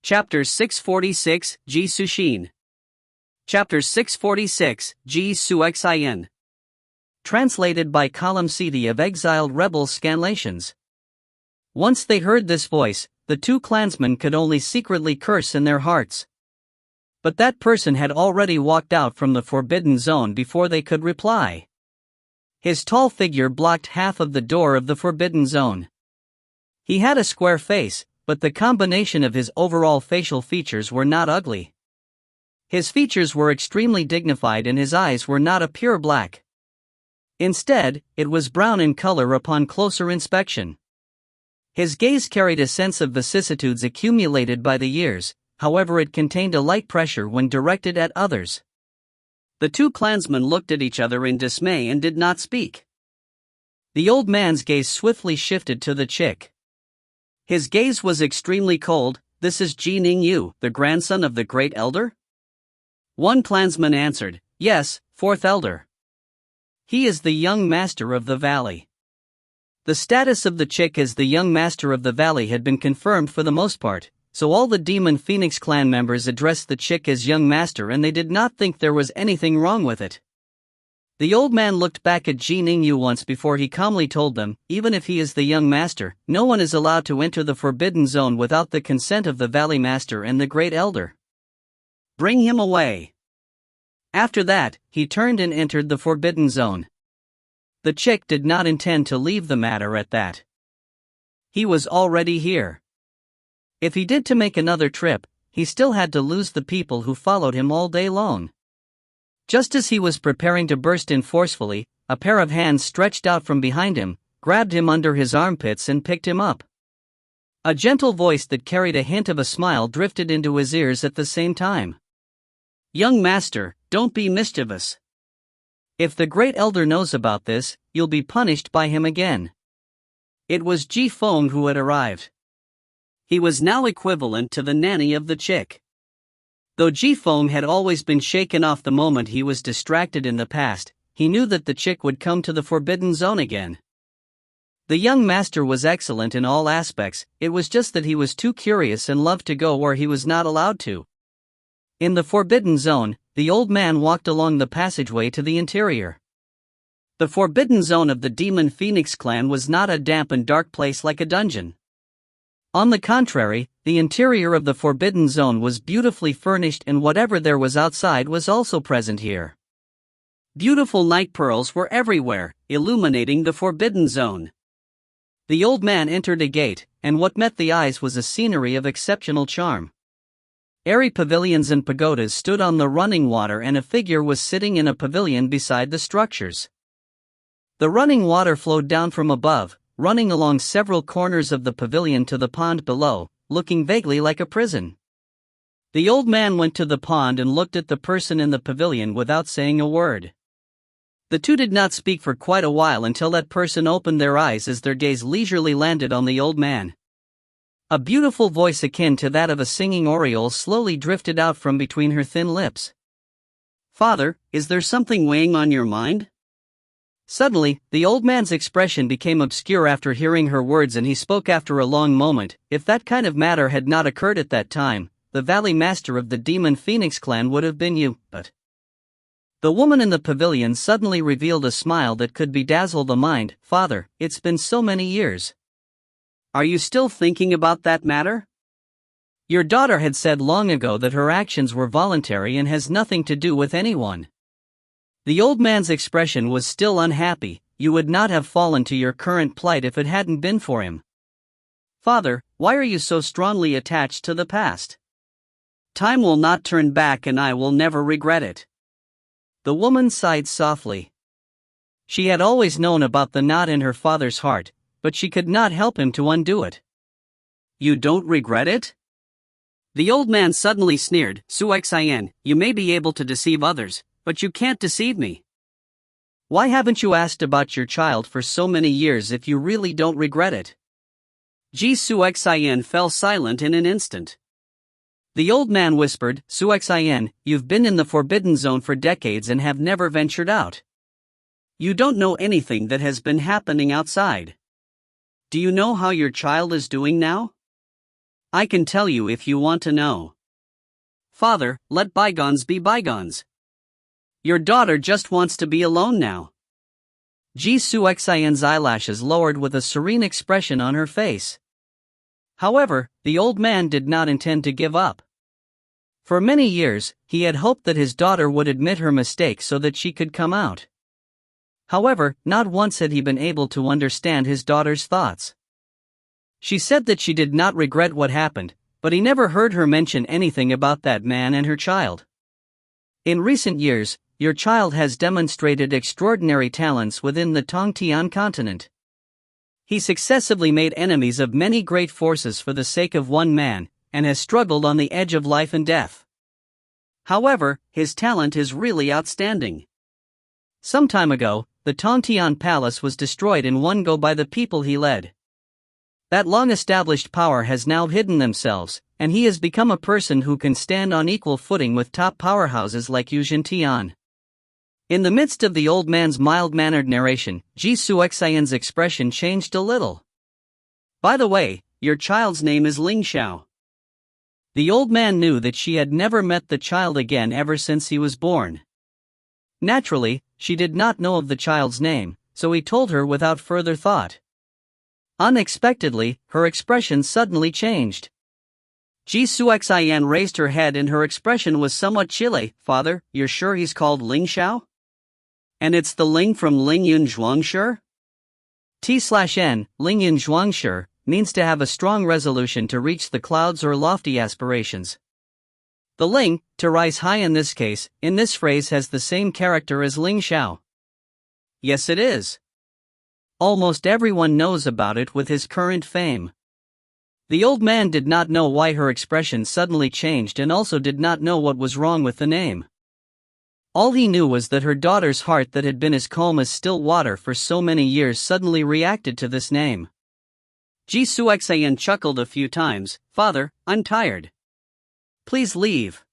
Chapter 646, Ji Sushin. Chapter 646, Ji Suxian. Translated by Column CD of Exiled Rebels Scanlations. Once they heard this voice, the two clansmen could only secretly curse in their hearts. But that person had already walked out from the forbidden zone before they could reply. His tall figure blocked half of the door of the forbidden zone. He had a square face, but the combination of his overall facial features were not ugly. His features were extremely dignified and his eyes were not a pure black. Instead, it was brown in color upon closer inspection. His gaze carried a sense of vicissitudes accumulated by the years, however it contained a light pressure when directed at others. The two clansmen looked at each other in dismay and did not speak. The old man's gaze swiftly shifted to the chick. His gaze was extremely cold. "This is Ji Ningyu, the grandson of the great elder?" One clansman answered, "Yes, fourth elder. He is the young master of the valley." The status of the chick as the young master of the valley had been confirmed for the most part, so all the Demon Phoenix clan members addressed the chick as young master and they did not think there was anything wrong with it. The old man looked back at Ji Ningyu once before he calmly told them, "Even if he is the young master, no one is allowed to enter the forbidden zone without the consent of the valley master and the great elder. Bring him away." After that, he turned and entered the forbidden zone. The chick did not intend to leave the matter at that. He was already here. If he did to make another trip, he still had to lose the people who followed him all day long. Just as he was preparing to burst in forcefully, a pair of hands stretched out from behind him, grabbed him under his armpits and picked him up. A gentle voice that carried a hint of a smile drifted into his ears at the same time. "Young master, don't be mischievous. If the great elder knows about this, you'll be punished by him again." It was Ji Feng who had arrived. He was now equivalent to the nanny of the chick. Though Ji Feng had always been shaken off the moment he was distracted in the past, he knew that the chick would come to the forbidden zone again. The young master was excellent in all aspects, it was just that he was too curious and loved to go where he was not allowed to. In the forbidden zone, the old man walked along the passageway to the interior. The forbidden zone of the Demon Phoenix clan was not a damp and dark place like a dungeon. On the contrary, the interior of the forbidden zone was beautifully furnished and whatever there was outside was also present here. Beautiful night pearls were everywhere, illuminating the forbidden zone. The old man entered a gate, and what met the eyes was a scenery of exceptional charm. Airy pavilions and pagodas stood on the running water and a figure was sitting in a pavilion beside the structures. The running water flowed down from above, running along several corners of the pavilion to the pond below, looking vaguely like a prison. The old man went to the pond and looked at the person in the pavilion without saying a word. The two did not speak for quite a while until that person opened their eyes as their gaze leisurely landed on the old man. A beautiful voice akin to that of a singing oriole slowly drifted out from between her thin lips. "Father, is there something weighing on your mind?" Suddenly, the old man's expression became obscure after hearing her words and he spoke after a long moment. "If that kind of matter had not occurred at that time, the valley master of the Demon Phoenix clan would have been you, but..." The woman in the pavilion suddenly revealed a smile that could bedazzle the mind. "Father, it's been so many years. Are you still thinking about that matter? Your daughter had said long ago that her actions were voluntary and has nothing to do with anyone." The old man's expression was still unhappy. "You would not have fallen to your current plight if it hadn't been for him. Father, why are you so strongly attached to the past? Time will not turn back and I will never regret it." The woman sighed softly. She had always known about the knot in her father's heart, but she could not help him to undo it. "You don't regret it?" The old man suddenly sneered. "Suxian, you may be able to deceive others, but you can't deceive me. Why haven't you asked about your child for so many years if you really don't regret it?" Ji Suxian fell silent in an instant. The old man whispered, "Suxian, you've been in the forbidden zone for decades and have never ventured out. You don't know anything that has been happening outside. Do you know how your child is doing now?" I can tell you if you want to know. Father, let bygones be bygones. Your daughter just wants to be alone now. Ji Suxian's eyelashes lowered with a serene expression on her face. However, the old man did not intend to give up. For many years, he had hoped that his daughter would admit her mistake so that she could come out. However, not once had he been able to understand his daughter's thoughts. She said that she did not regret what happened, but he never heard her mention anything about that man and her child. In recent years, your child has demonstrated extraordinary talents within the Tongtian continent. He successively made enemies of many great forces for the sake of one man, and has struggled on the edge of life and death. However, his talent is really outstanding. Some time ago, the Tongtian palace was destroyed in one go by the people he led. That long-established power has now hidden themselves, and he has become a person who can stand on equal footing with top powerhouses like Yuzhen. In the midst of the old man's mild-mannered narration, Ji Suxian's expression changed a little. By the way, your child's name is Ling Xiao. The old man knew that she had never met the child again ever since he was born. Naturally, she did not know of the child's name, so he told her without further thought. Unexpectedly, her expression suddenly changed. Ji Suxian raised her head and her expression was somewhat chilly. Father, you're sure he's called Ling Xiao? And it's the Ling from Ling Yun Zhuangshi? T/N, Ling Yun Zhuangshi, means to have a strong resolution to reach the clouds or lofty aspirations. The Ling, to rise high in this case, in this phrase has the same character as Ling Xiao. Yes, it is. Almost everyone knows about it with his current fame. The old man did not know why her expression suddenly changed and also did not know what was wrong with the name. All he knew was that her daughter's heart that had been as calm as still water for so many years suddenly reacted to this name. Ji Suxian chuckled a few times. Father, I'm tired. Please leave.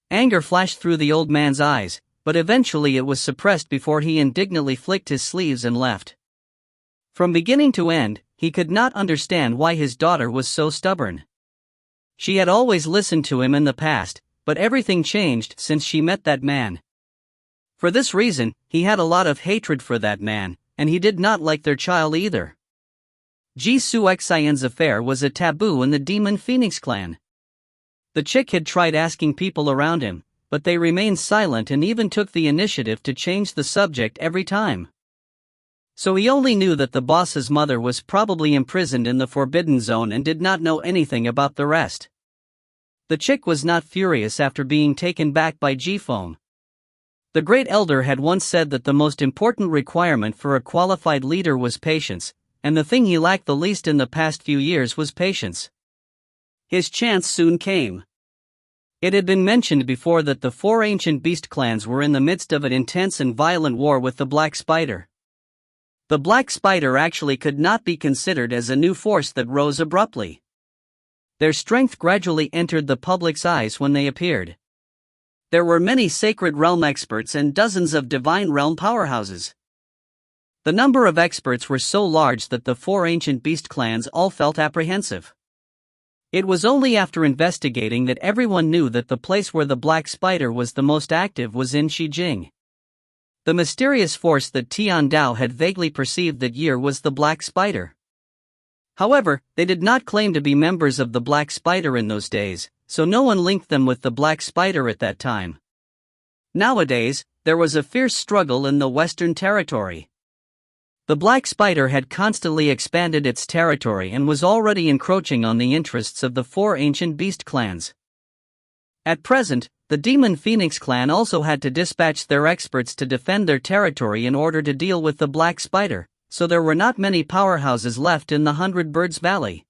Anger flashed through the old man's eyes, but eventually it was suppressed before he indignantly flicked his sleeves and left. From beginning to end, he could not understand why his daughter was so stubborn. She had always listened to him in the past, but everything changed since she met that man. For this reason, he had a lot of hatred for that man, and he did not like their child either. Ji Suxian's affair was a taboo in the Demon Phoenix clan. The chick had tried asking people around him, but they remained silent and even took the initiative to change the subject every time. So he only knew that the boss's mother was probably imprisoned in the Forbidden Zone and did not know anything about the rest. The chick was not furious after being taken back by Jifeng. The great elder had once said that the most important requirement for a qualified leader was patience, and the thing he lacked the least in the past few years was patience. His chance soon came. It had been mentioned before that the four ancient beast clans were in the midst of an intense and violent war with the Black Spider. The Black Spider actually could not be considered as a new force that rose abruptly. Their strength gradually entered the public's eyes when they appeared. There were many sacred realm experts and dozens of divine realm powerhouses. The number of experts were so large that the four ancient beast clans all felt apprehensive. It was only after investigating that everyone knew that the place where the Black Spider was the most active was in Xijing. The mysterious force that Tian Dao had vaguely perceived that year was the Black Spider. However, they did not claim to be members of the Black Spider in those days, so no one linked them with the Black Spider at that time. Nowadays, there was a fierce struggle in the Western Territory. The Black Spider had constantly expanded its territory and was already encroaching on the interests of the four ancient beast clans. At present, the Demon Phoenix clan also had to dispatch their experts to defend their territory in order to deal with the Black Spider, so there were not many powerhouses left in the Hundred Birds Valley.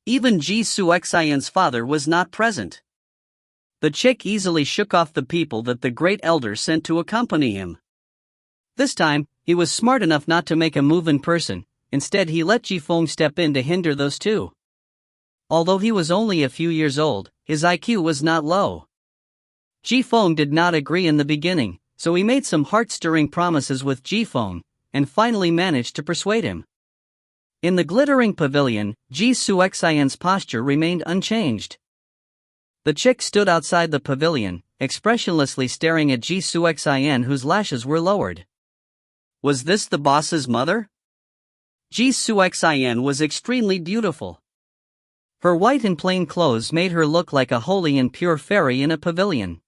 Even Ji Suxian's father was not present. The chick easily shook off the people that the great elder sent to accompany him. This time, he was smart enough not to make a move in person. Instead he let Jifeng step in to hinder those two. Although he was only a few years old, his IQ was not low. Jifeng did not agree in the beginning, so he made some heart-stirring promises with Jifeng, and finally managed to persuade him. In the glittering pavilion, Xuexian's posture remained unchanged. The chick stood outside the pavilion, expressionlessly staring at Xuexian, whose lashes were lowered. Was this the boss's mother? Xuexian was extremely beautiful. Her white and plain clothes made her look like a holy and pure fairy in a pavilion.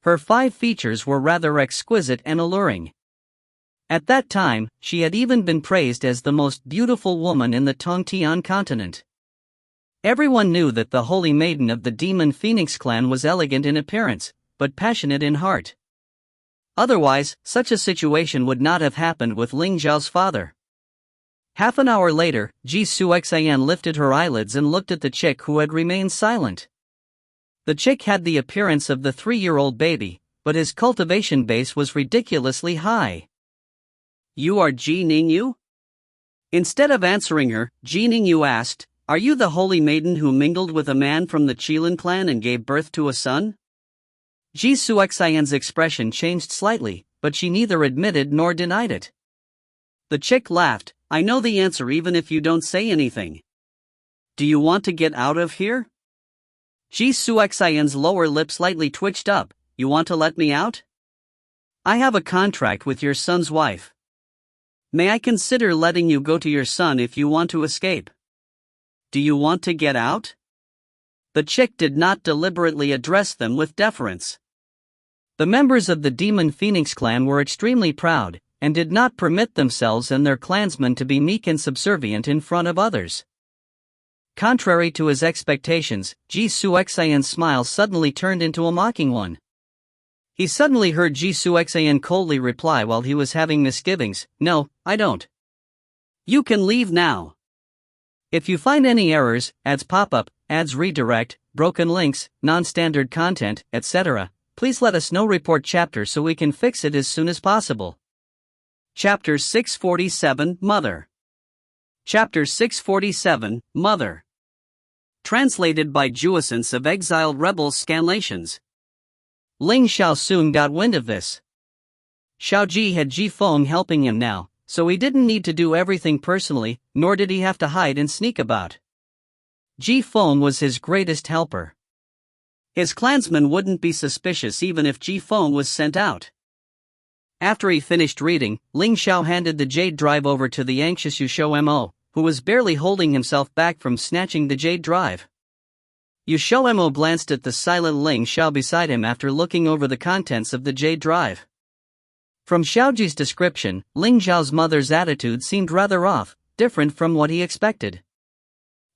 Her 5 features were rather exquisite and alluring. At that time, she had even been praised as the most beautiful woman in the Tongtian continent. Everyone knew that the holy maiden of the Demon Phoenix clan was elegant in appearance, but passionate in heart. Otherwise, such a situation would not have happened with Ling Xiao's father. Half an hour later, Xuexian lifted her eyelids and looked at the chick, who had remained silent. The chick had the appearance of the 3-year-old baby, but his cultivation base was ridiculously high. You are Ji Ningyu? Instead of answering her, Ji Ningyu asked, Are you the holy maiden who mingled with a man from the Qilin clan and gave birth to a son? Xuexian's expression changed slightly, but she neither admitted nor denied it. The chick laughed. I know the answer even if you don't say anything. Do you want to get out of here? Xuexian's lower lip slightly twitched up. You want to let me out? I have a contract with your son's wife. May I consider letting you go to your son if you want to escape? Do you want to get out? The chick did not deliberately address them with deference. The members of the Demon Phoenix clan were extremely proud, and did not permit themselves and their clansmen to be meek and subservient in front of others. Contrary to his expectations, Xuexian's smile suddenly turned into a mocking one. He suddenly heard Xuexian coldly reply while he was having misgivings, No, I don't. You can leave now. If you find any errors, ads pop up, ads redirect, broken links, non-standard content, etc., please let us know. Report chapter so we can fix it as soon as possible. Chapter 647, Mother. Chapter 647, Mother. Translated by Juessence of Exiled Rebels Scanlations. Ling Xiao soon got wind of this. Xiao Ji had Ji Feng helping him now, so he didn't need to do everything personally, nor did he have to hide and sneak about. Ji Feng was his greatest helper. His clansmen wouldn't be suspicious even if Ji Feng was sent out. After he finished reading, Ling Xiao handed the jade drive over to the anxious XiaoMo, who was barely holding himself back from snatching the jade drive. XiaoMo glanced at the silent Ling Xiao beside him after looking over the contents of the jade drive. From Xiaoji's description, Ling Xiao's mother's attitude seemed rather off, different from what he expected.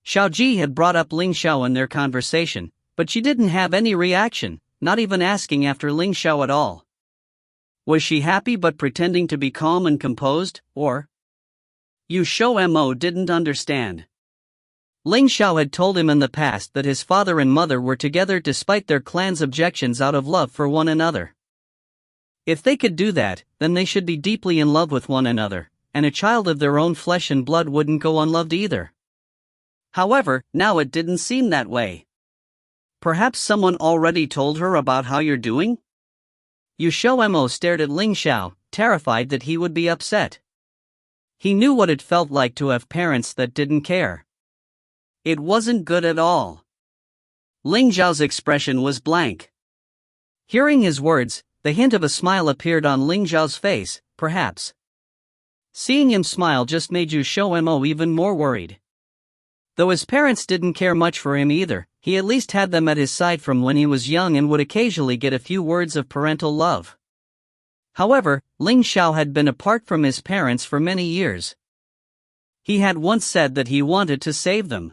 Xiaoji had brought up Ling Xiao in their conversation, but she didn't have any reaction, not even asking after Ling Xiao at all. Was she happy but pretending to be calm and composed, or? XiaoMo didn't understand. Ling Xiao had told him in the past that his father and mother were together despite their clan's objections out of love for one another. If they could do that, then they should be deeply in love with one another, and a child of their own flesh and blood wouldn't go unloved either. However, now it didn't seem that way. Perhaps someone already told her about how you're doing? XiaoMo stared at Ling Xiao, terrified that he would be upset. He knew what it felt like to have parents that didn't care. It wasn't good at all. Ling Xiao's expression was blank. Hearing his words, the hint of a smile appeared on Ling Xiao's face, perhaps. Seeing him smile just made XiaoMo even more worried. Though his parents didn't care much for him either, he at least had them at his side from when he was young and would occasionally get a few words of parental love. However, Ling Xiao had been apart from his parents for many years. He had once said that he wanted to save them.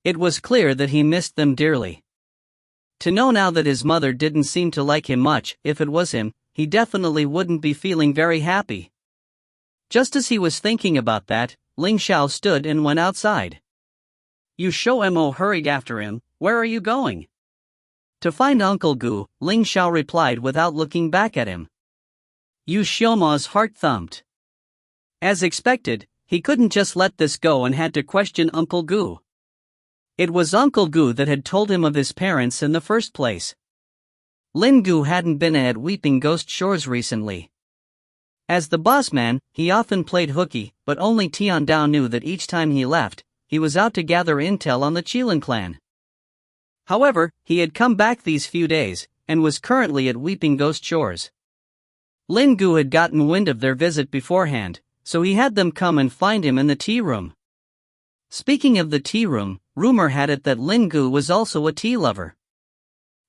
It was clear that he missed them dearly. To know now that his mother didn't seem to like him much, if it was him, he definitely wouldn't be feeling very happy. Just as he was thinking about that, Ling Xiao stood and went outside. XiaoMo hurried after him. Where are you going? To find Uncle Gu, Ling Xiao replied without looking back at him. XiaoMo's heart thumped. As expected, he couldn't just let this go and had to question Uncle Gu. It was Uncle Gu that had told him of his parents in the first place. Lin Gu hadn't been at Weeping Ghost Shores recently. As the boss man, he often played hooky, but only Tian Dao knew that each time he left, he was out to gather intel on the Qilin clan. However, he had come back these few days, and was currently at Weeping Ghost Shores. Lin Gu had gotten wind of their visit beforehand, so he had them come and find him in the tea room. Speaking of the tea room, rumor had it that Lin Gu was also a tea lover.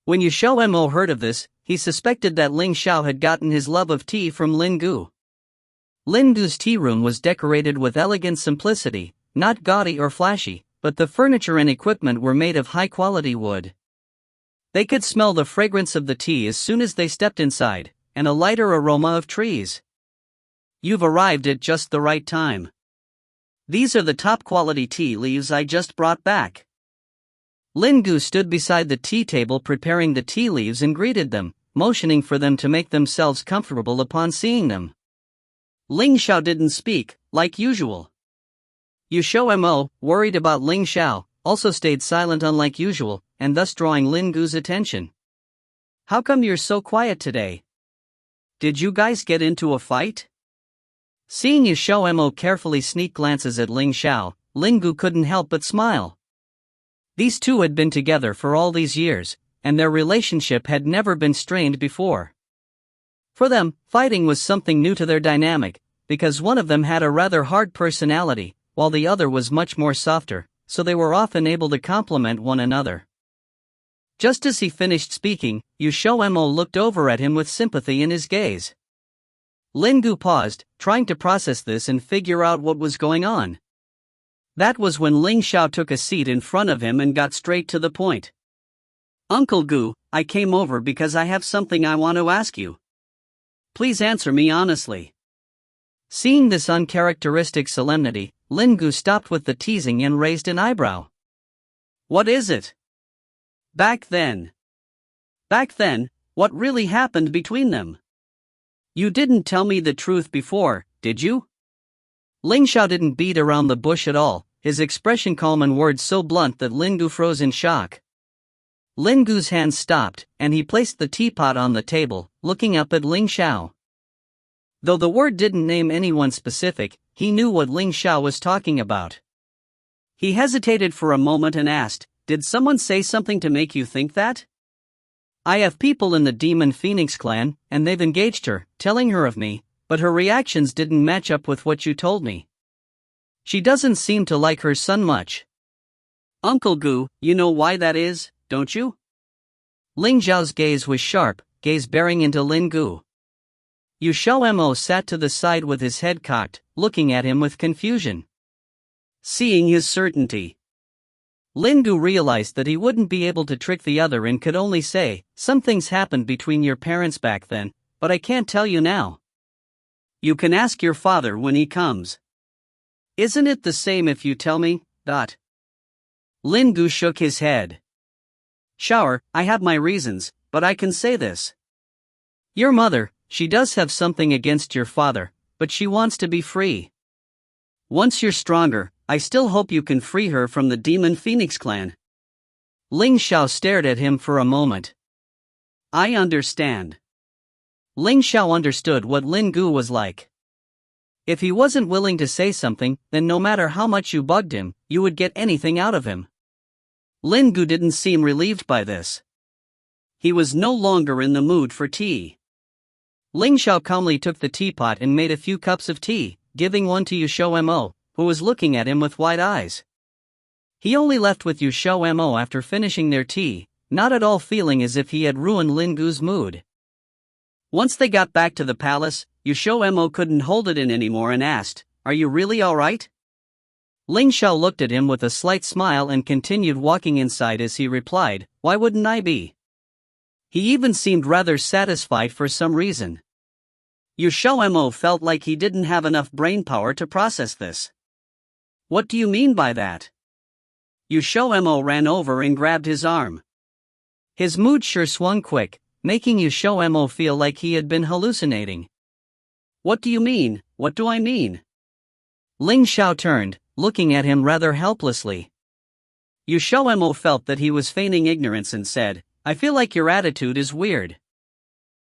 When XiaoMo heard of this, he suspected that Ling Xiao had gotten his love of tea from Lin Gu. Lin Gu's tea room was decorated with elegant simplicity, not gaudy or flashy, but the furniture and equipment were made of high-quality wood. They could smell the fragrance of the tea as soon as they stepped inside, and a lighter aroma of trees. You've arrived at just the right time. These are the top-quality tea leaves I just brought back. Lin Gu stood beside the tea table preparing the tea leaves and greeted them, motioning for them to make themselves comfortable upon seeing them. Ling Xiao didn't speak, like usual. XiaoMo, worried about Ling Xiao, also stayed silent unlike usual, and thus drawing Lin Gu's attention. How come you're so quiet today? Did you guys get into a fight? Seeing XiaoMo carefully sneak glances at Ling Xiao, Lin Gu couldn't help but smile. These two had been together for all these years, and their relationship had never been strained before. For them, fighting was something new to their dynamic, because one of them had a rather hard personality, while the other was much more softer, so they were often able to complement one another. Just as he finished speaking, XiaoMo looked over at him with sympathy in his gaze. Lin Gu paused, trying to process this and figure out what was going on. That was when Ling Xiao took a seat in front of him and got straight to the point. Uncle Gu, I came over because I have something I want to ask you. Please answer me honestly. Seeing this uncharacteristic solemnity, Lin Gu stopped with the teasing and raised an eyebrow. What is it? Back then, what really happened between them? You didn't tell me the truth before, did you? Ling Xiao didn't beat around the bush at all, his expression calm and words so blunt that Lin Gu froze in shock. Lin Gu's hands stopped, and he placed the teapot on the table, looking up at Ling Xiao. Though the word didn't name anyone specific, he knew what Ling Xiao was talking about. He hesitated for a moment and asked, "Did someone say something to make you think that?" "I have people in the Demon Phoenix clan, and they've engaged her, telling her of me, but her reactions didn't match up with what you told me. She doesn't seem to like her son much." "Uncle Gu, you know why that is, don't you?" Ling Xiao's gaze was sharp, gaze bearing into Lin Gu. XiaoMo sat to the side with his head cocked, looking at him with confusion. Seeing his certainty, Lin Gu realized that he wouldn't be able to trick the other and could only say, "Some things happened between your parents back then, but I can't tell you now. You can ask your father when he comes." "Isn't it the same if you tell me?" Lin Gu shook his head. "Sure, I have my reasons, but I can say this. Your mother, she does have something against your father, but she wants to be free. Once you're stronger, I still hope you can free her from the Demon Phoenix clan." Ling Xiao stared at him for a moment. "I understand." Ling Xiao understood what Lin Gu was like. If he wasn't willing to say something, then no matter how much you bugged him, you would get anything out of him. Lin Gu didn't seem relieved by this. He was no longer in the mood for tea. Ling Xiao calmly took the teapot and made a few cups of tea, giving one to XiaoMo, who was looking at him with wide eyes. He only left with XiaoMo after finishing their tea, not at all feeling as if he had ruined Lin Gu's mood. Once they got back to the palace, XiaoMo couldn't hold it in anymore and asked, "Are you really alright?" Ling Xiao looked at him with a slight smile and continued walking inside as he replied, "Why wouldn't I be?" He even seemed rather satisfied for some reason. XiaoMo felt like he didn't have enough brainpower to process this. "What do you mean by that?" XiaoMo ran over and grabbed his arm. His mood sure swung quick, making XiaoMo feel like he had been hallucinating. "What do you mean? What do I mean?" Ling Xiao turned, looking at him rather helplessly. XiaoMo felt that he was feigning ignorance and said, "I feel like your attitude is weird.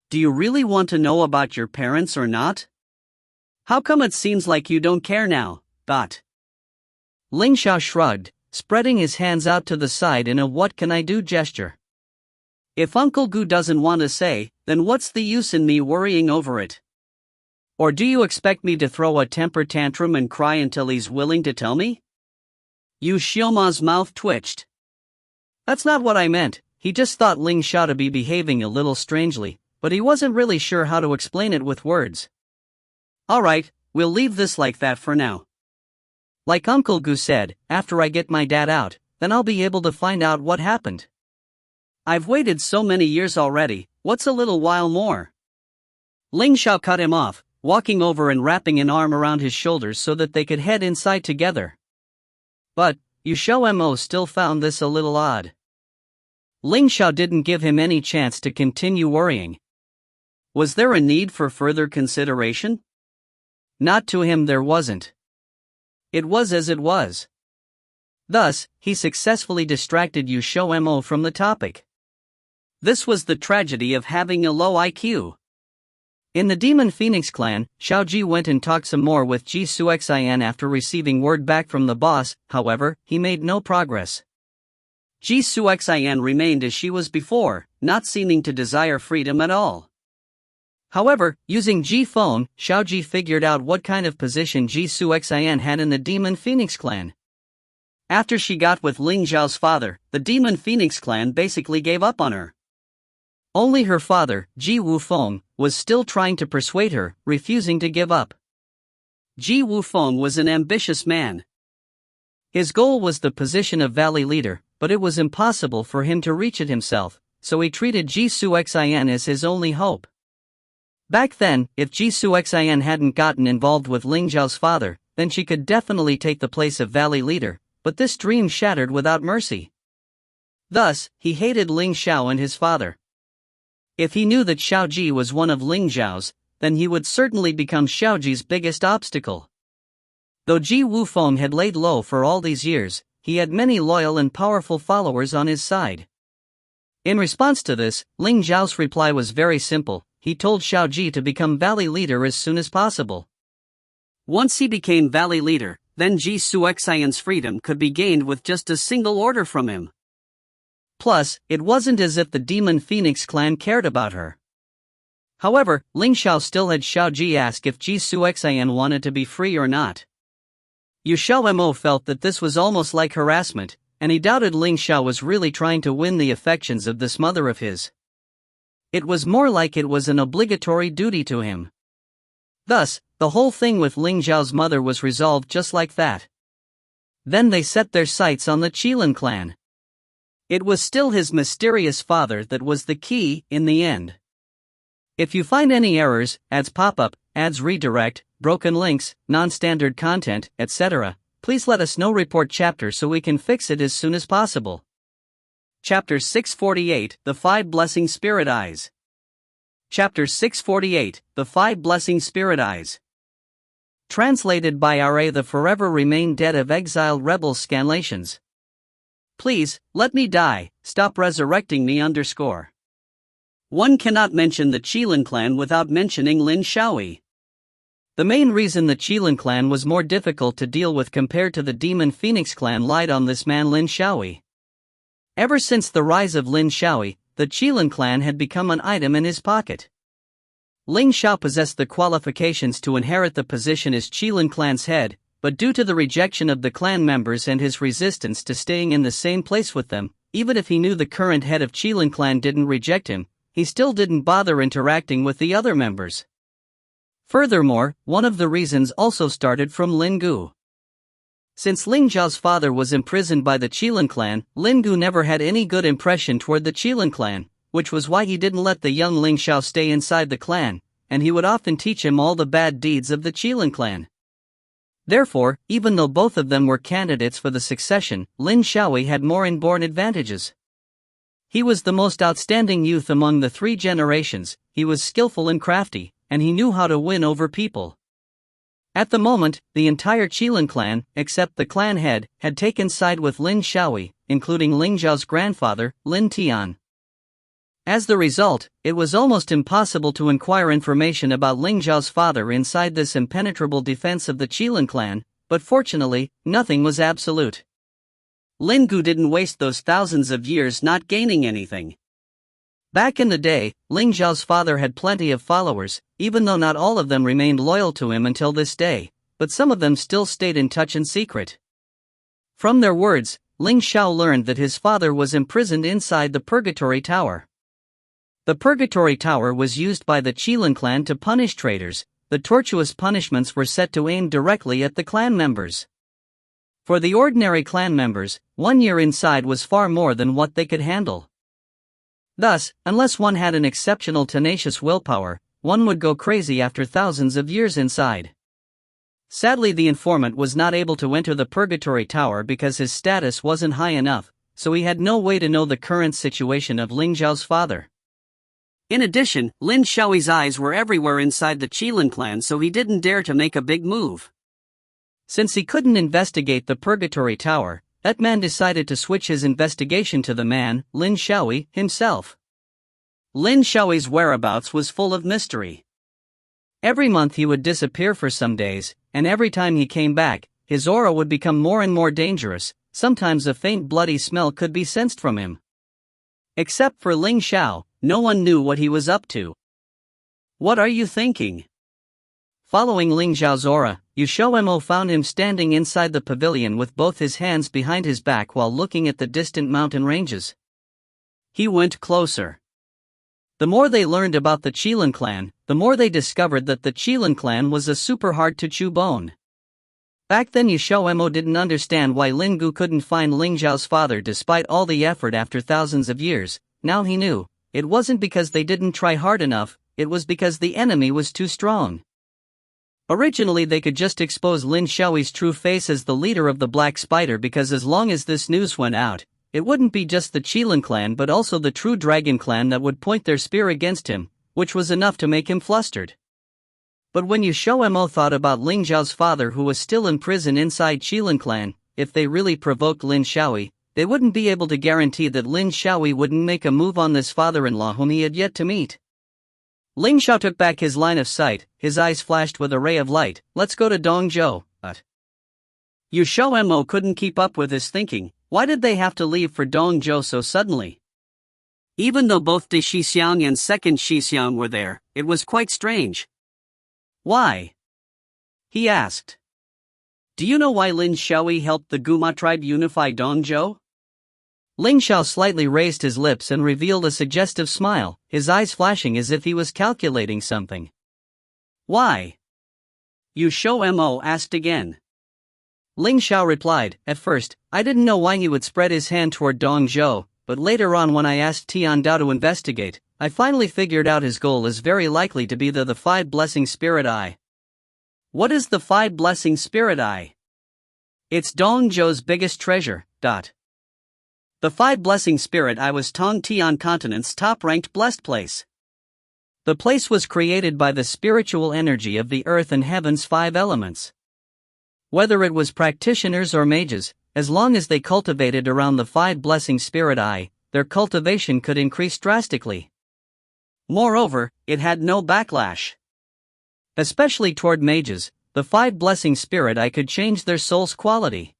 Do you really want to know about your parents or not?" How come it seems like you don't care now? Ling Xiao shrugged, spreading his hands out to the side in a what can I do gesture. If Uncle Gu doesn't want to say, then what's the use in me worrying over it? Or do you expect me to throw a temper tantrum and cry until he's willing to tell me? XiaoMo's mouth twitched. That's not what I meant. He just thought Ling Xiao to be behaving a little strangely, but he wasn't really sure how to explain it with words. Alright, we'll leave this like that for now. Like Uncle Gu said, after I get my dad out, then I'll be able to find out what happened. I've waited so many years already, what's a little while more? Ling Xiao cut him off, walking over and wrapping an arm around his shoulders so that they could head inside together. But, XiaoMo still found this a little odd. Ling Xiao didn't give him any chance to continue worrying. Was there a need for further consideration? Not to him there wasn't. It was as it was. Thus, he successfully distracted XiaoMo from the topic. This was the tragedy of having a low IQ. In the Demon Phoenix clan, Xiao Ji went and talked some more with Ji Suxian after receiving word back from the boss. However, he made no progress. Ji Suxian remained as she was before, not seeming to desire freedom at all. However, using Ji phone, Xiao Ji figured out what kind of position Ji Suxian had in the Demon Phoenix clan. After she got with Ling Xiao's father, the Demon Phoenix clan basically gave up on her. Only her father, Ji Wufeng, was still trying to persuade her, refusing to give up. Ji Wufeng was an ambitious man. His goal was the position of valley leader, but it was impossible for him to reach it himself, so he treated Ji Suxian as his only hope. Back then, if Ji Suxian hadn't gotten involved with Ling Xiao's father, then she could definitely take the place of valley leader, but this dream shattered without mercy. Thus, he hated Ling Xiao and his father. If he knew that Xiao Ji was one of Ling Xiao's, then he would certainly become Xiao Ji's biggest obstacle. Though Ji Wufeng had laid low for all these years, he had many loyal and powerful followers on his side. In response to this, Ling Xiao's reply was very simple. He told Xiao Ji to become valley leader as soon as possible. Once he became valley leader, then Ji Suxian's freedom could be gained with just a single order from him. Plus, it wasn't as if the Demon Phoenix clan cared about her. However, Ling Xiao still had Xiao Ji ask if Ji Suxian wanted to be free or not. XiaoMo felt that this was almost like harassment, and he doubted Ling Xiao was really trying to win the affections of this mother of his. It was more like it was an obligatory duty to him. Thus, the whole thing with Ling Xiao's mother was resolved just like that. Then they set their sights on the Qilin clan. It was still his mysterious father that was the key in the end. If you find any errors, ads pop up, ads redirect, broken links, non-standard content, etc., please let us know. Report chapter so we can fix it as soon as possible. Chapter 648, The 5 Blessing Spirit Eyes. Chapter 648, The 5 Blessing Spirit Eyes. Translated by R.A. The Forever Remain Dead of Exiled Rebels Scanlations. Please, let me die, stop resurrecting me. One cannot mention the Qilin clan without mentioning Lin Xiaoyi. The main reason the Qilin clan was more difficult to deal with compared to the Demon Phoenix clan lied on this man Lin Xiaoyi. Ever since the rise of Lin Xiaoyi, the Qilin clan had become an item in his pocket. Ling Xiao possessed the qualifications to inherit the position as Qilin clan's head, but due to the rejection of the clan members and his resistance to staying in the same place with them, even if he knew the current head of Qilin clan didn't reject him, he still didn't bother interacting with the other members. Furthermore, one of the reasons also started from Lin Gu. Since Ling Xiao's father was imprisoned by the Qilin clan, Lin Gu never had any good impression toward the Qilin clan, which was why he didn't let the young Ling Xiao stay inside the clan, and he would often teach him all the bad deeds of the Qilin clan. Therefore, even though both of them were candidates for the succession, Lin Xiaoyi had more inborn advantages. He was the most outstanding youth among the 3 generations, he was skillful and crafty, and he knew how to win over people. At the moment, the entire Qilin clan, except the clan head, had taken side with Lin Xiaoyi, including Ling Xiao's grandfather, Lin Tian. As the result, it was almost impossible to inquire information about Ling Zhao's father inside this impenetrable defense of the Qilin clan, but fortunately, nothing was absolute. Lin Gu didn't waste those thousands of years not gaining anything. Back in the day, Ling Zhao's father had plenty of followers, even though not all of them remained loyal to him until this day, but some of them still stayed in touch in secret. From their words, Ling Xiao learned that his father was imprisoned inside the Purgatory Tower. The Purgatory Tower was used by the Qilin clan to punish traitors. The tortuous punishments were set to aim directly at the clan members. For the ordinary clan members, 1 year inside was far more than what they could handle. Thus, unless one had an exceptional tenacious willpower, one would go crazy after thousands of years inside. Sadly, the informant was not able to enter the Purgatory Tower because his status wasn't high enough, so he had no way to know the current situation of Ling Zhao's father. In addition, Lin Xiao's eyes were everywhere inside the Qilin clan, so he didn't dare to make a big move. Since he couldn't investigate the Purgatory Tower, that man decided to switch his investigation to the man, Lin Xiao, himself. Lin Xiao's whereabouts was full of mystery. Every month he would disappear for some days, and every time he came back, his aura would become more and more dangerous. Sometimes a faint bloody smell could be sensed from him. Except for Ling Xiao, no one knew what he was up to. What are you thinking? Following Ling Xiao's aura, XiaoMo found him standing inside the pavilion with both his hands behind his back while looking at the distant mountain ranges. He went closer. The more they learned about the Qilin clan, the more they discovered that the Qilin clan was a super hard to chew bone. Back then XiaoMo didn't understand why Lin Gu couldn't find Ling Zhao's father despite all the effort after thousands of years. Now he knew, it wasn't because they didn't try hard enough, it was because the enemy was too strong. Originally they could just expose Lin Xiao's true face as the leader of the Black Spider, because as long as this news went out, it wouldn't be just the Qilin clan but also the True Dragon clan that would point their spear against him, which was enough to make him flustered. But when XiaoMo thought about Ling Zhao's father, who was still in prison inside Qilin clan, if they really provoked Lin Xiao, they wouldn't be able to guarantee that Lin Xiao wouldn't make a move on this father-in-law whom he had yet to meet. Ling Xiao took back his line of sight, his eyes flashed with a ray of light. Let's go to Dongzhou. But XiaoMo couldn't keep up with his thinking. Why did they have to leave for Dongzhou so suddenly? Even though both De Shixiang and Second Shixiang were there, it was quite strange. Why? He asked. Do you know why Lin Xiao helped the Guma tribe unify Dongzhou? Ling Xiao slightly raised his lips and revealed a suggestive smile, his eyes flashing as if he was calculating something. Why? XiaoMo asked again. Ling Xiao replied, at first, I didn't know why he would spread his hand toward Dongzhou, but later on when I asked Tian Dao to investigate, I finally figured out his goal is very likely to be the Five Blessing Spirit Eye. What is the Five Blessing Spirit Eye? It's Dongzhou's biggest treasure. The Five Blessing Spirit Eye was Tongtian Continent's top-ranked blessed place. The place was created by the spiritual energy of the earth and heaven's 5 elements. Whether it was practitioners or mages, as long as they cultivated around the Five Blessing Spirit Eye, their cultivation could increase drastically. Moreover, it had no backlash. Especially toward mages, the Five Blessing Spirit Eye could change their soul's quality.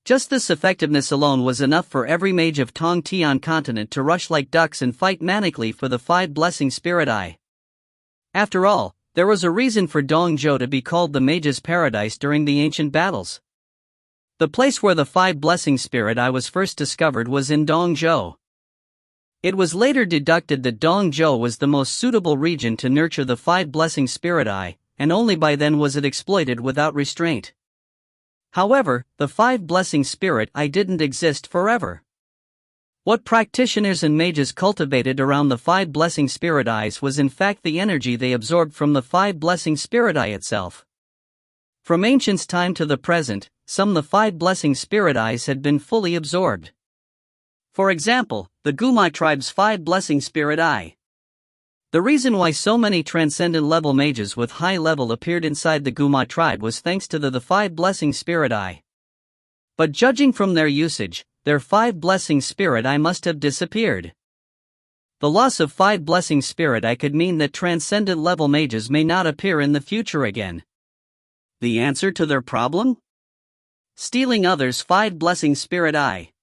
Just this effectiveness alone was enough for every mage of Tongtian Continent to rush like ducks and fight manically for the Five Blessing Spirit Eye. After all, there was a reason for Dongzhou to be called the Mage's Paradise during the ancient battles. The place where the Five Blessing Spirit Eye was first discovered was in Dongzhou. It was later deducted that Dongzhou was the most suitable region to nurture the Five Blessing Spirit Eye, and only by then was it exploited without restraint. However, the Five Blessing Spirit Eye didn't exist forever. What practitioners and mages cultivated around the Five Blessing Spirit Eyes was in fact the energy they absorbed from the Five Blessing Spirit Eye itself. From ancient time to the present, some of the Five Blessing Spirit Eyes had been fully absorbed. For example, the Guma tribe's Five Blessing Spirit Eye. The reason why so many transcendent level mages with high level appeared inside the Guma tribe was thanks to the Five Blessing Spirit Eye. But judging from their usage, their Five Blessing Spirit Eye must have disappeared. The loss of 5 blessing spirit I could mean that transcendent level mages may not appear in the future again. The answer to their problem? Stealing others' 5 blessing spirit eye.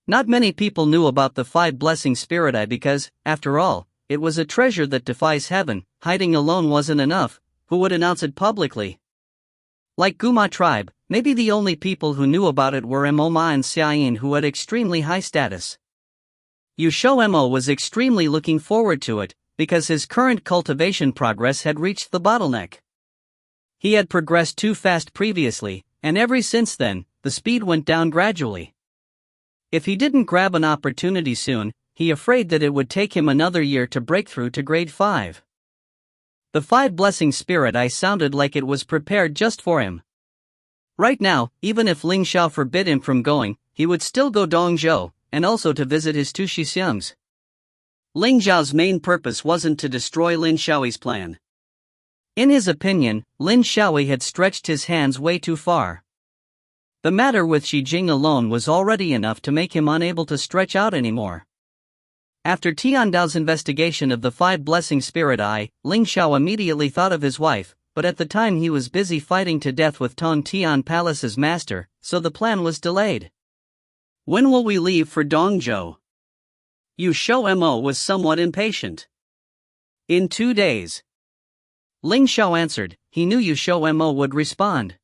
Not many people knew about the 5 blessing spirit eye because, after all, it was a treasure that defies heaven. Hiding alone wasn't enough. Who would announce it publicly? Like Guma tribe, maybe the only people who knew about it were Emoma and Xiaoyin, who had extremely high status. XiaoMo was extremely looking forward to it, because his current cultivation progress had reached the bottleneck. He had progressed too fast previously, and ever since then, the speed went down gradually. If he didn't grab an opportunity soon, he afraid that it would take him another year to break through to grade 5. The 5 blessing spirit eye sounded like it was prepared just for him. Right now, even if Ling Xiao forbid him from going, he would still go Dongzhou, and also to visit his 2 Shixiangs. Ling Xiao's main purpose wasn't to destroy Lin Xiaoyi's plan. In his opinion, Lin Xiaoyi had stretched his hands way too far. The matter with Xi Jing alone was already enough to make him unable to stretch out anymore. After Tian Dao's investigation of the 5 blessing spirit eye, Ling Xiao immediately thought of his wife, but at the time he was busy fighting to death with Tong Tian Palace's master, so the plan was delayed. When will we leave for Dongzhou? XiaoMo was somewhat impatient. In 2 days. Ling Xiao answered. He knew XiaoMo would respond.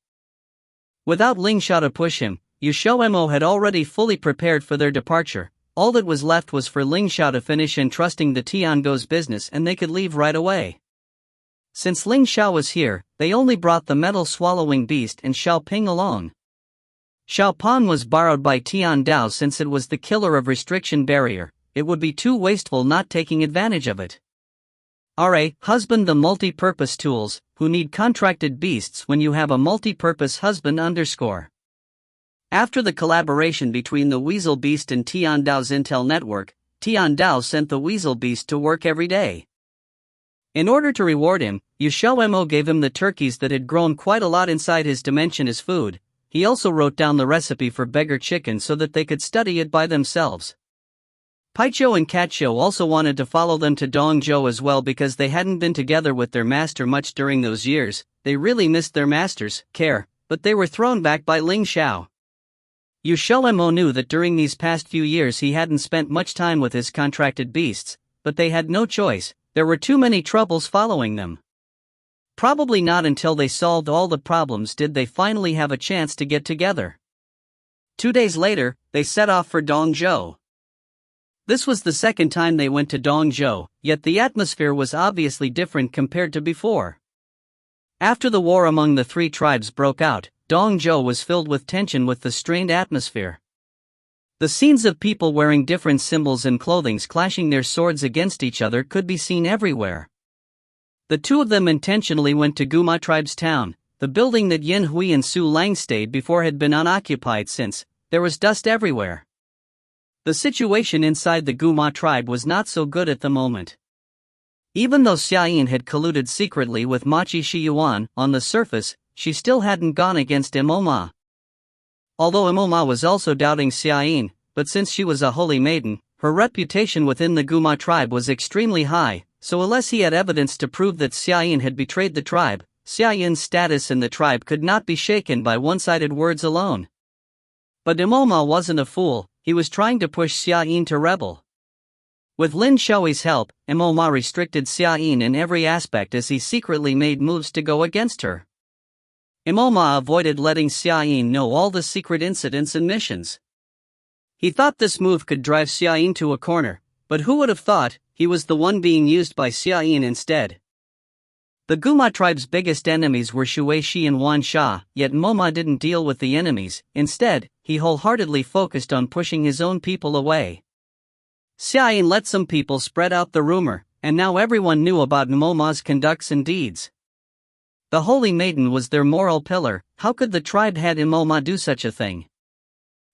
Without Ling Xiao to push him, XiaoMo had already fully prepared for their departure. All that was left was for Ling Xiao to finish entrusting the Tiango's business and they could leave right away. Since Ling Xiao was here, they only brought the metal-swallowing beast and Xiaoping along. Xiaopan was borrowed by Tian Dao since it was the killer of restriction barrier. It would be too wasteful not taking advantage of it. Husband the multi-purpose tools, who need contracted beasts when you have a multi-purpose husband _ After the collaboration between the Weasel Beast and Tian Dao's Intel network, Tian Dao sent the Weasel Beast to work every day. In order to reward him, XiaoMo gave him the turkeys that had grown quite a lot inside his dimension as food. He also wrote down the recipe for beggar chicken so that they could study it by themselves. Paichou and Catchou also wanted to follow them to Dongzhou as well because they hadn't been together with their master much during those years. They really missed their master's care, but they were thrown back by Ling Xiao. XiaoMo knew that during these past few years he hadn't spent much time with his contracted beasts, but they had no choice. There were too many troubles following them. Probably not until they solved all the problems did they finally have a chance to get together. 2 days later, they set off for Dongzhou. This was the second time they went to Dongzhou, yet the atmosphere was obviously different compared to before. After the war among the 3 tribes broke out, Dongzhou was filled with tension with the strained atmosphere. The scenes of people wearing different symbols and clothings clashing their swords against each other could be seen everywhere. The 2 of them intentionally went to Guma tribe's town. The building that Yin Hui and Su Lang stayed before had been unoccupied since. There was dust everywhere. The situation inside the Guma tribe was not so good at the moment. Even though Xiaoyin had colluded secretly with Machi Shiyuan, on the surface, she still hadn't gone against Emoma. Although Emoma was also doubting Xiaoyin, but since she was a holy maiden, her reputation within the Guma tribe was extremely high, so unless he had evidence to prove that Xiaoyin had betrayed the tribe, Xiaoyin's status in the tribe could not be shaken by one-sided words alone. But Emoma wasn't a fool. He was trying to push Xiaoyin to rebel. With Lin Xiaoyi's help, Emoma restricted Xiaoyin in every aspect as he secretly made moves to go against her. Emoma avoided letting Xiaoyin know all the secret incidents and missions. He thought this move could drive Xiaoyin to a corner, but who would have thought he was the one being used by Xiaoyin instead? The Guma tribe's biggest enemies were Shuishi and Wan Sha, yet Emoma didn't deal with the enemies. Instead, he wholeheartedly focused on pushing his own people away. Xiaoyin let some people spread out the rumor, and now everyone knew about Emoma's conducts and deeds. The Holy Maiden was their moral pillar. How could the tribe had Emoma do such a thing?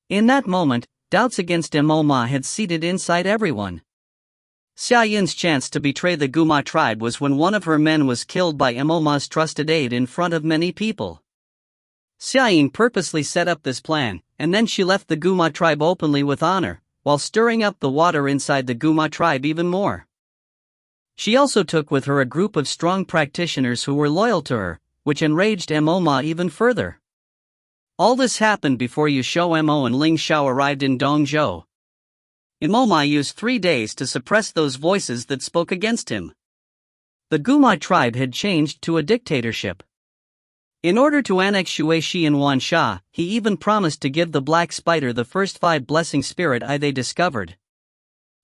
In that moment, doubts against Emoma had seeded inside everyone. Xiaoyin's chance to betray the Guma tribe was when one of her men was killed by Emoma's trusted aide in front of many people. Xiaoyin purposely set up this plan, and then she left the Guma tribe openly with honor, while stirring up the water inside the Guma tribe even more. She also took with her a group of strong practitioners who were loyal to her, which enraged XiaoMo even further. All this happened before XiaoMo and Ling Xiao arrived in Dongzhou. XiaoMo used 3 days to suppress those voices that spoke against him. The Guma tribe had changed to a dictatorship. In order to annex Shueixi and Wansha, he even promised to give the black spider the first 5 blessing spirit eye they discovered.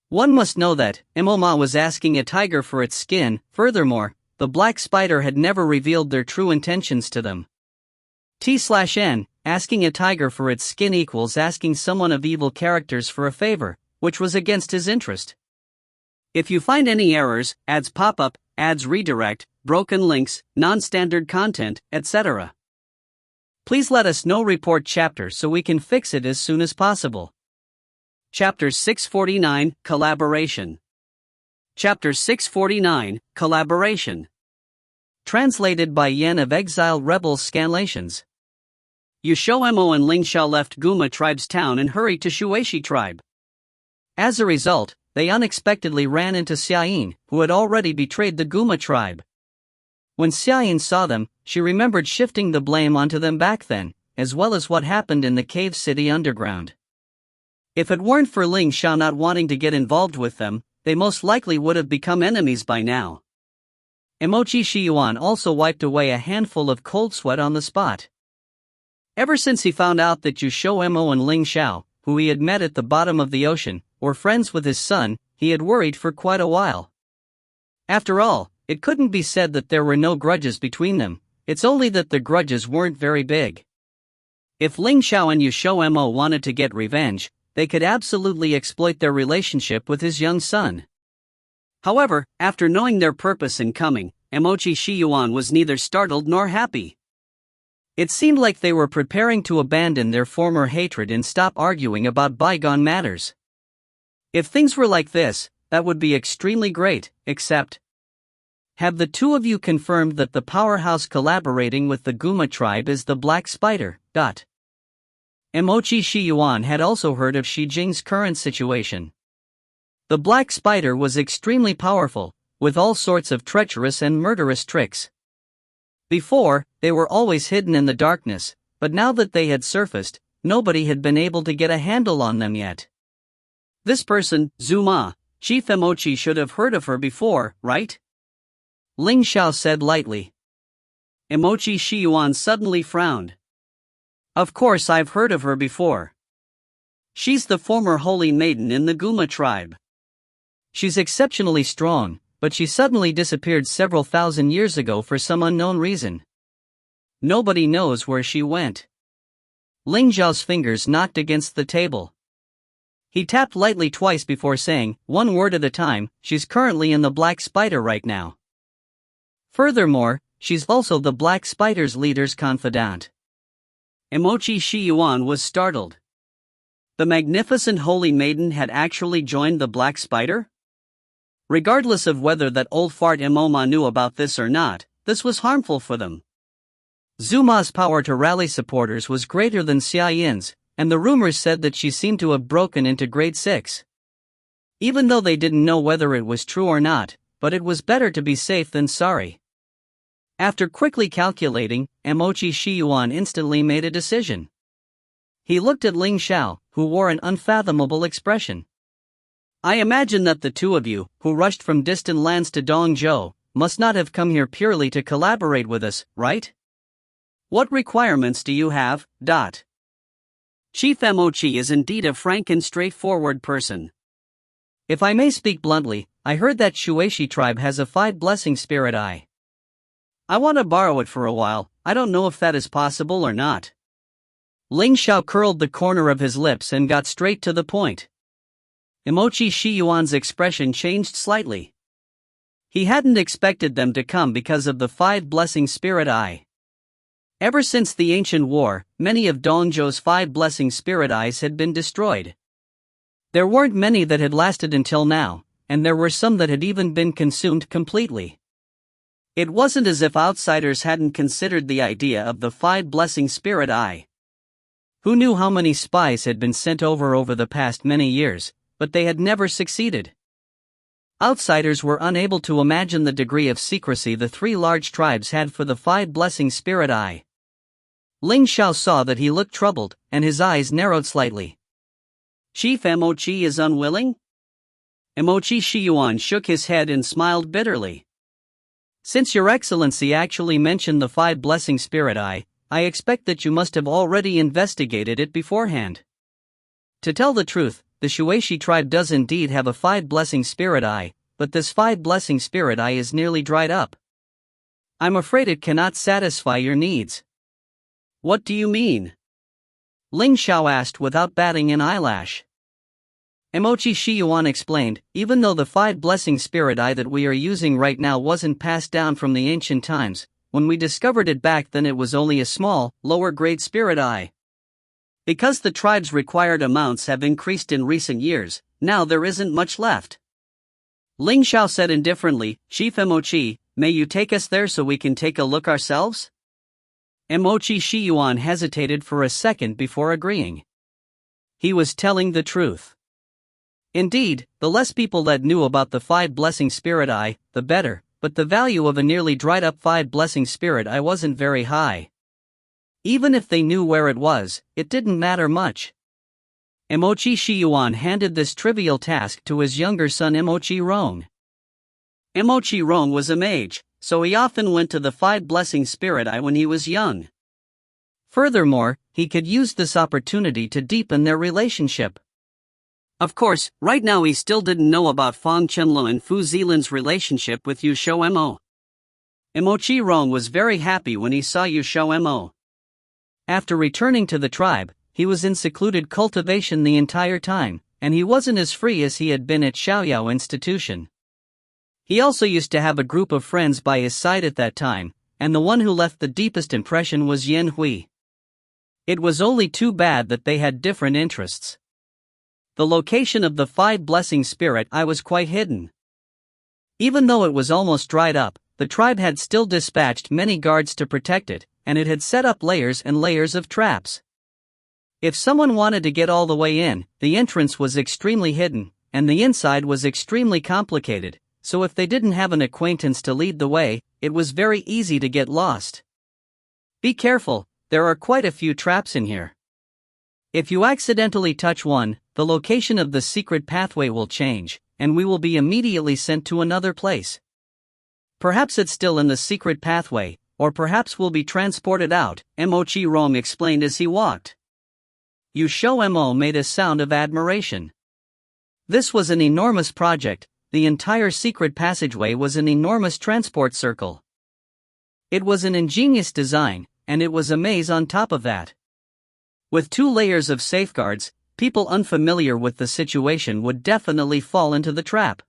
One must know that XiaoMo was asking a tiger for its skin. Furthermore, the black spider had never revealed their true intentions to them. T/N, asking a tiger for its skin equals asking someone of evil characters for a favor, which was against his interest. If you find any errors, ads pop up, ads redirect, broken links, non-standard content, etc., please let us know. Report chapter so we can fix it as soon as possible. Chapter 649, Collaboration. Chapter 649, Collaboration. Translated by Yen of Exiled Rebels Scanlations. XiaoMo and Ling Xiao left Guma tribe's town and hurried to Shueixi tribe. As a result, they unexpectedly ran into Xiaoyin, who had already betrayed the Guma tribe. When Xiaoyin saw them, she remembered shifting the blame onto them back then, as well as what happened in the cave city underground. If it weren't for Ling Xiao not wanting to get involved with them, they most likely would have become enemies by now. Emoji Shiyuan also wiped away a handful of cold sweat on the spot. Ever since he found out that XiaoMo and Ling Xiao, who he had met at the bottom of the ocean, were friends with his son, he had worried for quite a while. After all, it couldn't be said that there were no grudges between them, it's only that the grudges weren't very big. If Ling Xiao and XiaoMo wanted to get revenge, they could absolutely exploit their relationship with his young son. However, after knowing their purpose in coming, Emoji Shiyuan was neither startled nor happy. It seemed like they were preparing to abandon their former hatred and stop arguing about bygone matters. If things were like this, that would be extremely great, except... Have the two of you confirmed that the powerhouse collaborating with the Guma tribe is the Black Spider? Emoji Shiyuan had also heard of Shi Jing's current situation. The Black Spider was extremely powerful, with all sorts of treacherous and murderous tricks. Before, they were always hidden in the darkness, but now that they had surfaced, nobody had been able to get a handle on them yet. This person, Zuma, Chief Emoji should have heard of her before, right? Ling Xiao said lightly. Emoji Shiyuan suddenly frowned. Of course I've heard of her before. She's the former holy maiden in the Guma tribe. She's exceptionally strong, but she suddenly disappeared several thousand years ago for some unknown reason. Nobody knows where she went. Ling Xiao's fingers knocked against the table. He tapped lightly twice before saying, one word at a time, she's currently in the Black Spider right now. Furthermore, she's also the Black Spider's leader's confidant. Emoji Shiyuan was startled. The magnificent holy maiden had actually joined the Black Spider? Regardless of whether that old fart XiaoMo knew about this or not, this was harmful for them. Zuma's power to rally supporters was greater than Xiaoyin's, and the rumors said that she seemed to have broken into grade 6. Even though they didn't know whether it was true or not, but it was better to be safe than sorry. After quickly calculating, Emoji Shiyuan instantly made a decision. He looked at Ling Xiao, who wore an unfathomable expression. I imagine that the two of you, who rushed from distant lands to Dongzhou, must not have come here purely to collaborate with us, right? What requirements do you have? Chief Emoji is indeed a frank and straightforward person. If I may speak bluntly, I heard that Shueixi tribe has a 5 blessing spirit eye. I want to borrow it for a while, I don't know if that is possible or not. Ling Xiao curled the corner of his lips and got straight to the point. Emoji Shiyuan's expression changed slightly. He hadn't expected them to come because of the 5 blessing spirit eye. Ever since the ancient war, many of Dongzhou's 5 blessing spirit eyes had been destroyed. There weren't many that had lasted until now, and there were some that had even been consumed completely. It wasn't as if outsiders hadn't considered the idea of the 5 blessing spirit eye. Who knew how many spies had been sent over the past many years, but they had never succeeded. Outsiders were unable to imagine the degree of secrecy the three large tribes had for the five blessing spirit eye. Ling Xiao saw that he looked troubled, and his eyes narrowed slightly. Chief Emochi is unwilling? Emochi Shiyuan shook his head and smiled bitterly. Since Your Excellency actually mentioned the five blessing spirit eye, I expect that you must have already investigated it beforehand. To tell the truth, the Shuaishi tribe does indeed have a five blessing spirit eye, but this five blessing spirit eye is nearly dried up. I'm afraid it cannot satisfy your needs. What do you mean? Ling Xiao asked without batting an eyelash. Emochi Shiyuan explained, even though the five blessing spirit eye that we are using right now wasn't passed down from the ancient times, when we discovered it back then it was only a small, lower grade spirit eye. Because the tribe's required amounts have increased in recent years, now there isn't much left. Ling Xiao said indifferently, Chief Emochi, may you take us there so we can take a look ourselves? Emochi Shiyuan hesitated for a second before agreeing. He was telling the truth. Indeed, the less people that knew about the five blessing spirit eye, the better, but the value of a nearly dried up five blessing spirit eye wasn't very high. Even if they knew where it was, it didn't matter much. Emochi Shiyuan handed this trivial task to his younger son Emochi Rong. Emochi Rong was a mage, so he often went to the five blessing spirit eye when he was young. Furthermore, he could use this opportunity to deepen their relationship. Of course, right now he still didn't know about Fang Chenlo and Fu Zilin's relationship with XiaoMo. Emochi Rong was very happy when he saw XiaoMo. After returning to the tribe, he was in secluded cultivation the entire time, and he wasn't as free as he had been at Xiaoyao Institution. He also used to have a group of friends by his side at that time, and the one who left the deepest impression was Yan Hui. It was only too bad that they had different interests. The location of the five blessing spirit eye was quite hidden. Even though it was almost dried up, the tribe had still dispatched many guards to protect it, and it had set up layers and layers of traps. If someone wanted to get all the way in, the entrance was extremely hidden, and the inside was extremely complicated, so if they didn't have an acquaintance to lead the way, it was very easy to get lost. Be careful, there are quite a few traps in here. If you accidentally touch one, the location of the secret pathway will change, and we will be immediately sent to another place. Perhaps it's still in the secret pathway, or perhaps we'll be transported out, Emochi Rong explained as he walked. XiaoMo made a sound of admiration. This was an enormous project, the entire secret passageway was an enormous transport circle. It was an ingenious design, and it was a maze on top of that. With 2 layers of safeguards, people unfamiliar with the situation would definitely fall into the trap.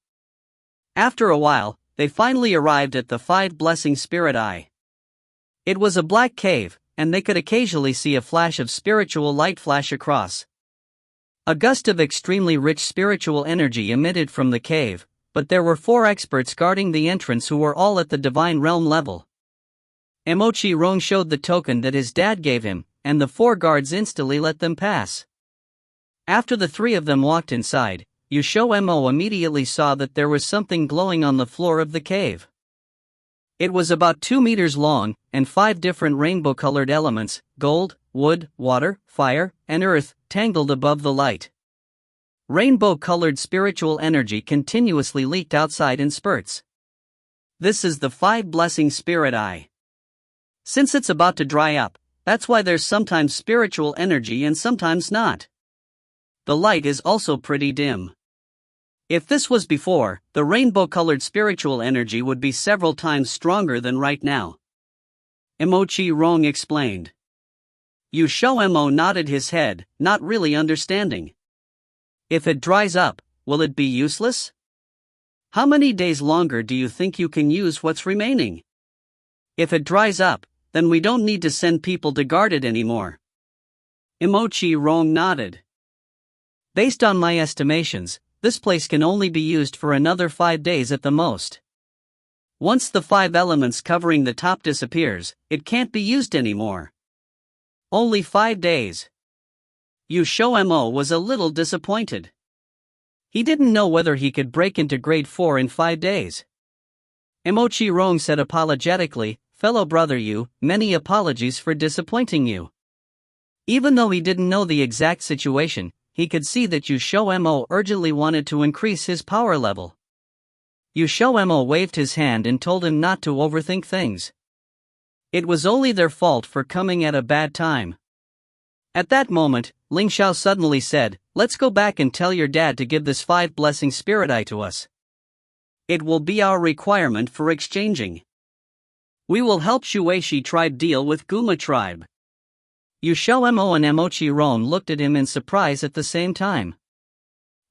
After a while, they finally arrived at the five blessing spirit eye. It was a black cave, and they could occasionally see a flash of spiritual light flash across. A gust of extremely rich spiritual energy emitted from the cave, but there were 4 experts guarding the entrance who were all at the divine realm level. Emochi Rong showed the token that his dad gave him, and the 4 guards instantly let them pass. After the 3 of them walked inside, XiaoMo immediately saw that there was something glowing on the floor of the cave. It was about 2 meters long, and 5 different rainbow-colored elements, gold, wood, water, fire, and earth, tangled above the light. Rainbow-colored spiritual energy continuously leaked outside in spurts. This is the 5 blessing spirit eye. Since it's about to dry up, that's why there's sometimes spiritual energy and sometimes not. The light is also pretty dim. If this was before, the rainbow-colored spiritual energy would be several times stronger than right now. Emochi Rong explained. XiaoMo nodded his head, not really understanding. If it dries up, will it be useless? How many days longer do you think you can use what's remaining? If it dries up, then we don't need to send people to guard it anymore. Emochi Rong nodded. Based on my estimations, this place can only be used for another 5 days at the most. Once the 5 elements covering the top disappears, it can't be used anymore. Only 5 days. XiaoMo was a little disappointed. He didn't know whether he could break into grade 4 in 5 days. Emochi Rong said apologetically, "Fellow brother Yu, many apologies for disappointing you." Even though he didn't know the exact situation, he could see that XiaoMo urgently wanted to increase his power level. XiaoMo waved his hand and told him not to overthink things. It was only their fault for coming at a bad time. At that moment, Ling Xiao suddenly said, "Let's go back and tell your dad to give this 5 blessing spirit eye to us. It will be our requirement for exchanging. We will help Shueshi tribe deal with Guma tribe." XiaoMo and Emochi Ron looked at him in surprise at the same time.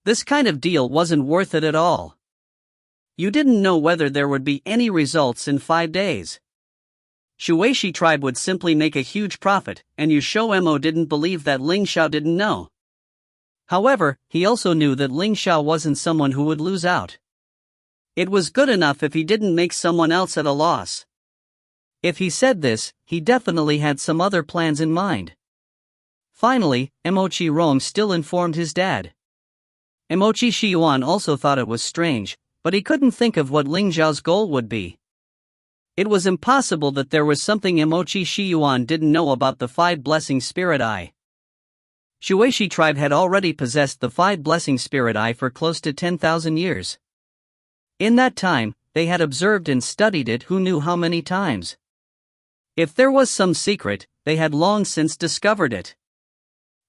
This kind of deal wasn't worth it at all. You didn't know whether there would be any results in 5 days. Shueshi tribe would simply make a huge profit, and XiaoMo didn't believe that Ling Xiao didn't know. However, he also knew that Ling Xiao wasn't someone who would lose out. It was good enough if he didn't make someone else at a loss. If he said this, he definitely had some other plans in mind. Finally, Emochi Rong still informed his dad. Emochi Shiyuan also thought it was strange, but he couldn't think of what Ling Xiao's goal would be. It was impossible that there was something Emochi Shiyuan didn't know about the 5 blessing spirit eye. Shueshi tribe had already possessed the 5 blessing spirit eye for close to 10,000 years. In that time, they had observed and studied it who knew how many times. If there was some secret, they had long since discovered it.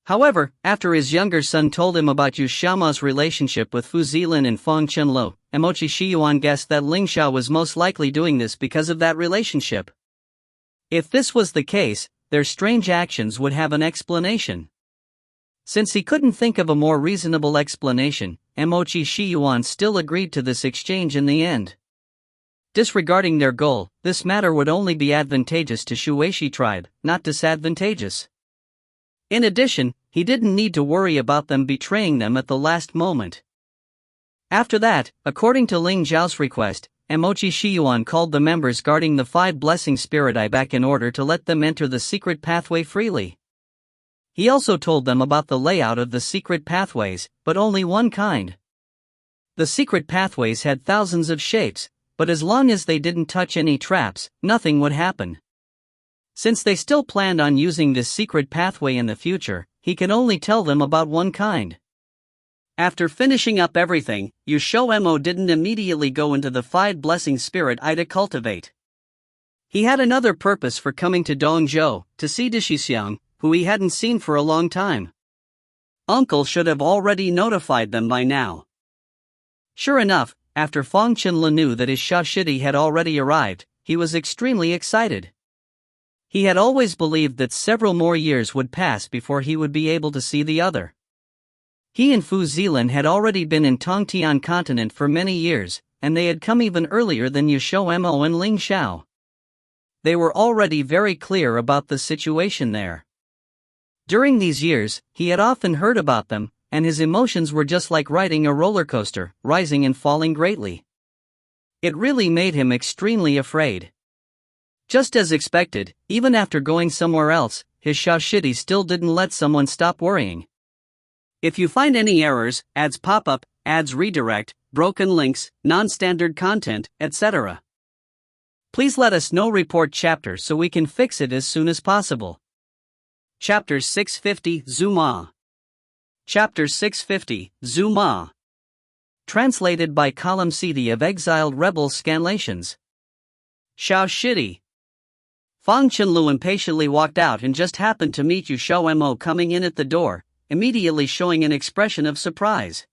However, after his younger son told him about Xiaomo's relationship with Fu Zilin and Feng Chenlo, Emochi Shiyuan guessed that Ling Xiao was most likely doing this because of that relationship. If this was the case, their strange actions would have an explanation. Since he couldn't think of a more reasonable explanation, Emochi Shiyuan still agreed to this exchange in the end. Disregarding their goal, this matter would only be advantageous to Shueshi tribe, not disadvantageous. In addition, he didn't need to worry about them betraying them at the last moment. After that, according to Ling Zhao's request, Emochi Shiyuan called the members guarding the 5 blessing spirit eye back in order to let them enter the secret pathway freely. He also told them about the layout of the secret pathways, but only one kind. The secret pathways had thousands of shapes, but as long as they didn't touch any traps, nothing would happen. Since they still planned on using this secret pathway in the future, he can only tell them about one kind. After finishing up everything, XiaoMo didn't immediately go into the 5 blessing spirit eye to cultivate. He had another purpose for coming to Dongzhou, to see Dixisiang, who he hadn't seen for a long time. Uncle should have already notified them by now. Sure enough, after Feng Chenle knew that his Xiaoshidi had already arrived, he was extremely excited. He had always believed that several more years would pass before he would be able to see the other. He and Fu Zilin had already been in Tongtian continent for many years, and they had come even earlier than XiaoMo and Ling Xiao. They were already very clear about the situation there. During these years, he had often heard about them, and his emotions were just like riding a roller coaster, rising and falling greatly. It really made him extremely afraid. Just as expected, even after going somewhere else, his Xiaoshidi still didn't let someone stop worrying. If you find any errors, ads pop up, ads redirect, broken links, non-standard content, etc., please let us know. Report chapter so we can fix it as soon as possible. Chapter 650 Zuma. Chapter 650 Zuma. Translated by Column CD of Exiled Rebel Scanlations. Xiaoshidi. Feng Chenlu impatiently walked out and just happened to meet XiaoMo coming in at the door, immediately showing an expression of surprise.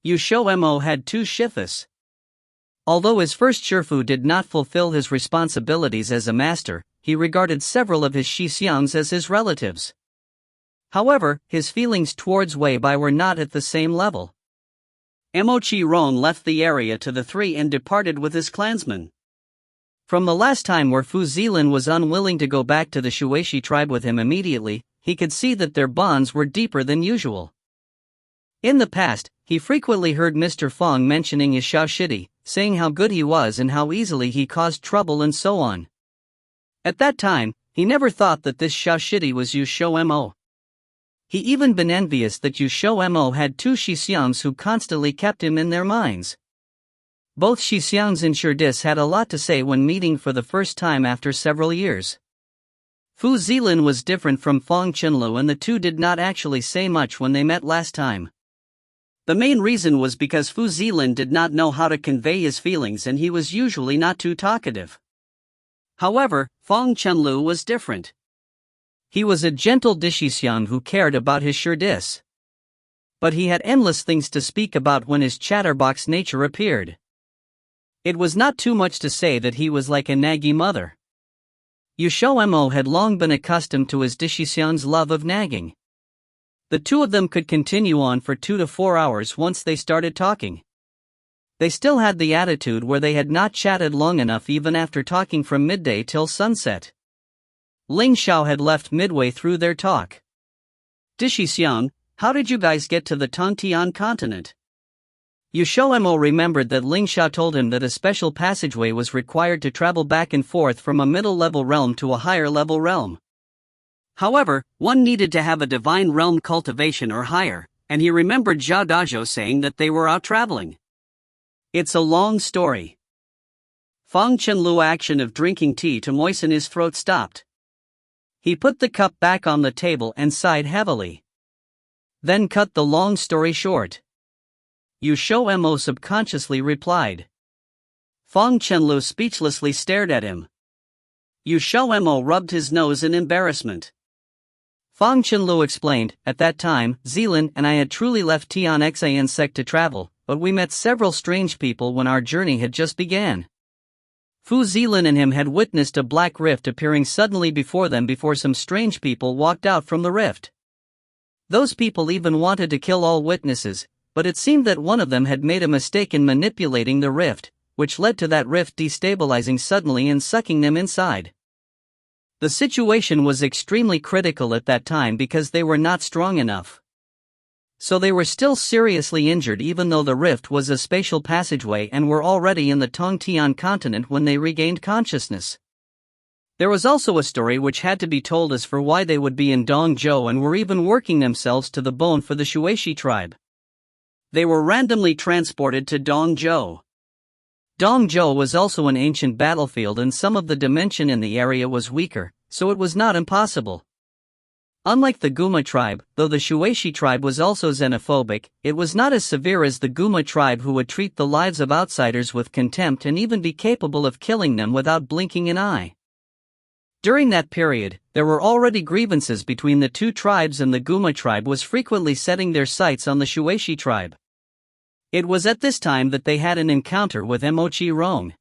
XiaoMo had 2 shifas. Although his first Shifu did not fulfill his responsibilities as a master, he regarded several of his Shixiangs as his relatives. However, his feelings towards Wei Bai were not at the same level. Emochi Rong left the area to the 3 and departed with his clansmen. From the last time where Fu Zilin was unwilling to go back to the Shueshi tribe with him immediately, he could see that their bonds were deeper than usual. In the past, he frequently heard Mr. Feng mentioning his Xiaoshidi, saying how good he was and how easily he caused trouble and so on. At that time, he never thought that this Xiaoshidi was XiaoMo. He even been envious that XiaoMo had two Xixians who constantly kept him in their minds. Both Xixians ensured this had a lot to say when meeting for the first time after several years. Fu Zilin was different from Feng Qinlu, and the two did not actually say much when they met last time. The main reason was because Fu Zilin did not know how to convey his feelings, and he was usually not too talkative. However, Feng Qinlu was different. He was a gentle Dishixian who cared about his shurdis. But he had endless things to speak about when his chatterbox nature appeared. It was not too much to say that he was like a naggy mother. XiaoMo had long been accustomed to his Dishixian's love of nagging. The two of them could continue on for 2 to 4 hours once they started talking. They still had the attitude where they had not chatted long enough even after talking from midday till sunset. Ling Xiao had left midway through their talk. Dishixian, how did you guys get to the Tongtian continent? XiaoMo remembered that Ling Xiao told him that a special passageway was required to travel back and forth from a middle-level realm to a higher-level realm. However, one needed to have a divine realm cultivation or higher, and he remembered Zhao Dazhou saying that they were out traveling. It's a long story. Feng Qinlu's action of drinking tea to moisten his throat stopped. He put the cup back on the table and sighed heavily. Then cut the long story short. XiaoMo subconsciously replied. Feng Qinlu speechlessly stared at him. XiaoMo rubbed his nose in embarrassment. Feng Qinlu explained, at that time, Zilin and I had truly left Tian Xian sect to travel, but we met several strange people when our journey had just began. Fu Zilin and him had witnessed a black rift appearing suddenly before them before some strange people walked out from the rift. Those people even wanted to kill all witnesses, but it seemed that one of them had made a mistake in manipulating the rift, which led to that rift destabilizing suddenly and sucking them inside. The situation was extremely critical at that time because they were not strong enough. So they were still seriously injured even though the rift was a spatial passageway and were already in the Tongtian continent when they regained consciousness. There was also a story which had to be told as for why they would be in Dongzhou and were even working themselves to the bone for the Shuishi tribe. They were randomly transported to Dongzhou. Dongzhou was also an ancient battlefield and some of the dimension in the area was weaker, so it was not impossible. Unlike the Guma tribe, though the Shuishi tribe was also xenophobic, it was not as severe as the Guma tribe, who would treat the lives of outsiders with contempt and even be capable of killing them without blinking an eye. During that period, there were already grievances between the two tribes, and the Guma tribe was frequently setting their sights on the Shuishi tribe. It was at this time that they had an encounter with Mochi Rong.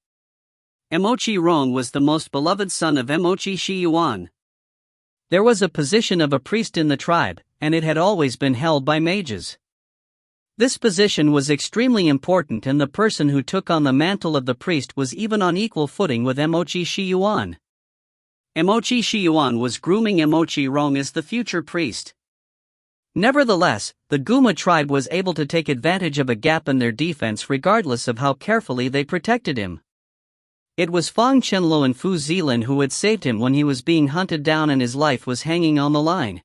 Mochi Rong was the most beloved son of Mochi Shiyuan. There was a position of a priest in the tribe, and it had always been held by mages. This position was extremely important, and the person who took on the mantle of the priest was even on equal footing with Mochi Shiyuan. Mochi Shiyuan was grooming Mochi Rong as the future priest. Nevertheless, the Guma tribe was able to take advantage of a gap in their defense regardless of how carefully they protected him. It was Feng Qinlu and Fu Zilin who had saved him when he was being hunted down and his life was hanging on the line.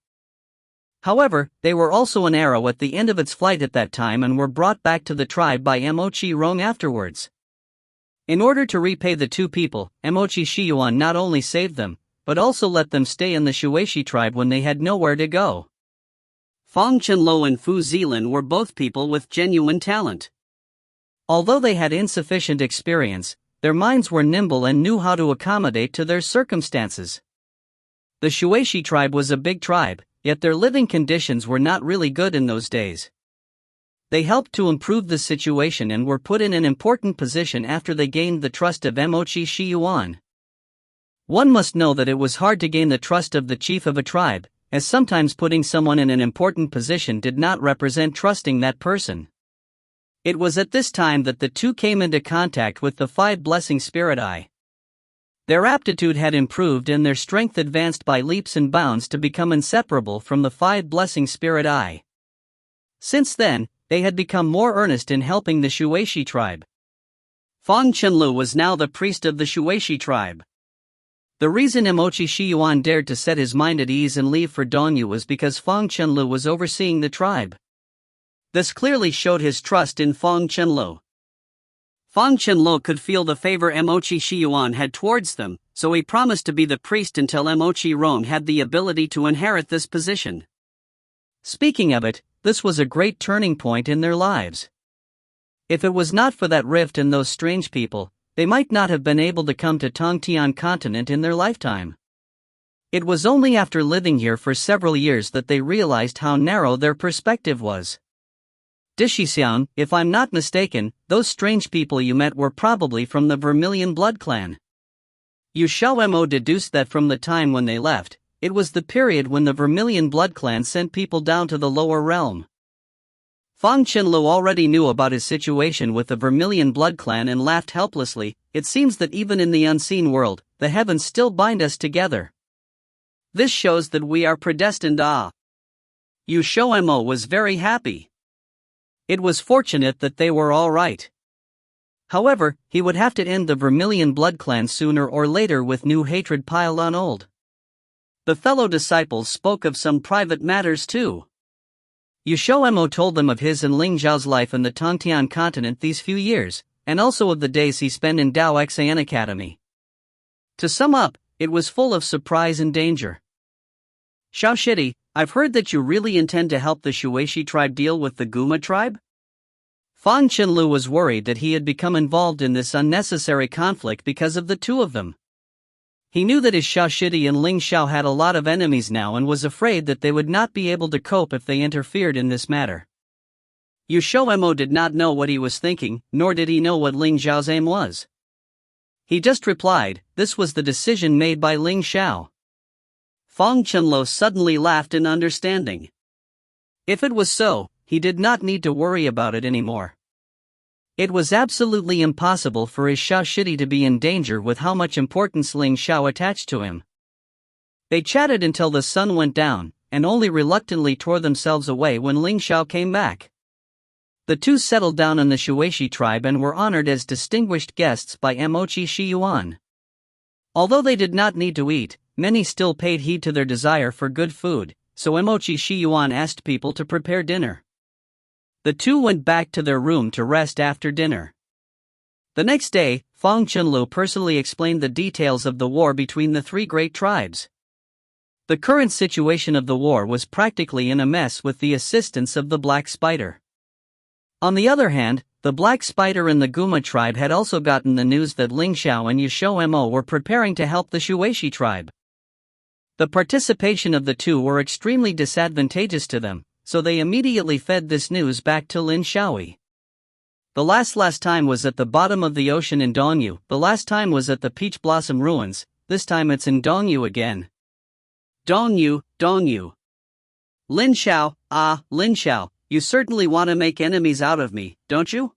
However, they were also an arrow at the end of its flight at that time and were brought back to the tribe by Mochi Rong afterwards. In order to repay the two people, Mochi Shiyuan not only saved them, but also let them stay in the Shuishi tribe when they had nowhere to go. Feng Qinlu and Fu Zilin were both people with genuine talent. Although they had insufficient experience, their minds were nimble and knew how to accommodate to their circumstances. The Shuishi tribe was a big tribe, yet their living conditions were not really good in those days. They helped to improve the situation and were put in an important position after they gained the trust of Mochi Shiyuan. One must know that it was hard to gain the trust of the chief of a tribe, as sometimes putting someone in an important position did not represent trusting that person. It was at this time that the two came into contact with the 5 blessing spirit eye. Their aptitude had improved and their strength advanced by leaps and bounds to become inseparable from the 5 blessing spirit eye. Since then, they had become more earnest in helping the Shuishi tribe. Feng Qinlu was now the priest of the Shuishi tribe. The reason Emochi Shiyuan dared to set his mind at ease and leave for Dongyu was because Feng Chenlu was overseeing the tribe. This clearly showed his trust in Feng Chenlu. Feng Chenlu could feel the favor Emochi Shiyuan had towards them, so he promised to be the priest until Emochi Rong had the ability to inherit this position. Speaking of it, this was a great turning point in their lives. If it was not for that rift and those strange people, they might not have been able to come to Tongtian continent in their lifetime. It was only after living here for several years that they realized how narrow their perspective was. Dishixian, if I'm not mistaken, those strange people you met were probably from the Vermilion Blood Clan. XiaoMo deduced that from the time when they left, it was the period when the Vermilion Blood Clan sent people down to the lower realm. Feng Chenlu already knew about his situation with the Vermilion Blood Clan and laughed helplessly. It seems that even in the unseen world, the heavens still bind us together. This shows that we are predestined. XiaoMo was very happy. It was fortunate that they were all right. However, he would have to end the Vermilion Blood Clan sooner or later with new hatred piled on old. The fellow disciples spoke of some private matters too. XiaoMo told them of his and Ling Zhao's life in the Tongtian continent these few years, and also of the days he spent in Dao Xian Academy. To sum up, it was full of surprise and danger. Xiao Shidi, I've heard that you really intend to help the Shuishi tribe deal with the Guma tribe? Feng Chenlu was worried that he had become involved in this unnecessary conflict because of the two of them. He knew that his Xiao Shidi and Ling Xiao had a lot of enemies now and was afraid that they would not be able to cope if they interfered in this matter. XiaoMo did not know what he was thinking, nor did he know what Ling Xiao's aim was. He just replied, this was the decision made by Ling Xiao. Feng Chenlu suddenly laughed in understanding. If it was so, he did not need to worry about it anymore. It was absolutely impossible for his Xiao Shidi to be in danger with how much importance Ling Xiao attached to him. They chatted until the sun went down, and only reluctantly tore themselves away when Ling Xiao came back. The two settled down in the Shuishi tribe and were honored as distinguished guests by Emochi Shiyuan. Although they did not need to eat, many still paid heed to their desire for good food, so Emochi Shiyuan asked people to prepare dinner. The two went back to their room to rest after dinner. The next day, Feng Chenlu personally explained the details of the war between the three great tribes. The current situation of the war was practically in a mess with the assistance of the Black Spider. On the other hand, the Black Spider and the Guma tribe had also gotten the news that Ling Xiao and XiaoMo were preparing to help the Shuishi tribe. The participation of the two were extremely disadvantageous to them, so they immediately fed this news back to Lin Xiaoyi. The last time was at the bottom of the ocean in Dongyu. The last time was at the Peach Blossom Ruins. This time it's in Dongyu again. Dongyu. Lin Xiao, Lin Xiao, you certainly want to make enemies out of me, don't you?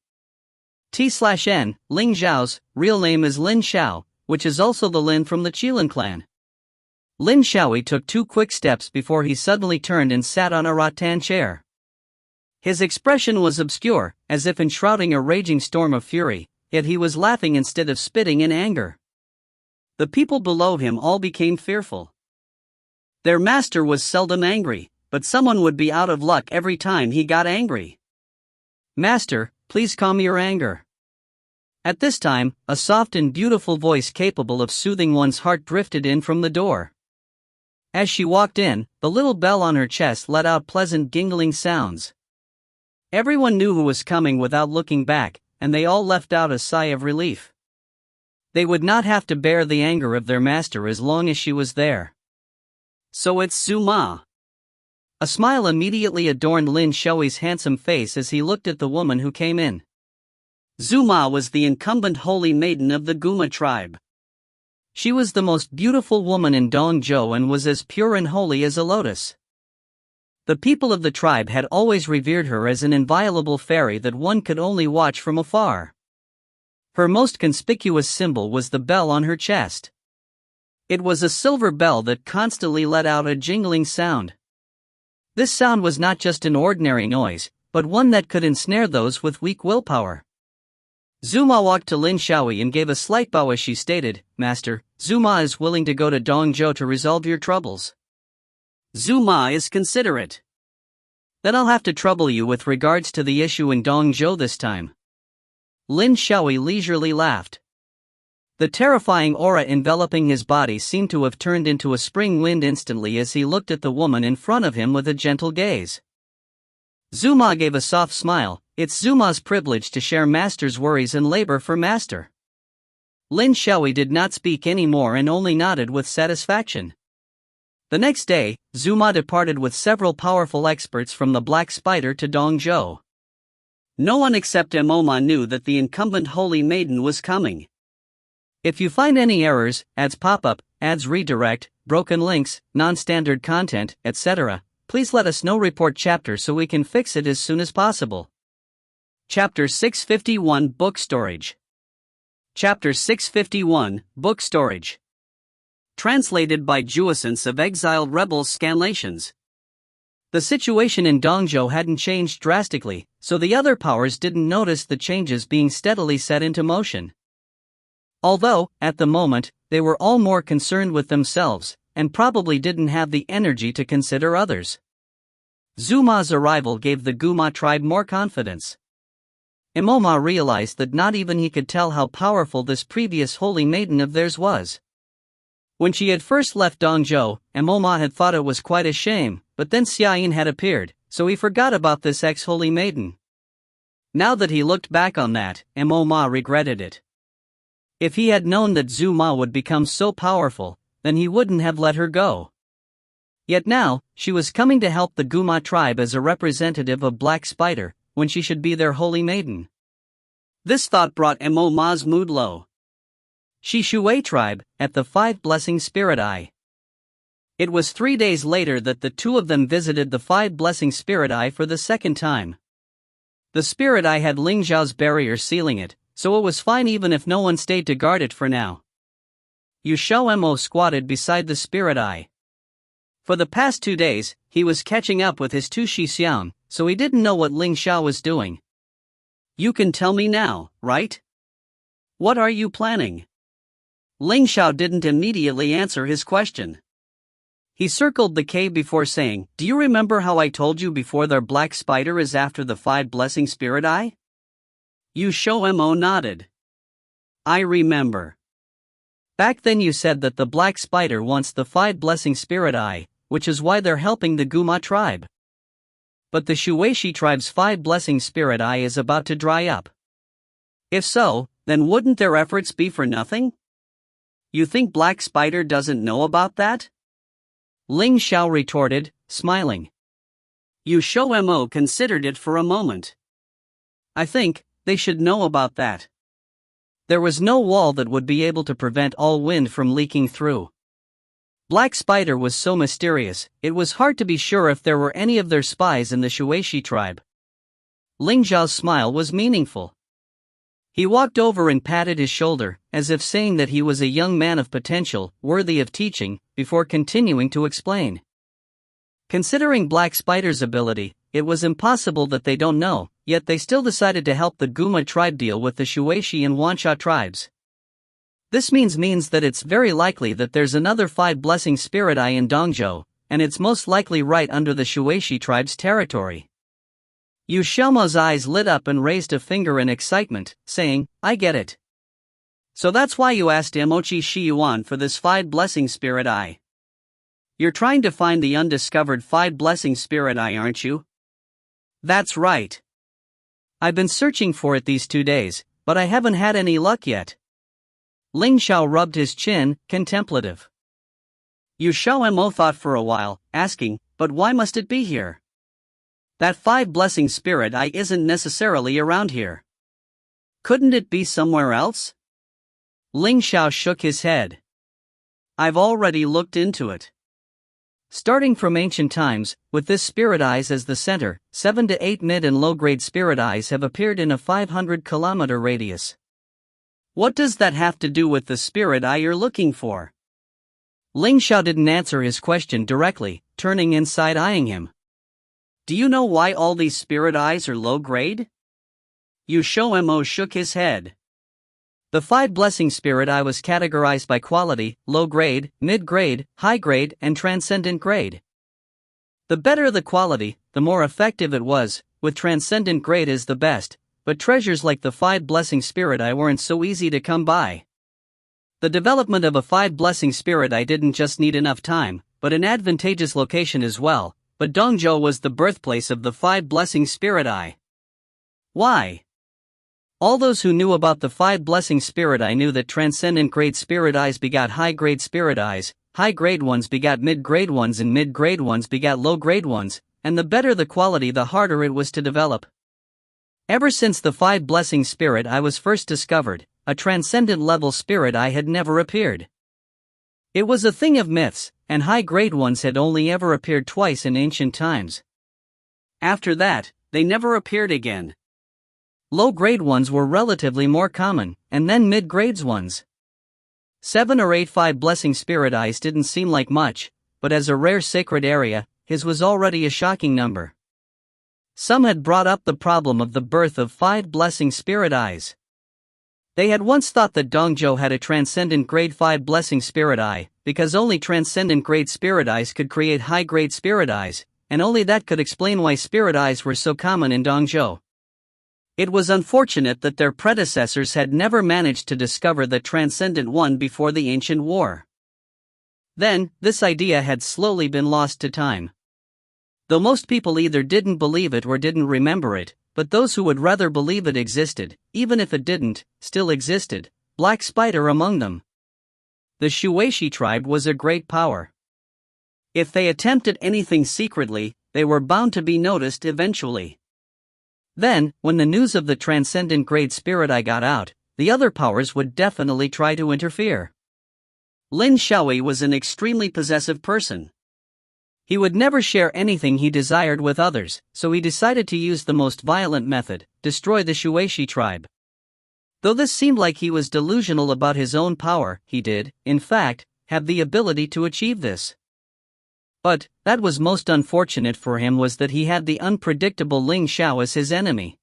T/N, Ling Xiao's real name is Lin Xiao, which is also the Lin from the Qilin clan. Lin Xiaoyi took 2 quick steps before he suddenly turned and sat on a rattan chair. His expression was obscure, as if enshrouding a raging storm of fury, yet he was laughing instead of spitting in anger. The people below him all became fearful. Their master was seldom angry, but someone would be out of luck every time he got angry. Master, please calm your anger. At this time, a soft and beautiful voice capable of soothing one's heart drifted in from the door. As she walked in, the little bell on her chest let out pleasant gingling sounds. Everyone knew who was coming without looking back, and they all let out a sigh of relief. They would not have to bear the anger of their master as long as she was there. So it's Zuma. A smile immediately adorned Lin Xiaoyi's handsome face as he looked at the woman who came in. Zuma was the incumbent holy maiden of the Guma tribe. She was the most beautiful woman in Dongzhou and was as pure and holy as a lotus. The people of the tribe had always revered her as an inviolable fairy that one could only watch from afar. Her most conspicuous symbol was the bell on her chest. It was a silver bell that constantly let out a jingling sound. This sound was not just an ordinary noise, but one that could ensnare those with weak willpower. Zuma walked to Lin Xiaoyi and gave a slight bow as she stated, "Master, Zuma is willing to go to Dongzhou to resolve your troubles." "Zuma is considerate. Then I'll have to trouble you with regards to the issue in Dongzhou this time." Lin Xiaoyi leisurely laughed. The terrifying aura enveloping his body seemed to have turned into a spring wind instantly as he looked at the woman in front of him with a gentle gaze. Zuma gave a soft smile. It's Zuma's privilege to share Master's worries and labor for Master. Lin Xiaoyi did not speak anymore and only nodded with satisfaction. The next day, Zuma departed with several powerful experts from the Black Spider to Dongzhou. No one except Emoma knew that the incumbent Holy Maiden was coming. If you find any errors, ads pop-up, ads redirect, broken links, non-standard content, etc., please let us know. Report chapter so we can fix it as soon as possible. Chapter 651 Book Storage. Chapter 651 Book Storage. Translated by Juessence of Exiled Rebels Scanlations. The situation in Dongzhou hadn't changed drastically, so the other powers didn't notice the changes being steadily set into motion. Although, at the moment, they were all more concerned with themselves, and probably didn't have the energy to consider others. Zuma's arrival gave the Guma tribe more confidence. Emoma realized that not even he could tell how powerful this previous holy maiden of theirs was. When she had first left Dongzhou, Emoma had thought it was quite a shame, but then Xiaoyin had appeared, so he forgot about this ex-holy maiden. Now that he looked back on that, Emoma regretted it. If he had known that Zuma would become so powerful, then he wouldn't have let her go. Yet now, she was coming to help the Guma tribe as a representative of Black Spider, when she should be their holy maiden. This thought brought Emoma's mood low. Shui tribe, at the Five Blessing Spirit Eye. It was 3 days later that the two of them visited the Five Blessing Spirit Eye for the second time. The Spirit Eye had Ling Zhao's barrier sealing it, so it was fine even if no one stayed to guard it for now. XiaoMo squatted beside the Spirit Eye. For the past 2 days, he was catching up with his two Xiao, so he didn't know what Ling Xiao was doing. "You can tell me now, right? What are you planning?" Ling Xiao didn't immediately answer his question. He circled the cave before saying, "Do you remember how I told you before their Black Spider is after the Five Blessing Spirit Eye?" XiaoMo nodded. "I remember. Back then you said that the Black Spider wants the Five Blessing Spirit Eye, which is why they're helping the Guma tribe. But the Shueshi tribe's Five Blessing Spirit Eye is about to dry up. If so, then wouldn't their efforts be for nothing? You think Black Spider doesn't know about that?" Ling Xiao retorted, smiling. XiaoMo considered it for a moment. "I think they should know about that. There was no wall that would be able to prevent all wind from leaking through. Black Spider was so mysterious, it was hard to be sure if there were any of their spies in the Shueshi tribe." Ling Zhao's smile was meaningful. He walked over and patted his shoulder, as if saying that he was a young man of potential, worthy of teaching, before continuing to explain. Considering Black Spider's ability, it was impossible that they don't know, yet they still decided to help the Guma tribe deal with the Shueshi and Wansha tribes. This means that it's very likely that there's another Five Blessing Spirit Eye in Dongzhou, and it's most likely right under the Shueshi tribe's territory. XiaoMo's eyes lit up and raised a finger in excitement, saying, "I get it. So that's why you asked Emochi Shiyuan for this Five Blessing Spirit Eye. You're trying to find the undiscovered Five Blessing Spirit Eye, aren't you?" "That's right. I've been searching for it these 2 days, but I haven't had any luck yet." Ling Xiao rubbed his chin, contemplative. XiaoMo thought for a while, asking, "But why must it be here? That Five Blessing Spirit Eye isn't necessarily around here. Couldn't it be somewhere else?" Ling Xiao shook his head. "I've already looked into it. Starting from ancient times, with this Spirit Eyes as the center, 7 to 8 mid and low-grade Spirit Eyes have appeared in a 500-kilometer radius. What does that have to do with the Spirit Eye you're looking for?" Ling Xiao didn't answer his question directly, turning and side-eyeing him. "Do you know why all these Spirit Eyes are low-grade?" XiaoMo shook his head. The 5 blessing spirit eye was categorized by quality: low grade, mid grade, high grade, and transcendent grade. The better the quality, the more effective it was, with transcendent grade as the best, but treasures like the 5 blessing spirit eye weren't so easy to come by. The development of a 5 blessing spirit eye didn't just need enough time, but an advantageous location as well, but Dongzhou was the birthplace of the 5 blessing spirit eye. Why? All those who knew about the 5 blessing spirit eye knew that transcendent grade spirit eyes begot high grade spirit eyes, high grade ones begot mid grade ones, and mid grade ones begot low grade ones, and the better the quality the harder it was to develop. Ever since the 5 blessing spirit eye was first discovered, a transcendent level spirit eye had never appeared. It was a thing of myths, and high grade ones had only ever appeared twice in ancient times. After that, they never appeared again. Low-grade ones were relatively more common, and then mid-grades ones. 7 or 8 5 blessing spirit eyes didn't seem like much, but as a rare sacred area, his was already a shocking number. Some had brought up the problem of the birth of 5 blessing spirit eyes. They had once thought that Dongzhou had a transcendent grade 5 blessing spirit eye, because only transcendent grade spirit eyes could create high-grade spirit eyes, and only that could explain why spirit eyes were so common in Dongzhou. It was unfortunate that their predecessors had never managed to discover the transcendent one before the ancient war. Then, this idea had slowly been lost to time. Though most people either didn't believe it or didn't remember it, but those who would rather believe it existed, even if it didn't, still existed, Black Spider among them. The Shuishi tribe was a great power. If they attempted anything secretly, they were bound to be noticed eventually. Then, when the news of the transcendent grade spirit eye got out, the other powers would definitely try to interfere. Lin Xiao was an extremely possessive person. He would never share anything he desired with others, so he decided to use the most violent method: destroy the Shuishi tribe. Though this seemed like he was delusional about his own power, he did, in fact, have the ability to achieve this. But, that was most unfortunate for him was that he had the unpredictable Ling Xiao as his enemy.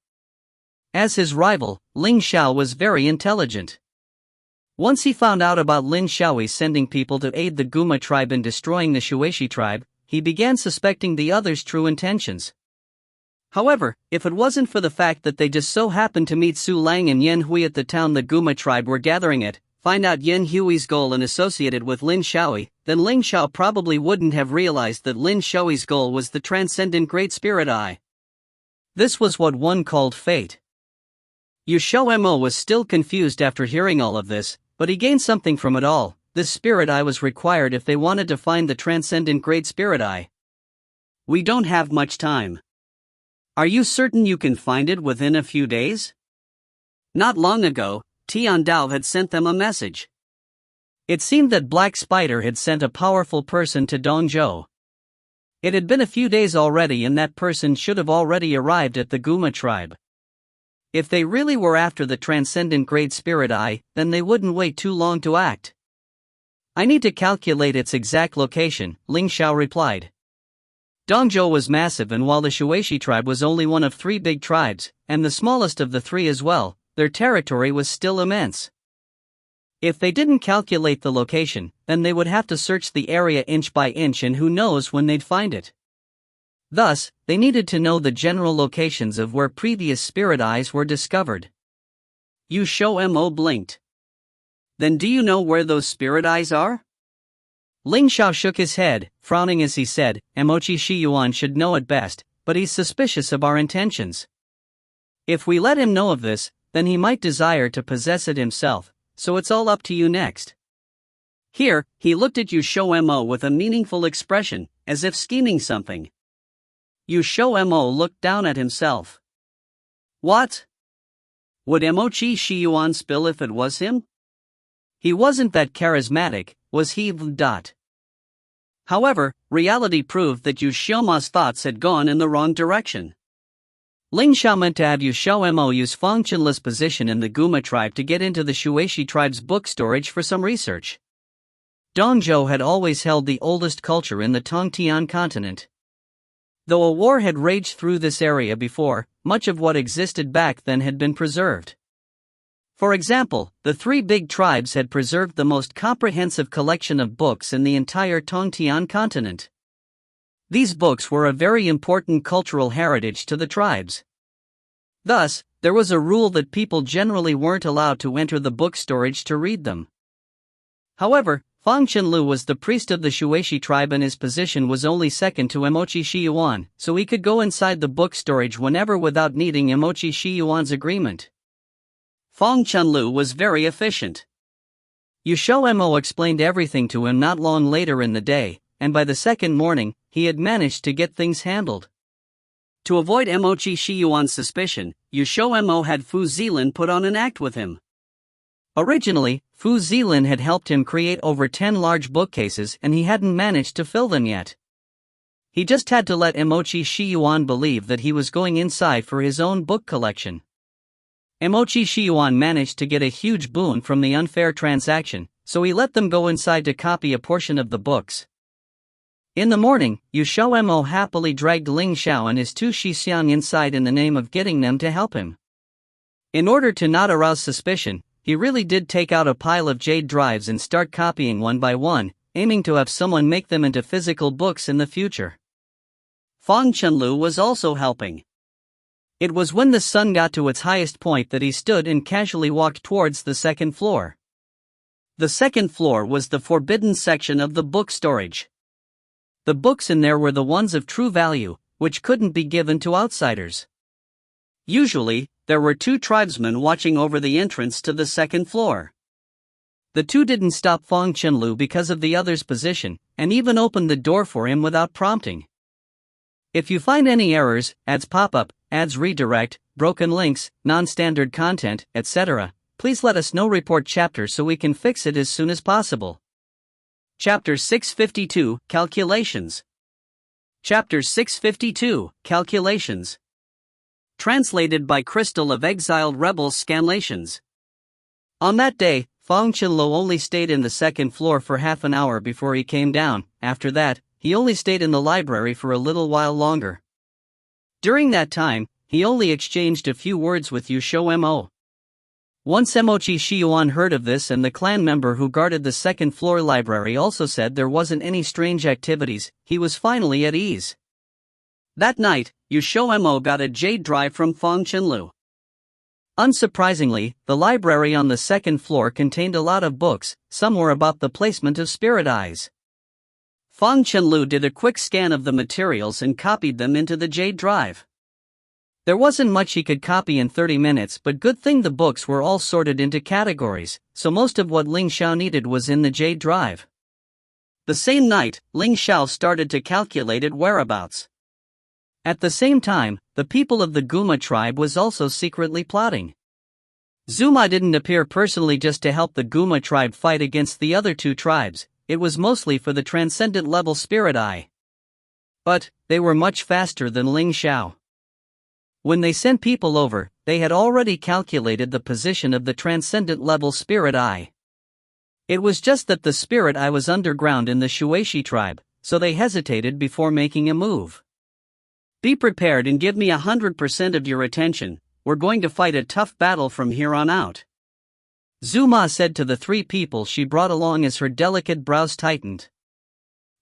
As his rival, Ling Xiao was very intelligent. Once he found out about Lin Xiao sending people to aid the Guma tribe in destroying the Shuishi tribe, he began suspecting the others' true intentions. However, if it wasn't for the fact that they just so happened to meet Su Lang and Yan Hui at the town the Guma tribe were gathering at, find out Yan Hui's goal and associate it with Lin Xiao, then Ling Xiao probably wouldn't have realized that Lin Xiao's goal was the transcendent great spirit eye. This was what one called fate. XiaoMo was still confused after hearing all of this, but he gained something from it all. This spirit eye was required if they wanted to find the transcendent great spirit eye. We don't have much time. Are you certain you can find it within a few days? Not long ago, Tian Dao had sent them a message. It seemed that Black Spider had sent a powerful person to Dongzhou. It had been a few days already and that person should have already arrived at the Guma tribe. If they really were after the transcendent great spirit eye, then they wouldn't wait too long to act. I need to calculate its exact location, Ling Xiao replied. Dongzhou was massive, and while the Shuishi tribe was only one of 3 big tribes, and the smallest of the 3 as well, their territory was still immense. If they didn't calculate the location, then they would have to search the area inch by inch, and who knows when they'd find it. Thus, they needed to know the general locations of where previous spirit eyes were discovered. XiaoMo blinked. Then do you know where those spirit eyes are? Ling Xiao shook his head, frowning as he said, Mochi Shiyuan should know it best, but he's suspicious of our intentions. If we let him know of this, then he might desire to possess it himself, so it's all up to you next. Here, he looked at XiaoMo with a meaningful expression, as if scheming something. XiaoMo looked down at himself. What? Would Mochi Shiyuan spill if it was him? He wasn't that charismatic, was he? However, reality proved that XiaoMo's thoughts had gone in the wrong direction. Ling Xiao meant to have XiaoMo use Fang Chenle's position in the Guma tribe to get into the Shuishi tribe's book storage for some research. Dongzhou had always held the oldest culture in the Tongtian continent. Though a war had raged through this area before, much of what existed back then had been preserved. For example, the three big tribes had preserved the most comprehensive collection of books in the entire Tongtian continent. These books were a very important cultural heritage to the tribes. Thus, there was a rule that people generally weren't allowed to enter the book storage to read them. However, Fang Qianlu was the priest of the Shuishi tribe and his position was only second to Emochi Shiyuan, so he could go inside the book storage whenever without needing Emochi Shiyuan's agreement. Fang Qianlu was very efficient. XiaoMo explained everything to him not long later in the day, and by the second morning, he had managed to get things handled. To avoid Emochi Shiyuan's suspicion, XiaoMo had Fu Zilin put on an act with him. Originally, Fu Zilin had helped him create over 10 large bookcases and he hadn't managed to fill them yet. He just had to let Emochi Shiyuan believe that he was going inside for his own book collection. Emochi Shiyuan managed to get a huge boon from the unfair transaction, so he let them go inside to copy a portion of the books. In the morning, XiaoMo happily dragged Ling Xiao and his two Shixiang inside in the name of getting them to help him. In order to not arouse suspicion, he really did take out a pile of jade drives and start copying one by one, aiming to have someone make them into physical books in the future. Fang Qianlu was also helping. It was when the sun got to its highest point that he stood and casually walked towards the second floor. The second floor was the forbidden section of the book storage. The books in there were the ones of true value, which couldn't be given to outsiders. Usually, there were two tribesmen watching over the entrance to the second floor. The two didn't stop Fang Qianlu because of the other's position, and even opened the door for him without prompting. If you find any errors, ads pop up, ads redirect, broken links, non-standard content, etc., please let us know. Report chapter so we can fix it as soon as possible. Chapter 652, Calculations. Chapter 652, Calculations. Translated by Crystal of Exiled Rebels Scanlations. On that day, Fang Qianlu only stayed in the second floor for half an hour before he came down. After that, he only stayed in the library for a little while longer. During that time, he only exchanged a few words with XiaoMo. Once Emochi Shiyuan heard of this and the clan member who guarded the second floor library also said there wasn't any strange activities, he was finally at ease. That night, XiaoMo got a jade drive from Fang Qianlu. Unsurprisingly, the library on the second floor contained a lot of books, some were about the placement of spirit eyes. Fang Qianlu did a quick scan of the materials and copied them into the jade drive. There wasn't much he could copy in 30 minutes, but good thing the books were all sorted into categories, so most of what Ling Xiao needed was in the jade drive. The same night, Ling Xiao started to calculate its whereabouts. At the same time, the people of the Guma tribe was also secretly plotting. Zuma didn't appear personally just to help the Guma tribe fight against the other two tribes, it was mostly for the transcendent level spirit eye. But, they were much faster than Ling Xiao. When they sent people over, they had already calculated the position of the transcendent level spirit eye. It was just that the spirit eye was underground in the Shuishi tribe, so they hesitated before making a move. Be prepared and give me 100% of your attention, we're going to fight a tough battle from here on out. Zuma said to the three people she brought along as her delicate brows tightened.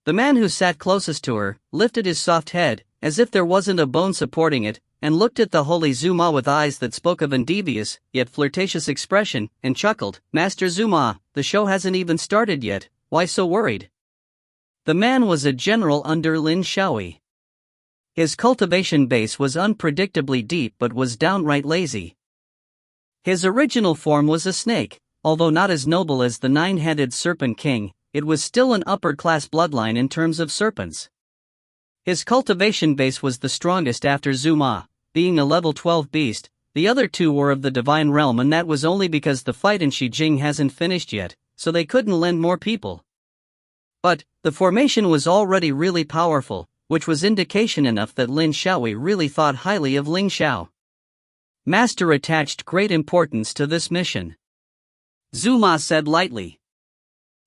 The man who sat closest to her lifted his soft head, as if there wasn't a bone supporting it, and looked at the holy Zuma with eyes that spoke of a devious, yet flirtatious expression, and chuckled, "Master Zuma, the show hasn't even started yet, why so worried?" The man was a general under Lin Xiaoyi. His cultivation base was unpredictably deep but was downright lazy. His original form was a snake, although not as noble as the nine-headed serpent king, it was still an upper-class bloodline in terms of serpents. His cultivation base was the strongest after Zuma, being a level 12 beast, the other two were of the divine realm and that was only because the fight in Xijing hasn't finished yet, so they couldn't lend more people. But, the formation was already really powerful, which was indication enough that Lin Xiaoyi really thought highly of Ling Xiao. Master attached great importance to this mission. Zuma said lightly.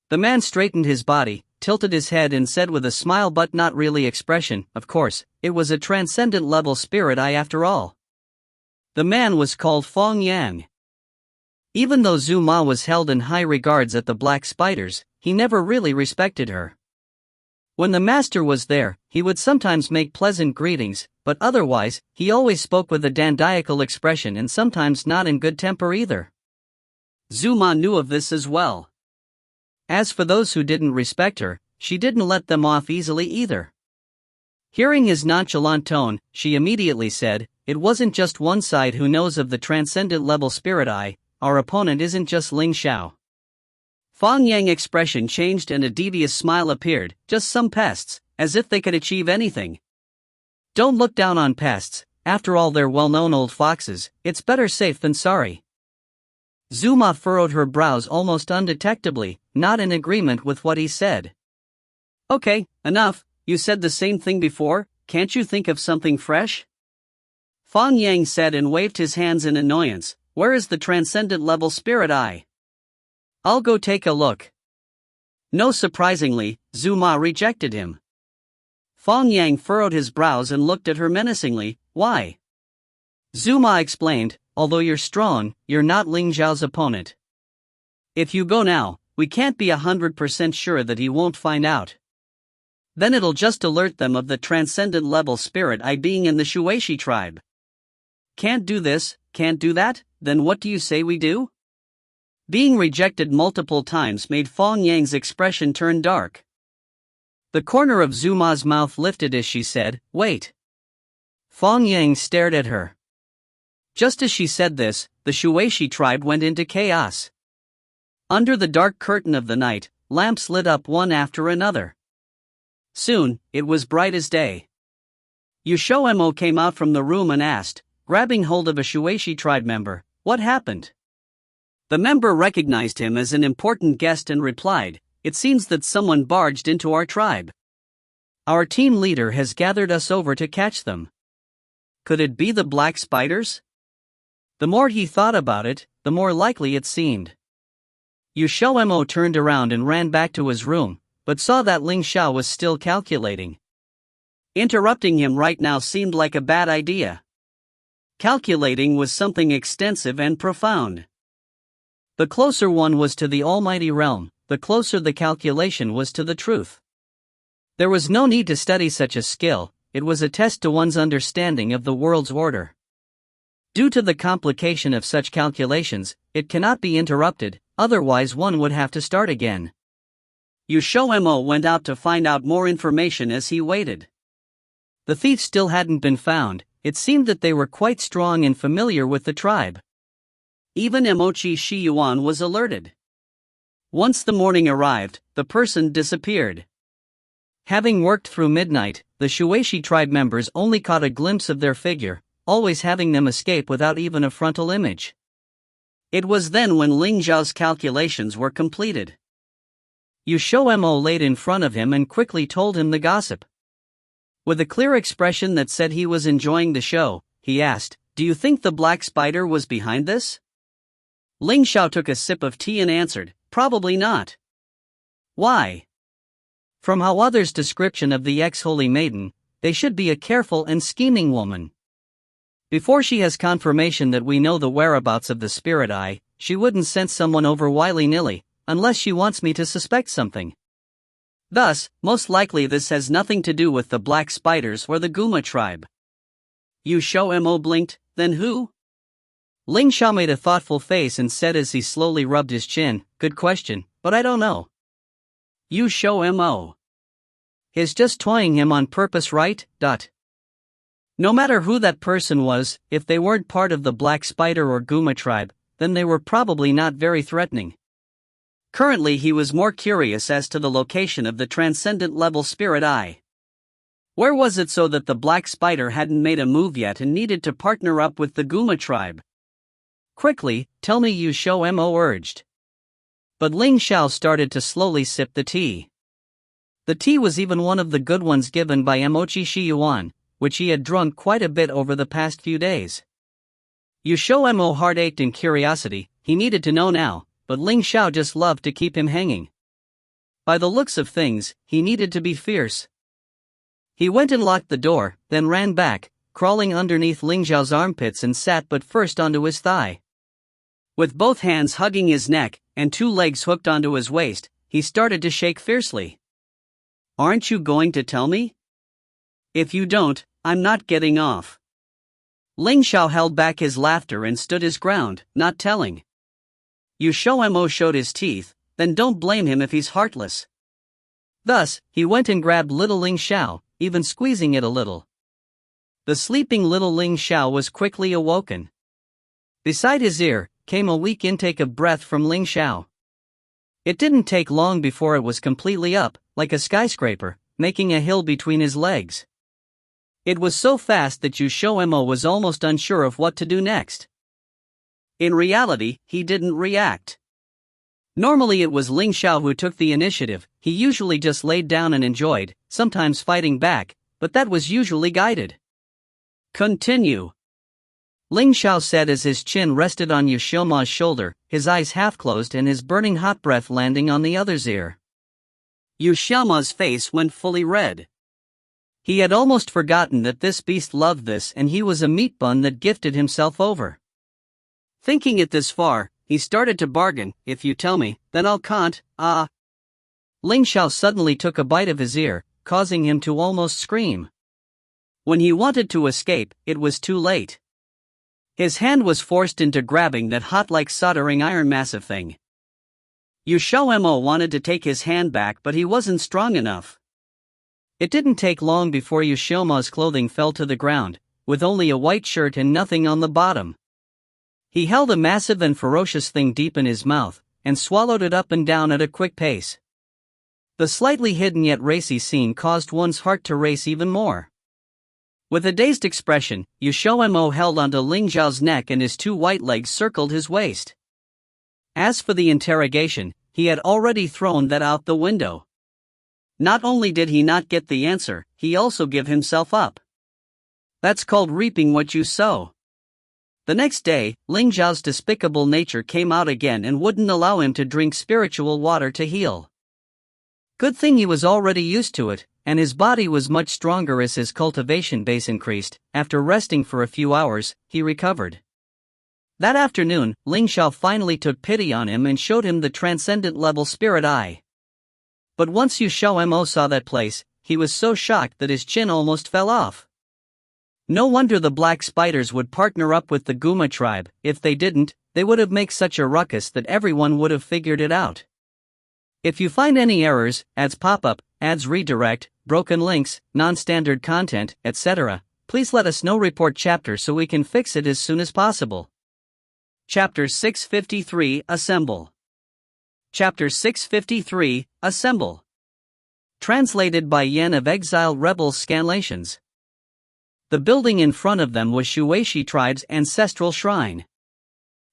The man straightened his body, tilted his head and said with a smile but not really expression, "Of course, it was a transcendent level spirit eye after all." The man was called Fong Yang. Even though Zhu Ma was held in high regards at the Black Spiders, he never really respected her. When the master was there, he would sometimes make pleasant greetings, but otherwise, he always spoke with a dandiacal expression and sometimes not in good temper either. Zhu Ma knew of this as well. As for those who didn't respect her, she didn't let them off easily either. Hearing his nonchalant tone, she immediately said, "It wasn't just one side who knows of the transcendent level spirit eye, our opponent isn't just Ling Xiao." Fong Yang's expression changed and a devious smile appeared, "Just some pests, as if they could achieve anything. Don't look down on pests, after all they're well-known old foxes, it's better safe than sorry." Zhu Ma furrowed her brows almost undetectably, not in agreement with what he said. "Okay, enough, you said the same thing before, can't you think of something fresh?" Fong Yang said and waved his hands in annoyance. "Where is the transcendent level spirit eye? I'll go take a look." No surprisingly, Zhu Ma rejected him. Fong Yang furrowed his brows and looked at her menacingly. "Why?" Zhu Ma explained, "Although you're strong, you're not Ling Xiao's opponent. If you go now, we can't be 100% sure that he won't find out. Then it'll just alert them of the transcendent level spirit eye being in the Shuishi tribe. Can't do this, can't do that, then what do you say we do?" Being rejected multiple times made Fong Yang's expression turn dark. The corner of Zhu Ma's mouth lifted as she said, "Wait." Fong Yang stared at her. Just as she said this, the Shuishi tribe went into chaos. Under the dark curtain of the night, lamps lit up one after another. Soon, it was bright as day. XiaoMo came out from the room and asked, grabbing hold of a Shuishi tribe member, "What happened?" The member recognized him as an important guest and replied, "It seems that someone barged into our tribe. Our team leader has gathered us over to catch them. Could it be the Black Spiders?" The more he thought about it, the more likely it seemed. XiaoMo turned around and ran back to his room, but saw that Ling Xiao was still calculating. Interrupting him right now seemed like a bad idea. Calculating was something extensive and profound. The closer one was to the almighty realm, the closer the calculation was to the truth. There was no need to study such a skill, it was a test to one's understanding of the world's order. Due to the complication of such calculations, it cannot be interrupted, otherwise one would have to start again. XiaoMo went out to find out more information as he waited. The thieves still hadn't been found, it seemed that they were quite strong and familiar with the tribe. Even Emochi Shiyuan was alerted. Once the morning arrived, the person disappeared. Having worked through midnight, the Shuishi tribe members only caught a glimpse of their figure, always having them escape without even a frontal image. It was then when Ling Xiao's calculations were completed. XiaoMo laid in front of him and quickly told him the gossip. With a clear expression that said he was enjoying the show, he asked, "Do you think the Black Spider was behind this?" Ling Xiao took a sip of tea and answered, "Probably not." "Why?" From how others' description of the ex-holy maiden, they should be a careful and scheming woman. Before she has confirmation that we know the whereabouts of the spirit eye, she wouldn't send someone over willy-nilly, unless she wants me to suspect something. Thus, most likely this has nothing to do with the Black Spiders or the Guma tribe. XiaoMo blinked, "Then who?" Ling Xiao made a thoughtful face and said as he slowly rubbed his chin, "Good question, but I don't know." XiaoMo. He's just toying him on purpose, right? No matter who that person was, if they weren't part of the Black Spider or Guma tribe, then they were probably not very threatening. Currently he was more curious as to the location of the transcendent level spirit eye. Where was it so that the Black Spider hadn't made a move yet and needed to partner up with the Guma tribe? "Quickly, tell me," XiaoMo urged. But Ling Xiao started to slowly sip the tea. The tea was even one of the good ones given by Emochi Shiyuan, which he had drunk quite a bit over the past few days. XiaoMo heart ached in curiosity, he needed to know now, but Ling Xiao just loved to keep him hanging. By the looks of things, he needed to be fierce. He went and locked the door, then ran back, crawling underneath Ling Xiao's armpits and sat but first onto his thigh. With both hands hugging his neck, and 2 legs hooked onto his waist, he started to shake fiercely. "Aren't you going to tell me? If you don't, I'm not getting off." Ling Xiao held back his laughter and stood his ground, not telling. XiaoMo showed his teeth, then don't blame him if he's heartless. Thus, he went and grabbed little Ling Xiao, even squeezing it a little. The sleeping little Ling Xiao was quickly awoken. Beside his ear came a weak intake of breath from Ling Xiao. It didn't take long before it was completely up, like a skyscraper, making a hill between his legs. It was so fast that XiaoMo was almost unsure of what to do next. In reality, he didn't react. Normally it was Ling Xiao who took the initiative. He usually just laid down and enjoyed, sometimes fighting back, but that was usually guided. "Continue," Ling Xiao said as his chin rested on XiaoMo's shoulder, his eyes half closed and his burning hot breath landing on the other's ear. XiaoMo's face went fully red. He had almost forgotten that this beast loved this and he was a meat bun that gifted himself over. Thinking it this far, he started to bargain. "If you tell me, then I'll can't, Ling Xiao suddenly took a bite of his ear, causing him to almost scream. When he wanted to escape, it was too late. His hand was forced into grabbing that hot like soldering iron massive thing. XiaoMo wanted to take his hand back but he wasn't strong enough. It didn't take long before XiaoMo's clothing fell to the ground, with only a white shirt and nothing on the bottom. He held a massive and ferocious thing deep in his mouth, and swallowed it up and down at a quick pace. The slightly hidden yet racy scene caused one's heart to race even more. With a dazed expression, XiaoMo held onto Ling Xiao's neck and his 2 white legs circled his waist. As for the interrogation, he had already thrown that out the window. Not only did he not get the answer, he also gave himself up. That's called reaping what you sow. The next day, Ling Xiao's despicable nature came out again and wouldn't allow him to drink spiritual water to heal. Good thing he was already used to it, and his body was much stronger as his cultivation base increased. After resting for a few hours, he recovered. That afternoon, Ling Xiao finally took pity on him and showed him the transcendent level spirit eye. But once XiaoMo saw that place, he was so shocked that his chin almost fell off. No wonder the black spiders would partner up with the Guma tribe. If they didn't, they would have made such a ruckus that everyone would have figured it out. If you find any errors, ads pop up, ads redirect, broken links, non-standard content, etc., please let us know. Report chapter so we can fix it as soon as possible. Chapter 653 Assemble. Chapter 653 Assemble. Translated by Yen of Exiled Rebels Scanlations. The building in front of them was Shuishi tribe's ancestral shrine.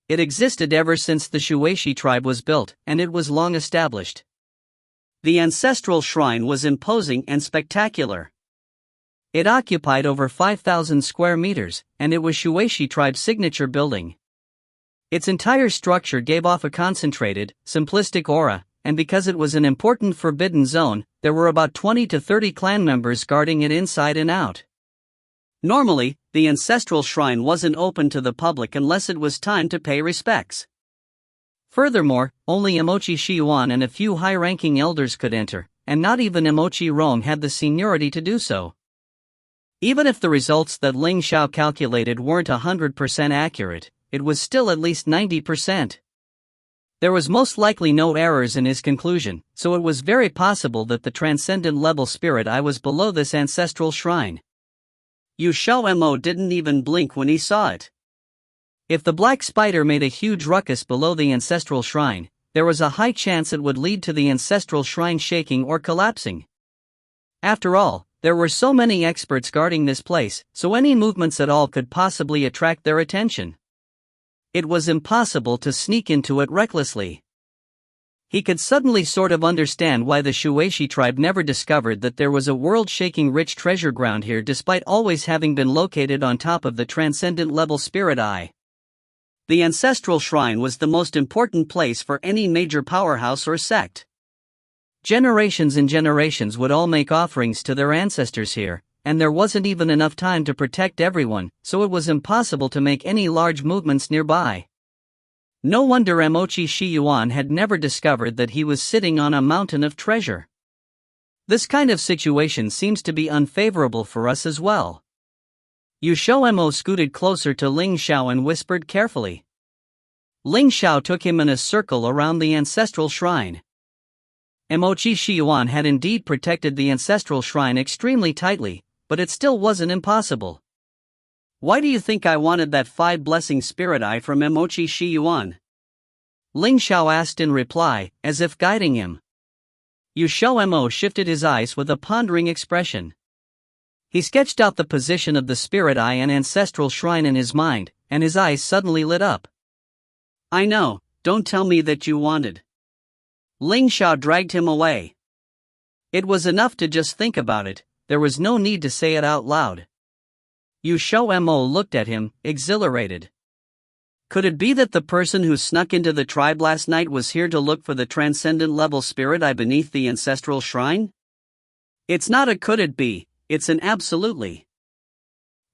It existed ever since the Shuishi tribe was built, and it was long established. The ancestral shrine was imposing and spectacular. It occupied over 5,000 square meters, and it was Shuishi tribe's signature building. Its entire structure gave off a concentrated, simplistic aura, and because it was an important forbidden zone, there were about 20 to 30 clan members guarding it inside and out. Normally, the ancestral shrine wasn't open to the public unless it was time to pay respects. Furthermore, only Emochi Shiyuan and a few high-ranking elders could enter, and not even Emochi Rong had the seniority to do so. Even if the results that Ling Xiao calculated weren't 100% accurate, it was still at least 90%. There was most likely no errors in his conclusion, so it was very possible that the transcendent level spirit eye was below this ancestral shrine. XiaoMo didn't even blink when he saw it. If the black spider made a huge ruckus below the ancestral shrine, there was a high chance it would lead to the ancestral shrine shaking or collapsing. After all, there were so many experts guarding this place, so any movements at all could possibly attract their attention. It was impossible to sneak into it recklessly. He could suddenly sort of understand why the Shuishi tribe never discovered that there was a world-shaking rich treasure ground here despite always having been located on top of the transcendent level spirit eye. The ancestral shrine was the most important place for any major powerhouse or sect. Generations and generations would all make offerings to their ancestors here, and there wasn't even enough time to protect everyone, so it was impossible to make any large movements nearby. No wonder Emochi Shiyuan had never discovered that he was sitting on a mountain of treasure. This kind of situation seems to be unfavorable for us as well. XiaoMo scooted closer to Ling Xiao and whispered carefully. Ling Xiao took him in a circle around the ancestral shrine. Emochi Shiyuan had indeed protected the ancestral shrine extremely tightly, but it still wasn't impossible. Why do you think I wanted that 5-blessing spirit eye from Emochi Shiyuan? Ling Xiao asked in reply, as if guiding him. XiaoMo shifted his eyes with a pondering expression. He sketched out the position of the spirit eye and ancestral shrine in his mind, and his eyes suddenly lit up. I know, don't tell me that you wanted. Ling Xiao dragged him away. It was enough to just think about it, there was no need to say it out loud. XiaoMo looked at him, exhilarated. Could it be that the person who snuck into the tribe last night was here to look for the transcendent level spirit eye beneath the ancestral shrine? It's not a could it be, it's an absolutely.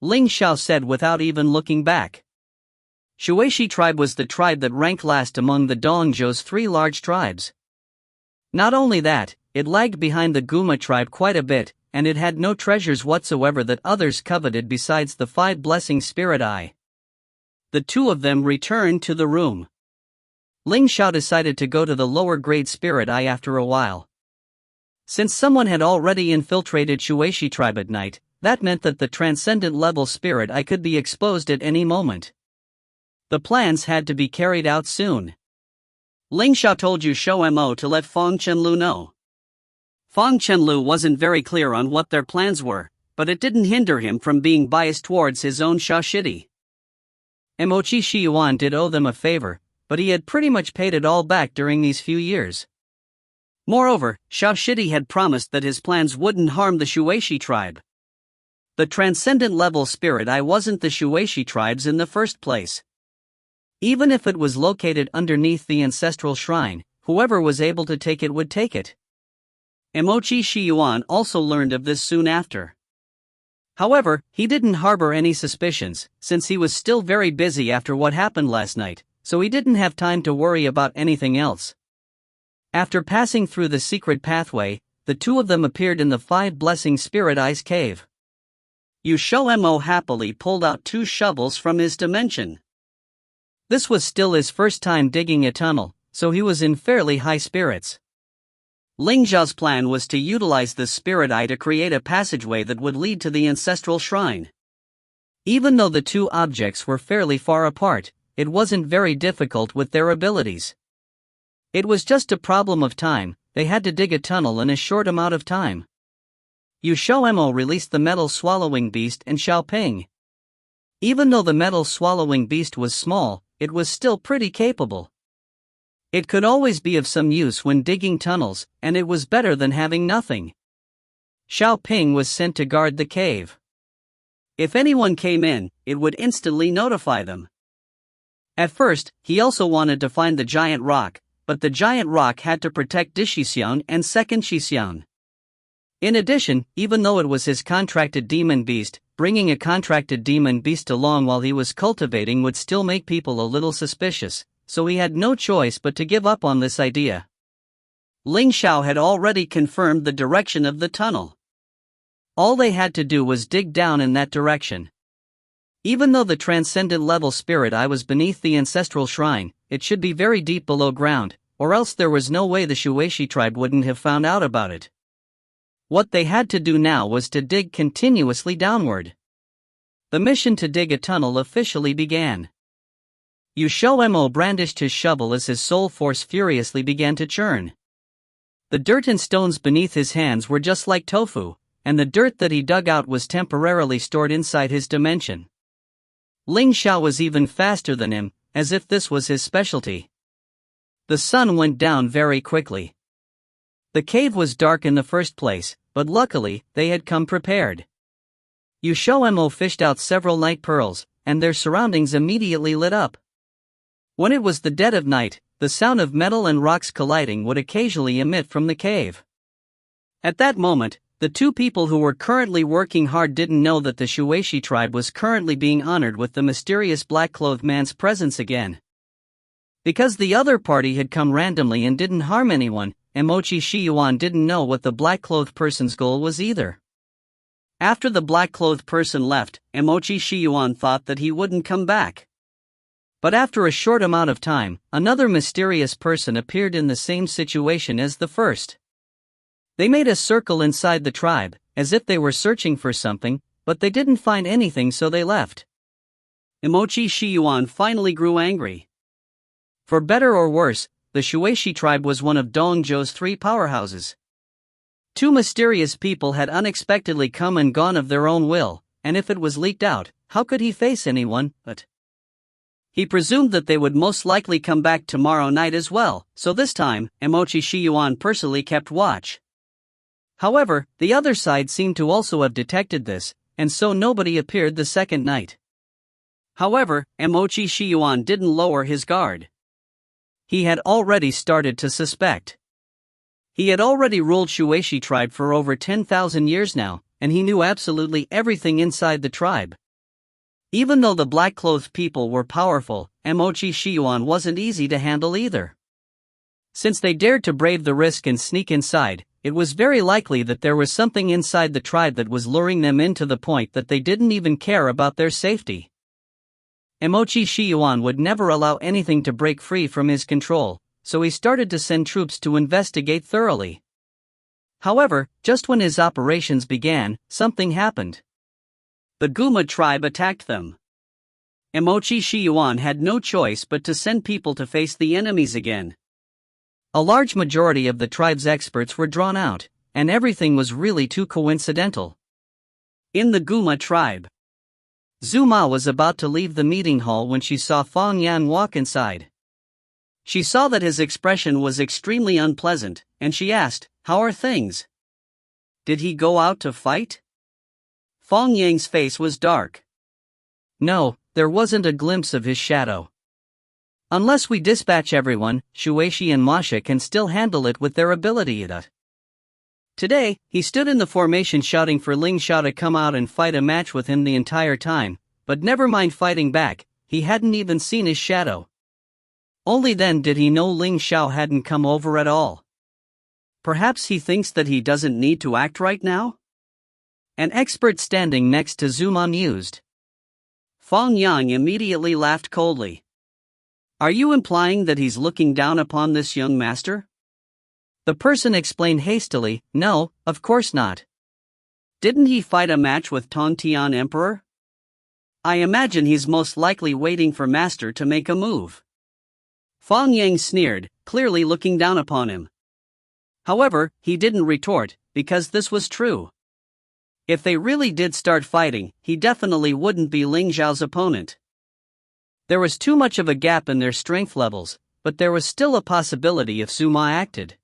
Ling Xiao said without even looking back. Shueshi tribe was the tribe that ranked last among the Dongzhou's 3 large tribes. Not only that, it lagged behind the Guma tribe quite a bit, and it had no treasures whatsoever that others coveted besides the 5-blessing spirit eye. The two of them returned to the room. Ling Xiao decided to go to the lower grade spirit eye after a while. Since someone had already infiltrated Shueshi tribe at night, that meant that the transcendent level spirit eye could be exposed at any moment. The plans had to be carried out soon. Ling Xiao told XiaoMo to let Feng Chenlu know. Feng Chenlu wasn't very clear on what their plans were, but it didn't hinder him from being biased towards his own Xiaoshidi. Emochi Shiyuan did owe them a favor, but he had pretty much paid it all back during these few years. Moreover, Xiaoshidi had promised that his plans wouldn't harm the Shueshi tribe. The transcendent level spirit eye wasn't the Shueshi tribes in the first place. Even if it was located underneath the ancestral shrine, whoever was able to take it would take it. Emochi Shiyuan also learned of this soon after. However, he didn't harbor any suspicions, since he was still very busy after what happened last night, so he didn't have time to worry about anything else. After passing through the secret pathway, the two of them appeared in the 5-blessing spirit eye's cave. XiaoMo happily pulled out 2 shovels from his dimension. This was still his first time digging a tunnel, so he was in fairly high spirits. Ling Xiao's plan was to utilize the spirit eye to create a passageway that would lead to the ancestral shrine. Even though the 2 objects were fairly far apart, it wasn't very difficult with their abilities. It was just a problem of time, they had to dig a tunnel in a short amount of time. XiaoMo released the metal-swallowing beast and Xiaoping. Even though the metal-swallowing beast was small, it was still pretty capable. It could always be of some use when digging tunnels, and it was better than having nothing. Xiaoping was sent to guard the cave. If anyone came in, it would instantly notify them. At first, he also wanted to find the giant rock, but the giant rock had to protect Dishixian and second Xixian. In addition, even though it was his contracted demon beast, bringing a contracted demon beast along while he was cultivating would still make people a little suspicious, so he had no choice but to give up on this idea. Ling Xiao had already confirmed the direction of the tunnel. All they had to do was dig down in that direction. Even though the transcendent level spirit eye was beneath the ancestral shrine, it should be very deep below ground, or else there was no way the Shueshi tribe wouldn't have found out about it. What they had to do now was to dig continuously downward. The mission to dig a tunnel officially began. XiaoMo brandished his shovel as his soul force furiously began to churn. The dirt and stones beneath his hands were just like tofu, and the dirt that he dug out was temporarily stored inside his dimension. Ling Xiao was even faster than him, as if this was his specialty. The sun went down very quickly. The cave was dark in the first place, but luckily, they had come prepared. XiaoMo fished out several night pearls, and their surroundings immediately lit up. When it was the dead of night, the sound of metal and rocks colliding would occasionally emit from the cave. At that moment, The two people who were currently working hard didn't know that the Shueisha tribe was currently being honored with the mysterious black-clothed man's presence again. Because the other party had come randomly and didn't harm anyone, Emochi Shiyuan didn't know what the black-clothed person's goal was either. After the black-clothed person left, Emochi Shiyuan thought that he wouldn't come back. But after a short amount of time, another mysterious person appeared in the same situation as the first. They made a circle inside the tribe, as if they were searching for something, but they didn't find anything, so they left. Emochi Shiyuan finally grew angry. For better or worse, the Shueisha tribe was one of Dongzhou's 3 powerhouses. 2 mysterious people had unexpectedly come and gone of their own will, and if it was leaked out, how could he face anyone but? He presumed that they would most likely come back tomorrow night as well, so this time, Emochi Shiyuan personally kept watch. However, the other side seemed to also have detected this, and so nobody appeared the second night. However, Emochi Shiyuan didn't lower his guard. He had already started to suspect. He had already ruled Shueisha tribe for over 10,000 years now, and he knew absolutely everything inside the tribe. Even though the black-clothed people were powerful, Emochi Shiyuan wasn't easy to handle either. Since they dared to brave the risk and sneak inside, it was very likely that there was something inside the tribe that was luring them in to the point that they didn't even care about their safety. Emochi Shiyuan would never allow anything to break free from his control, so he started to send troops to investigate thoroughly. However, just when his operations began, something happened. The Guma tribe attacked them. Emochi Shiyuan had no choice but to send people to face the enemies again. A large majority of the tribe's experts were drawn out, and everything was really too coincidental. In the Guma tribe, Zuma was about to leave the meeting hall when she saw Fong Yan walk inside. She saw that his expression was extremely unpleasant, and she asked, "How are things? Did he go out to fight?" Fong Yang's face was dark. "No, there wasn't a glimpse of his shadow. Unless we dispatch everyone, Shueisha and Masha can still handle it with their ability at it." Today, he stood in the formation shouting for Ling Xiao to come out and fight a match with him the entire time, but never mind fighting back, he hadn't even seen his shadow. Only then did he know Ling Xiao hadn't come over at all. Perhaps he thinks that he doesn't need to act right now? An expert standing next to Zuma mused. Fong Yang immediately laughed coldly. "Are you implying that he's looking down upon this young master?" The person explained hastily, "No, of course not. Didn't he fight a match with Tongtian Emperor? I imagine he's most likely waiting for master to make a move." Fong Yang sneered, clearly looking down upon him. However, he didn't retort, because this was true. If they really did start fighting, he definitely wouldn't be Ling Xiao's opponent. There was too much of a gap in their strength levels, but there was still a possibility if Zuma acted.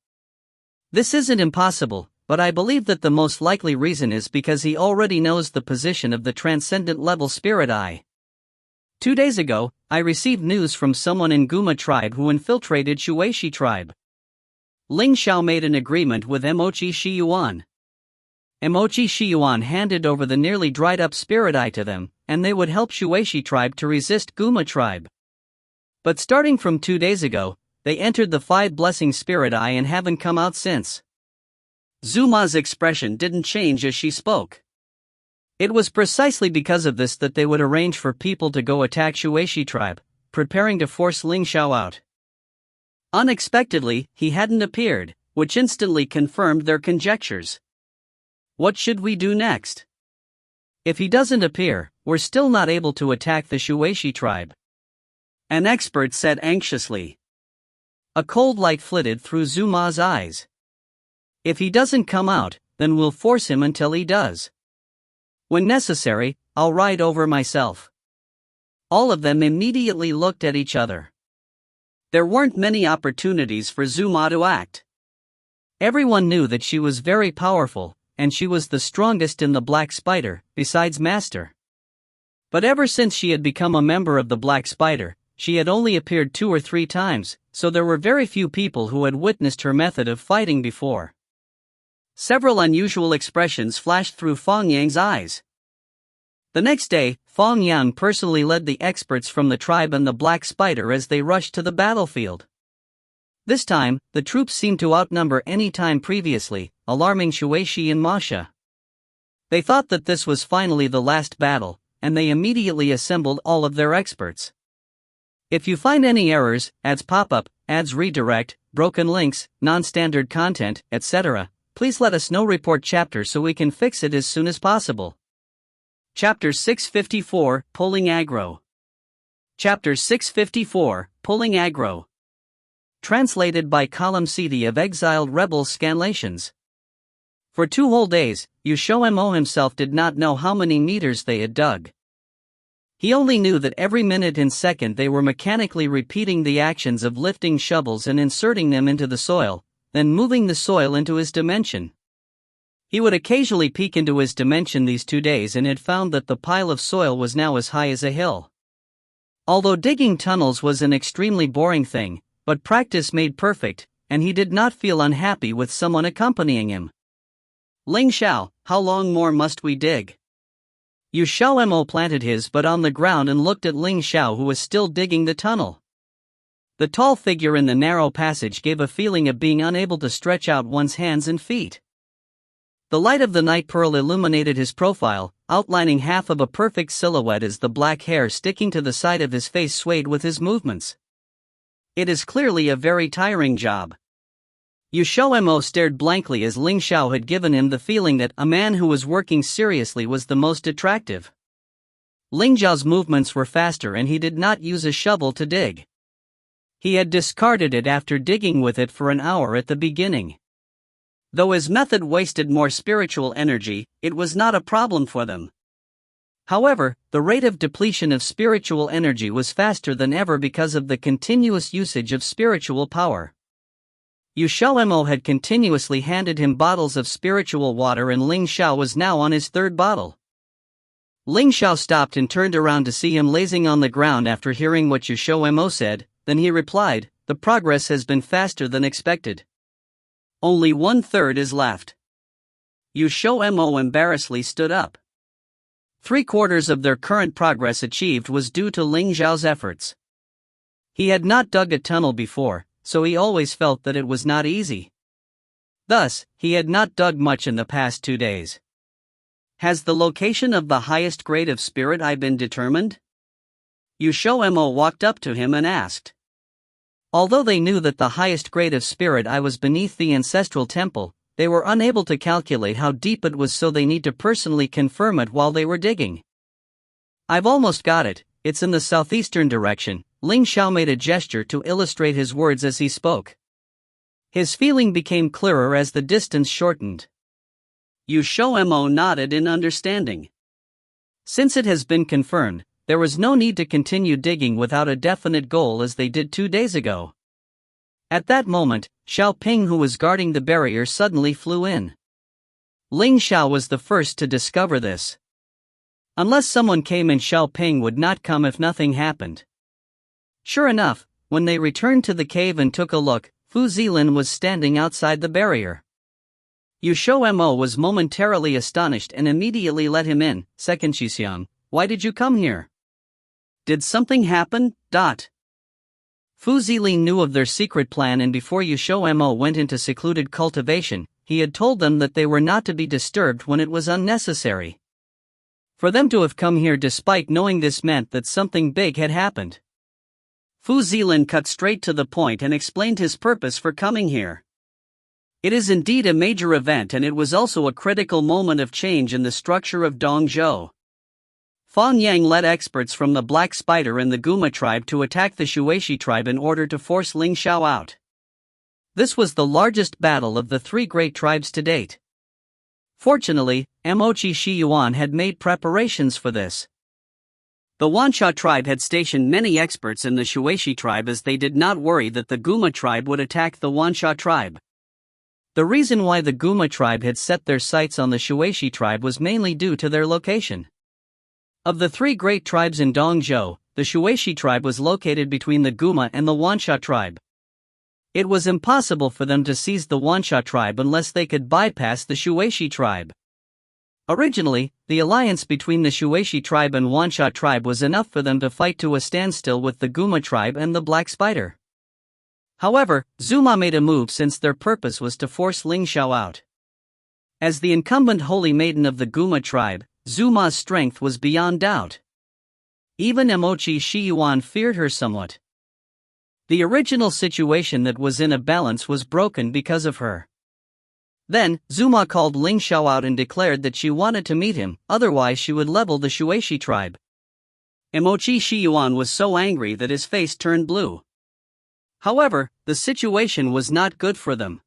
This isn't impossible, but I believe that the most likely reason is because he already knows the position of the transcendent level spirit eye. 2 days ago, I received news from someone in Guma tribe who infiltrated Shueisha tribe. Ling Xiao made an agreement with Emochi Shiyuan. Emochi Shiyuan handed over the nearly dried up spirit eye to them, and they would help Shueisha tribe to resist Guma tribe. But starting from 2 days ago, they entered the 5 blessing spirit eye and haven't come out since. Zuma's expression didn't change as she spoke. It was precisely because of this that they would arrange for people to go attack Shueisha tribe, preparing to force Ling Xiao out. Unexpectedly, he hadn't appeared, which instantly confirmed their conjectures. What should we do next? If he doesn't appear, we're still not able to attack the Shueisha tribe. An expert said anxiously. A cold light flitted through Zuma's eyes. If he doesn't come out, then we'll force him until he does. When necessary, I'll ride over myself. All of them immediately looked at each other. There weren't many opportunities for Zuma to act. Everyone knew that she was very powerful, and she was the strongest in the Black Spider, besides Master. But ever since she had become a member of the Black Spider, she had only appeared 2 or 3 times, so there were very few people who had witnessed her method of fighting before. Several unusual expressions flashed through Fang Yang's eyes. The next day, Fang Yang personally led the experts from the tribe and the Black Spider as they rushed to the battlefield. This time, the troops seemed to outnumber any time previously, alarming Shuishi and Masha. They thought that this was finally the last battle, and they immediately assembled all of their experts. If you find any errors, ads pop-up, ads redirect, broken links, non-standard content, etc., please let us know. Report chapter so we can fix it as soon as possible. Chapter 654, Pulling Aggro. Chapter 654, Pulling Aggro. Translated by Column CD of Exiled Rebels Scanlations. For 2 whole days, XiaoMo himself did not know how many meters they had dug. He only knew that every minute and second they were mechanically repeating the actions of lifting shovels and inserting them into the soil, then moving the soil into his dimension. He would occasionally peek into his dimension these 2 days and had found that the pile of soil was now as high as a hill. Although digging tunnels was an extremely boring thing, but practice made perfect, and he did not feel unhappy with someone accompanying him. Ling Xiao, how long more must we dig? XiaoMo planted his butt on the ground and looked at Ling Xiao, who was still digging the tunnel. The tall figure in the narrow passage gave a feeling of being unable to stretch out one's hands and feet. The light of the night pearl illuminated his profile, outlining half of a perfect silhouette as the black hair sticking to the side of his face swayed with his movements. It is clearly a very tiring job. XiaoMo stared blankly as Ling Xiao had given him the feeling that a man who was working seriously was the most attractive. Ling Xiao's movements were faster and he did not use a shovel to dig. He had discarded it after digging with it for an hour at the beginning. Though his method wasted more spiritual energy, it was not a problem for them. However, the rate of depletion of spiritual energy was faster than ever because of the continuous usage of spiritual power. XiaoMo had continuously handed him bottles of spiritual water and Ling Xiao was now on his 3rd bottle. Ling Xiao stopped and turned around to see him lazing on the ground after hearing what XiaoMo said, then he replied, "The progress has been faster than expected. Only 1/3 is left." XiaoMo embarrassedly stood up. 3/4 of their current progress achieved was due to Ling Xiao's efforts. He had not dug a tunnel before, so he always felt that it was not easy. Thus, he had not dug much in the past 2 days. Has the location of the highest grade of spirit eye been determined? XiaoMo walked up to him and asked. Although they knew that the highest grade of spirit eye was beneath the ancestral temple, they were unable to calculate how deep it was, so they need to personally confirm it while they were digging. I've almost got it, it's in the southeastern direction. Ling Xiao made a gesture to illustrate his words as he spoke. His feeling became clearer as the distance shortened. XiaoMo nodded in understanding. Since it has been confirmed, there was no need to continue digging without a definite goal as they did 2 days ago. At that moment, Xiao Ping, who was guarding the barrier, suddenly flew in. Ling Xiao was the first to discover this. Unless someone came, and Xiao Ping would not come if nothing happened. Sure enough, when they returned to the cave and took a look, Fu Zilin was standing outside the barrier. XiaoMo was momentarily astonished and immediately let him in. "Second Xixiang, why did you come here? Did something happen?" Fu Zilin knew of their secret plan, and before XiaoMo went into secluded cultivation, he had told them that they were not to be disturbed when it was unnecessary. For them to have come here despite knowing this meant that something big had happened. Fu Zilin cut straight to the point and explained his purpose for coming here. It is indeed a major event, and it was also a critical moment of change in the structure of Dongzhou. Fang Yang led experts from the Black Spider and the Guma tribe to attack the Shuishi tribe in order to force Ling Xiao out. This was the largest battle of the 3 great tribes to date. Fortunately, Mochi Shiyuan had made preparations for this. The Wansha tribe had stationed many experts in the Shuishi tribe as they did not worry that the Guma tribe would attack the Wansha tribe. The reason why the Guma tribe had set their sights on the Shuishi tribe was mainly due to their location. Of the 3 great tribes in Dongzhou, the Shuishi tribe was located between the Guma and the Wansha tribe. It was impossible for them to seize the Wansha tribe unless they could bypass the Shueisha tribe. Originally, the alliance between the Shueisha tribe and Wansha tribe was enough for them to fight to a standstill with the Guma tribe and the Black Spider. However, Zuma made a move since their purpose was to force Ling Xiao out. As the incumbent holy maiden of the Guma tribe, Zuma's strength was beyond doubt. Even Emochi Shiyuan feared her somewhat. The original situation that was in a balance was broken because of her. Then, Zuma called Ling Xiao out and declared that she wanted to meet him, otherwise she would level the Shueisha tribe. Emochi Shiyuan was so angry that his face turned blue. However, the situation was not good for them.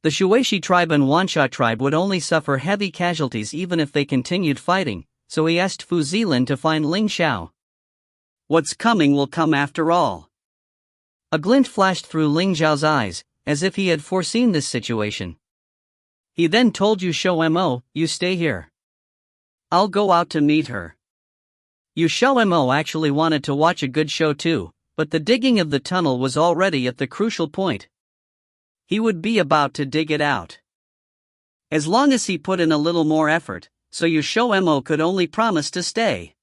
The Shueisha tribe and Wansha tribe would only suffer heavy casualties even if they continued fighting, so he asked Fu Zilin to find Ling Xiao. What's coming will come after all. A glint flashed through Ling Xiao's eyes, as if he had foreseen this situation. He then told XiaoMo, "You stay here. I'll go out to meet her." XiaoMo actually wanted to watch a good show too, but the digging of the tunnel was already at the crucial point. He would be about to dig it out. As long as he put in a little more effort, so XiaoMo could only promise to stay.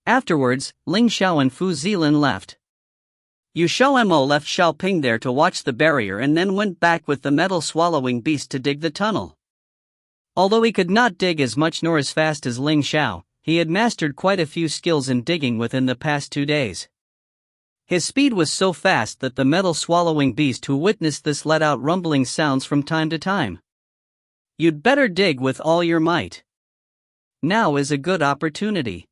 Afterwards, Ling Xiao and Fu Zilin left. XiaoMo left Xiaoping there to watch the barrier and then went back with the metal-swallowing beast to dig the tunnel. Although he could not dig as much nor as fast as Ling Xiao, he had mastered quite a few skills in digging within the past 2 days. His speed was so fast that the metal-swallowing beast who witnessed this let out rumbling sounds from time to time. You'd better dig with all your might. Now is a good opportunity.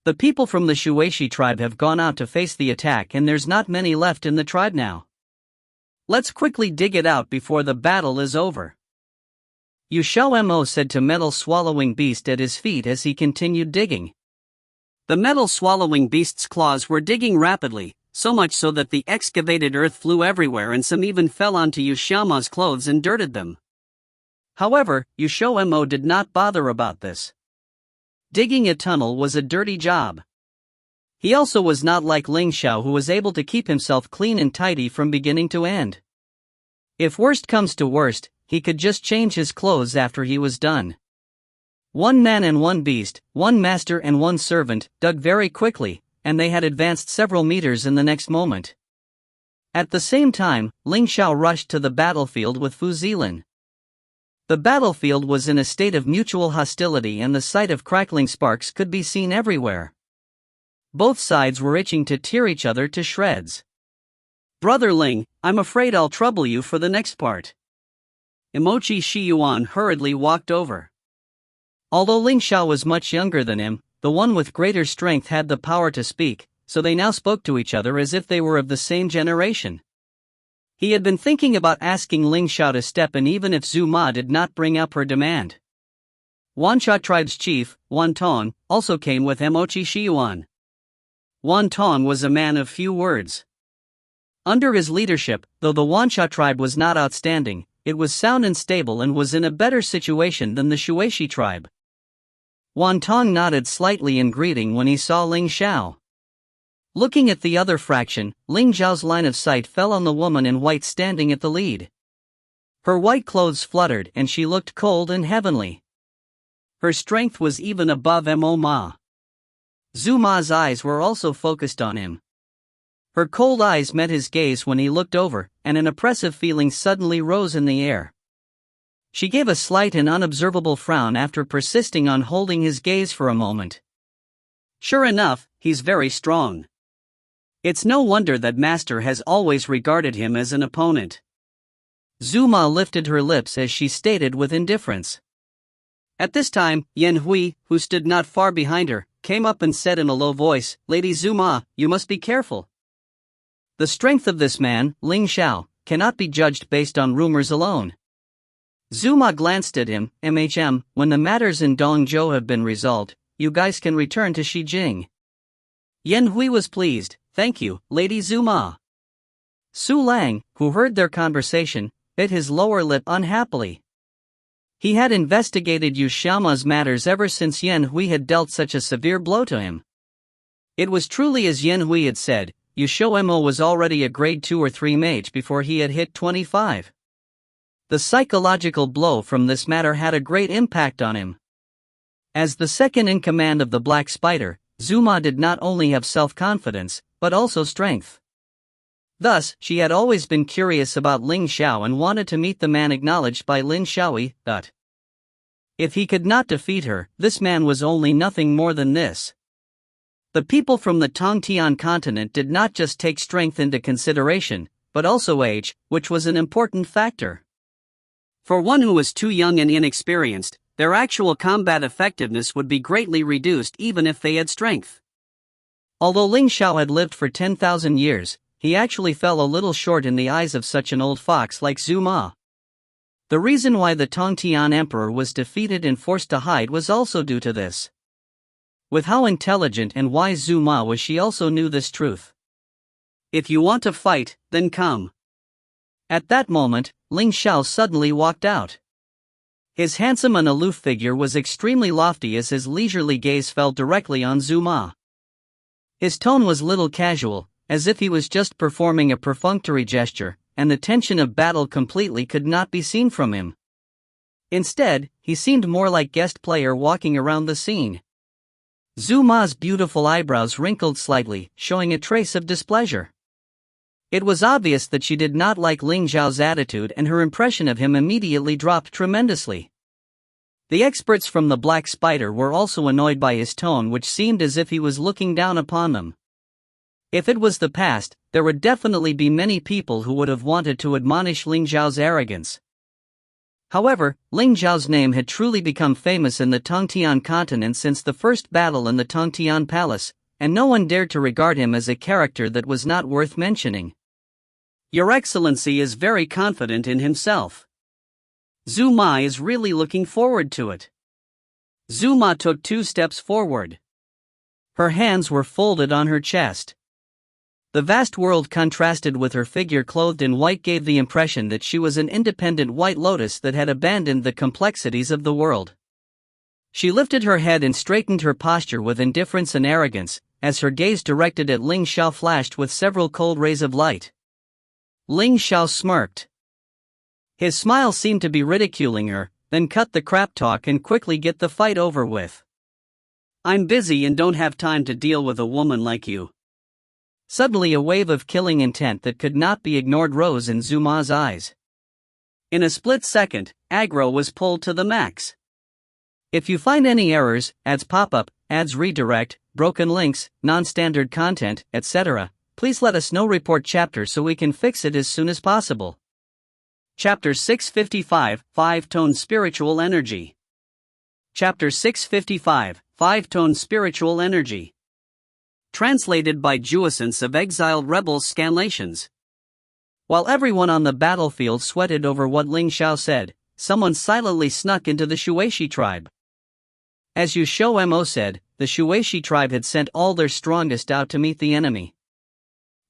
The people from the Shueisha tribe have gone out to face the attack and there's not many left in the tribe now. Let's quickly dig it out before the battle is over. XiaoMo said to metal-swallowing beast at his feet as he continued digging. The metal-swallowing beast's claws were digging rapidly, so much so that the excavated earth flew everywhere and some even fell onto XiaoMo's clothes and dirted them. However, XiaoMo did not bother about this. Digging a tunnel was a dirty job. He also was not like Ling Xiao, who was able to keep himself clean and tidy from beginning to end. If worst comes to worst, he could just change his clothes after he was done. One man and one beast, one master and one servant, dug very quickly, and they had advanced several meters in the next moment. At the same time, Ling Xiao rushed to the battlefield with Fu Zilin. The battlefield was in a state of mutual hostility and the sight of crackling sparks could be seen everywhere. Both sides were itching to tear each other to shreds. "Brother Ling, I'm afraid I'll trouble you for the next part." Emochi Shiyuan hurriedly walked over. Although Ling Xiao was much younger than him, the one with greater strength had the power to speak, so they now spoke to each other as if they were of the same generation. He had been thinking about asking Ling Xiao to step in even if Zuma did not bring up her demand. Wansha tribe's chief, Wan Tong, also came with Emochi Shiyuan. Wan Tong was a man of few words. Under his leadership, though the Wansha tribe was not outstanding, it was sound and stable and was in a better situation than the Shueisha tribe. Wan Tong nodded slightly in greeting when he saw Ling Xiao. Looking at the other fraction, Ling Xiao's line of sight fell on the woman in white standing at the lead. Her white clothes fluttered and she looked cold and heavenly. Her strength was even above Mo Ma. Zuma's eyes were also focused on him. Her cold eyes met his gaze when he looked over, and an oppressive feeling suddenly rose in the air. She gave a slight and unobservable frown after persisting on holding his gaze for a moment. Sure enough, he's very strong. It's no wonder that Master has always regarded him as an opponent. Zuma lifted her lips as she stated with indifference. At this time, Yan Hui, who stood not far behind her, came up and said in a low voice, "Lady Zuma, you must be careful. The strength of this man, Ling Xiao, cannot be judged based on rumors alone." Zuma glanced at him. When the matters in Dongzhou have been resolved, you guys can return to Xijing." Yan Hui was pleased. "Thank you, Lady Zuma." Su Lang, who heard their conversation, bit his lower lip unhappily. He had investigated Yu Xiaoma's matters ever since Yan Hui had dealt such a severe blow to him. It was truly as Yan Hui had said, XiaoMo was already a grade 2 or 3 mage before he had hit 25. The psychological blow from this matter had a great impact on him. As the second in command of the Black Spider, Zuma did not only have self-confidence, but also strength. Thus, she had always been curious about Ling Xiao and wanted to meet the man acknowledged by Lin Xiaoyi, but if he could not defeat her, this man was only nothing more than this. The people from the Tongtian continent did not just take strength into consideration, but also age, which was an important factor. For one who was too young and inexperienced, their actual combat effectiveness would be greatly reduced even if they had strength. Although Ling Xiao had lived for 10,000 years, he actually fell a little short in the eyes of such an old fox like Zuma. The reason why the Tongtian emperor was defeated and forced to hide was also due to this. With how intelligent and wise Zuma was, she also knew this truth. If you want to fight, then come. At that moment, Ling Xiao suddenly walked out. His handsome and aloof figure was extremely lofty as his leisurely gaze fell directly on Zuma. His tone was little casual, as if he was just performing a perfunctory gesture, and the tension of battle completely could not be seen from him. Instead, he seemed more like guest player walking around the scene. Zuma's beautiful eyebrows wrinkled slightly, showing a trace of displeasure. It was obvious that she did not like Ling Xiao's attitude, and her impression of him immediately dropped tremendously. The experts from the Black Spider were also annoyed by his tone, which seemed as if he was looking down upon them. If it was the past, there would definitely be many people who would have wanted to admonish Ling Xiao's arrogance. However, Ling Xiao's name had truly become famous in the Tongtian continent since the first battle in the Tongtian palace, and no one dared to regard him as a character that was not worth mentioning. Your Excellency is very confident in himself. Zuma is really looking forward to it. Zuma took 2 steps forward. Her hands were folded on her chest. The vast world contrasted with her figure clothed in white gave the impression that she was an independent white lotus that had abandoned the complexities of the world. She lifted her head and straightened her posture with indifference and arrogance, as her gaze directed at Ling Xiao flashed with several cold rays of light. Ling Xiao smirked. His smile seemed to be ridiculing her, then cut the crap talk and quickly get the fight over with. I'm busy and don't have time to deal with a woman like you. Suddenly a wave of killing intent that could not be ignored rose in Zuma's eyes. In a split second, aggro was pulled to the max. If you find any errors, ads pop up, ads redirect, broken links, non-standard content, etc., please let us know. Report chapter so we can fix it as soon as possible. Chapter 655, 5-Tone Spiritual Energy. Chapter 655, 5-Tone Spiritual Energy. Translated by Juessence of Exiled Rebels Scanlations. While everyone on the battlefield sweated over what Ling Xiao said, someone silently snuck into the Shueshi tribe. As XiaoMo said, the Shueshi tribe had sent all their strongest out to meet the enemy.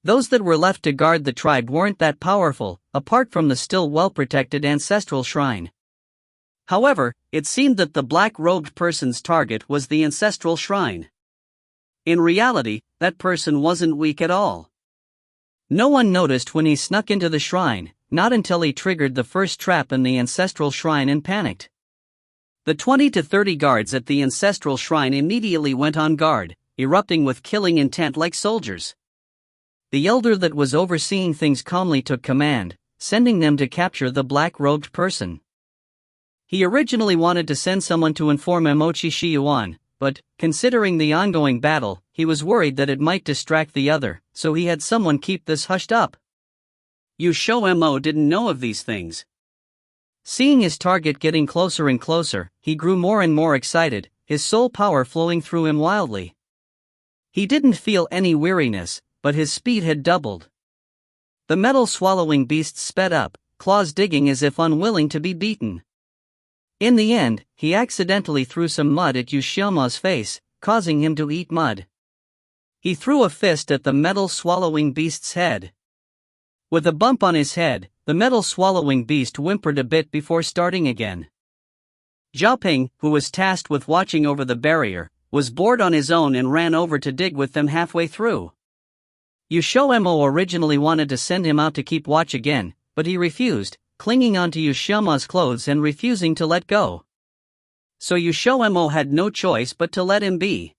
Those that were left to guard the tribe weren't that powerful, apart from the still well-protected ancestral shrine. However, it seemed that the black-robed person's target was the ancestral shrine. In reality, that person wasn't weak at all. No one noticed when he snuck into the shrine, not until he triggered the first trap in the ancestral shrine and panicked. The 20 to 30 guards at the ancestral shrine immediately went on guard, erupting with killing intent like soldiers. The elder that was overseeing things calmly took command, sending them to capture the black-robed person. He originally wanted to send someone to inform Emochi Shiyuan, but, considering the ongoing battle, he was worried that it might distract the other, so he had someone keep this hushed up. XiaoMo didn't know of these things. Seeing his target getting closer and closer, he grew more and more excited, his soul power flowing through him wildly. He didn't feel any weariness, but his speed had doubled. The metal-swallowing beast sped up, claws digging as if unwilling to be beaten. In the end, he accidentally threw some mud at XiaoMo's face, causing him to eat mud. He threw a fist at the metal-swallowing beast's head. With a bump on his head, the metal-swallowing beast whimpered a bit before starting again. Zhaoping, who was tasked with watching over the barrier, was bored on his own and ran over to dig with them halfway through. XiaoMo originally wanted to send him out to keep watch again, but he refused, clinging onto XiaoMo's clothes and refusing to let go. So XiaoMo had no choice but to let him be.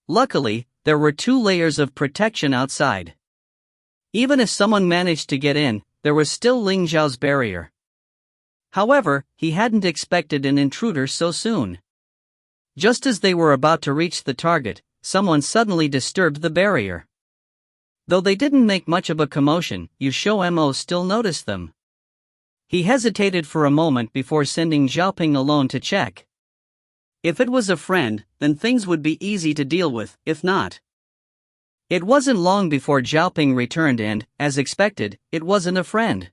Luckily, there were 2 layers of protection outside. Even if someone managed to get in, there was still Ling Xiao's barrier. However, he hadn't expected an intruder so soon. Just as they were about to reach the target, someone suddenly disturbed the barrier. Though they didn't make much of a commotion, XiaoMo still noticed them. He hesitated for a moment before sending Xiaoping alone to check. If it was a friend, then things would be easy to deal with, if not. It wasn't long before Xiaoping returned and, as expected, it wasn't a friend.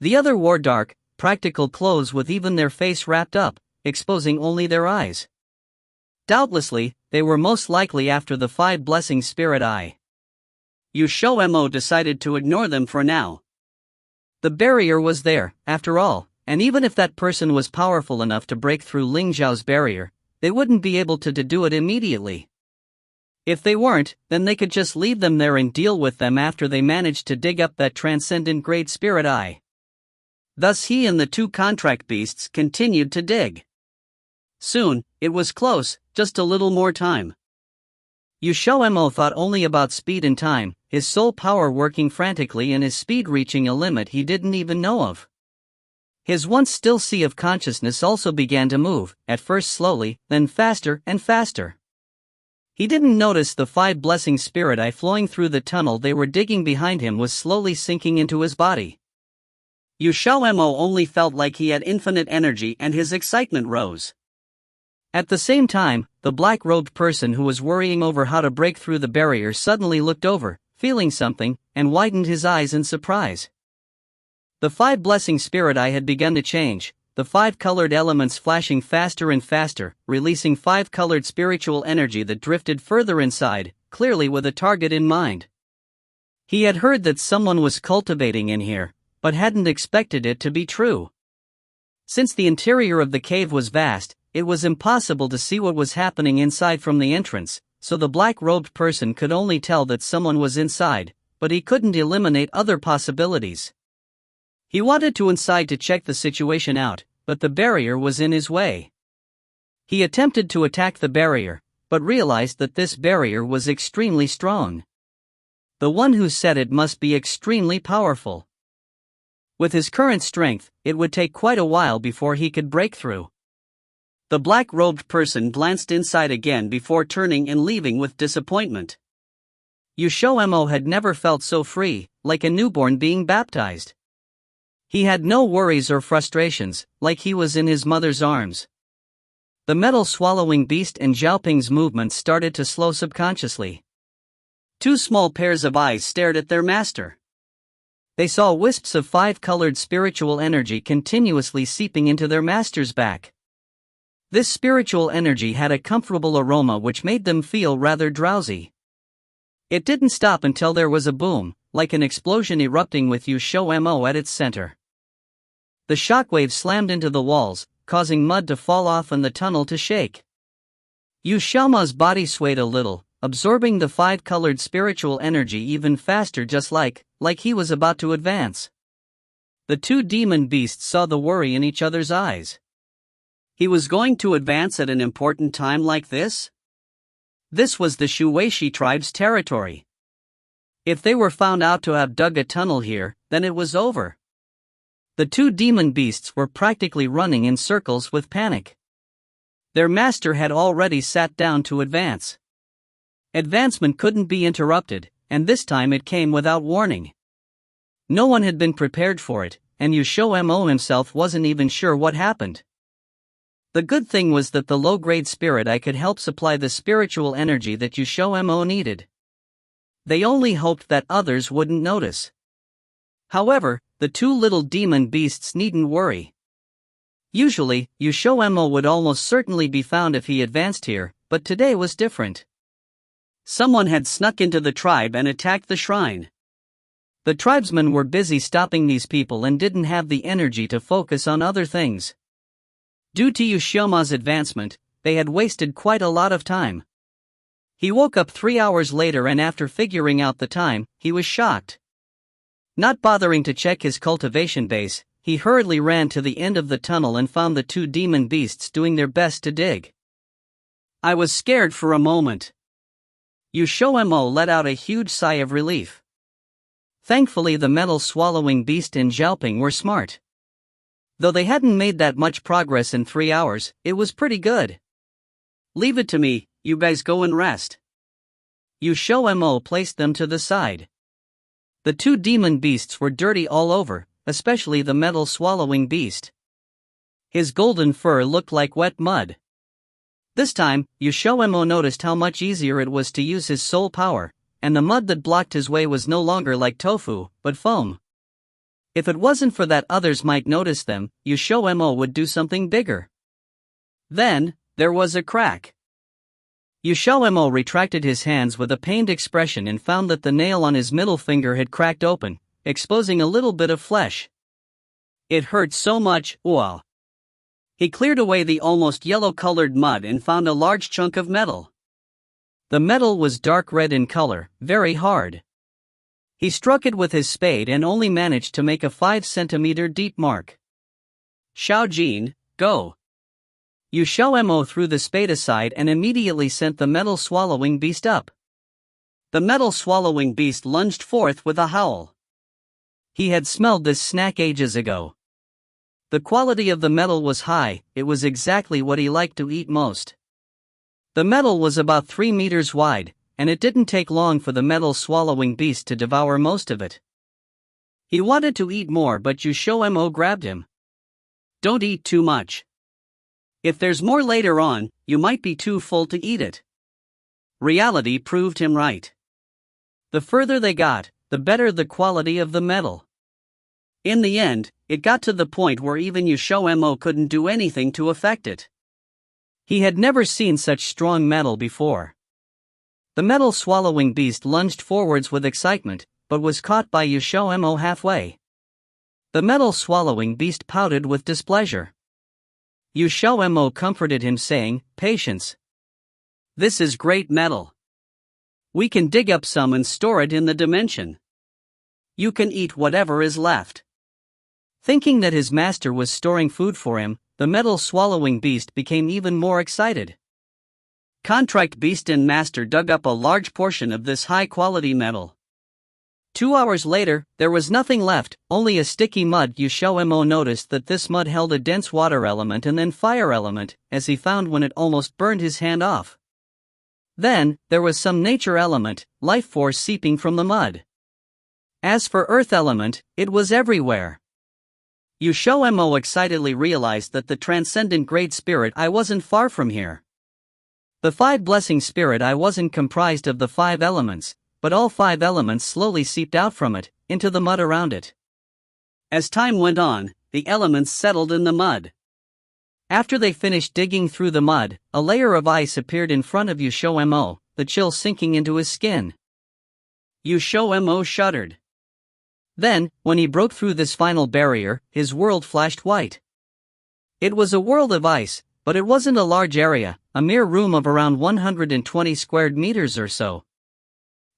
The other wore dark, practical clothes with even their face wrapped up, exposing only their eyes. Doubtlessly, they were most likely after the 5 blessing spirit eye. XiaoMo decided to ignore them for now. The barrier was there, after all, and even if that person was powerful enough to break through Ling Xiao's barrier, they wouldn't be able to do it immediately. If they weren't, then they could just leave them there and deal with them after they managed to dig up that transcendent grade spirit eye. Thus he and the 2 contract beasts continued to dig. Soon, it was close, just a little more time. XiaoMo thought only about speed and time, his soul power working frantically and his speed reaching a limit he didn't even know of. His once still sea of consciousness also began to move, at first slowly, then faster and faster. He didn't notice the 5 blessing spirit eye flowing through the tunnel they were digging behind him was slowly sinking into his body. XiaoMo only felt like he had infinite energy and his excitement rose. At the same time, the black-robed person who was worrying over how to break through the barrier suddenly looked over, feeling something, and widened his eyes in surprise. The 5 blessing spirit eye had begun to change, the 5 colored elements flashing faster and faster, releasing 5 colored spiritual energy that drifted further inside, clearly with a target in mind. He had heard that someone was cultivating in here, but hadn't expected it to be true. Since the interior of the cave was vast, it was impossible to see what was happening inside from the entrance, so the black-robed person could only tell that someone was inside, but he couldn't eliminate other possibilities. He wanted to inside to check the situation out, but the barrier was in his way. He attempted to attack the barrier, but realized that this barrier was extremely strong. The one who set it must be extremely powerful. With his current strength, it would take quite a while before he could break through. The black-robed person glanced inside again before turning and leaving with disappointment. XiaoMo had never felt so free, like a newborn being baptized. He had no worries or frustrations, like he was in his mother's arms. The metal-swallowing beast and Xiaoping's movements started to slow subconsciously. 2 small pairs of eyes stared at their master. They saw wisps of 5 colored spiritual energy continuously seeping into their master's back. This spiritual energy had a comfortable aroma which made them feel rather drowsy. It didn't stop until there was a boom, like an explosion erupting with XiaoMo at its center. The shockwave slammed into the walls, causing mud to fall off and the tunnel to shake. XiaoMo's body swayed a little, absorbing the 5 colored spiritual energy even faster, just like he was about to advance. The 2 demon beasts saw the worry in each other's eyes. He was going to advance at an important time like this? This was the Shuweishi tribe's territory. If they were found out to have dug a tunnel here, then it was over. The 2 demon beasts were practically running in circles with panic. Their master had already sat down to advance. Advancement couldn't be interrupted, and this time it came without warning. No one had been prepared for it, and XiaoMo himself wasn't even sure what happened. The good thing was that the low-grade spirit eye could help supply the spiritual energy that XiaoMo needed. They only hoped that others wouldn't notice. However, the 2 little demon beasts needn't worry. Usually, XiaoMo would almost certainly be found if he advanced here, but today was different. Someone had snuck into the tribe and attacked the shrine. The tribesmen were busy stopping these people and didn't have the energy to focus on other things. Due to XiaoMo's advancement, they had wasted quite a lot of time. He woke up 3 hours later, and after figuring out the time, he was shocked. Not bothering to check his cultivation base, he hurriedly ran to the end of the tunnel and found the two demon beasts doing their best to dig. I was scared for a moment. XiaoMo let out a huge sigh of relief. Thankfully, the metal-swallowing beast and Xiaoping were smart. Though they hadn't made that much progress in 3 hours, it was pretty good. Leave it to me, you guys go and rest. XiaoMo placed them to the side. The two demon beasts were dirty all over, especially the metal-swallowing beast. His golden fur looked like wet mud. This time, XiaoMo noticed how much easier it was to use his soul power, and the mud that blocked his way was no longer like tofu, but foam. If it wasn't for that others might notice them, XiaoMo would do something bigger. Then, there was a crack. XiaoMo retracted his hands with a pained expression and found that the nail on his middle finger had cracked open, exposing a little bit of flesh. It hurt so much, wow. He cleared away the almost yellow-colored mud and found a large chunk of metal. The metal was dark red in color, very hard. He struck it with his spade and only managed to make a 5-centimeter deep mark. Xiao, go. XiaoMo threw the spade aside and immediately sent the metal-swallowing beast up. The metal-swallowing beast lunged forth with a howl. He had smelled this snack ages ago. The quality of the metal was high, it was exactly what he liked to eat most. The metal was about 3 meters wide, and it didn't take long for the metal-swallowing beast to devour most of it. He wanted to eat more, but XiaoMo grabbed him. Don't eat too much. If there's more later on, you might be too full to eat it. Reality proved him right. The further they got, the better the quality of the metal. In the end, it got to the point where even XiaoMo couldn't do anything to affect it. He had never seen such strong metal before. The metal-swallowing beast lunged forwards with excitement, but was caught by XiaoMo halfway. The metal-swallowing beast pouted with displeasure. XiaoMo comforted him, saying, "Patience. This is great metal. We can dig up some and store it in the dimension. You can eat whatever is left." Thinking that his master was storing food for him, the metal-swallowing beast became even more excited. Contract beast and master dug up a large portion of this high-quality metal. 2 hours later, there was nothing left, only a sticky mud. XiaoMo noticed that this mud held a dense water element and then fire element, as he found when it almost burned his hand off. Then, there was some nature element, life force seeping from the mud. As for earth element, it was everywhere. XiaoMo excitedly realized that the transcendent great spirit I wasn't far from here. The 5 blessing spirit I wasn't comprised of the 5 elements, but all 5 elements slowly seeped out from it, into the mud around it. As time went on, the elements settled in the mud. After they finished digging through the mud, a layer of ice appeared in front of XiaoMo, the chill sinking into his skin. XiaoMo shuddered. Then, when he broke through this final barrier, his world flashed white. It was a world of ice, but it wasn't a large area, a mere room of around 120 square meters or so.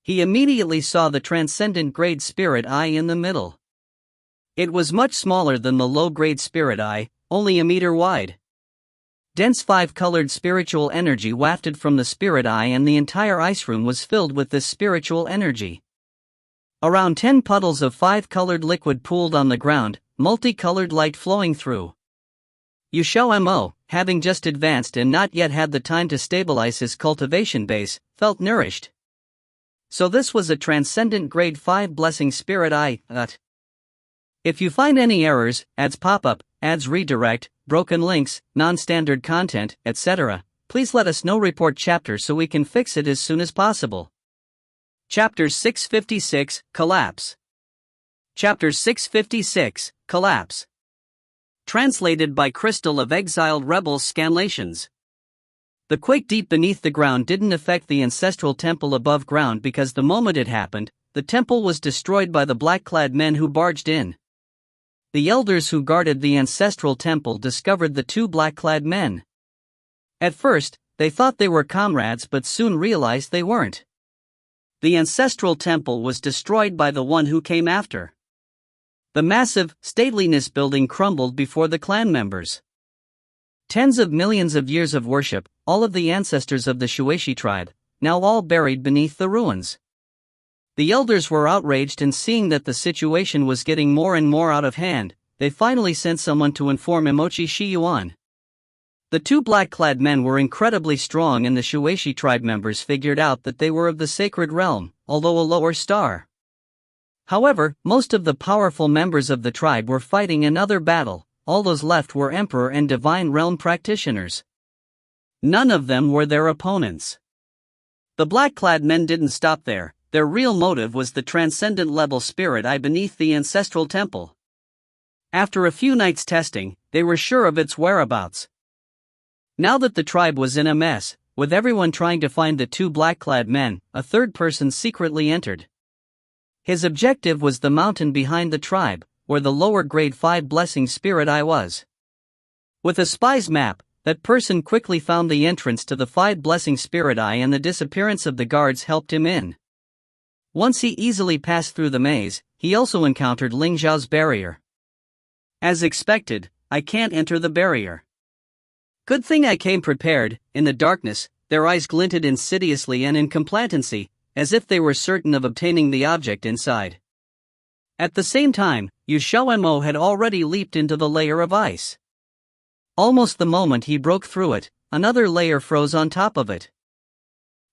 He immediately saw the transcendent grade spirit eye in the middle. It was much smaller than the low-grade spirit eye, only a meter wide. Dense 5-colored spiritual energy wafted from the spirit eye, and the entire ice room was filled with this spiritual energy. Around 10 puddles of 5-colored liquid pooled on the ground, multicolored light flowing through. XiaoMo, having just advanced and not yet had the time to stabilize his cultivation base, felt nourished. So this was a transcendent grade 5 blessing spirit eye. If you find any errors, ads pop up, ads redirect, broken links, non-standard content, etc., please let us know. Report chapter so we can fix it as soon as possible. Chapter 656, Collapse. Chapter 656, Collapse. Translated by Crystal of Exiled Rebels Scanlations. The quake deep beneath the ground didn't affect the ancestral temple above ground because the moment it happened, the temple was destroyed by the black-clad men who barged in. The elders who guarded the ancestral temple discovered the 2 black-clad men. At first, they thought they were comrades but soon realized they weren't. The ancestral temple was destroyed by the one who came after. The massive, stateliness building crumbled before the clan members. Tens of millions of years of worship, all of the ancestors of the Shueshi tribe, now all buried beneath the ruins. The elders were outraged, and seeing that the situation was getting more and more out of hand, they finally sent someone to inform Imochi Shiyuan. The two black-clad men were incredibly strong, and the Shueshi tribe members figured out that they were of the sacred realm, although a lower star. However, most of the powerful members of the tribe were fighting another battle. All those left were Emperor and Divine Realm practitioners. None of them were their opponents. The black-clad men didn't stop there. Their real motive was the transcendent level spirit eye beneath the ancestral temple. After a few nights testing, they were sure of its whereabouts. Now that the tribe was in a mess, with everyone trying to find the two black-clad men, a third person secretly entered. His objective was the mountain behind the tribe, where the lower grade 5 blessing spirit eye was. With a spy's map, that person quickly found the entrance to the 5 blessing spirit eye, and the disappearance of the guards helped him in. Once he easily passed through the maze, he also encountered Ling Zhao's barrier. As expected, I can't enter the barrier. Good thing I came prepared. In the darkness, their eyes glinted insidiously and in complacency, as if they were certain of obtaining the object inside. At the same time, XiaoMo had already leaped into the layer of ice. Almost the moment he broke through it, another layer froze on top of it.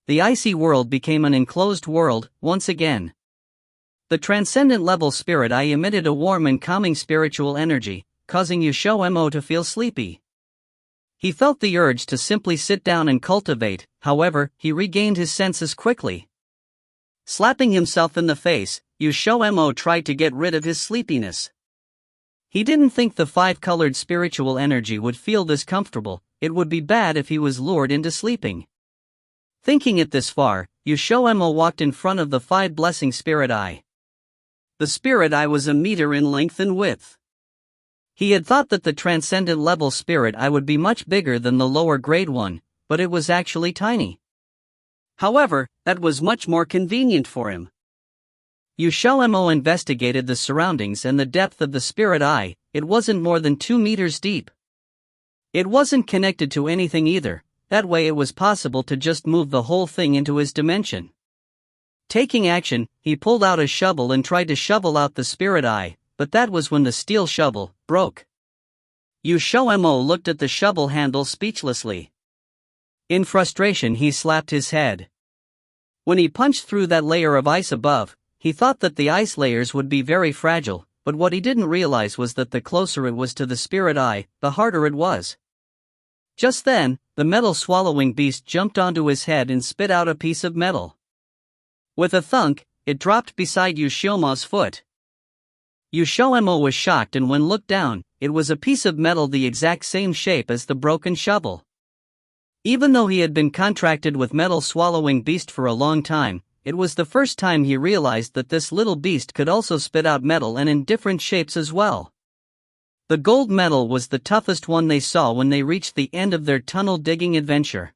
The icy world became an enclosed world, once again. The transcendent level spirit eye emitted a warm and calming spiritual energy, causing XiaoMo to feel sleepy. He felt the urge to simply sit down and cultivate, however, he regained his senses quickly. Slapping himself in the face, XiaoMo tried to get rid of his sleepiness. He didn't think the 5-colored spiritual energy would feel this comfortable. It would be bad if he was lured into sleeping. Thinking it this far, XiaoMo walked in front of the 5 blessing spirit eye. The spirit eye was a meter in length and width. He had thought that the transcendent level spirit eye would be much bigger than the lower grade one, but it was actually tiny. However, that was much more convenient for him. XiaoMo investigated the surroundings and the depth of the spirit eye. It wasn't more than 2 meters deep. It wasn't connected to anything either. That way it was possible to just move the whole thing into his dimension. Taking action, he pulled out a shovel and tried to shovel out the spirit eye, but that was when the steel shovel broke. XiaoMo looked at the shovel handle speechlessly. In frustration, he slapped his head. When he punched through that layer of ice above, he thought that the ice layers would be very fragile, but what he didn't realize was that the closer it was to the spirit eye, the harder it was. Just then, the metal-swallowing beast jumped onto his head and spit out a piece of metal. With a thunk, it dropped beside XiaoMo's foot. XiaoMo was shocked, and when looked down, it was a piece of metal the exact same shape as the broken shovel. Even though he had been contracted with metal-swallowing beast for a long time, it was the first time he realized that this little beast could also spit out metal, and in different shapes as well. The gold metal was the toughest one they saw when they reached the end of their tunnel digging adventure.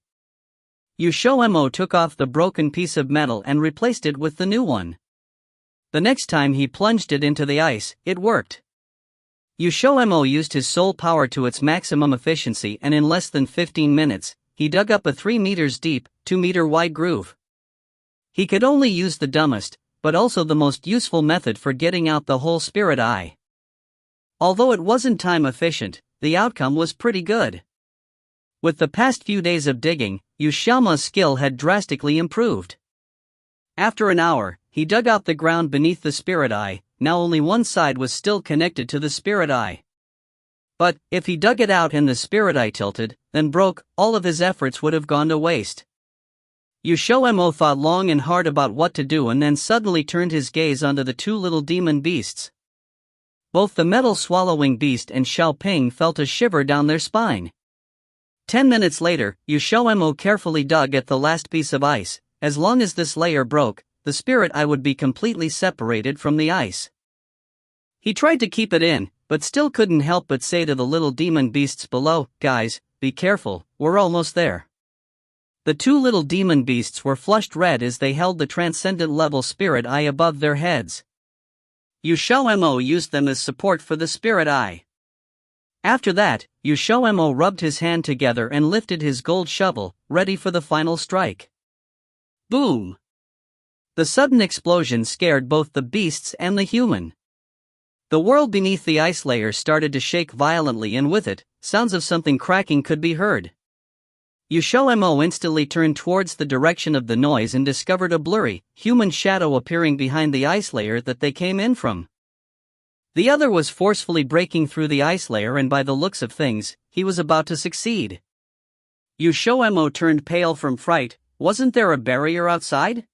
XiaoMo took off the broken piece of metal and replaced it with the new one. The next time he plunged it into the ice, it worked. XiaoMo used his soul power to its maximum efficiency, and in less than 15 minutes, he dug up a 3 meters deep, 2 meter wide groove. He could only use the dumbest, but also the most useful method for getting out the whole spirit eye. Although it wasn't time efficient, the outcome was pretty good. With the past few days of digging, XiaoMo's skill had drastically improved. After an hour, he dug out the ground beneath the spirit eye. Now only one side was still connected to the spirit eye. But, if he dug it out and the spirit eye tilted, then broke, all of his efforts would have gone to waste. XiaoMo thought long and hard about what to do, and then suddenly turned his gaze onto the 2 little demon beasts. Both the metal-swallowing beast and Xiao Ping felt a shiver down their spine. 10 minutes later, XiaoMo carefully dug at the last piece of ice. As long as this layer broke, the spirit eye would be completely separated from the ice. He tried to keep it in, but still couldn't help but say to the little demon beasts below, "Guys, be careful, we're almost there." The two little demon beasts were flushed red as they held the transcendent level spirit eye above their heads. XiaoMo used them as support for the spirit eye. After that, XiaoMo rubbed his hand together and lifted his gold shovel, ready for the final strike. Boom! The sudden explosion scared both the beasts and the human. The world beneath the ice layer started to shake violently, and with it, sounds of something cracking could be heard. XiaoMo instantly turned towards the direction of the noise and discovered a blurry, human shadow appearing behind the ice layer that they came in from. The other was forcefully breaking through the ice layer, and by the looks of things, he was about to succeed. XiaoMo turned pale from fright. Wasn't there a barrier outside?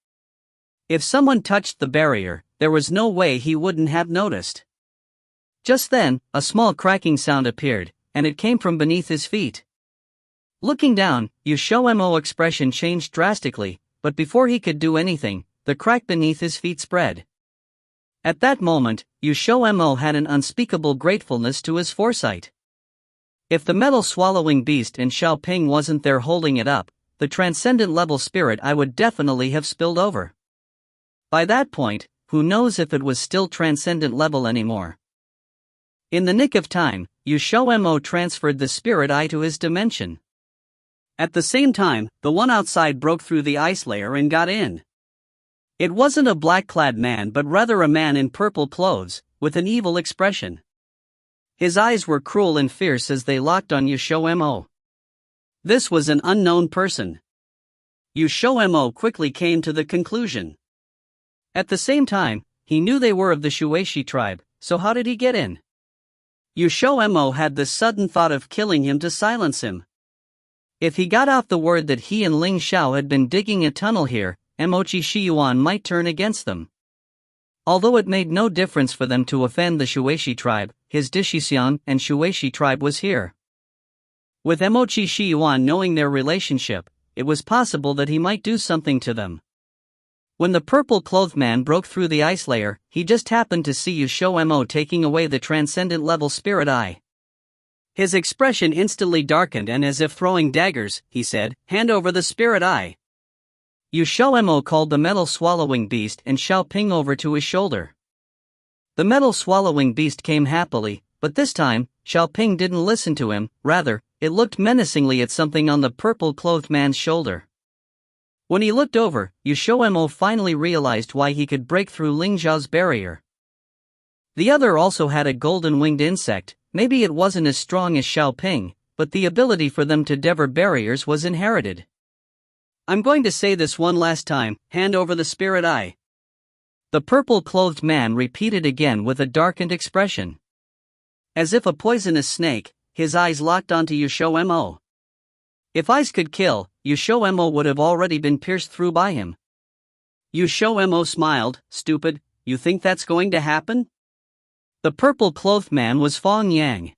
If someone touched the barrier, there was no way he wouldn't have noticed. Just then, a small cracking sound appeared, and it came from beneath his feet. Looking down, XiaoMo's expression changed drastically, but before he could do anything, the crack beneath his feet spread. At that moment, XiaoMo had an unspeakable gratefulness to his foresight. If the metal-swallowing beast and Xiao wasn't there holding it up, the transcendent level spirit eye would definitely have spilled over. By that point, who knows if it was still transcendent level anymore. In the nick of time, XiaoMo transferred the spirit eye to his dimension. At the same time, the one outside broke through the ice layer and got in. It wasn't a black-clad man but rather a man in purple clothes, with an evil expression. His eyes were cruel and fierce as they locked on XiaoMo. This was an unknown person. XiaoMo quickly came to the conclusion. At the same time, he knew they were of the Shueshi tribe, so how did he get in? XiaoMo had the sudden thought of killing him to silence him. If he got out the word that he and Ling Xiao had been digging a tunnel here, Mochi Shiyuan might turn against them. Although it made no difference for them to offend the Shueshi tribe, his Dishixian and Shueshi tribe was here. With Mochi Shiyuan knowing their relationship, it was possible that he might do something to them. When the purple-clothed man broke through the ice layer, he just happened to see XiaoMo taking away the transcendent level spirit eye. His expression instantly darkened, and as if throwing daggers, he said, "Hand over the spirit eye." XiaoMo called the metal-swallowing beast and Xiao over to his shoulder. The metal-swallowing beast came happily, but this time, Xiao didn't listen to him, rather, it looked menacingly at something on the purple-clothed man's shoulder. When he looked over, XiaoMo finally realized why he could break through Ling Xiao's barrier. The other also had a golden-winged insect. Maybe it wasn't as strong as Xiao, but the ability for them to devour barriers was inherited. "I'm going to say this one last time, hand over the spirit eye." The purple-clothed man repeated again with a darkened expression. As if a poisonous snake, his eyes locked onto XiaoMo. If eyes could kill, XiaoMo would have already been pierced through by him. XiaoMo smiled. "Stupid, you think that's going to happen?" The purple-clothed man was Fong Yang.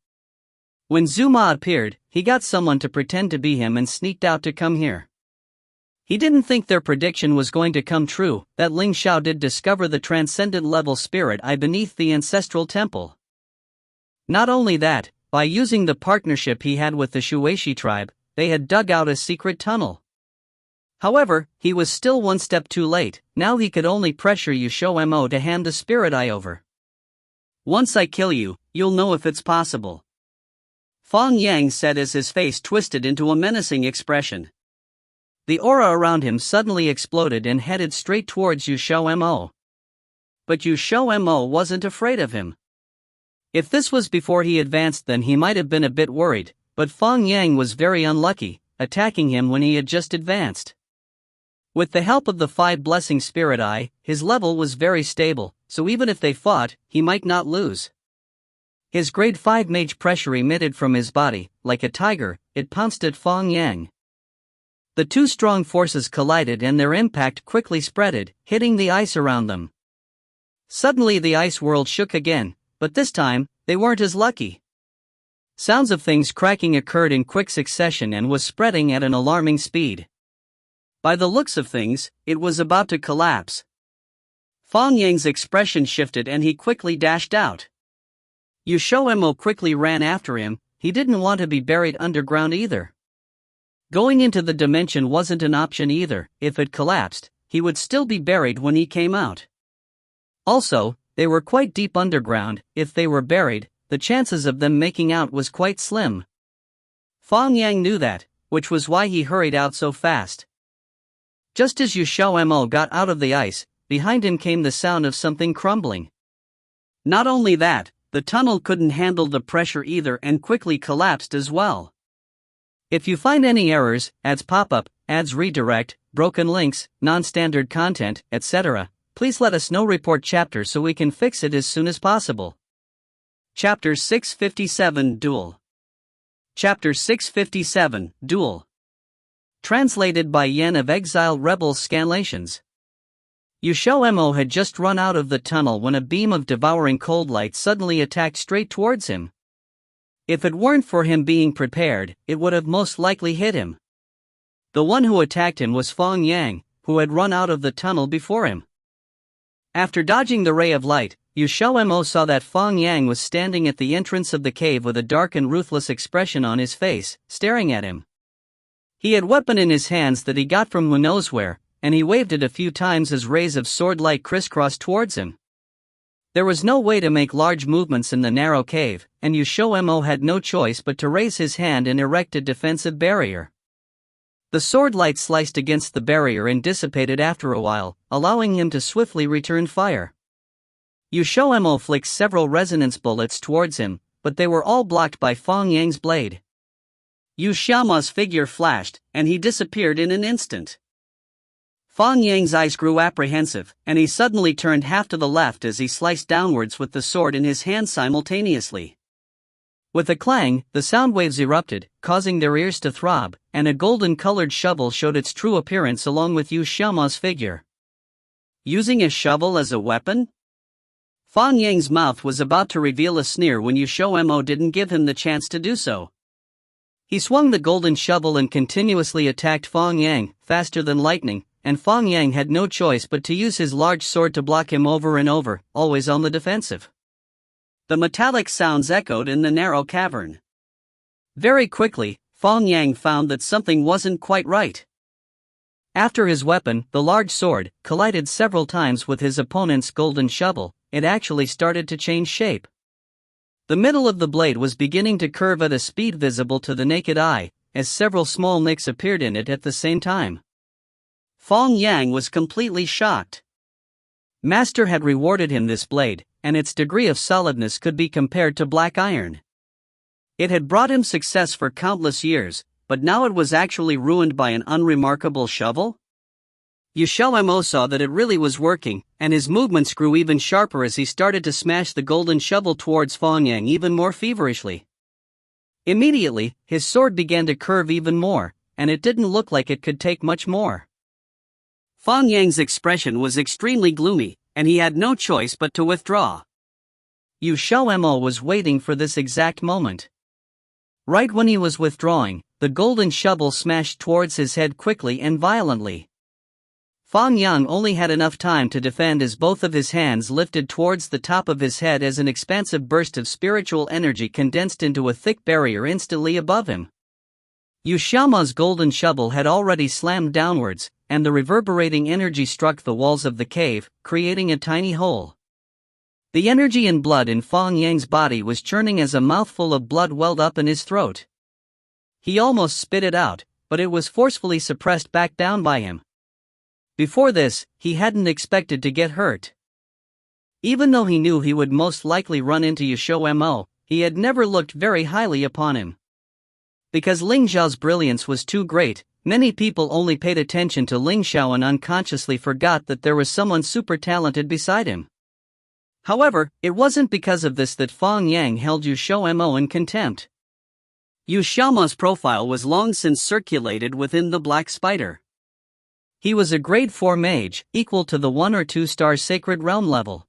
When Zuma appeared, he got someone to pretend to be him and sneaked out to come here. He didn't think their prediction was going to come true, that Ling Xiao did discover the transcendent level spirit eye beneath the ancestral temple. Not only that, by using the partnership he had with the Shueshi tribe, they had dug out a secret tunnel. However, he was still one step too late. Now he could only pressure XiaoMo to hand the spirit eye over. "Once I kill you, you'll know if it's possible," Fong Yang said as his face twisted into a menacing expression. The aura around him suddenly exploded and headed straight towards XiaoMo. But XiaoMo wasn't afraid of him. If this was before he advanced, then he might have been a bit worried, but Fong Yang was very unlucky, attacking him when he had just advanced. With the help of the 5 blessing spirit eye, his level was very stable, so even if they fought, he might not lose. His grade 5 mage pressure emitted from his body, like a tiger, it pounced at Fong Yang. The two strong forces collided and their impact quickly spreaded, hitting the ice around them. Suddenly the ice world shook again, but this time, they weren't as lucky. Sounds of things cracking occurred in quick succession and was spreading at an alarming speed. By the looks of things, it was about to collapse. Fong Yang's expression shifted and he quickly dashed out. XiaoMo quickly ran after him. He didn't want to be buried underground either. Going into the dimension wasn't an option either. If it collapsed, he would still be buried when he came out. Also, they were quite deep underground. If they were buried, the chances of them making out was quite slim. Fang Yang knew that, which was why he hurried out so fast. Just as XiaoMo got out of the ice, behind him came the sound of something crumbling. Not only that, the tunnel couldn't handle the pressure either and quickly collapsed as well. If you find any errors, ads pop-up, ads redirect, broken links, non-standard content, etc., please let us know. Report chapter so we can fix it as soon as possible. Chapter 657 Duel. Chapter 657 Duel. Translated by Yen of Exiled Rebels Scanlations. XiaoMo had just run out of the tunnel when a beam of devouring cold light suddenly attacked straight towards him. If it weren't for him being prepared, it would have most likely hit him. The one who attacked him was Fang Yang, who had run out of the tunnel before him. After dodging the ray of light, XiaoMo saw that Fang Yang was standing at the entrance of the cave with a dark and ruthless expression on his face, staring at him. He had a weapon in his hands that he got from who knows where, and he waved it a few times as rays of sword-light crisscrossed towards him. There was no way to make large movements in the narrow cave, and XiaoMo had no choice but to raise his hand and erect a defensive barrier. The sword light sliced against the barrier and dissipated after a while, allowing him to swiftly return fire. XiaoMo flicked several resonance bullets towards him, but they were all blocked by Fang Yang's blade. XiaoMo's figure flashed, and he disappeared in an instant. Fang Yang's eyes grew apprehensive, and he suddenly turned half to the left as he sliced downwards with the sword in his hand simultaneously. With a clang, the sound waves erupted, causing their ears to throb, and a golden-colored shovel showed its true appearance along with XiaoMo's figure. Using a shovel as a weapon? Fang Yang's mouth was about to reveal a sneer when XiaoMo didn't give him the chance to do so. He swung the golden shovel and continuously attacked Fang Yang, faster than lightning, and Fang Yang had no choice but to use his large sword to block him over and over, always on the defensive. The metallic sounds echoed in the narrow cavern. Very quickly, Fang Yang found that something wasn't quite right. After his weapon, the large sword, collided several times with his opponent's golden shovel, it actually started to change shape. The middle of the blade was beginning to curve at a speed visible to the naked eye, as several small nicks appeared in it at the same time. Fang Yang was completely shocked. Master had rewarded him this blade, and its degree of solidness could be compared to black iron. It had brought him success for countless years, but now it was actually ruined by an unremarkable shovel? XiaoMo saw that it really was working, and his movements grew even sharper as he started to smash the golden shovel towards Fang Yang even more feverishly. Immediately, his sword began to curve even more, and it didn't look like it could take much more. Fang Yang's expression was extremely gloomy, and he had no choice but to withdraw. XiaoMo was waiting for this exact moment. Right when he was withdrawing, the golden shovel smashed towards his head quickly and violently. Fang Yang only had enough time to defend as both of his hands lifted towards the top of his head as an expansive burst of spiritual energy condensed into a thick barrier instantly above him. XiaoMo's golden shovel had already slammed downwards, and the reverberating energy struck the walls of the cave, creating a tiny hole. The energy and blood in Fang Yang's body was churning as a mouthful of blood welled up in his throat. He almost spit it out, but it was forcefully suppressed back down by him. Before this, he hadn't expected to get hurt. Even though he knew he would most likely run into XiaoMo, he had never looked very highly upon him. Because Ling Xiao's brilliance was too great, many people only paid attention to Ling Xiao and unconsciously forgot that there was someone super talented beside him. However, it wasn't because of this that Fang Yang held XiaoMo in contempt. XiaoMo's profile was long since circulated within the Black Spider. He was a grade 4 mage, equal to the 1 or 2 star Sacred Realm level.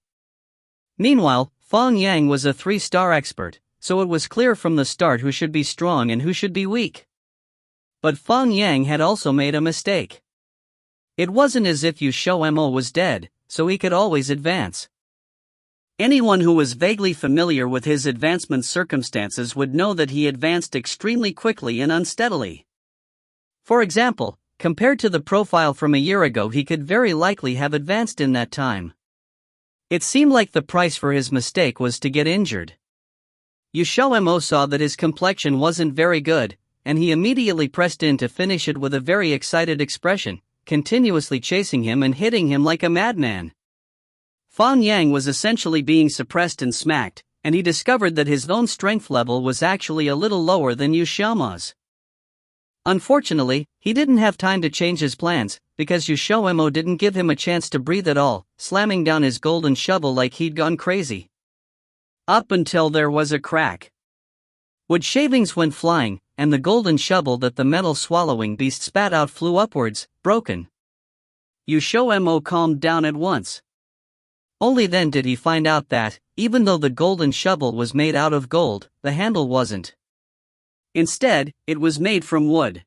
Meanwhile, Fang Yang was a 3-star expert, so it was clear from the start who should be strong and who should be weak. But Fang Yang had also made a mistake. It wasn't as if XiaoMo was dead, so he could always advance. Anyone who was vaguely familiar with his advancement circumstances would know that he advanced extremely quickly and unsteadily. For example, compared to the profile from a year ago, he could very likely have advanced in that time. It seemed like the price for his mistake was to get injured. XiaoMo saw that his complexion wasn't very good, and he immediately pressed in to finish it with a very excited expression, continuously chasing him and hitting him like a madman. Fang Yang was essentially being suppressed and smacked, and he discovered that his own strength level was actually a little lower than XiaoMo's. Unfortunately, he didn't have time to change his plans, because XiaoMo didn't give him a chance to breathe at all, slamming down his golden shovel like he'd gone crazy. Up until there was a crack. Wood shavings went flying, and the golden shovel that the metal-swallowing beast spat out flew upwards, broken. XiaoMo calmed down at once. Only then did he find out that, even though the golden shovel was made out of gold, the handle wasn't. Instead, it was made from wood.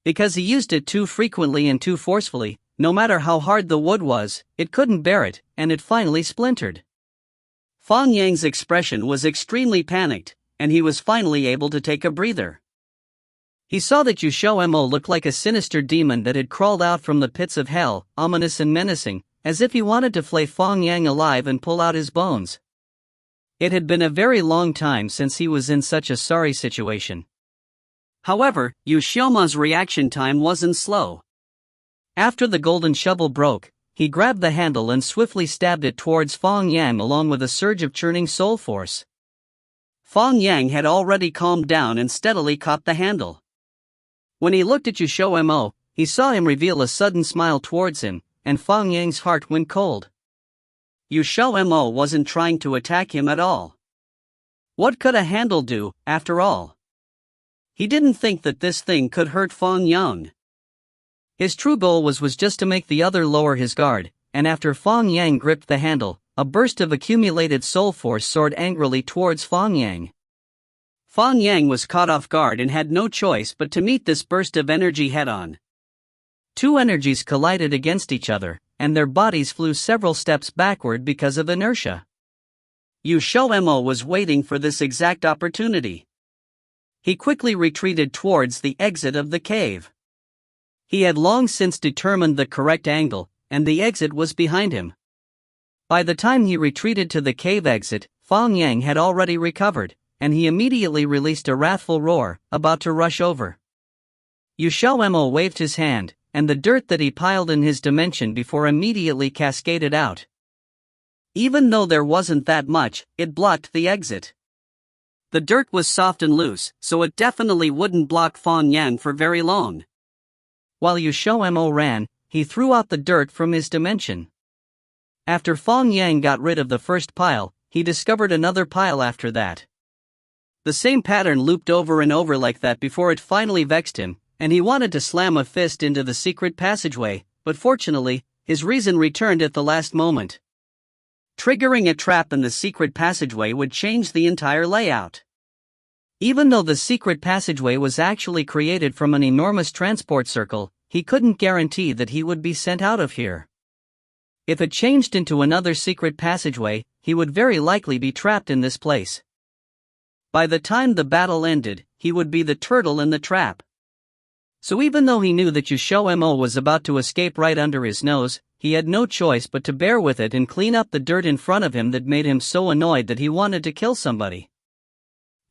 Because he used it too frequently and too forcefully, no matter how hard the wood was, it couldn't bear it, and it finally splintered. Fang Yang's expression was extremely panicked, and he was finally able to take a breather. He saw that XiaoMo looked like a sinister demon that had crawled out from the pits of hell, ominous and menacing, as if he wanted to flay Fang Yang alive and pull out his bones. It had been a very long time since he was in such a sorry situation. However, XiaoMo's reaction time wasn't slow. After the golden shovel broke, he grabbed the handle and swiftly stabbed it towards Fang Yang along with a surge of churning soul force. Fang Yang had already calmed down and steadily caught the handle. When he looked at XiaoMo, he saw him reveal a sudden smile towards him, and Fang Yang's heart went cold. XiaoMo wasn't trying to attack him at all. What could a handle do, after all? He didn't think that this thing could hurt Fang Yang. His true goal was just to make the other lower his guard, and after Fang Yang gripped the handle, a burst of accumulated soul force soared angrily towards Fang Yang. Fang Yang was caught off guard and had no choice but to meet this burst of energy head-on. Two energies collided against each other, and their bodies flew several steps backward because of inertia. XiaoMo was waiting for this exact opportunity. He quickly retreated towards the exit of the cave. He had long since determined the correct angle, and the exit was behind him. By the time he retreated to the cave exit, Fang Yang had already recovered, and he immediately released a wrathful roar, about to rush over. XiaoMo waved his hand, and the dirt that he piled in his dimension before immediately cascaded out. Even though there wasn't that much, it blocked the exit. The dirt was soft and loose, so it definitely wouldn't block Fang Yang for very long. While XiaoMo ran, he threw out the dirt from his dimension. After Fang Yang got rid of the first pile, he discovered another pile after that. The same pattern looped over and over like that before it finally vexed him, and he wanted to slam a fist into the secret passageway, but fortunately, his reason returned at the last moment. Triggering a trap in the secret passageway would change the entire layout. Even though the secret passageway was actually created from an enormous transport circle, he couldn't guarantee that he would be sent out of here. If it changed into another secret passageway, he would very likely be trapped in this place. By the time the battle ended, he would be the turtle in the trap. So even though he knew that XiaoMo was about to escape right under his nose, he had no choice but to bear with it and clean up the dirt in front of him that made him so annoyed that he wanted to kill somebody.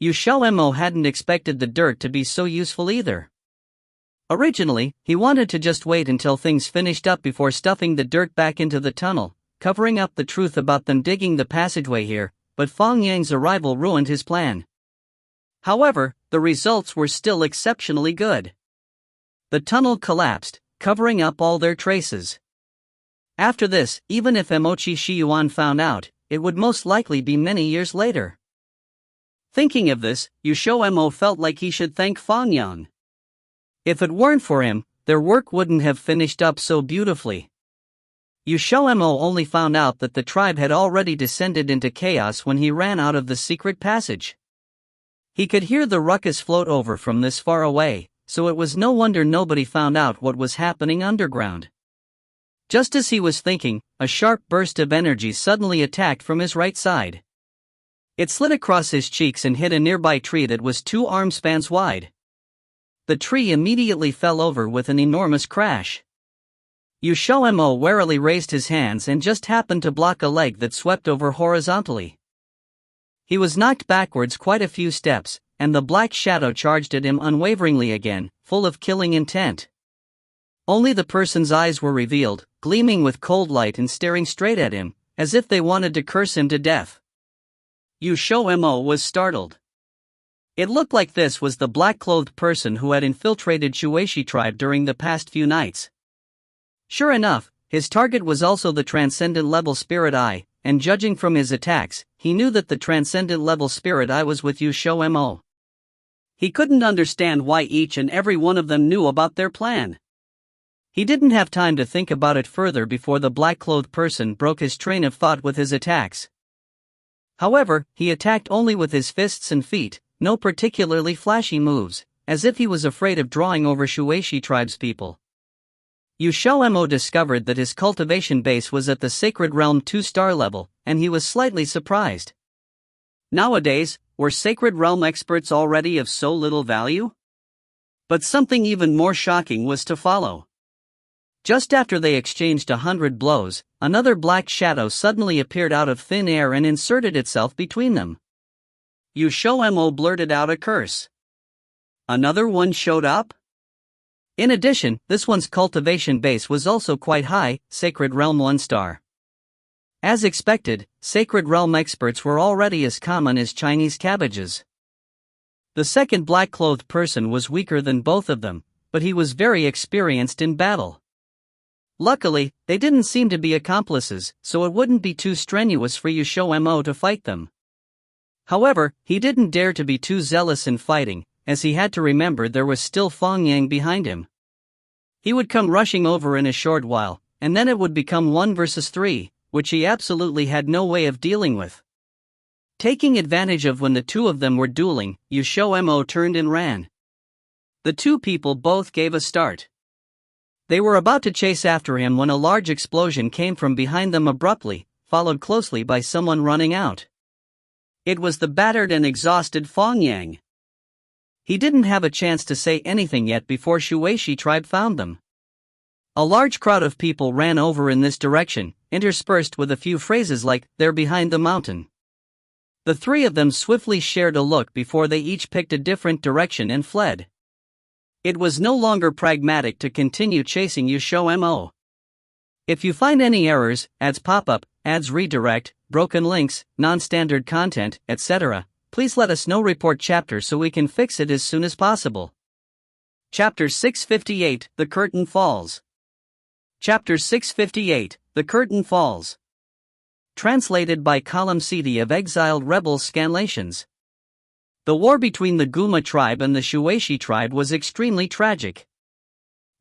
XiaoMo hadn't expected the dirt to be so useful either. Originally, he wanted to just wait until things finished up before stuffing the dirt back into the tunnel, covering up the truth about them digging the passageway here, but Fang Yang's arrival ruined his plan. However, the results were still exceptionally good. The tunnel collapsed, covering up all their traces. After this, even if Mochi Shiyuan found out, it would most likely be many years later. Thinking of this, XiaoMo felt like he should thank Fang Yang. If it weren't for him, their work wouldn't have finished up so beautifully. XiaoMo only found out that the tribe had already descended into chaos when he ran out of the secret passage. He could hear the ruckus float over from this far away, so it was no wonder nobody found out what was happening underground. Just as he was thinking, a sharp burst of energy suddenly attacked from his right side. It slid across his cheeks and hit a nearby tree that was 2 arm spans wide. The tree immediately fell over with an enormous crash. XiaoMo warily raised his hands and just happened to block a leg that swept over horizontally. He was knocked backwards quite a few steps, and the black shadow charged at him unwaveringly again, full of killing intent. Only the person's eyes were revealed, gleaming with cold light and staring straight at him, as if they wanted to curse him to death. XiaoMo was startled. It looked like this was the black-clothed person who had infiltrated Shuishi tribe during the past few nights. Sure enough, his target was also the transcendent level spirit eye, and judging from his attacks, he knew that the transcendent level spirit eye was with XiaoMo. He couldn't understand why each and every one of them knew about their plan. He didn't have time to think about it further before the black-clothed person broke his train of thought with his attacks. However, he attacked only with his fists and feet, no particularly flashy moves, as if he was afraid of drawing over Shuishi tribe's people. XiaoMo discovered that his cultivation base was at the Sacred Realm 2-star level, and he was slightly surprised. Nowadays, were Sacred Realm experts already of so little value? But something even more shocking was to follow. Just after they exchanged 100 blows, another black shadow suddenly appeared out of thin air and inserted itself between them. XiaoMo blurted out a curse. Another one showed up? In addition, this one's cultivation base was also quite high, Sacred Realm 1-star. As expected, Sacred Realm experts were already as common as Chinese cabbages. The second black-clothed person was weaker than both of them, but he was very experienced in battle. Luckily, they didn't seem to be accomplices, so it wouldn't be too strenuous for XiaoMo to fight them. However, he didn't dare to be too zealous in fighting, as he had to remember there was still Feng Yang behind him. He would come rushing over in a short while, and then it would become 1 versus 3, which he absolutely had no way of dealing with. Taking advantage of when the two of them were dueling, XiaoMo turned and ran. The two people both gave a start. They were about to chase after him when a large explosion came from behind them abruptly, followed closely by someone running out. It was the battered and exhausted Feng Yang. He didn't have a chance to say anything yet before Shuishi tribe found them. A large crowd of people ran over in this direction, interspersed with a few phrases like, "They're behind the mountain." The three of them swiftly shared a look before they each picked a different direction and fled. It was no longer pragmatic to continue chasing XiaoMo. If you find any errors, ads pop up, ads redirect, broken links, non-standard content, etc., please let us know. Report chapter so we can fix it as soon as possible. Chapter 658, The Curtain Falls. Chapter 658, The Curtain Falls. Translated by Column CD of Exiled Rebels Scanlations. The war between the Guma tribe and the Shuishi tribe was extremely tragic.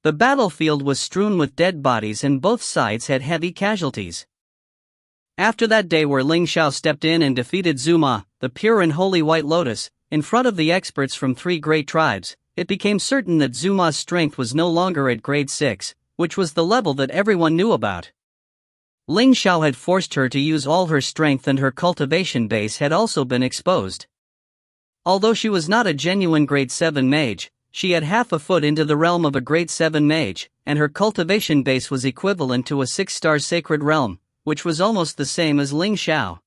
The battlefield was strewn with dead bodies and both sides had heavy casualties. After that day where Ling Xiao stepped in and defeated Zuma, the pure and holy White Lotus, in front of the experts from 3 great tribes, it became certain that Zuma's strength was no longer at grade 6, which was the level that everyone knew about. Ling Xiao had forced her to use all her strength and her cultivation base had also been exposed. Although she was not a genuine grade 7 mage, she had half a foot into the realm of a grade 7 mage, and her cultivation base was equivalent to a 6-star sacred realm, which was almost the same as Ling Xiao.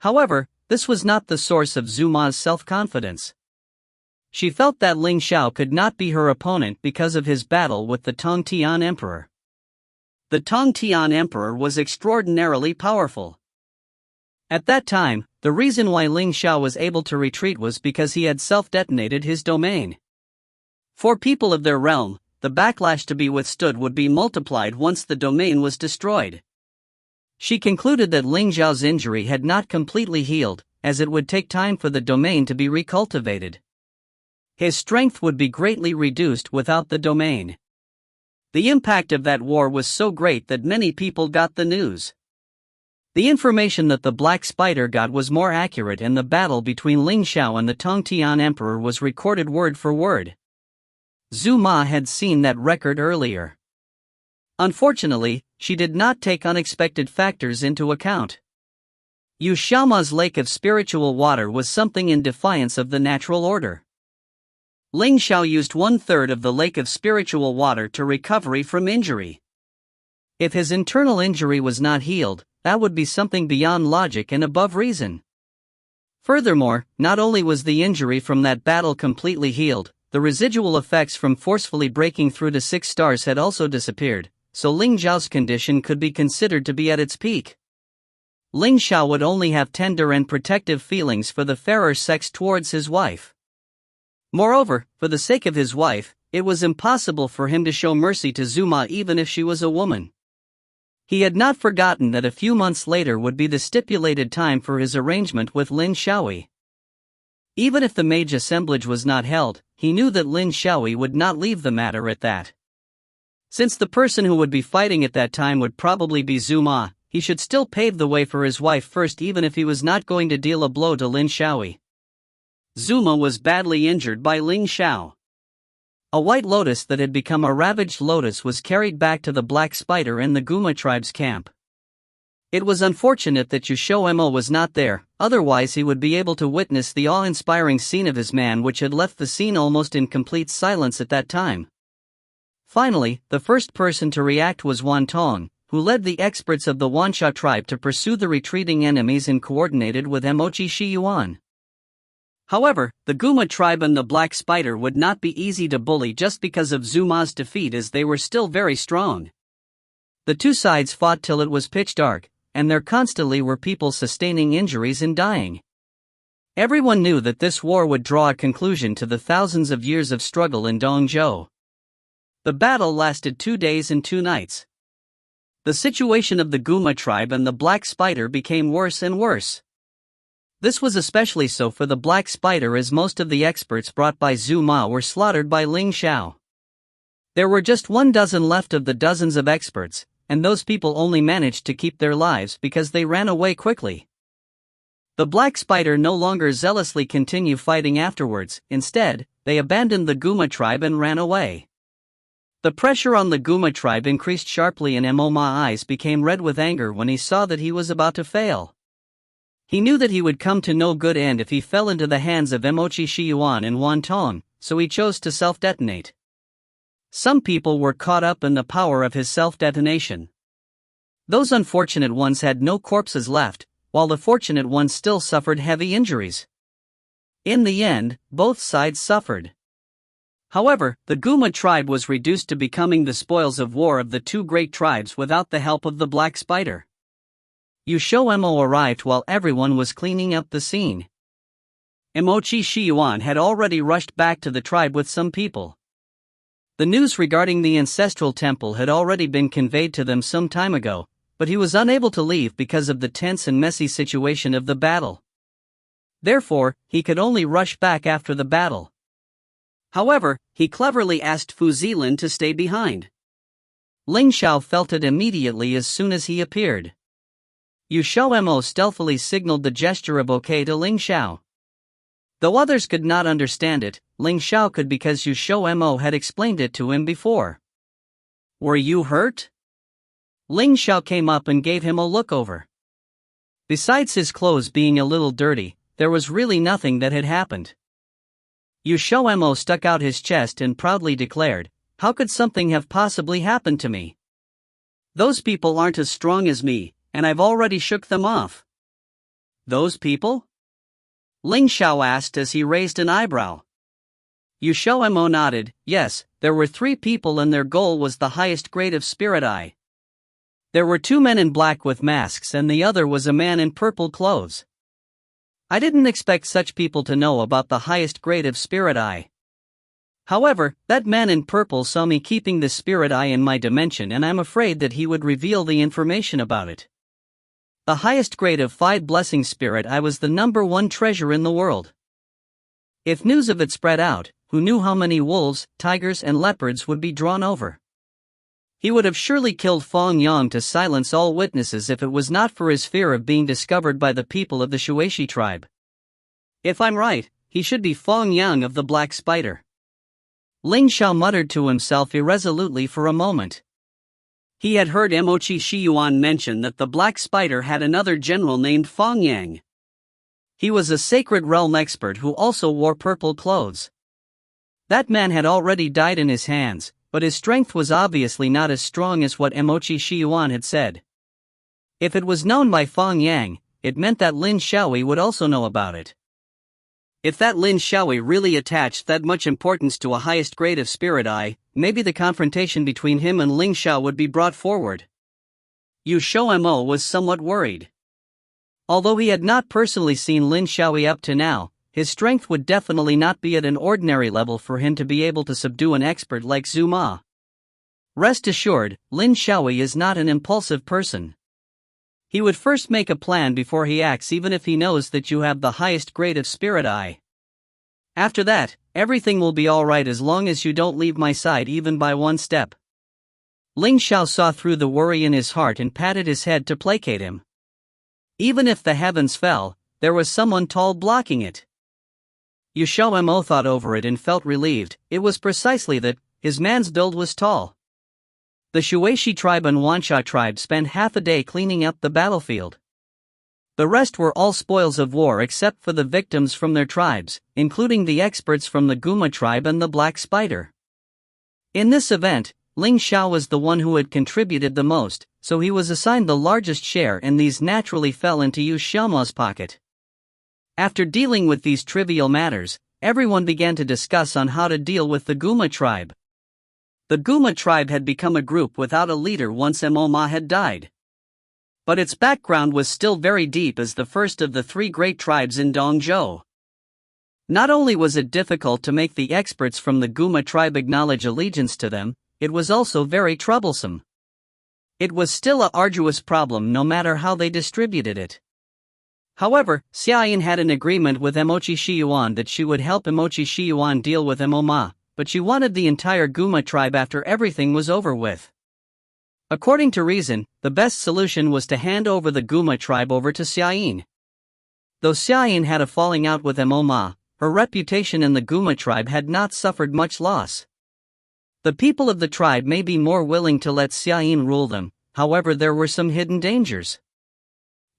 However, this was not the source of Zuma's self-confidence. She felt that Ling Xiao could not be her opponent because of his battle with the Tongtian Emperor. The Tongtian Emperor was extraordinarily powerful. At that time, the reason why Ling Xiao was able to retreat was because he had self-detonated his domain. For people of their realm, the backlash to be withstood would be multiplied once the domain was destroyed. She concluded that Ling Xiao's injury had not completely healed, as it would take time for the domain to be recultivated. His strength would be greatly reduced without the domain. The impact of that war was so great that many people got the news. The information that the Black Spider got was more accurate, and the battle between Ling Xiao and the Tongtian Emperor was recorded word for word. Zuma had seen that record earlier. Unfortunately, she did not take unexpected factors into account. XiaoMo's lake of spiritual water was something in defiance of the natural order. Ling Xiao used 1/3 of the lake of spiritual water to recovery from injury. If his internal injury was not healed, that would be something beyond logic and above reason. Furthermore, not only was the injury from that battle completely healed, the residual effects from forcefully breaking through to 6 stars had also disappeared, so Ling Xiao's condition could be considered to be at its peak. Ling Xiao would only have tender and protective feelings for the fairer sex towards his wife. Moreover, for the sake of his wife, it was impossible for him to show mercy to Zuma even if she was a woman. He had not forgotten that a few months later would be the stipulated time for his arrangement with Lin Xiaoyi. Even if the mage assemblage was not held, he knew that Lin Xiaoyi would not leave the matter at that. Since the person who would be fighting at that time would probably be Zuma, he should still pave the way for his wife first even if he was not going to deal a blow to Lin Xiaoyi. Zuma was badly injured by Ling Xiao. A white lotus that had become a ravaged lotus was carried back to the black spider in the Guma tribe's camp. It was unfortunate that XiaoMo was not there, otherwise he would be able to witness the awe-inspiring scene of his man which had left the scene almost in complete silence at that time. Finally, the first person to react was Wan Tong, who led the experts of the Wansha tribe to pursue the retreating enemies and coordinated with Mochi Shiyuan. However, the Guma tribe and the Black Spider would not be easy to bully just because of Zuma's defeat as they were still very strong. The two sides fought till it was pitch dark, and there constantly were people sustaining injuries and dying. Everyone knew that this war would draw a conclusion to the thousands of years of struggle in Dongzhou. The battle lasted 2 days and 2 nights. The situation of the Guma tribe and the Black Spider became worse and worse. This was especially so for the Black Spider as most of the experts brought by Zuma were slaughtered by Ling Xiao. There were just 12 left of the dozens of experts, and those people only managed to keep their lives because they ran away quickly. The Black Spider no longer zealously continued fighting afterwards, instead, they abandoned the Guma tribe and ran away. The pressure on the Guma tribe increased sharply and Mo's eyes became red with anger when he saw that he was about to fail. He knew that he would come to no good end if he fell into the hands of Mochi Shiyuan and Wan Tong, so he chose to self-detonate. Some people were caught up in the power of his self-detonation. Those unfortunate ones had no corpses left, while the fortunate ones still suffered heavy injuries. In the end, both sides suffered. However, the Guma tribe was reduced to becoming the spoils of war of the two great tribes without the help of the Black Spider. XiaoMo arrived while everyone was cleaning up the scene. Mochi Shiyuan had already rushed back to the tribe with some people. The news regarding the ancestral temple had already been conveyed to them some time ago, but he was unable to leave because of the tense and messy situation of the battle. Therefore, he could only rush back after the battle. However, he cleverly asked Fu Zilin to stay behind. Ling Xiao felt it immediately as soon as he appeared. XiaoMo stealthily signaled the gesture of okay to Ling Xiao. Though others could not understand it, Ling Xiao could because XiaoMo had explained it to him before. "Were you hurt?" Ling Xiao came up and gave him a look over. Besides his clothes being a little dirty, there was really nothing that had happened. XiaoMo stuck out his chest and proudly declared, "How could something have possibly happened to me? Those people aren't as strong as me, and I've already shook them off." "Those people?" Ling Xiao asked as he raised an eyebrow. XiaoMo nodded, "Yes, there were 3 people and their goal was the highest grade of Spirit Eye. There were 2 men in black with masks and the other was a man in purple clothes. I didn't expect such people to know about the highest grade of Spirit Eye. However, that man in purple saw me keeping the Spirit Eye in my dimension and I'm afraid that he would reveal the information about it. The highest grade of 5 Blessing Spirit Eye was the #1 treasure in the world. If news of it spread out, who knew how many wolves, tigers and leopards would be drawn over? He would have surely killed Fong Yang to silence all witnesses if it was not for his fear of being discovered by the people of the Shueshi tribe. If I'm right, he should be Fong Yang of the Black Spider." Ling Xiao muttered to himself irresolutely for a moment. He had heard Mochi Shiyuan mention that the Black Spider had another general named Fong Yang. He was a sacred realm expert who also wore purple clothes. That man had already died in his hands, but his strength was obviously not as strong as what Emochi Shiyuan had said. If it was known by Feng Yang, it meant that Lin Xiaoyi would also know about it. If that Lin Xiaoyi really attached that much importance to a highest grade of Spirit Eye, maybe the confrontation between him and Ling Xiao would be brought forward. XiaoMo was somewhat worried. Although he had not personally seen Lin Xiaoyi up to now, his strength would definitely not be at an ordinary level for him to be able to subdue an expert like Zhu Ma. Rest assured, Lin Xiaoyi is not an impulsive person. He would first make a plan before he acts, even if he knows that you have the highest grade of Spirit Eye. After that, everything will be alright as long as you don't leave my side even by one step. Ling Xiao saw through the worry in his heart and patted his head to placate him. Even if the heavens fell, there was someone tall blocking it. XiaoMo thought over it and felt relieved. It was precisely that, his man's build was tall. The Shueshi tribe and Wansha tribe spent half a day cleaning up the battlefield. The rest were all spoils of war except for the victims from their tribes, including the experts from the Guma tribe and the Black Spider. In this event, Ling Xiao was the one who had contributed the most, so he was assigned the largest share, and these naturally fell into XiaoMo's pocket. After dealing with these trivial matters, everyone began to discuss on how to deal with the Guma tribe. The Guma tribe had become a group without a leader once Ma had died. But its background was still very deep as the first of the three great tribes in Dongzhou. Not only was it difficult to make the experts from the Guma tribe acknowledge allegiance to them, it was also very troublesome. It was still an arduous problem no matter how they distributed it. However, Xiaoyin had an agreement with Emochi Shiyuan that she would help Emochi Shiyuan deal with Ma, but she wanted the entire Guma tribe after everything was over with. According to reason, the best solution was to hand over the Guma tribe over to Xiaoyin. Though Xiaoyin had a falling out with Ma, her reputation in the Guma tribe had not suffered much loss. The people of the tribe may be more willing to let Xiaoyin rule them, however there were some hidden dangers.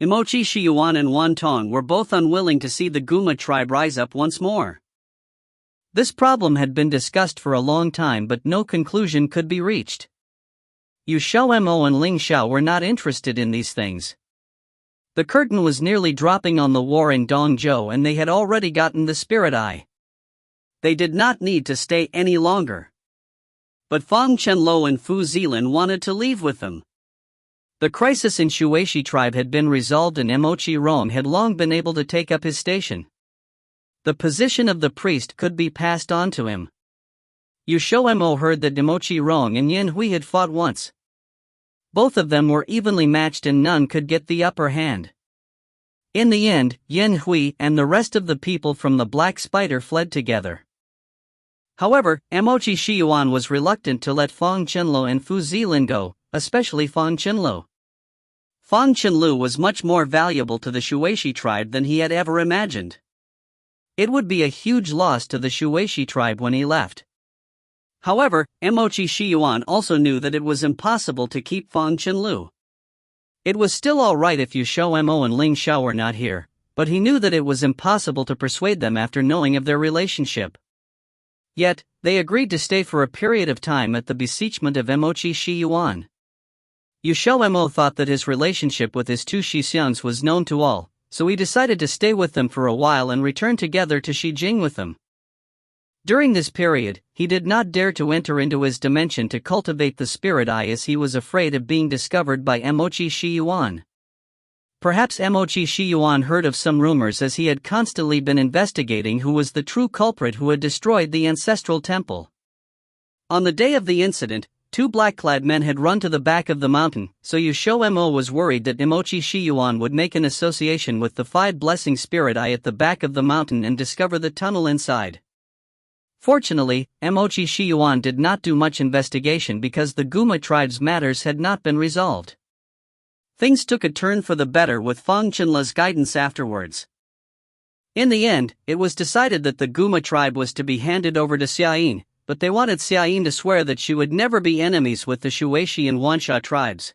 Emochi Shiyuan and Wan Tong were both unwilling to see the Guma tribe rise up once more. This problem had been discussed for a long time, but no conclusion could be reached. XiaoMo and Ling Xiao were not interested in these things. The curtain was nearly dropping on the war in Dongzhou and they had already gotten the Spirit Eye. They did not need to stay any longer. But Fang Chenlo and Fu Zilin wanted to leave with them. The crisis in Shueshi tribe had been resolved and Emochi Rong had long been able to take up his station. The position of the priest could be passed on to him. XiaoMo heard that Emochi Rong and Yin Hui had fought once. Both of them were evenly matched and none could get the upper hand. In the end, Yin Hui and the rest of the people from the Black Spider fled together. However, Emochi Shiyuan was reluctant to let Fang Chenlo and Fu Zilin go, especially Fang Chenlo. Fang Chenlu was much more valuable to the Shueshi tribe than he had ever imagined. It would be a huge loss to the Shueshi tribe when he left. However, Emochi Shiyuan also knew that it was impossible to keep Fang Chenlu. It was still alright if XiaoMo and Ling Xiao were not here, but he knew that it was impossible to persuade them after knowing of their relationship. Yet, they agreed to stay for a period of time at the beseechment of Emochi Shiyuan. XiaoMo thought that his relationship with his two Shixiangs was known to all, so he decided to stay with them for a while and return together to Xijing with them. During this period, he did not dare to enter into his dimension to cultivate the Spirit Eye as he was afraid of being discovered by Emochi Shiyuan. Perhaps Emochi Shiyuan heard of some rumors as he had constantly been investigating who was the true culprit who had destroyed the ancestral temple. On the day of the incident, two black-clad men had run to the back of the mountain, so XiaoMo was worried that Emochi Shiyuan would make an association with the Five Blessing Spirit Eye at the back of the mountain and discover the tunnel inside. Fortunately, Emochi Shiyuan did not do much investigation because the Guma tribe's matters had not been resolved. Things took a turn for the better with Fang Chenla's guidance afterwards. In the end, it was decided that the Guma tribe was to be handed over to Xiaoyin, but they wanted Xiaoyin to swear that she would never be enemies with the Shueshi and Wansha tribes.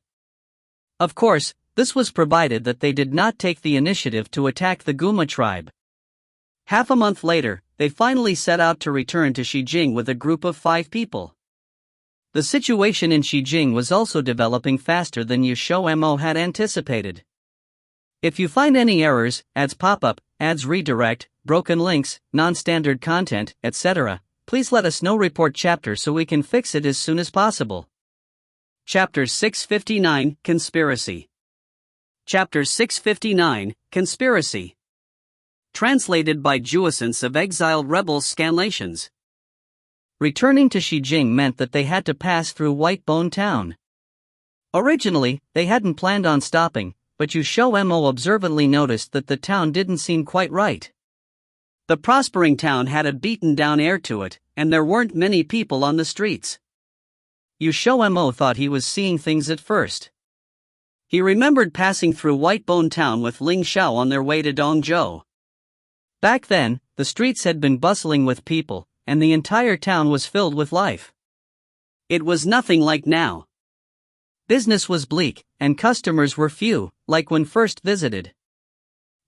Of course, this was provided that they did not take the initiative to attack the Guma tribe. Half a month later, they finally set out to return to Xijing with a group of 5 people. The situation in Xijing was also developing faster than XiaoMo had anticipated. If you find any errors, ads pop up, ads redirect, broken links, non-standard content, etc., please let us know. Report chapter so we can fix it as soon as possible. Chapter 659, Conspiracy. Chapter 659, Conspiracy. Translated by Juessence of exiled rebels scanlations. Returning to Xijing meant that they had to pass through Whitebone Town. Originally, they hadn't planned on stopping, but XiaoMo observantly noticed that the town didn't seem quite right. The prospering town had a beaten-down air to it, and there weren't many people on the streets. XiaoMo thought he was seeing things at first. He remembered passing through Whitebone Town with Ling Xiao on their way to Dongzhou. Back then, the streets had been bustling with people, and the entire town was filled with life. It was nothing like now. Business was bleak, and customers were few, like when first visited.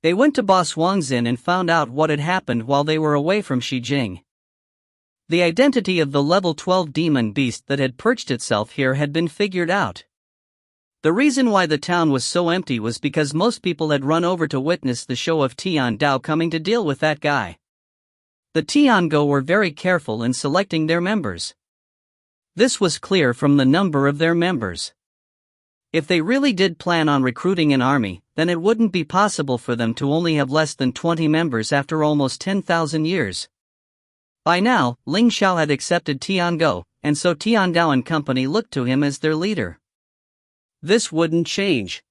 They went to Boss Wang's inn and found out what had happened while they were away from Xijing. The identity of the level 12 demon beast that had perched itself here had been figured out. The reason why the town was so empty was because most people had run over to witness the show of Tiandao coming to deal with that guy. The Tiango were very careful in selecting their members. This was clear from the number of their members. If they really did plan on recruiting an army, then it wouldn't be possible for them to only have less than 20 members after almost 10,000 years. By now, Ling Xiao had accepted Tiango, and so Tiandao and company looked to him as their leader. This wouldn't change.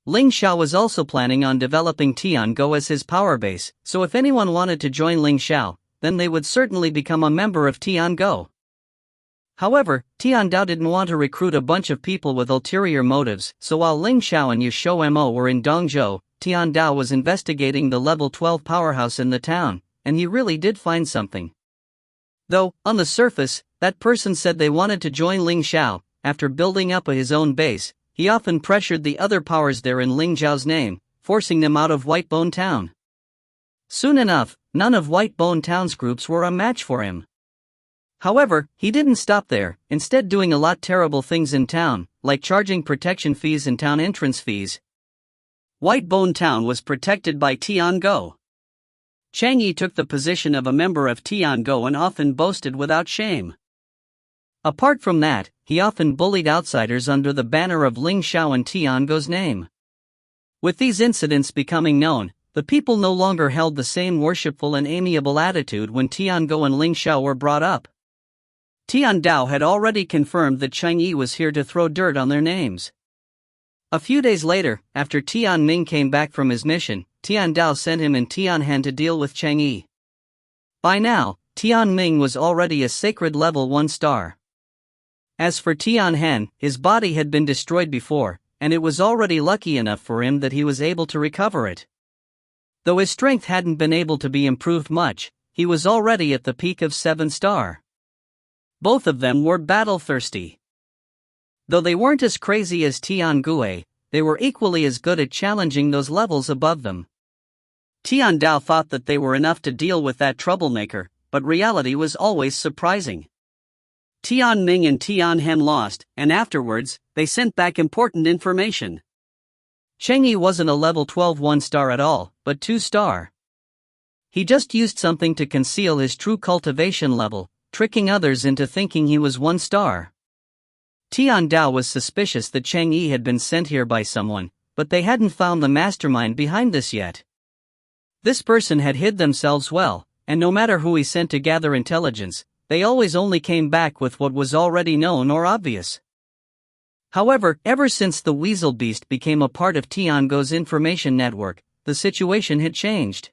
Ling Xiao was also planning on developing Tiango as his power base, so if anyone wanted to join Ling Xiao, then they would certainly become a member of Tiango. However, Tiandao didn't want to recruit a bunch of people with ulterior motives, so while Ling Xiao and XiaoMo were in Dongzhou, Tiandao was investigating the level 12 powerhouse in the town, and he really did find something. Though, on the surface, that person said they wanted to join Ling Xiao. After building up his own base, he often pressured the other powers there in Ling Xiao's name, forcing them out of Whitebone Town. Soon enough, none of Whitebone Town's groups were a match for him. However, he didn't stop there, instead doing a lot terrible things in town, like charging protection fees and town entrance fees. Whitebone Town was protected by Tiango. Chang'e took the position of a member of Tiango and often boasted without shame. Apart from that, he often bullied outsiders under the banner of Ling Xiao and Tiango's name. With these incidents becoming known, the people no longer held the same worshipful and amiable attitude when Tiango and Ling Xiao were brought up. Tiandao had already confirmed that Chang'e was here to throw dirt on their names. A few days later, after Tianming came back from his mission, Tiandao sent him and Tianhan to deal with Chang'e. By now, Tianming was already a sacred level 1 star. As for Tianhan, his body had been destroyed before, and it was already lucky enough for him that he was able to recover it. Though his strength hadn't been able to be improved much, he was already at the peak of 7 star. Both of them were battle-thirsty. Though they weren't as crazy as Tiangue, they were equally as good at challenging those levels above them. Tiandao thought that they were enough to deal with that troublemaker, but reality was always surprising. Tianming and Tianhan lost, and afterwards, they sent back important information. Chang'e wasn't a level 12 1-star at all, but 2-star. He just used something to conceal his true cultivation level, tricking others into thinking he was 1-star. Tiandao was suspicious that Chang'e had been sent here by someone, but they hadn't found the mastermind behind this yet. This person had hid themselves well, and no matter who he sent to gather intelligence, they always only came back with what was already known or obvious. However, ever since the Weasel Beast became a part of Tiango's information network, the situation had changed.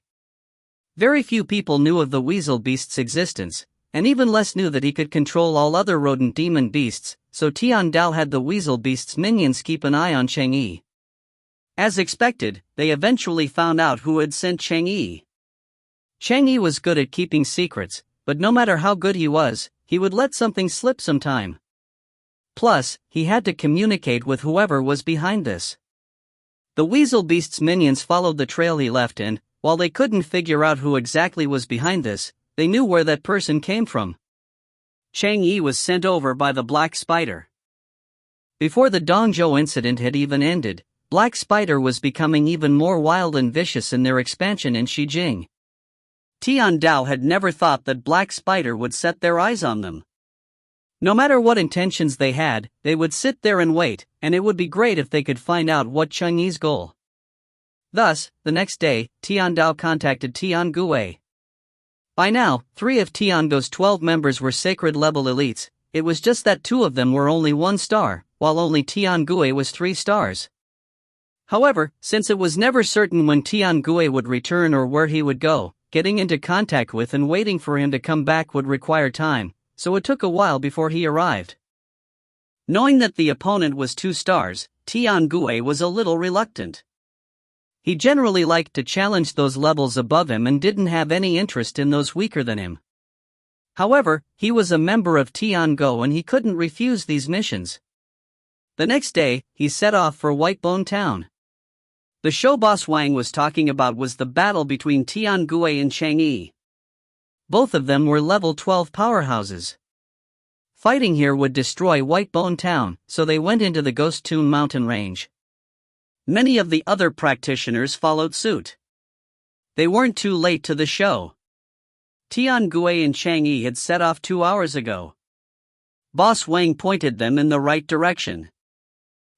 Very few people knew of the Weasel Beast's existence, and even less knew that he could control all other rodent demon beasts, so Tiandao had the Weasel Beast's minions keep an eye on Chang'e. As expected, they eventually found out who had sent Chang'e. Chang'e was good at keeping secrets, but no matter how good he was, he would let something slip sometime. Plus, he had to communicate with whoever was behind this. The Weasel Beast's minions followed the trail he left and, While they couldn't figure out who exactly was behind this, they knew where that person came from. Chang Yi was sent over by the Black Spider. Before the Dongzhou incident had even ended, Black Spider was becoming even more wild and vicious in their expansion in Xijing. Tian Dao had never thought that Black Spider would set their eyes on them. No matter what intentions they had, they would sit there and wait, and it would be great if they could find out what Chang Yi's goal. Thus, the next day, Tian Dao contacted Tian Gui. By now, 3 of Tian Dao's 12 members were sacred-level elites. It was just that 2 of them were only 1 star, while only Tian Gui was 3 stars. However, since it was never certain when Tian Gui would return or where he would go, getting into contact with and waiting for him to come back would require time, so it took a while before he arrived. Knowing that the opponent was 2 stars, Tian Gui was a little reluctant. He generally liked to challenge those levels above him and didn't have any interest in those weaker than him. However, he was a member of Tiango and he couldn't refuse these missions. The next day, he set off for Whitebone Town. The show boss Wang was talking about was the battle between Tian Gui and Chang Yi. Both of them were level 12 powerhouses. Fighting here would destroy Whitebone Town, so they went into the Ghost Toon mountain range. Many of the other practitioners followed suit. They weren't too late to the show. Tian Gui and Chang Yi had set off 2 hours ago. Boss Wang pointed them in the right direction.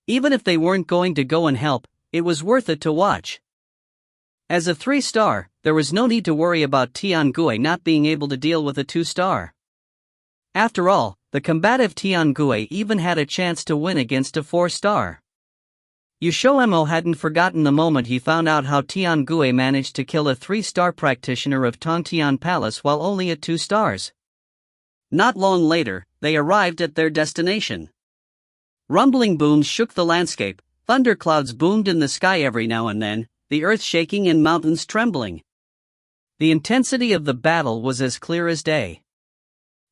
Even if they weren't going to go and help, it was worth it to watch. As a 3-star, there was no need to worry about Tian Gui not being able to deal with a 2-star. After all, the combative Tian Gui even had a chance to win against a 4-star. XiaoMo hadn't forgotten the moment he found out how Tian Gui managed to kill a 3-star practitioner of Tongtian Palace while only at 2 stars. Not long later, they arrived at their destination. Rumbling booms shook the landscape, thunderclouds boomed in the sky every now and then, the earth shaking and mountains trembling. The intensity of the battle was as clear as day.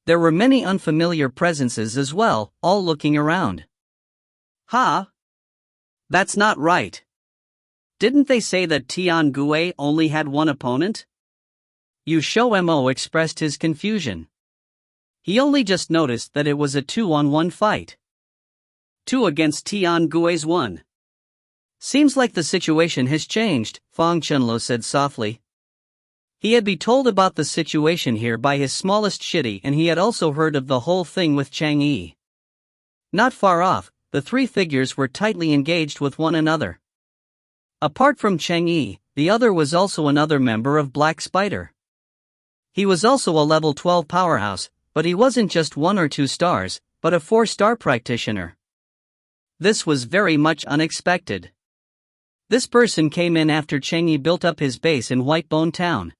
There were many unfamiliar presences as well, all looking around. Ha! That's not right. Didn't they say that Tian Gui only had 1 opponent? XiaoMo expressed his confusion. He only just noticed that it was a 2-on-1 fight. 2 against Tian Gui's 1. Seems like the situation has changed, Fang Chunlo said softly. He had been told about the situation here by his smallest shitty and he had also heard of the whole thing with Chang Yi. Not far off, the 3 figures were tightly engaged with one another. Apart from Chang Yi, the other was also another member of Black Spider. He was also a level 12 powerhouse, but he wasn't just 1 or 2 stars, but a 4-star practitioner. This was very much unexpected. This person came in after Chang Yi built up his base in Whitebone Town.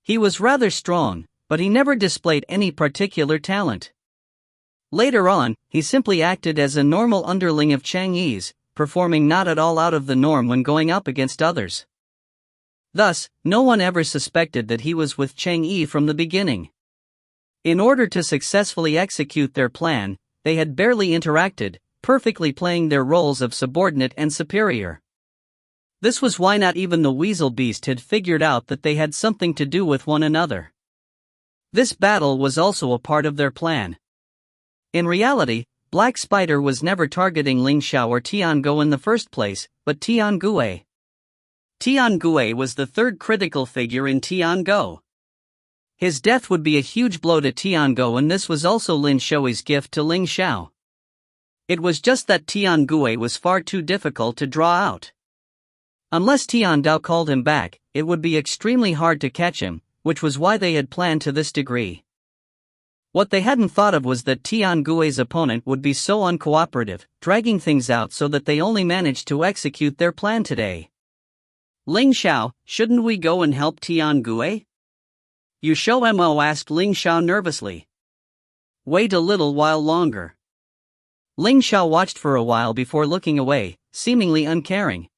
He was rather strong, but he never displayed any particular talent. Later on, he simply acted as a normal underling of Chang Yi's, performing not at all out of the norm when going up against others. Thus, no one ever suspected that he was with Chang Yi from the beginning. In order to successfully execute their plan, they had barely interacted, perfectly playing their roles of subordinate and superior. This was why not even the Weasel Beast had figured out that they had something to do with one another. This battle was also a part of their plan. In reality, Black Spider was never targeting Ling Xiao or Tiango in the first place, but Tian Gui. Tian Gui was the 3rd critical figure in Tiango. His death would be a huge blow to Tiango and this was also Lin Xiao's gift to Ling Xiao. It was just that Tian Gui was far too difficult to draw out. Unless Tian Dao called him back, it would be extremely hard to catch him, which was why they had planned to this degree. What they hadn't thought of was that Tian Gui's opponent would be so uncooperative, dragging things out so that they only managed to execute their plan today. Ling Xiao, shouldn't we go and help Tian Gui? XiaoMo asked Ling Xiao nervously. Wait a little while longer. Ling Xiao watched for a while before looking away, seemingly uncaring.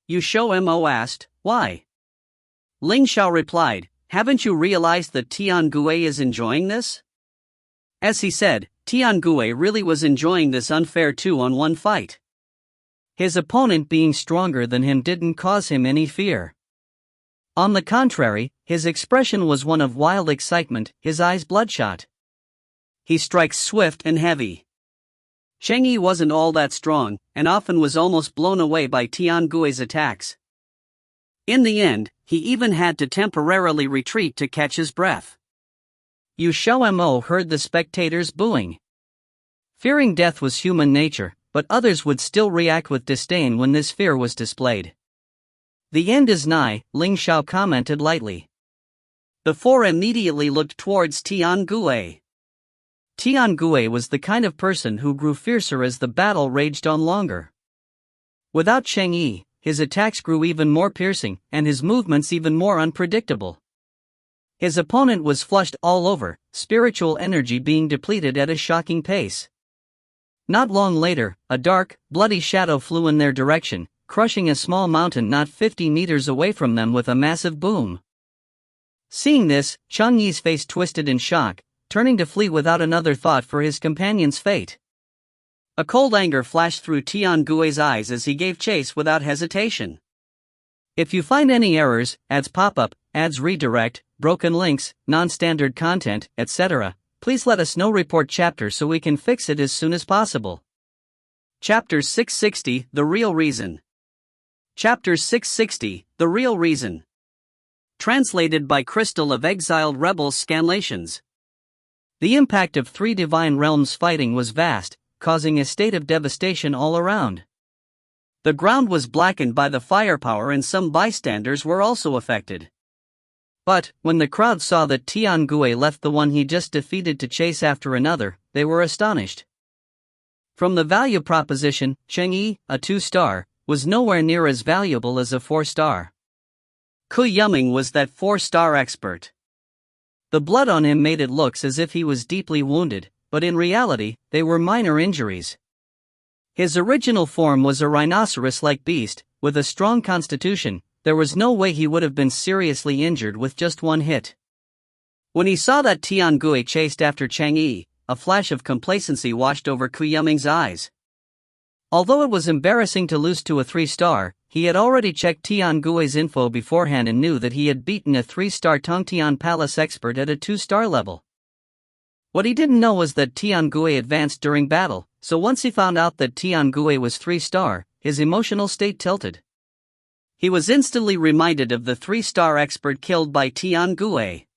XiaoMo asked, why? Ling Xiao replied, haven't you realized that Tian Gui is enjoying this? As he said, Tian Gui really was enjoying this unfair 2-on-1 fight. His opponent being stronger than him didn't cause him any fear. On the contrary, his expression was one of wild excitement, his eyes bloodshot. He strikes swift and heavy. Cheng Yi wasn't all that strong, and often was almost blown away by Tian Gui's attacks. In the end, he even had to temporarily retreat to catch his breath. XiaoMo heard the spectators booing. Fearing death was human nature, but others would still react with disdain when this fear was displayed. The end is nigh, Ling Xiao commented lightly. The four immediately looked towards Tian Gui. Tian Gui was the kind of person who grew fiercer as the battle raged on longer. Without Cheng Yi, his attacks grew even more piercing, and his movements even more unpredictable. His opponent was flushed all over, spiritual energy being depleted at a shocking pace. Not long later, a dark, bloody shadow flew in their direction, crushing a small mountain not 50 meters away from them with a massive boom. Seeing this, Cheng Yi's face twisted in shock, turning to flee without another thought for his companion's fate. A cold anger flashed through Tian Gui's eyes as he gave chase without hesitation. If you find any errors, ads pop up, ads redirect, broken links, non-standard content, etc., please let us know. Report chapter so we can fix it as soon as possible. Chapter 660, The Real Reason. Chapter 660, The Real Reason. Translated by Crystal of Exiled Rebels Scanlations. The impact of three divine realms fighting was vast, causing a state of devastation all around. The ground was blackened by the firepower and some bystanders were also affected. But, when the crowd saw that Tian Gui left the one he just defeated to chase after another, they were astonished. From the value proposition, Cheng Yi, a 2-star, was nowhere near as valuable as a 4-star. XiaoMo was that 4-star expert. The blood on him made it look as if he was deeply wounded, but in reality, they were minor injuries. His original form was a rhinoceros-like beast, with a strong constitution. There was no way he would have been seriously injured with just one hit. When he saw that Tian Gui chased after Cheng Yi, a flash of complacency washed over XiaoMo's eyes. Although it was embarrassing to lose to a 3-star, he had already checked Tian Gui's info beforehand and knew that he had beaten a 3-star Tongtian Palace expert at a 2-star level. What he didn't know was that Tian Gui advanced during battle, so once he found out that Tian Gui was 3-star, his emotional state tilted. He was instantly reminded of the 3-star expert killed by Tian Gui.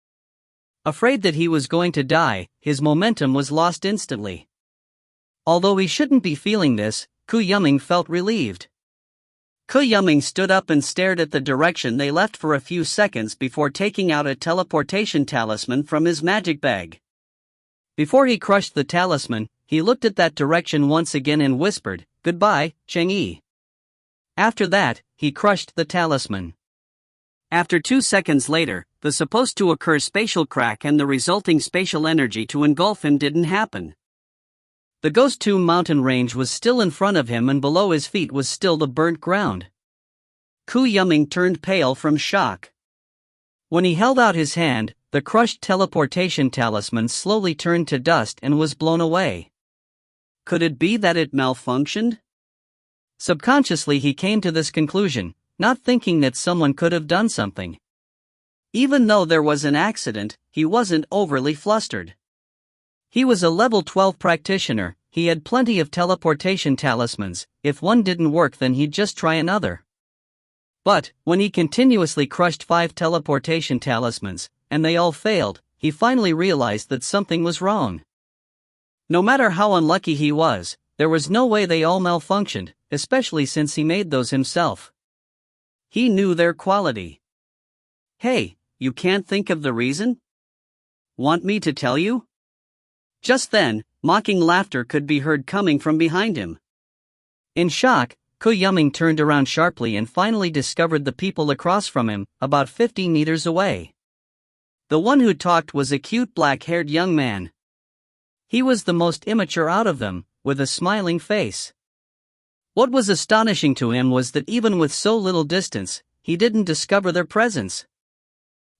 Afraid that he was going to die, his momentum was lost instantly. Although he shouldn't be feeling this, XiaoMo felt relieved. XiaoMo stood up and stared at the direction they left for a few seconds before taking out a teleportation talisman from his magic bag. Before he crushed the talisman, he looked at that direction once again and whispered, "Goodbye, Cheng Yi." After that, he crushed the talisman. After 2 seconds later, the supposed to occur spatial crack and the resulting spatial energy to engulf him didn't happen. The Ghost Tomb mountain range was still in front of him and below his feet was still the burnt ground. XiaoMo turned pale from shock. When he held out his hand, the crushed teleportation talisman slowly turned to dust and was blown away. Could it be that it malfunctioned? Subconsciously he came to this conclusion, not thinking that someone could have done something. Even though there was an accident, he wasn't overly flustered. He was a level 12 practitioner, he had plenty of teleportation talismans. If one didn't work then he'd just try another. But, when he continuously crushed 5 teleportation talismans, and they all failed, he finally realized that something was wrong. No matter how unlucky he was, there was no way they all malfunctioned, especially since he made those himself. He knew their quality. "Hey, you can't think of the reason? Want me to tell you?" Just then, mocking laughter could be heard coming from behind him. In shock, XiaoMo turned around sharply and finally discovered the people across from him, about 50 meters away. The one who talked was a cute black-haired young man. He was the most immature out of them, with a smiling face. What was astonishing to him was that even with so little distance, he didn't discover their presence.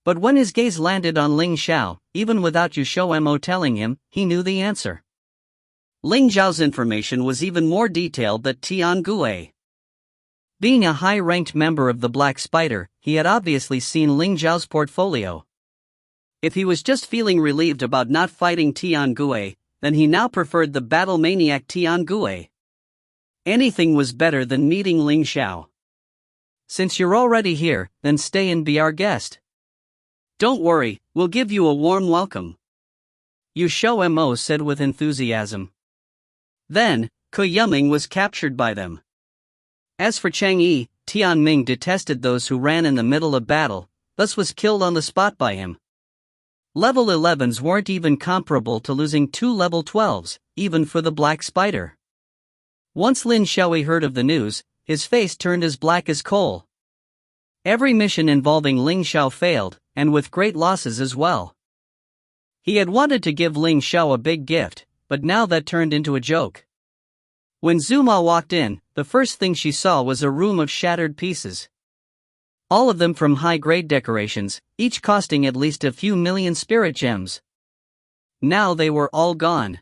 But when his gaze landed on Ling Xiao, even without XiaoMo telling him, he knew the answer. Ling Xiao's information was even more detailed than Tian Gui. Being a high-ranked member of the Black Spider, he had obviously seen Ling Zhao's portfolio. If he was just feeling relieved about not fighting Tian Gui, then he now preferred the battle maniac Tian Gui. Anything was better than meeting Ling Xiao. Since you're already here, then stay and be our guest. Don't worry, we'll give you a warm welcome, XiaoMo said with enthusiasm. Then, Yuming was captured by them. As for Chang Yi, Tian Ming detested those who ran in the middle of battle, thus was killed on the spot by him. Level 11s weren't even comparable to losing 2 level 12s, even for the Black Spider. Once Lin Xiaoyi heard of the news, his face turned as black as coal. Every mission involving Ling Xiao failed, and with great losses as well. He had wanted to give Ling Xiao a big gift, but now that turned into a joke. When Zuma walked in, the first thing she saw was a room of shattered pieces. All of them from high-grade decorations, each costing at least a few million spirit gems. Now they were all gone.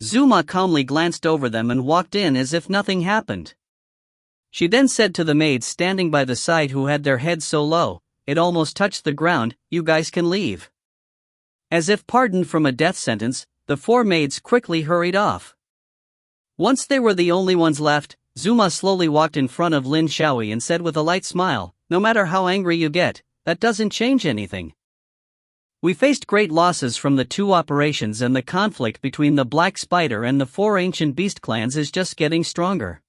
Zuma calmly glanced over them and walked in as if nothing happened. She then said to the maids standing by the side who had their heads so low, it almost touched the ground, "You guys can leave." As if pardoned from a death sentence, the 4 maids quickly hurried off. Once they were the only ones left, Zuma slowly walked in front of Lin Xiaoyi and said with a light smile, "No matter how angry you get, that doesn't change anything. We faced great losses from the 2 operations, and the conflict between the Black Spider and the 4 ancient beast clans is just getting stronger.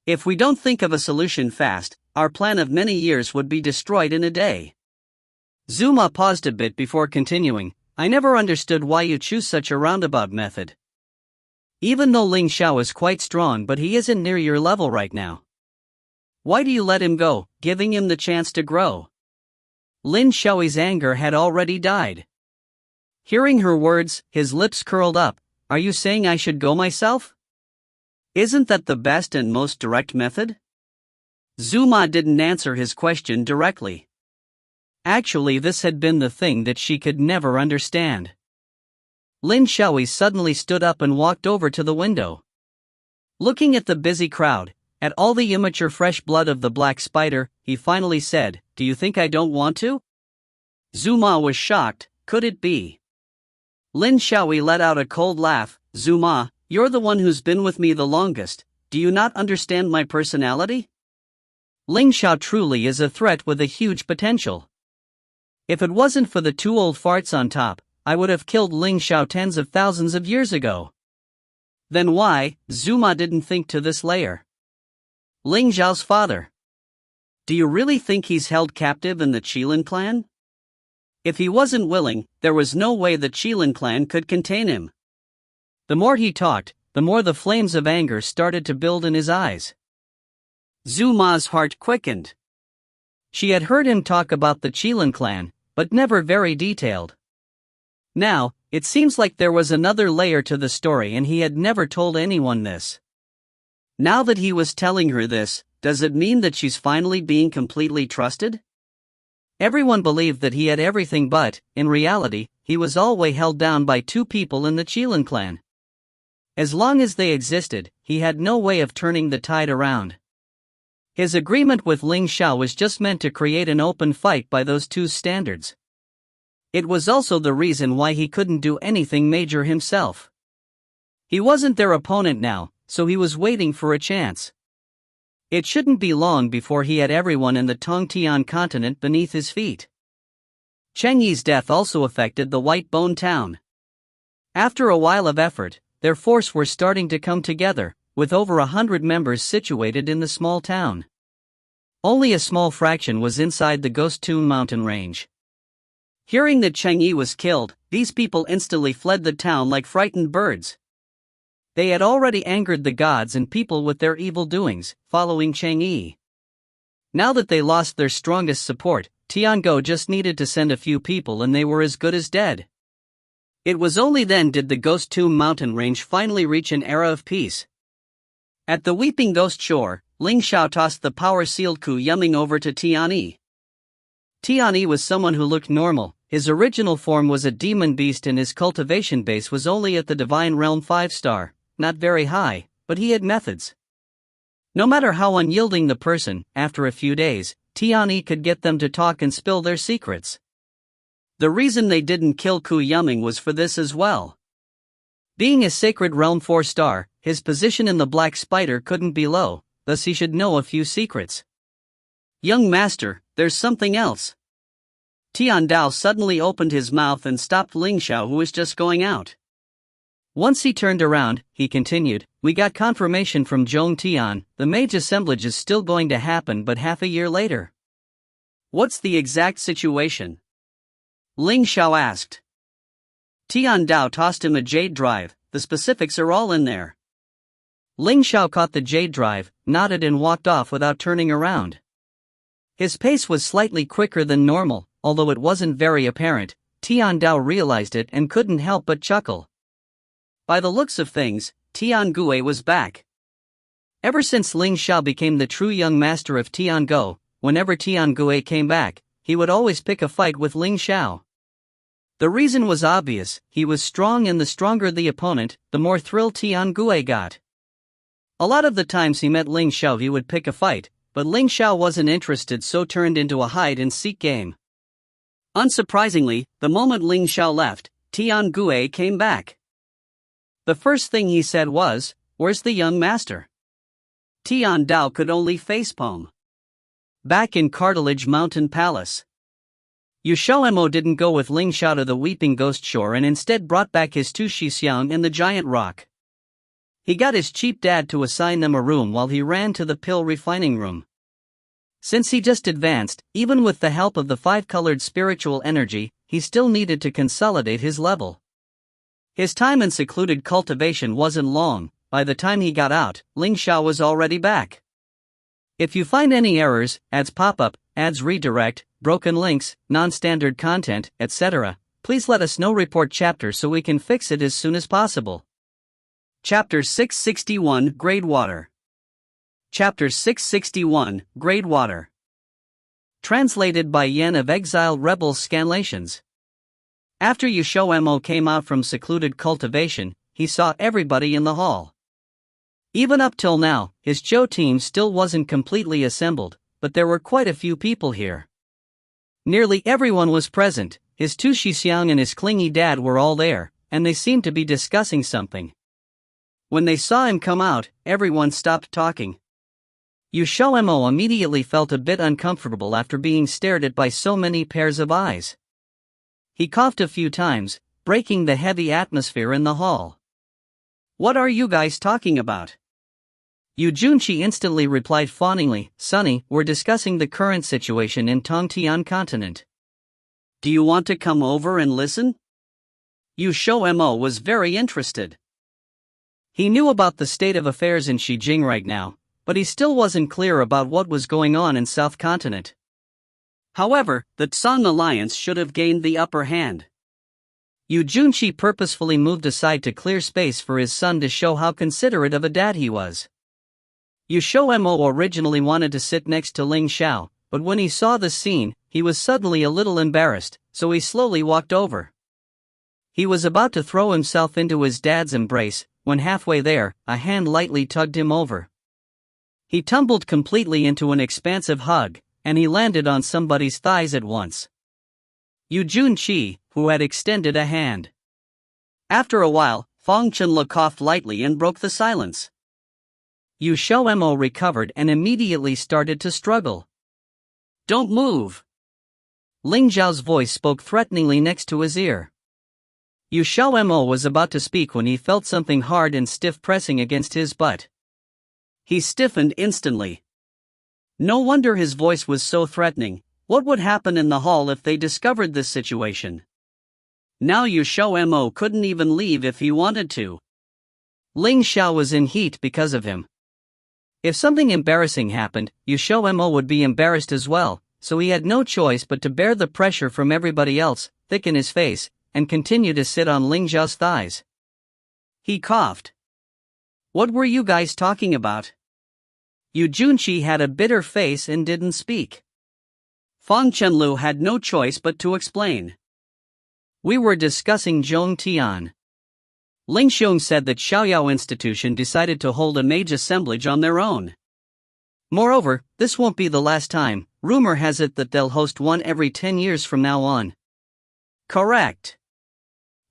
If we don't think of a solution fast, our plan of many years would be destroyed in a day." Zuma paused a bit before continuing, "I never understood why you choose such a roundabout method. Even though Ling Xiao is quite strong, but he isn't near your level right now. Why do you let him go, giving him the chance to grow?" Lin Xiaoyi's anger had already died. Hearing her words, his lips curled up. "Are you saying I should go myself? Isn't that the best and most direct method?" Zuma didn't answer his question directly. Actually, this had been the thing that she could never understand. Lin Xiaoyi suddenly stood up and walked over to the window. Looking at the busy crowd, at all the immature fresh blood of the Black Spider, he finally said, "Do you think I don't want to?" Zuma was shocked. Could it be? Lin Xiaoyi let out a cold laugh. "Zuma, you're the one who's been with me the longest. Do you not understand my personality? Ling Xiao truly is a threat with a huge potential. If it wasn't for the 2 old farts on top, I would have killed Ling Xiao tens of thousands of years ago." Then why, Zuma didn't think to this layer. Ling Xiao's father. Do you really think he's held captive in the Qilin clan? If he wasn't willing, there was no way the Qilin clan could contain him. The more he talked, the more the flames of anger started to build in his eyes. Zuma's heart quickened. She had heard him talk about the Qilin clan, but never very detailed. Now, it seems like there was another layer to the story and he had never told anyone this. Now that he was telling her this, does it mean that she's finally being completely trusted? Everyone believed that he had everything, but, in reality, he was always held down by 2 people in the Qilin clan. As long as they existed, he had no way of turning the tide around. His agreement with Ling Xiao was just meant to create an open fight by those 2's standards. It was also the reason why he couldn't do anything major himself. He wasn't their opponent now, so he was waiting for a chance. It shouldn't be long before he had everyone in the Tongtian continent beneath his feet. Cheng Yi's death also affected the White Bone town. After a while of effort, their force were starting to come together, with over 100 members situated in the small town. Only a small fraction was inside the Ghost Tomb mountain range. Hearing that Cheng Yi was killed, these people instantly fled the town like frightened birds. They had already angered the gods and people with their evil doings, following Cheng Yi. Now that they lost their strongest support, Tiango just needed to send a few people and they were as good as dead. It was only then did the Ghost Tomb mountain range finally reach an era of peace. At the Weeping Ghost Shore, Ling Xiao tossed the power-sealed Yuming over to Tian Yi. Tian Yi was someone who looked normal. His original form was a demon beast and his cultivation base was only at the Divine Realm 5-star, not very high, but he had methods. No matter how unyielding the person, after a few days, Tian could get them to talk and spill their secrets. The reason they didn't kill Ku Yuming was for this as well. Being a Sacred Realm 4-star, his position in the Black Spider couldn't be low, thus he should know a few secrets. Young master, there's something else. Tian Dao suddenly opened his mouth and stopped Ling Xiao, who was just going out. Once he turned around, he continued, "We got confirmation from Zhong Tian, the mage assemblage is still going to happen but half a year later." "What's the exact situation?" Ling Xiao asked. Tian Dao tossed him a jade drive, "The specifics are all in there." Ling Xiao caught the jade drive, nodded and walked off without turning around. His pace was slightly quicker than normal, although it wasn't very apparent. Tian Dao realized it and couldn't help but chuckle. By the looks of things, Tian Gue was back. Ever since Ling Xiao became the true young master of Tian Go, whenever Tian Gue came back, he would always pick a fight with Ling Xiao. The reason was obvious: he was strong, and the stronger the opponent, the more thrill Tian Gue got. A lot of the times he met Ling Xiao, he would pick a fight, but Ling Xiao wasn't interested, so turned into a hide-and-seek game. Unsurprisingly, the moment Ling Xiao left, Tian Gue came back. The first thing he said was, "Where's the young master?" Tian Dao could only facepalm. Back in Cartilage Mountain Palace. XiaoMo didn't go with Ling Xiao to the Weeping Ghost Shore and instead brought back his two Xixiang in the Giant Rock. He got his cheap dad to assign them a room while he ran to the pill refining room. Since he just advanced, even with the help of the 5-colored spiritual energy, he still needed to consolidate his level. His time in secluded cultivation wasn't long. By the time he got out, Ling Xiao was already back. If you find any errors, ads pop up, ads redirect, broken links, non-standard content, etc., please let us know. Report chapter so we can fix it as soon as possible. Chapter 661, Grade Water. Chapter 661, Grade Water. Translated by Yen of Exiled Rebels Scanlations. After XiaoMo came out from secluded cultivation, he saw everybody in the hall. Even up till now, his Zhou team still wasn't completely assembled, but there were quite a few people here. Nearly everyone was present. His two Xixiang and his clingy dad were all there, and they seemed to be discussing something. When they saw him come out, everyone stopped talking. XiaoMo immediately felt a bit uncomfortable after being stared at by so many pairs of eyes. He coughed a few times, breaking the heavy atmosphere in the hall. "What are you guys talking about?" Yu Junqi instantly replied fawningly, "Sonny, we're discussing the current situation in Tongtian continent. Do you want to come over and listen?" XiaoMo was very interested. He knew about the state of affairs in Xijing right now, but he still wasn't clear about what was going on in South Continent. However, the Tsang Alliance should have gained the upper hand. Yu Junqi purposefully moved aside to clear space for his son to show how considerate of a dad he was. XiaoMo originally wanted to sit next to Ling Xiao, but when he saw the scene, he was suddenly a little embarrassed, so he slowly walked over. He was about to throw himself into his dad's embrace, when halfway there, a hand lightly tugged him over. He tumbled completely into an expansive hug, and he landed on somebody's thighs at once. Yu Junqi, who had extended a hand. After a while, Feng Chenle coughed lightly and broke the silence. XiaoMo recovered and immediately started to struggle. "Don't move!" Ling Zhao's voice spoke threateningly next to his ear. XiaoMo was about to speak when he felt something hard and stiff pressing against his butt. He stiffened instantly. No wonder his voice was so threatening. What would happen in the hall if they discovered this situation? Now XiaoMo couldn't even leave if he wanted to. Ling Xiao was in heat because of him. If something embarrassing happened, XiaoMo would be embarrassed as well, so he had no choice but to bear the pressure from everybody else, thicken his face, and continue to sit on Ling Zhao's thighs. He coughed. "What were you guys talking about?" Yu Junqi had a bitter face and didn't speak. Feng Chenle had no choice but to explain. "We were discussing Zhong Tian. Ling Xiong said that Xiaoyao Institution decided to hold a mage assemblage on their own. Moreover, this won't be the last time. Rumor has it that they'll host one every 10 years from now on. Correct.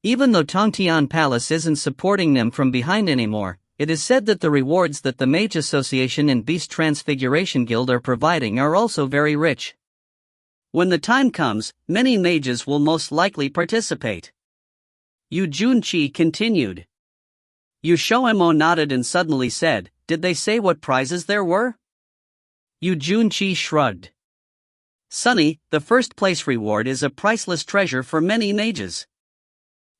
Even though Tongtian Palace isn't supporting them from behind anymore, it is said that the rewards that the Mage Association and Beast Transfiguration Guild are providing are also very rich. When the time comes, many mages will most likely participate. Yu Junqi continued. XiaoMo nodded and suddenly said, "Did they say what prizes there were?" Yu Junqi shrugged. "Sonny, the first place reward is a priceless treasure for many mages.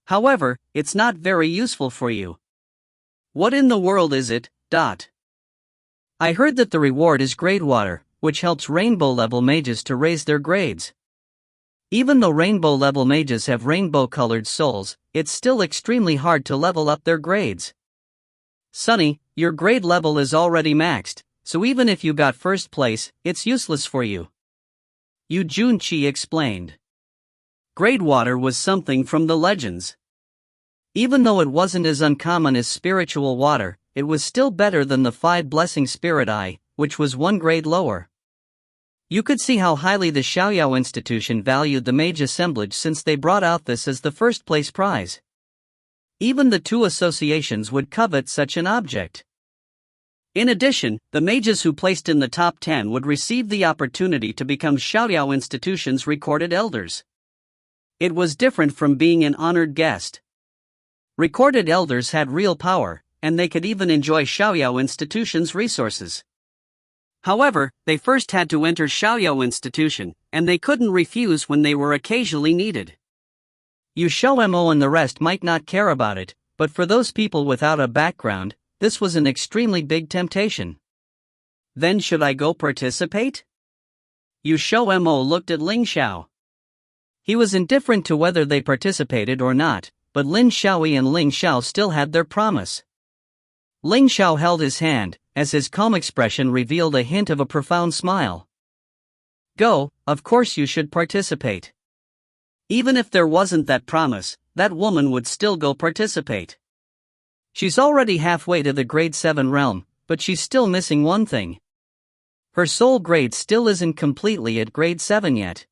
However, it's not very useful for you." "What in the world is it?" "I heard that the reward is grade water, which helps rainbow-level mages to raise their grades. Even though rainbow-level mages have rainbow-colored souls, it's still extremely hard to level up their grades. Sonny, your grade level is already maxed, so even if you got first place, it's useless for you." Yu Junqi explained. Grade water was something from the legends. Even though it wasn't as uncommon as spiritual water, it was still better than the 5 blessing spirit eye, which was 1 grade lower. You could see how highly the Xiao institution valued the mage assemblage since they brought out this as the first place prize. Even the 2 associations would covet such an object. In addition, the mages who placed in the top 10 would receive the opportunity to become Xiao institution's recorded elders. It was different from being an honored guest. Recorded elders had real power, and they could even enjoy Xiao institution's resources. However, they first had to enter Xiao institution, and they couldn't refuse when they were occasionally needed. XiaoMo and the rest might not care about it, but for those people without a background, this was an extremely big temptation. Then should I go participate? XiaoMo looked at Ling Xiao. He was indifferent to whether they participated or not, but Lin Xiaoyi and Ling Xiao still had their promise. Ling Xiao held his hand, as his calm expression revealed a hint of a profound smile. Go, of course you should participate. Even if there wasn't that promise, that woman would still go participate. She's already halfway to the grade 7 realm, but she's still missing one thing. Her soul grade still isn't completely at grade 7 yet.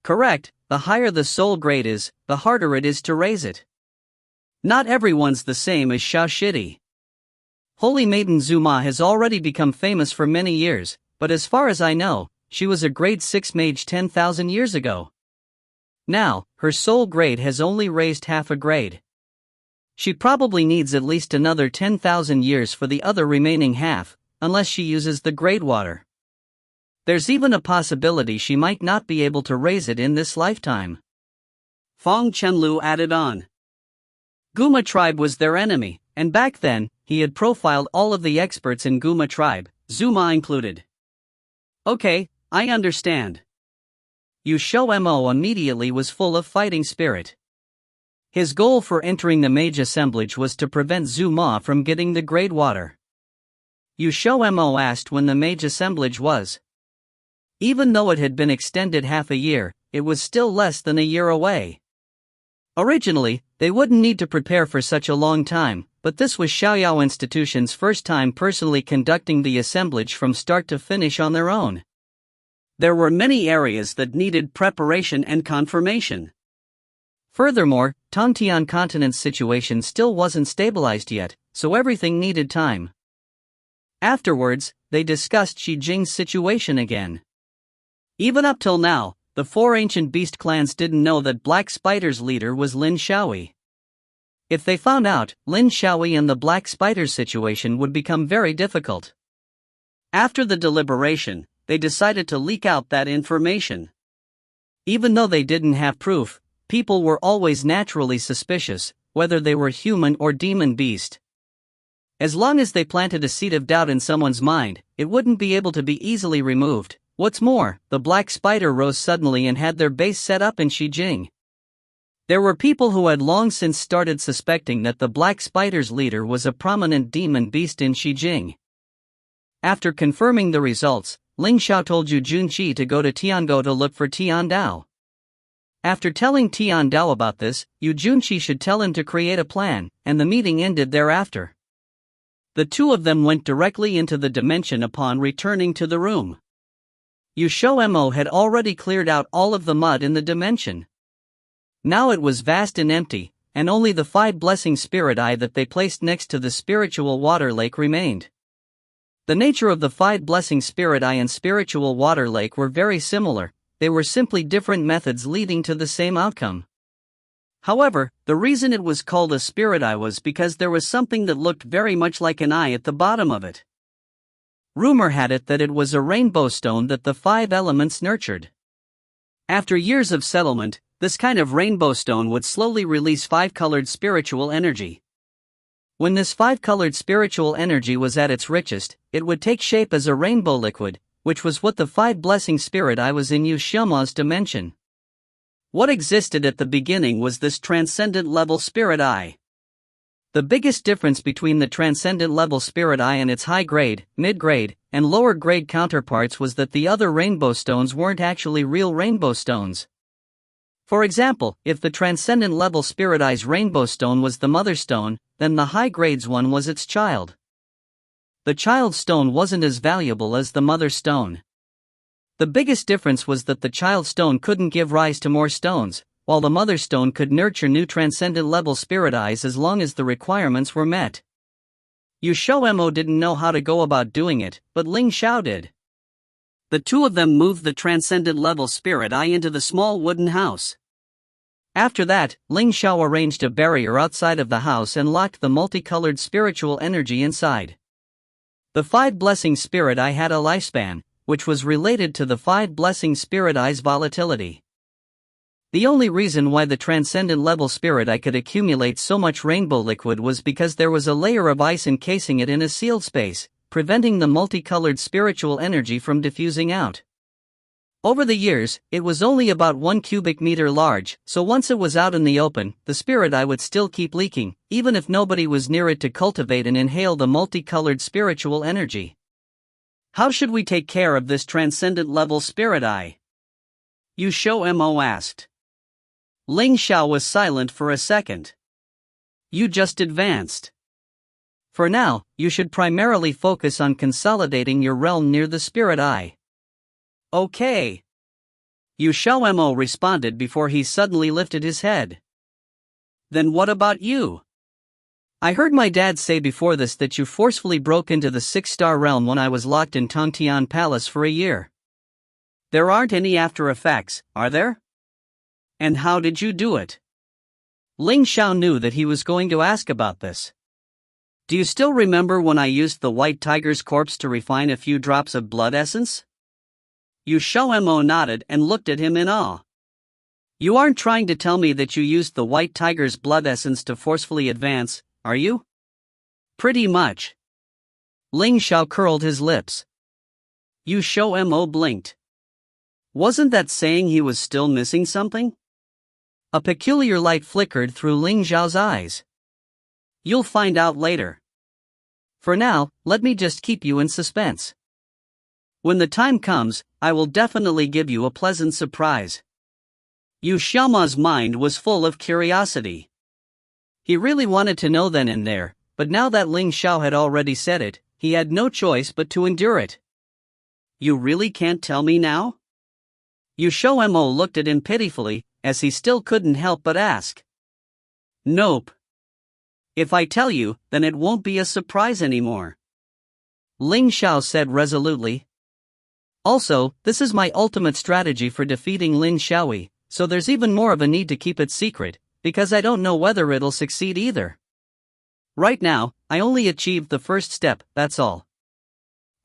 Correct, the higher the soul grade is, the harder it is to raise it. Not everyone's the same as Xiao Shidi. Holy Maiden Zuma has already become famous for many years, but as far as I know, she was a grade 6 mage 10,000 years ago. Now, her soul grade has only raised half a grade. She probably needs at least another 10,000 years for the other remaining half, unless she uses the grade water. There's even a possibility she might not be able to raise it in this lifetime. Fong Chenlu added on. Guma tribe was their enemy, and back then, he had profiled all of the experts in Guma tribe, Zuma included. Okay, I understand. XiaoMo immediately was full of fighting spirit. His goal for entering the mage assemblage was to prevent Zuma from getting the grade water. XiaoMo asked when the mage assemblage was. Even though it had been extended half a year, it was still less than a year away. Originally, they wouldn't need to prepare for such a long time, but this was Xiao Institution's first time personally conducting the assemblage from start to finish on their own. There were many areas that needed preparation and confirmation. Furthermore, Tongtian Continent's situation still wasn't stabilized yet, so everything needed time. Afterwards, they discussed Xijing's situation again. Even up till now, the 4 ancient beast clans didn't know that Black Spider's leader was Lin Xiaoyi. If they found out, Lin Xiaoyi and the Black Spider's situation would become very difficult. After the deliberation, they decided to leak out that information. Even though they didn't have proof, people were always naturally suspicious, whether they were human or demon beast. As long as they planted a seed of doubt in someone's mind, it wouldn't be able to be easily removed. What's more, the Black Spider rose suddenly and had their base set up in Xijing. There were people who had long since started suspecting that the Black Spider's leader was a prominent demon beast in Xijing. After confirming the results, Ling Xiao told Yu Junqi to go to Tiango to look for Tian Dao. After telling Tian Dao about this, Yu Junqi should tell him to create a plan, and the meeting ended thereafter. The two of them went directly into the dimension upon returning to the room. XiaoMo had already cleared out all of the mud in the dimension. Now it was vast and empty, and only the 5 blessing spirit eye that they placed next to the spiritual water lake remained. The nature of the 5 blessing spirit eye and spiritual water lake were very similar, they were simply different methods leading to the same outcome. However, the reason it was called a spirit eye was because there was something that looked very much like an eye at the bottom of it. Rumor had it that it was a rainbow stone that the 5 elements nurtured. After years of settlement, this kind of rainbow stone would slowly release 5-colored spiritual energy. When this 5-colored spiritual energy was at its richest, it would take shape as a rainbow liquid, which was what the 5 blessing spirit eye was in XiaoMo's dimension. What existed at the beginning was this transcendent level spirit eye. The biggest difference between the transcendent level spirit eye and its high-grade, mid-grade, and lower-grade counterparts was that the other rainbow stones weren't actually real rainbow stones. For example, if the transcendent level spirit eye's rainbow stone was the mother stone, then the high-grades one was its child. The child stone wasn't as valuable as the mother stone. The biggest difference was that the child stone couldn't give rise to more stones, while the mother stone could nurture new transcendent level spirit eyes as long as the requirements were met. XiaoMo didn't know how to go about doing it, but Ling Xiao did. The two of them moved the transcendent level spirit eye into the small wooden house. After that, Ling Xiao arranged a barrier outside of the house and locked the multicolored spiritual energy inside. The 5 blessing spirit eye had a lifespan, which was related to the 5 blessing spirit eye's volatility. The only reason why the transcendent level spirit eye could accumulate so much rainbow liquid was because there was a layer of ice encasing it in a sealed space, preventing the multicolored spiritual energy from diffusing out. Over the years, it was only about 1 cubic meter large, so once it was out in the open, the spirit eye would still keep leaking, even if nobody was near it to cultivate and inhale the multicolored spiritual energy. How should we take care of this transcendent level spirit eye? XiaoMo asked. Ling Xiao was silent for a second. You just advanced. For now, you should primarily focus on consolidating your realm near the spirit eye. Okay. XiaoMo responded before he suddenly lifted his head. Then what about you? I heard my dad say before this that you forcefully broke into the 6-star realm when I was locked in Tongtian Palace for a year. There aren't any after effects, are there? And how did you do it? Ling Xiao knew that he was going to ask about this. Do you still remember when I used the white tiger's corpse to refine a few drops of blood essence? XiaoMo nodded and looked at him in awe. You aren't trying to tell me that you used the white tiger's blood essence to forcefully advance, are you? Pretty much. Ling Xiao curled his lips. XiaoMo blinked. Wasn't that saying he was still missing something? A peculiar light flickered through Ling Xiao's eyes. You'll find out later. For now, let me just keep you in suspense. When the time comes, I will definitely give you a pleasant surprise. XiaoMo's mind was full of curiosity. He really wanted to know then and there, but now that Ling Xiao had already said it, he had no choice but to endure it. You really can't tell me now? XiaoMo looked at him pitifully, as he still couldn't help but ask. Nope. If I tell you, then it won't be a surprise anymore. Ling Xiao said resolutely. Also, this is my ultimate strategy for defeating Lin Xiaoyi, so there's even more of a need to keep it secret, because I don't know whether it'll succeed either. Right now, I only achieved the first step, that's all.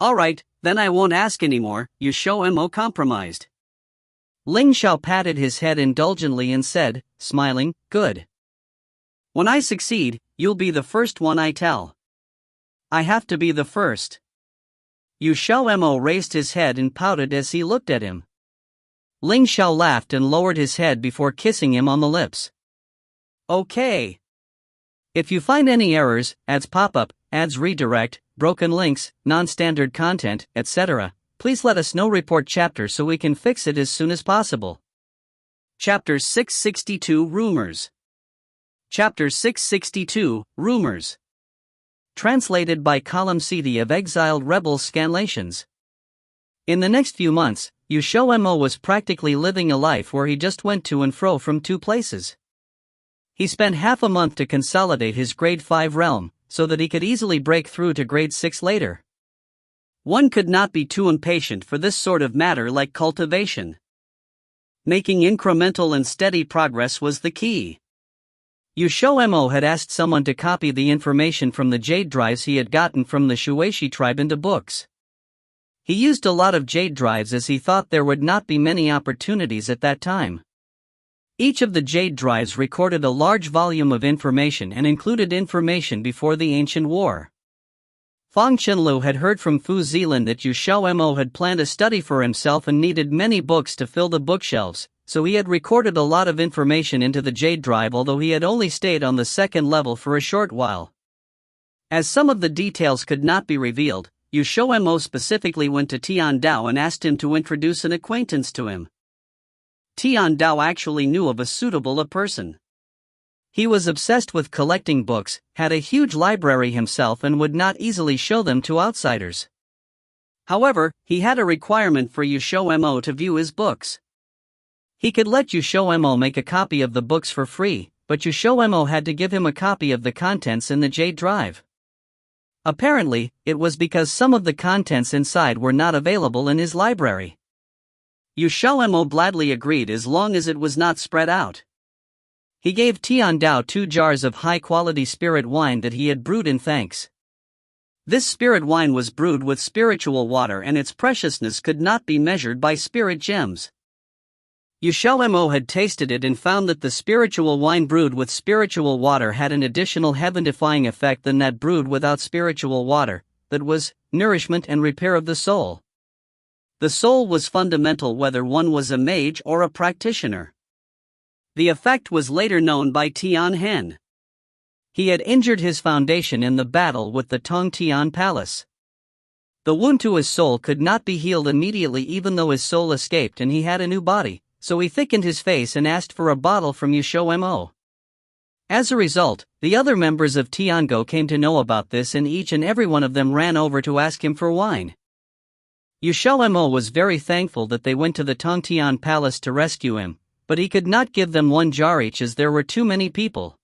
Alright, then I won't ask anymore, XiaoMo compromised. Ling Xiao patted his head indulgently and said, smiling, good. When I succeed, you'll be the first one I tell. I have to be the first. XiaoMo raised his head and pouted as he looked at him. Ling Xiao laughed and lowered his head before kissing him on the lips. Okay. If you find any errors, ads pop up, ads redirect, broken links, non-standard content, etc., please let us know. Report chapter so we can fix it as soon as possible. Chapter 662 Rumors. Chapter 662 Rumors. Translated by Column CD of Exiled Rebels Scanlations. In the next few months, XiaoMo was practically living a life where he just went to and fro from two places. He spent half a month to consolidate his grade 5 realm, so that he could easily break through to grade 6 later. One could not be too impatient for this sort of matter like cultivation. Making incremental and steady progress was the key. XiaoMo had asked someone to copy the information from the jade drives he had gotten from the Shueshi tribe into books. He used a lot of jade drives as he thought there would not be many opportunities at that time. Each of the jade drives recorded a large volume of information and included information before the ancient war. Fang Chenlu had heard from Fu Zilin that XiaoMo had planned a study for himself and needed many books to fill the bookshelves, so he had recorded a lot of information into the jade drive, although he had only stayed on the second level for a short while. As some of the details could not be revealed, XiaoMo specifically went to Tian Dao and asked him to introduce an acquaintance to him. Tian Dao actually knew of a suitable person. He was obsessed with collecting books, had a huge library himself, and would not easily show them to outsiders. However, he had a requirement for XiaoMo to view his books. He could let XiaoMo make a copy of the books for free, but XiaoMo had to give him a copy of the contents in the jade drive. Apparently, it was because some of the contents inside were not available in his library. XiaoMo gladly agreed as long as it was not spread out. He gave Tian Dao 2 jars of high-quality spirit wine that he had brewed in thanks. This spirit wine was brewed with spiritual water, and its preciousness could not be measured by spirit gems. XiaoMo had tasted it and found that the spiritual wine brewed with spiritual water had an additional heaven-defying effect than that brewed without spiritual water, that was, nourishment and repair of the soul. The soul was fundamental whether one was a mage or a practitioner. The effect was later known by Tian Hen. He had injured his foundation in the battle with the Tongtian Palace. The wound to his soul could not be healed immediately even though his soul escaped and he had a new body, so he thickened his face and asked for a bottle from XiaoMo. As a result, the other members of Tiango came to know about this and each and every one of them ran over to ask him for wine. XiaoMo was very thankful that they went to the Tongtian Palace to rescue him, but he could not give them 1 jar each as there were too many people.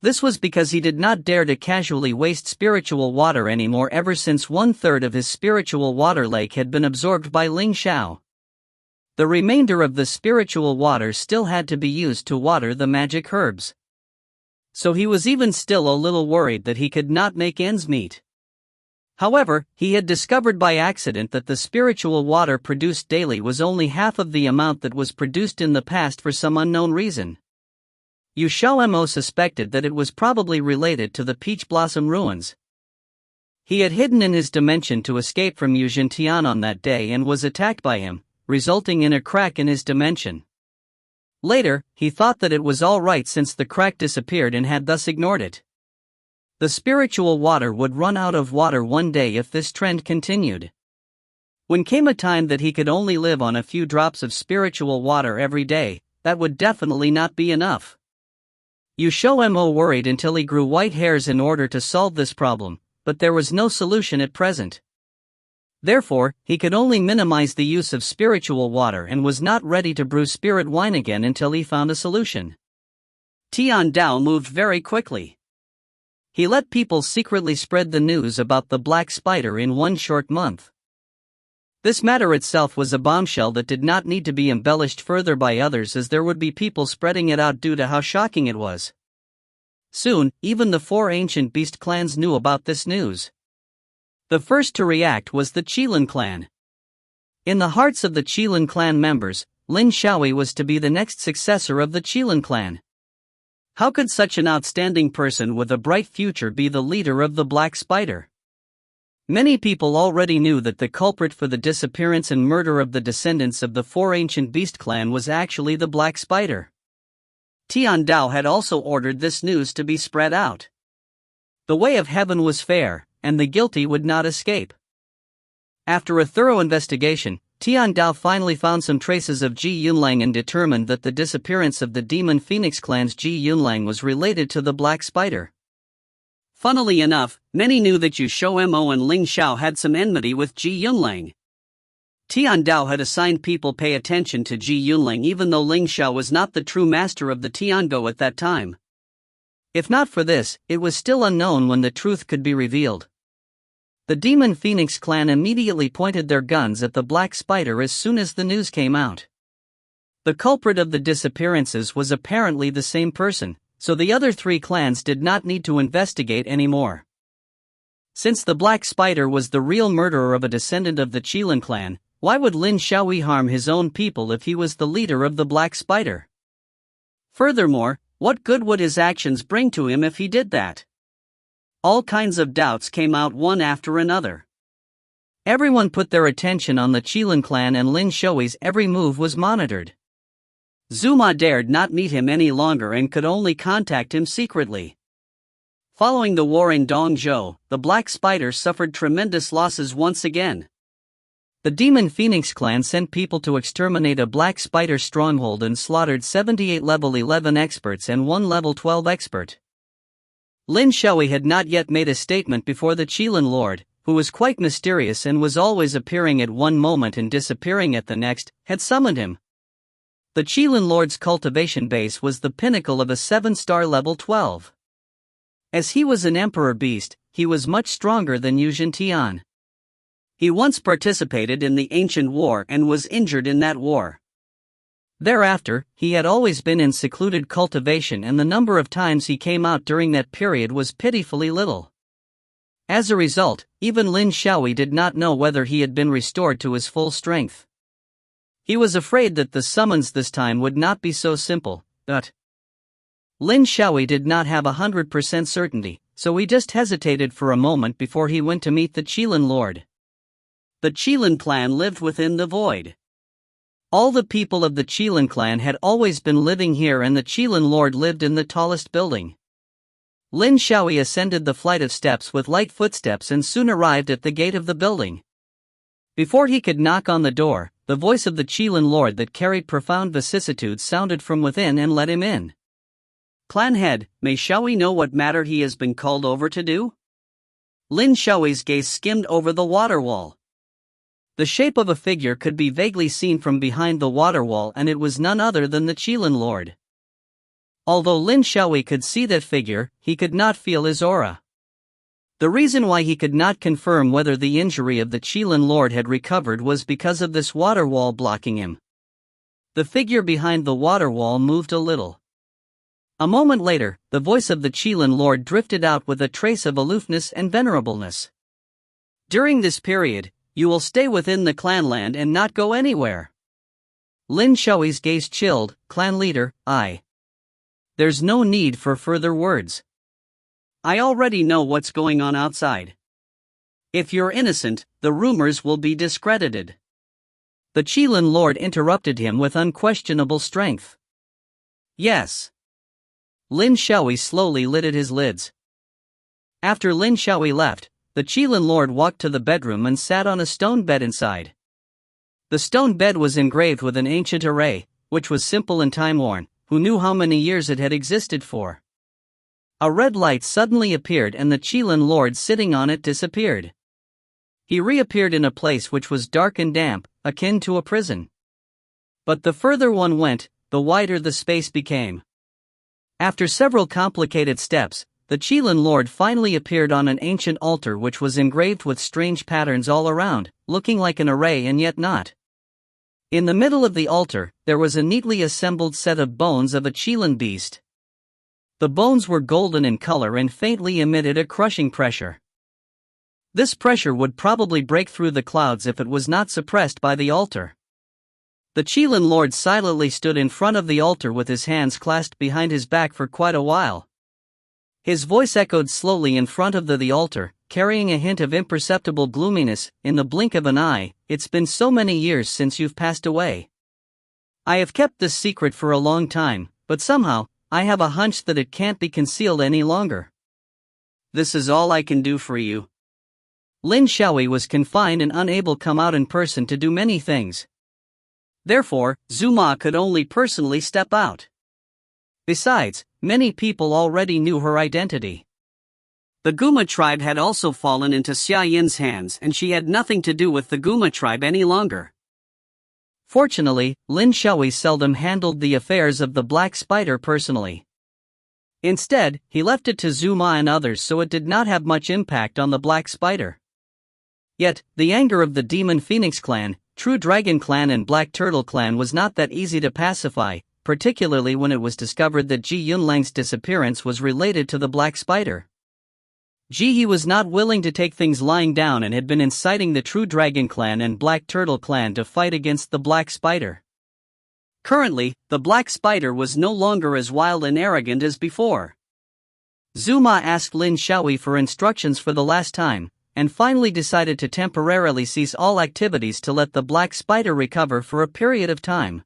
This was because he did not dare to casually waste spiritual water anymore ever since 1/3 of his spiritual water lake had been absorbed by Ling Xiao. The remainder of the spiritual water still had to be used to water the magic herbs. So he was even still a little worried that he could not make ends meet. However, he had discovered by accident that the spiritual water produced daily was only half of the amount that was produced in the past for some unknown reason. XiaoMo suspected that it was probably related to the Peach Blossom ruins. He had hidden in his dimension to escape from Yuzhentian on that day and was attacked by him, resulting in a crack in his dimension. Later, he thought that it was all right since the crack disappeared and had thus ignored it. The spiritual water would run out of water one day if this trend continued. When came a time that he could only live on a few drops of spiritual water every day, that would definitely not be enough. XiaoMo worried until he grew white hairs in order to solve this problem, but there was no solution at present. Therefore, he could only minimize the use of spiritual water and was not ready to brew spirit wine again until he found a solution. Tian Dao moved very quickly. He let people secretly spread the news about the black spider in 1 short month. This matter itself was a bombshell that did not need to be embellished further by others, as there would be people spreading it out due to how shocking it was. Soon, even the 4 ancient beast clans knew about this news. The first to react was the Qilin clan. In the hearts of the Qilin clan members, Lin Xiaoyi was to be the next successor of the Qilin clan. How could such an outstanding person with a bright future be the leader of the Black Spider? Many people already knew that the culprit for the disappearance and murder of the descendants of the 4 ancient beast clan was actually the Black Spider. Tian Dao had also ordered this news to be spread out. The way of heaven was fair, and the guilty would not escape. After a thorough investigation, Tian Dao finally found some traces of Ji Yunlang and determined that the disappearance of the Demon Phoenix clan's Ji Yunlang was related to the Black Spider. Funnily enough, many knew that XiaoMo and Ling Xiao had some enmity with Ji Yunlang. Tian Dao had assigned people pay attention to Ji Yunlang even though Ling Xiao was not the true master of the Tiango at that time. If not for this, it was still unknown when the truth could be revealed. The Demon Phoenix clan immediately pointed their guns at the Black Spider as soon as the news came out. The culprit of the disappearances was apparently the same person, so the other three clans did not need to investigate anymore. Since the Black Spider was the real murderer of a descendant of the Qilin clan, why would Lin Xiaoyi harm his own people if he was the leader of the Black Spider? Furthermore, what good would his actions bring to him if he did that? All kinds of doubts came out one after another. Everyone put their attention on the Qilin clan and Lin Xiaoyi's every move was monitored. Zuma dared not meet him any longer and could only contact him secretly. Following the war in Dongzhou, the Black Spider suffered tremendous losses once again. The Demon Phoenix clan sent people to exterminate a Black Spider stronghold and slaughtered 78 level 11 experts and 1 level 12 expert. Lin Xiaoyi had not yet made a statement before the Qilin Lord, who was quite mysterious and was always appearing at one moment and disappearing at the next, had summoned him. The Qilin Lord's cultivation base was the pinnacle of a 7-star level 12. As he was an emperor beast, he was much stronger than Yuzhen Tian. He once participated in the ancient war and was injured in that war. Thereafter, he had always been in secluded cultivation and the number of times he came out during that period was pitifully little. As a result, even Lin Xiaoyi did not know whether he had been restored to his full strength. He was afraid that the summons this time would not be so simple, but Lin Xiaoyi did not have 100% certainty, so he just hesitated for a moment before he went to meet the Qilin Lord. The Qilin clan lived within the void. All the people of the Qilin clan had always been living here and the Qilin Lord lived in the tallest building. Lin Xiaoyi ascended the flight of steps with light footsteps and soon arrived at the gate of the building. Before he could knock on the door, the voice of the Qilin Lord that carried profound vicissitudes sounded from within and let him in. Clan head, may Xiaoyi know what matter he has been called over to do? Lin Xiaoyi's gaze skimmed over the water wall. The shape of a figure could be vaguely seen from behind the water wall and it was none other than the Qilin Lord. Although Lin Xiaoyi could see that figure, he could not feel his aura. The reason why he could not confirm whether the injury of the Qilin Lord had recovered was because of this water wall blocking him. The figure behind the water wall moved a little. A moment later, the voice of the Qilin Lord drifted out with a trace of aloofness and venerableness. During this period, you will stay within the clanland and not go anywhere. Lin Xiaoyi's gaze chilled. Clan leader, there's no need for further words. I already know what's going on outside. If you're innocent, the rumors will be discredited. The Qilin Lord interrupted him with unquestionable strength. Yes. Lin Xiaoyi slowly lifted his lids. After Lin Xiaoyi left, the Qilin Lord walked to the bedroom and sat on a stone bed inside. The stone bed was engraved with an ancient array, which was simple and time-worn. Who knew how many years it had existed for? A red light suddenly appeared and the Qilin Lord sitting on it disappeared. He reappeared in a place which was dark and damp, akin to a prison. But the further one went, the wider the space became. After several complicated steps, the Qilin Lord finally appeared on an ancient altar which was engraved with strange patterns all around, looking like an array and yet not. In the middle of the altar, there was a neatly assembled set of bones of a Qilin beast. The bones were golden in color and faintly emitted a crushing pressure. This pressure would probably break through the clouds if it was not suppressed by the altar. The Qilin Lord silently stood in front of the altar with his hands clasped behind his back for quite a while. His voice echoed slowly in front of the altar, carrying a hint of imperceptible gloominess. In the blink of an eye, it's been so many years since you've passed away. I have kept this secret for a long time, but somehow, I have a hunch that it can't be concealed any longer. This is all I can do for you. Lin Xiaoyi was confined and unable to come out in person to do many things. Therefore, Zuma could only personally step out. Besides, many people already knew her identity. The Guma tribe had also fallen into Xia Yin's hands, and she had nothing to do with the Guma tribe any longer. Fortunately, Lin Xiaoyi seldom handled the affairs of the Black Spider personally. Instead, he left it to Zhu Ma and others, so it did not have much impact on the Black Spider. Yet, the anger of the Demon Phoenix clan, True Dragon clan and Black Turtle clan was not that easy to pacify, particularly when it was discovered that Ji Yunlang's disappearance was related to the Black Spider. Ji He was not willing to take things lying down and had been inciting the True Dragon clan and Black Turtle clan to fight against the Black Spider. Currently, the Black Spider was no longer as wild and arrogant as before. Zhu Ma asked Lin Xiaoyi for instructions for the last time, and finally decided to temporarily cease all activities to let the Black Spider recover for a period of time.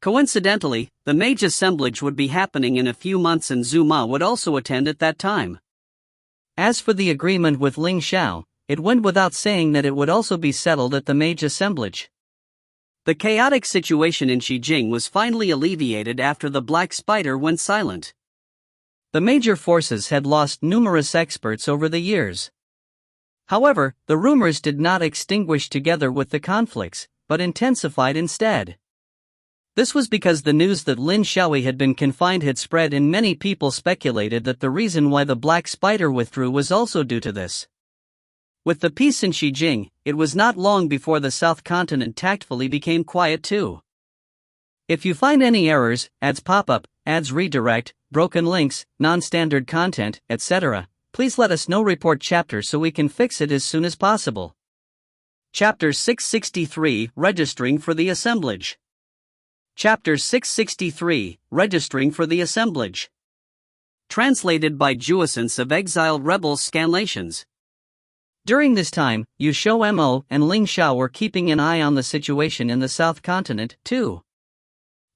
Coincidentally, the mage assemblage would be happening in a few months and Zhu Ma would also attend at that time. As for the agreement with Ling Xiao, it went without saying that it would also be settled at the mage assemblage. The chaotic situation in Xijing was finally alleviated after the Black Spider went silent. The major forces had lost numerous experts over the years. However, the rumors did not extinguish together with the conflicts, but intensified instead. This was because the news that Lin Xiaoyi had been confined had spread, and many people speculated that the reason why the Black Spider withdrew was also due to this. With the peace in Xijing, it was not long before the South Continent tactfully became quiet too. If you find any errors, ads pop up, ads redirect, broken links, non-standard content, etc., please let us know. Report chapter so we can fix it as soon as possible. Chapter 663, Registering for the Assemblage. Chapter 663, Registering for the Assemblage. Translated by Juessence of Exiled Rebels Scanlations. During this time, XiaoMo and Ling Xiao were keeping an eye on the situation in the South Continent, too.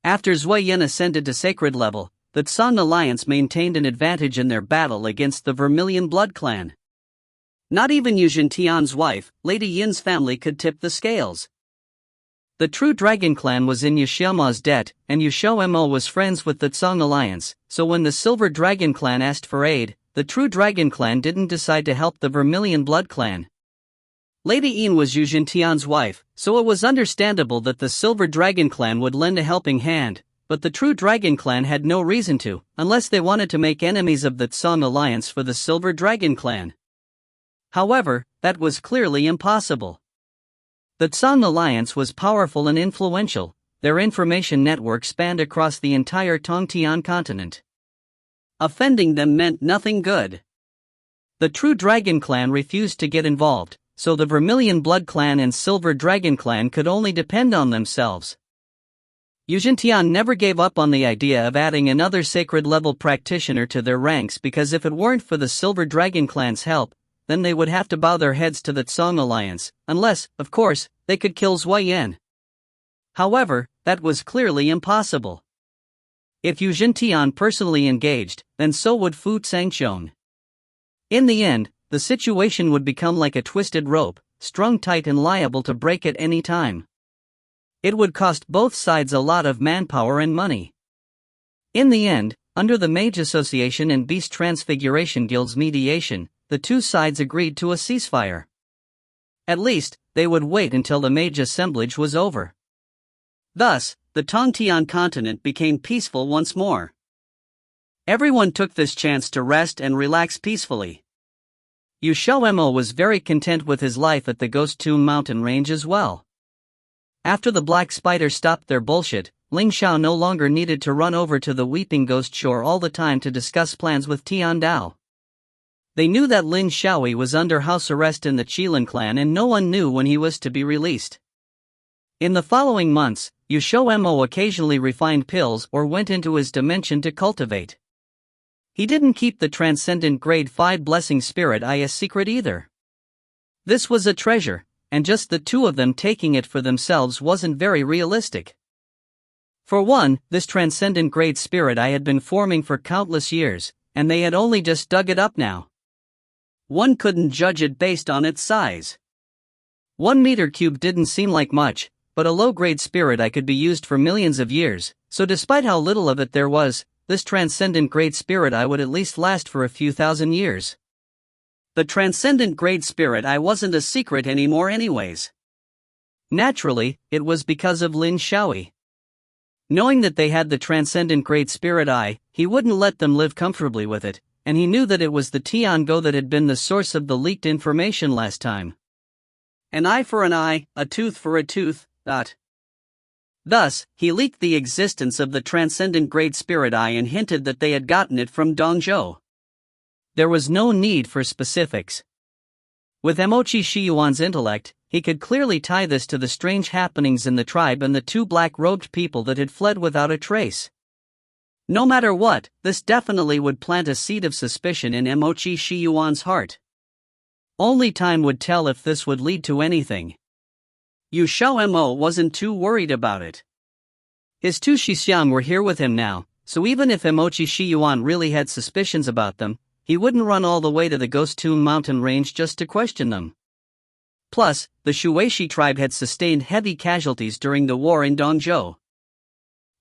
After Zui Yin ascended to sacred level, the Tsang Alliance maintained an advantage in their battle against the Vermilion Blood Clan. Not even Yuzhen Tian's wife, Lady Yin's family could tip the scales. The True Dragon clan was in XiaoMo's debt, and XiaoMo was friends with the Tsang Alliance, so when the Silver Dragon clan asked for aid, the True Dragon clan didn't decide to help the Vermilion Blood clan. Lady Yin was Yuzhen Tian's wife, so it was understandable that the Silver Dragon clan would lend a helping hand, but the True Dragon clan had no reason to, unless they wanted to make enemies of the Tsang Alliance for the Silver Dragon clan. However, that was clearly impossible. The Tsang Alliance was powerful and influential. Their information network spanned across the entire Tongtian continent. Offending them meant nothing good. The True Dragon clan refused to get involved, so the Vermilion Blood clan and Silver Dragon clan could only depend on themselves. Yuzhen Tian never gave up on the idea of adding another sacred level practitioner to their ranks, because if it weren't for the Silver Dragon clan's help, then they would have to bow their heads to the Tsang Alliance, unless, of course, they could kill Zui Yin. However, that was clearly impossible. If Yuzhen Tian personally engaged, then so would Fu Tsangxiong. In the end, the situation would become like a twisted rope, strung tight and liable to break at any time. It would cost both sides a lot of manpower and money. In the end, under the Mage Association and Beast Transfiguration Guild's mediation, the two sides agreed to a ceasefire. At least, they would wait until the mage assemblage was over. Thus, the Tongtian continent became peaceful once more. Everyone took this chance to rest and relax peacefully. XiaoMo was very content with his life at the Ghost Tomb mountain range as well. After the Black Spider stopped their bullshit, Ling Xiao no longer needed to run over to the Weeping Ghost Shore all the time to discuss plans with Tian Dao. They knew that Lin Xiaoyi was under house arrest in the Qilin clan, and no one knew when he was to be released. In the following months, XiaoMo occasionally refined pills or went into his dimension to cultivate. He didn't keep the transcendent grade 5 blessing spirit eye a secret either. This was a treasure, and just the two of them taking it for themselves wasn't very realistic. For one, this transcendent grade spirit eye had been forming for countless years, and they had only just dug it up now. One couldn't judge it based on its size. 1 meter cube didn't seem like much, but a low-grade spirit eye could be used for millions of years, so despite how little of it there was, this transcendent grade spirit eye would at least last for a few thousand years. The transcendent Great Spirit Eye wasn't a secret anymore anyways. Naturally, it was because of Lin Xiao. Knowing that they had the transcendent Great Spirit Eye, he wouldn't let them live comfortably with it, and he knew that it was the Tiango that had been the source of the leaked information last time. An eye for an eye, a tooth for a tooth. Thus, he leaked the existence of the transcendent Great Spirit Eye and hinted that they had gotten it from Dongzhou. There was no need for specifics. With Emochi Shiyuan's intellect, he could clearly tie this to the strange happenings in the tribe and the two black-robed people that had fled without a trace. No matter what, this definitely would plant a seed of suspicion in Emochi Shiyuan's heart. Only time would tell if this would lead to anything. XiaoMo wasn't too worried about it. His two Xixiang were here with him now, so even if Emochi Shiyuan really had suspicions about them, he wouldn't run all the way to the Ghost Tomb mountain range just to question them. Plus, the Shuishi tribe had sustained heavy casualties during the war in Dongzhou.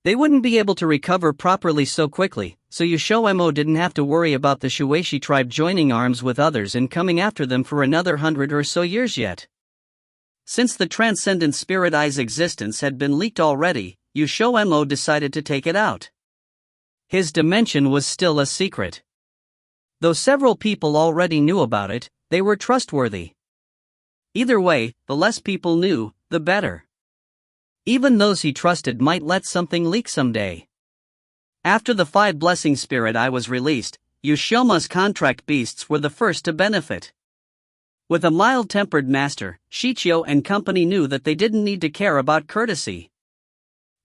They wouldn't be able to recover properly so quickly, so XiaoMo didn't have to worry about the Shuishi tribe joining arms with others and coming after them for another 100 or so years yet. Since the Transcendent Spirit Eye's existence had been leaked already, XiaoMo decided to take it out. His dimension was still a secret. Though several people already knew about it, they were trustworthy. Either way, the less people knew, the better. Even those he trusted might let something leak someday. After the 5 Blessing Spirit Eye was released, XiaoMo's contract beasts were the first to benefit. With a mild-tempered master, Xiao and company knew that they didn't need to care about courtesy.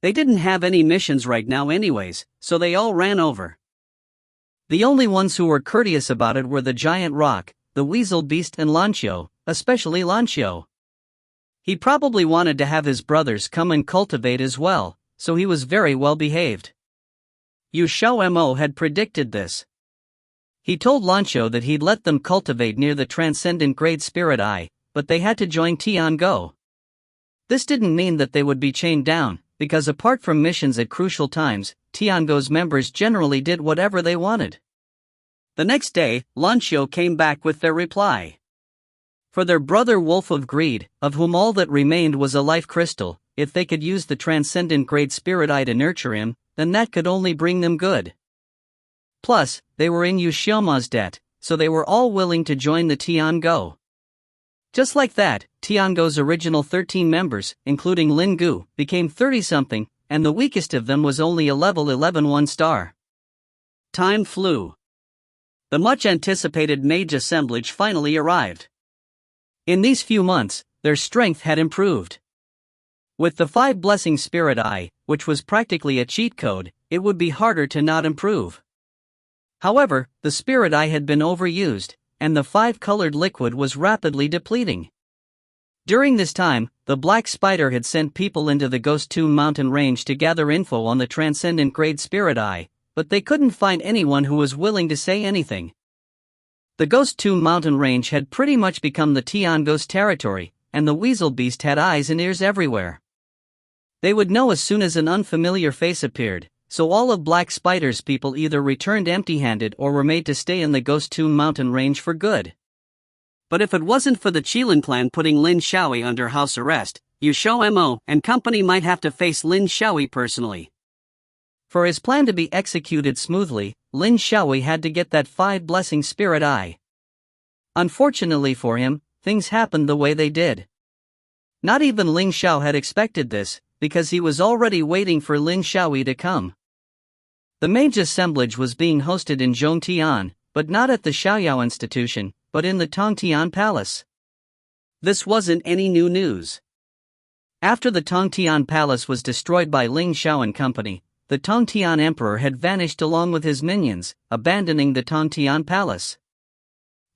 They didn't have any missions right now anyways, so they all ran over. The only ones who were courteous about it were the giant rock, the weasel beast and Lanxiao, especially Lanxiao. He probably wanted to have his brothers come and cultivate as well, so he was very well behaved. XiaoMo had predicted this. He told Lanxiao that he'd let them cultivate near the Transcendent Great Spirit Eye, but they had to join Tiango. This didn't mean that they would be chained down, because apart from missions at crucial times, Tiango's members generally did whatever they wanted. The next day, Lanxiao came back with their reply. For their brother Wolf of Greed, of whom all that remained was a life crystal, if they could use the Transcendent Great Spirit Eye to nurture him, then that could only bring them good. Plus, they were in XiaoMo's debt, so they were all willing to join the Tiango. Just like that, Tiango's original 13 members, including Lin Gu, became 30-something, and the weakest of them was only a level 11 1-star. Time flew. The much-anticipated mage assemblage finally arrived. In these few months, their strength had improved. With the 5 Blessing Spirit Eye, which was practically a cheat code, it would be harder to not improve. However, the Spirit Eye had been overused, and the 5-colored liquid was rapidly depleting. During this time, the Black Spider had sent people into the Ghost Tomb mountain range to gather info on the Transcendent Great Spirit Eye, but they couldn't find anyone who was willing to say anything. The Ghost Tomb mountain range had pretty much become the Tiango's territory, and the weasel beast had eyes and ears everywhere. They would know as soon as an unfamiliar face appeared, so all of Black Spider's people either returned empty-handed or were made to stay in the Ghost Tomb mountain range for good. But if it wasn't for the Qilin clan putting Lin Xiao under house arrest, XiaoMo and company might have to face Lin Xiao personally. For his plan to be executed smoothly, Lin Xiao had to get that 5 Blessing Spirit Eye. Unfortunately for him, things happened the way they did. Not even Ling Xiao had expected this, because he was already waiting for Lin Xiao to come. The mage assemblage was being hosted in Zhongtian, but not at the Xiaoyao Institution, but in the Tongtian Palace. This wasn't any new news. After the Tongtian Palace was destroyed by Ling Xiao and company, the Tongtian Emperor had vanished along with his minions, abandoning the Tongtian Palace.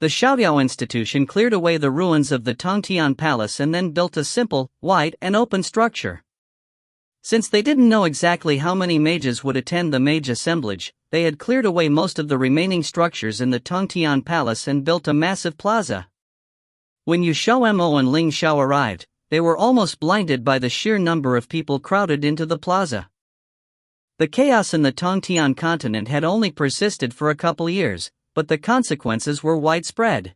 The Xiaoyao Institution cleared away the ruins of the Tongtian Palace and then built a simple, wide and open structure. Since they didn't know exactly how many mages would attend the mage assemblage, they had cleared away most of the remaining structures in the Tongtian Palace and built a massive plaza. When XiaoMo and Ling Xiao arrived, they were almost blinded by the sheer number of people crowded into the plaza. The chaos in the Tongtian continent had only persisted for a couple years, but the consequences were widespread.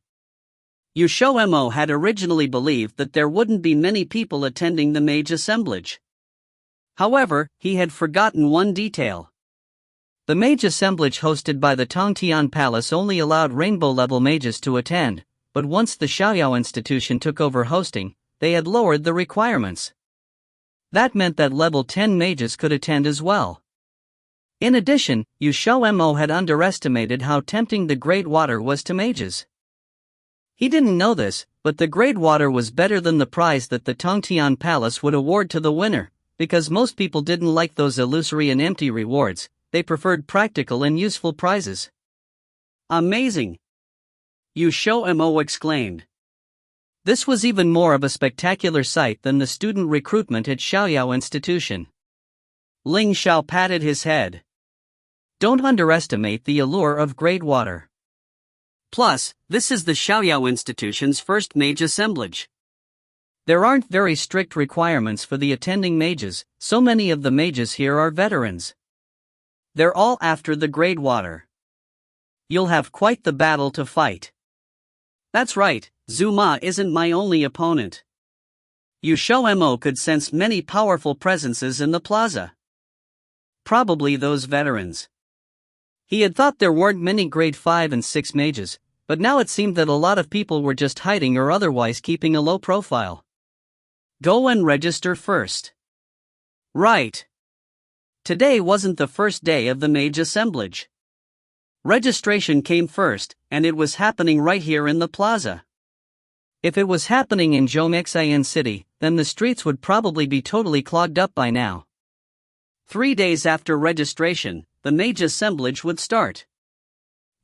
XiaoMo had originally believed that there wouldn't be many people attending the mage assemblage. However, he had forgotten one detail. The mage assemblage hosted by the Tongtian Palace only allowed rainbow-level mages to attend, but once the Xiao institution took over hosting, they had lowered the requirements. That meant that level 10 mages could attend as well. In addition, XiaoMo had underestimated how tempting the Great Water was to mages. He didn't know this, but the Great Water was better than the prize that the Tongtian Palace would award to the winner, because most people didn't like those illusory and empty rewards, they preferred practical and useful prizes. Amazing! XiaoMo exclaimed. This was even more of a spectacular sight than the student recruitment at Xiao institution. Ling Xiao patted his head. Don't underestimate the allure of Great Water. Plus, this is the Xiao institution's first mage assemblage. There aren't very strict requirements for the attending mages, so many of the mages here are veterans. They're all after the Great Water. You'll have quite the battle to fight. That's right, Zuma isn't my only opponent. XiaoMo could sense many powerful presences in the plaza. Probably those veterans. He had thought there weren't many grade 5 and 6 mages, but now it seemed that a lot of people were just hiding or otherwise keeping a low profile. Go and register first. Right. Today wasn't the first day of the mage assemblage. Registration came first, and it was happening right here in the plaza. If it was happening in Xiaoxian City, then the streets would probably be totally clogged up by now. 3 days after registration, the mage assemblage would start.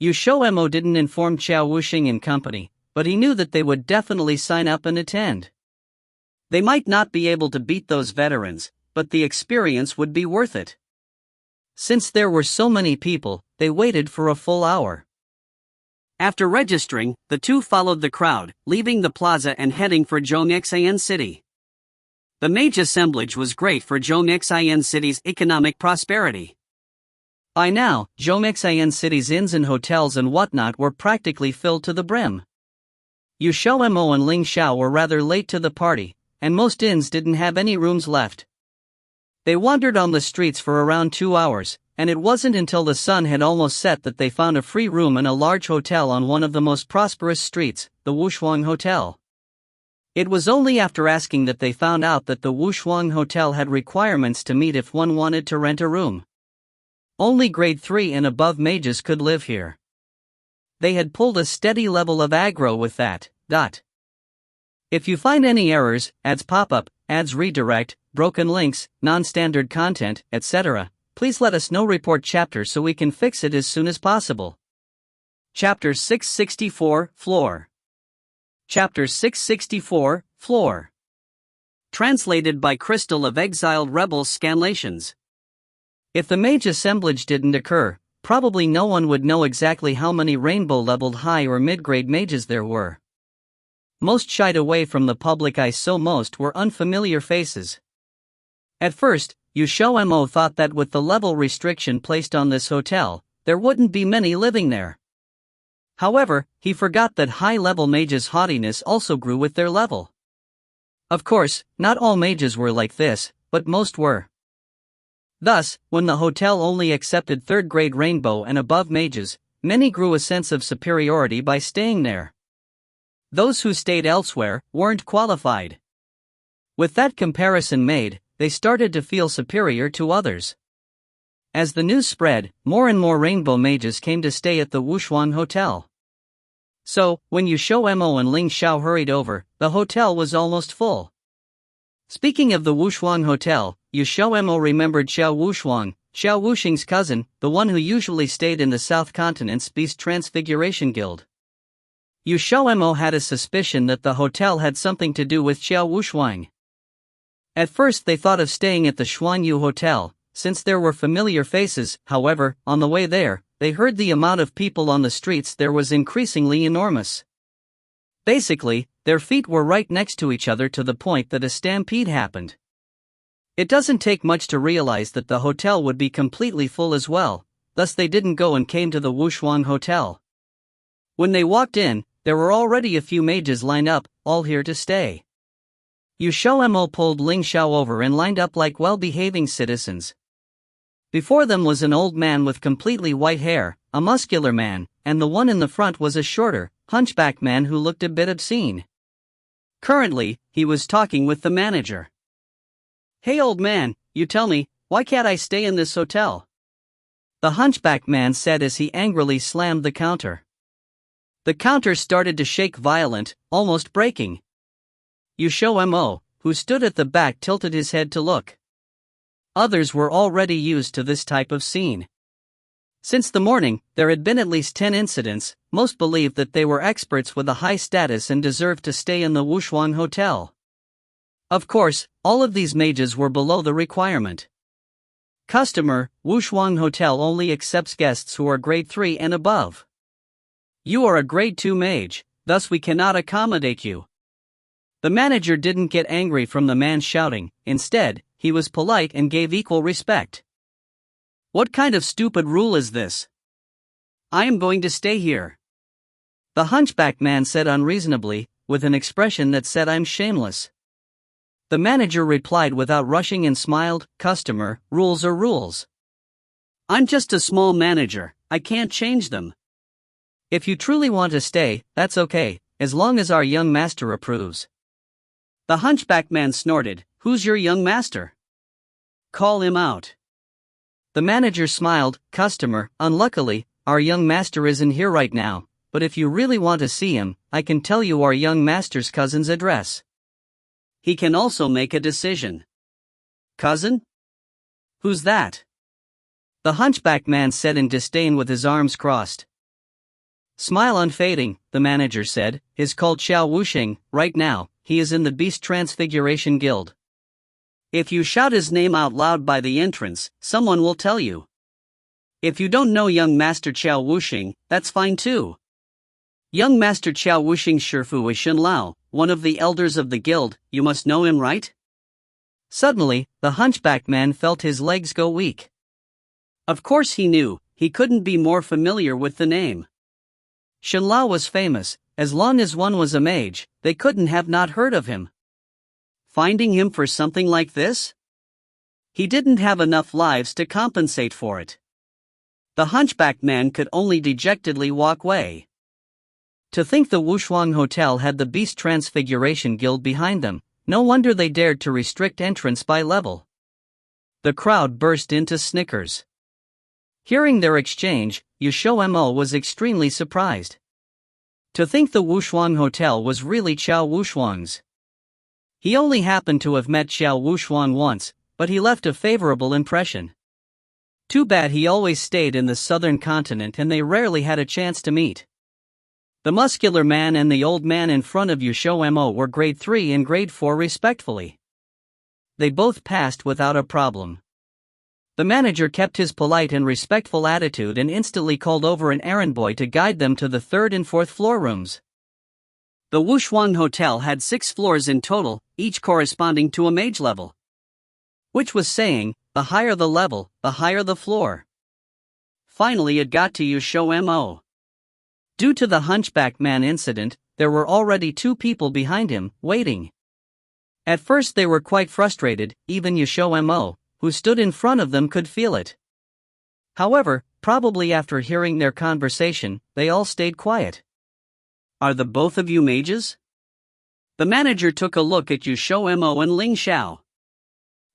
XiaoMo didn't inform Qiao Wuxing and company, but he knew that they would definitely sign up and attend. They might not be able to beat those veterans, but the experience would be worth it. Since there were so many people, they waited for a full hour. After registering, the two followed the crowd, leaving the plaza and heading for Xiaoxian City. The mage assemblage was great for Xiaoxian City's economic prosperity. By now, Xiaoxian City's inns and hotels and whatnot were practically filled to the brim. XiaoMo and Ling Xiao were rather late to the party, and most inns didn't have any rooms left. They wandered on the streets for around 2 hours, and it wasn't until the sun had almost set that they found a free room in a large hotel on one of the most prosperous streets, the Wushuang Hotel. It was only after asking that they found out that the Wushuang Hotel had requirements to meet if one wanted to rent a room. Only grade 3 and above mages could live here. They had pulled a steady level of aggro with that. If you find any errors, ads pop up, ads redirect, broken links, non-standard content, etc., please let us know. Report chapter so we can fix it as soon as possible. Chapter 664, Floor. Chapter 664, Floor. Translated by Crystal of Exiled Rebels Scanlations. If the mage assemblage didn't occur, probably no one would know exactly how many rainbow-leveled high or mid-grade mages there were. Most shied away from the public eye, so most were unfamiliar faces. At first, XiaoMo thought that with the level restriction placed on this hotel, there wouldn't be many living there. However, he forgot that high-level mages' haughtiness also grew with their level. Of course, not all mages were like this, but most were. Thus, when the hotel only accepted third-grade rainbow and above mages, many grew a sense of superiority by staying there. Those who stayed elsewhere weren't qualified. With that comparison made, they started to feel superior to others. As the news spread, more and more rainbow mages came to stay at the Wushuang Hotel. So, when XiaoMo and Ling Xiao hurried over, the hotel was almost full. Speaking of the Wushuang Hotel, XiaoMo remembered Xiao Wushuang, Xiao Wuxing's cousin, the one who usually stayed in the South Continent's Beast Transfiguration Guild. XiaoMo had a suspicion that the hotel had something to do with Xiao Wushuang. At first they thought of staying at the Xuanyu Hotel, since there were familiar faces. However, on the way there, they heard the amount of people on the streets there was increasingly enormous. Basically, their feet were right next to each other to the point that a stampede happened. It doesn't take much to realize that the hotel would be completely full as well, thus they didn't go and came to the Wushuang Hotel. When they walked in, there were already a few mages lined up, all here to stay. XiaoMo pulled Ling Xiao over and lined up like well-behaving citizens. Before them was an old man with completely white hair, a muscular man, and the one in the front was a shorter, hunchback man who looked a bit obscene. Currently, he was talking with the manager. "Hey old man, you tell me, why can't I stay in this hotel?" The hunchback man said as he angrily slammed the counter. The counter started to shake violent, almost breaking. XiaoMo, who stood at the back, tilted his head to look. Others were already used to this type of scene. Since the morning, there had been at least 10 incidents. Most believed that they were experts with a high status and deserved to stay in the Wushuang Hotel. Of course, all of these mages were below the requirement. Customer, Wushuang Hotel only accepts guests who are grade 3 and above. You are a grade 2 mage, thus we cannot accommodate you. The manager didn't get angry from the man shouting, instead, he was polite and gave equal respect. What kind of stupid rule is this? I am going to stay here. The hunchback man said unreasonably, with an expression that said I'm shameless. The manager replied without rushing and smiled, "Customer, rules are rules. I'm just a small manager, I can't change them. If you truly want to stay, that's okay, as long as our young master approves." The hunchback man snorted, "Who's your young master? Call him out." The manager smiled, "Customer, unluckily, our young master isn't here right now, but if you really want to see him, I can tell you our young master's cousin's address. He can also make a decision." "Cousin? Who's that?" The hunchback man said in disdain with his arms crossed. "Smile unfading," the manager said, "is called Xiao Wuxing. Right now, he is in the Beast Transfiguration Guild. If you shout his name out loud by the entrance, someone will tell you. If you don't know young Master Xiao Wuxing, that's fine too. Young Master Xiao Wuxing's Shifu is Shen Lao, one of the elders of the guild. You must know him, right?" Suddenly, the hunchback man felt his legs go weak. Of course he knew, he couldn't be more familiar with the name. Shen Lao was famous. As long as one was a mage, they couldn't have not heard of him. Finding him for something like this? He didn't have enough lives to compensate for it. The hunchback man could only dejectedly walk away. To think the Wushuang Hotel had the Beast Transfiguration Guild behind them, no wonder they dared to restrict entrance by level. The crowd burst into snickers. Hearing their exchange, XiaoMo was extremely surprised. To think the Wushuang Hotel was really Xiao Wushuang's. He only happened to have met Xiao Wushuang once, but he left a favorable impression. Too bad he always stayed in the southern continent and they rarely had a chance to meet. The muscular man and the old man in front of XiaoMo were grade 3 and grade 4 respectively. They both passed without a problem. The manager kept his polite and respectful attitude and instantly called over an errand boy to guide them to the 3rd and 4th floor rooms. The Wushuang Hotel had 6 floors in total, each corresponding to a mage level. Which was saying, the higher the level, the higher the floor. Finally it got to XiaoMo. Due to the hunchback man incident, there were already 2 people behind him, waiting. At first they were quite frustrated, even XiaoMo, who stood in front of them, could feel it. However, probably after hearing their conversation, they all stayed quiet. "Are the both of you mages?" The manager took a look at XiaoMo and Ling Xiao.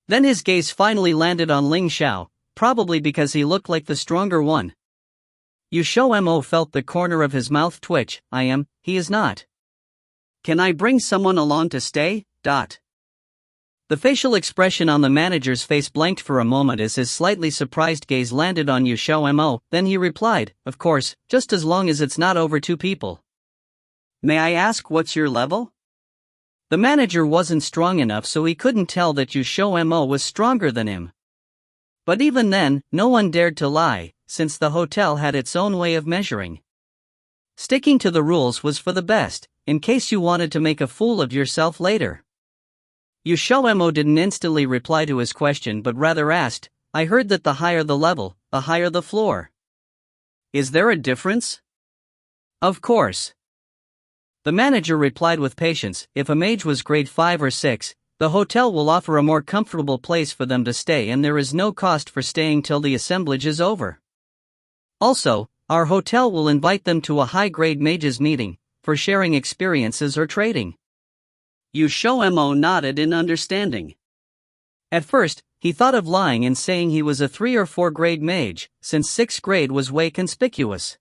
Then his gaze finally landed on Ling Xiao, probably because he looked like the stronger one. XiaoMo felt the corner of his mouth twitch. "I am, he is not. Can I bring someone along to stay?" The facial expression on the manager's face blanked for a moment as his slightly surprised gaze landed on XiaoMo, then he replied, "Of course, just as long as it's not over 2 people. May I ask what's your level?" The manager wasn't strong enough so he couldn't tell that XiaoMo was stronger than him. But even then, no one dared to lie, since the hotel had its own way of measuring. Sticking to the rules was for the best, in case you wanted to make a fool of yourself later. XiaoMo didn't instantly reply to his question but rather asked, "I heard that the higher the level, the higher the floor. Is there a difference?" "Of course. The manager replied with patience, if a mage was grade 5 or 6, the hotel will offer a more comfortable place for them to stay and there is no cost for staying till the assemblage is over. Also, our hotel will invite them to a high-grade mages meeting, for sharing experiences or trading. XiaoMo nodded in understanding. At first, he thought of lying and saying he was a 3 or 4 grade mage, since 6th grade was way conspicuous.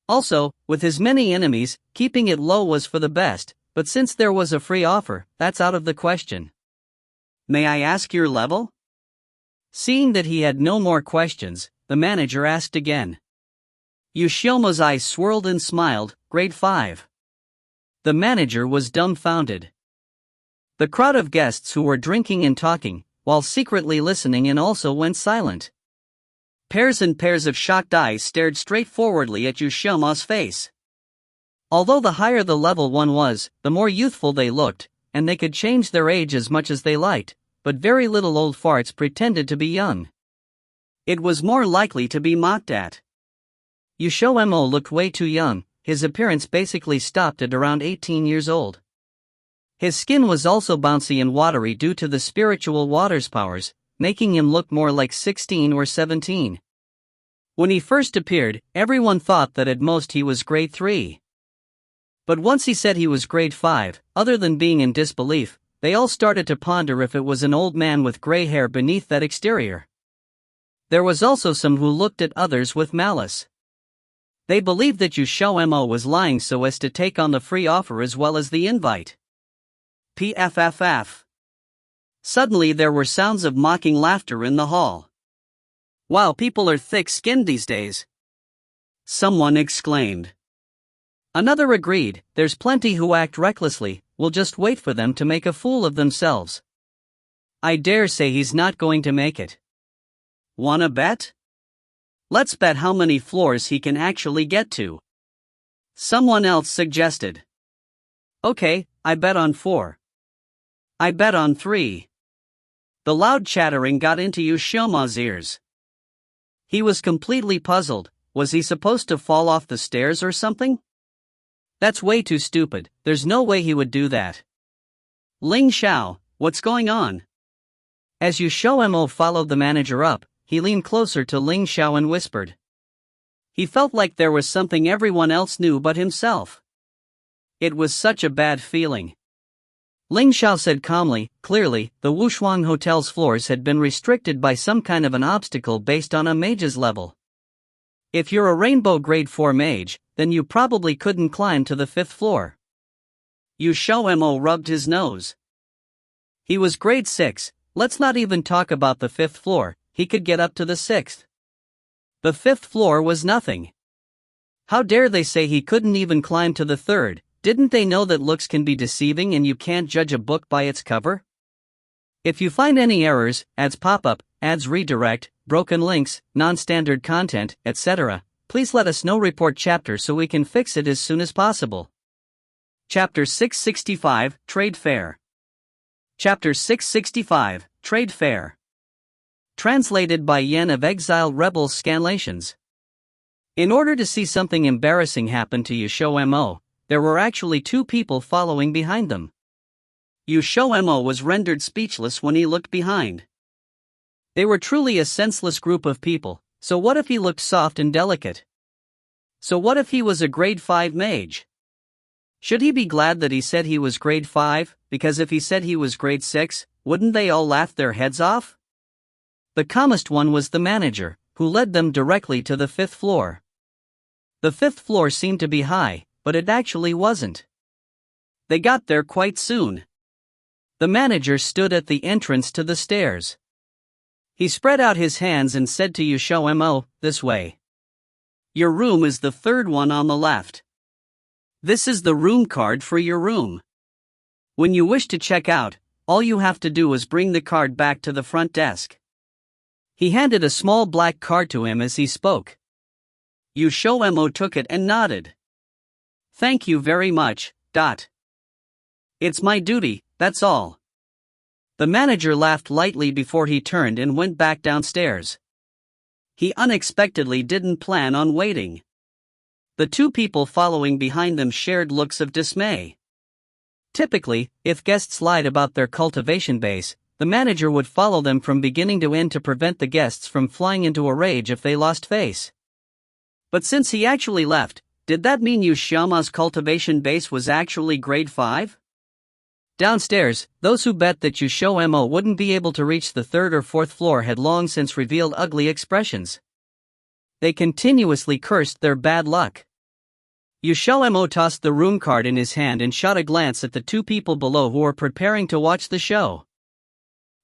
Also, with his many enemies, keeping it low was for the best, but since there was a free offer, that's out of the question. May I ask your level? Seeing that he had no more questions, the manager asked again. XiaoMo's eyes swirled and smiled, grade 5. The manager was dumbfounded. The crowd of guests who were drinking and talking, while secretly listening in also went silent. Pairs and pairs of shocked eyes stared straightforwardly at XiaoMo's face. Although the higher the level one was, the more youthful they looked, and they could change their age as much as they liked, but very little old farts pretended to be young. It was more likely to be mocked at. XiaoMo looked way too young, his appearance basically stopped at around 18 years old. His skin was also bouncy and watery due to the spiritual water's powers, making him look more like 16 or 17. When he first appeared, everyone thought that at most he was grade 3. But once he said he was grade 5, other than being in disbelief, they all started to ponder if it was an old man with gray hair beneath that exterior. There was also some who looked at others with malice. They believed that XiaoMo was lying so as to take on the free offer as well as the invite. PFFF. Suddenly there were sounds of mocking laughter in the hall. Wow, people are thick-skinned these days. Someone exclaimed. Another agreed, there's plenty who act recklessly, we'll just wait for them to make a fool of themselves. I dare say he's not going to make it. Wanna bet? Let's bet how many floors he can actually get to. Someone else suggested. Okay, I bet on 4. I bet on 3. The loud chattering got into XiaoMo's ears. He was completely puzzled. Was he supposed to fall off the stairs or something? That's way too stupid, there's no way he would do that. Ling Xiao, what's going on? As XiaoMo followed the manager up, he leaned closer to Ling Xiao and whispered. He felt like there was something everyone else knew but himself. It was such a bad feeling. Ling Xiao said calmly, clearly, the Wushuang Hotel's floors had been restricted by some kind of an obstacle based on a mage's level. If you're a rainbow grade 4 mage, then you probably couldn't climb to the 5th floor. XiaoMo rubbed his nose. He was grade 6, let's not even talk about the 5th floor, he could get up to the 6th. The 5th floor was nothing. How dare they say he couldn't even climb to the 3rd, didn't they know that looks can be deceiving and you can't judge a book by its cover? If you find any errors, ads pop up, ads redirect, broken links, non-standard content, etc., please let us know. Report chapter so we can fix it as soon as possible. Chapter 665, Trade Fair. Chapter 665, Trade Fair. Translated by Yen of Exiled Rebels Scanlations. In order to see something embarrassing happen to XiaoMo, there were actually 2 people following behind them. XiaoMo was rendered speechless when he looked behind. They were truly a senseless group of people, so what if he looked soft and delicate? So what if he was a grade 5 mage? Should he be glad that he said he was grade 5, because if he said he was grade 6, wouldn't they all laugh their heads off? The calmest one was the manager, who led them directly to the 5th floor. The 5th floor seemed to be high, but it actually wasn't. They got there quite soon. The manager stood at the entrance to the stairs. He spread out his hands and said to XiaoMo, this way. Your room is the 3rd one on the left. This is the room card for your room. When you wish to check out, all you have to do is bring the card back to the front desk. He handed a small black card to him as he spoke. XiaoMo took it and nodded. Thank you very much. It's my duty, that's all. The manager laughed lightly before he turned and went back downstairs. He unexpectedly didn't plan on waiting. The two people following behind them shared looks of dismay. Typically, if guests lied about their cultivation base, the manager would follow them from beginning to end to prevent the guests from flying into a rage if they lost face. But since he actually left, did that mean XiaoMo's cultivation base was actually grade 5? Downstairs, those who bet that XiaoMo wouldn't be able to reach the third or fourth floor had long since revealed ugly expressions. They continuously cursed their bad luck. XiaoMo tossed the room card in his hand and shot a glance at the two people below who were preparing to watch the show.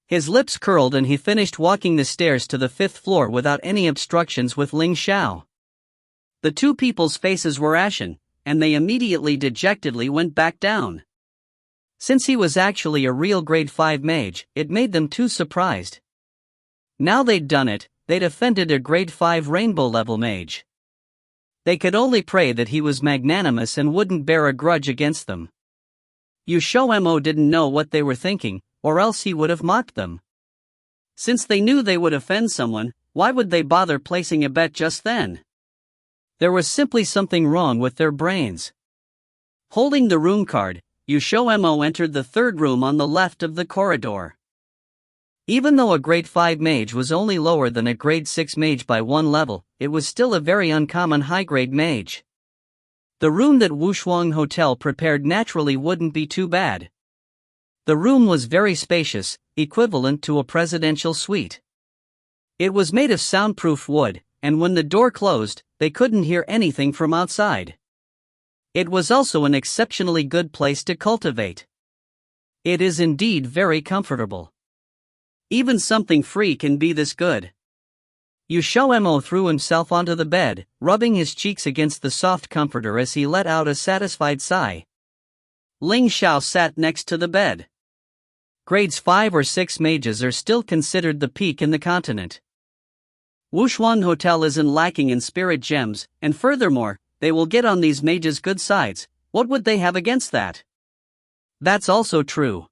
His lips curled and he finished walking the stairs to the 5th floor without any obstructions with Ling Xiao. The two people's faces were ashen, and they immediately dejectedly went back down. Since he was actually a real grade 5 mage, it made them too surprised. Now they'd done it, they'd offended a grade 5 rainbow level mage. They could only pray that he was magnanimous and wouldn't bear a grudge against them. XiaoMo didn't know what they were thinking, or else he would have mocked them. Since they knew they would offend someone, why would they bother placing a bet just then? There was simply something wrong with their brains. Holding the room card, XiaoMo entered the third room on the left of the corridor. Even though a grade 5 mage was only lower than a grade 6 mage by 1 level, it was still a very uncommon high-grade mage. The room that Wushuang Hotel prepared naturally wouldn't be too bad. The room was very spacious, equivalent to a presidential suite. It was made of soundproof wood, and when the door closed, they couldn't hear anything from outside. It was also an exceptionally good place to cultivate. It is indeed very comfortable. Even something free can be this good. XiaoMo threw himself onto the bed, rubbing his cheeks against the soft comforter as he let out a satisfied sigh. Ling Xiao sat next to the bed. Grades 5 or 6 mages are still considered the peak in the continent. Wushuang Hotel isn't lacking in spirit gems, and furthermore, they will get on these mages' good sides. What would they have against that? That's also true.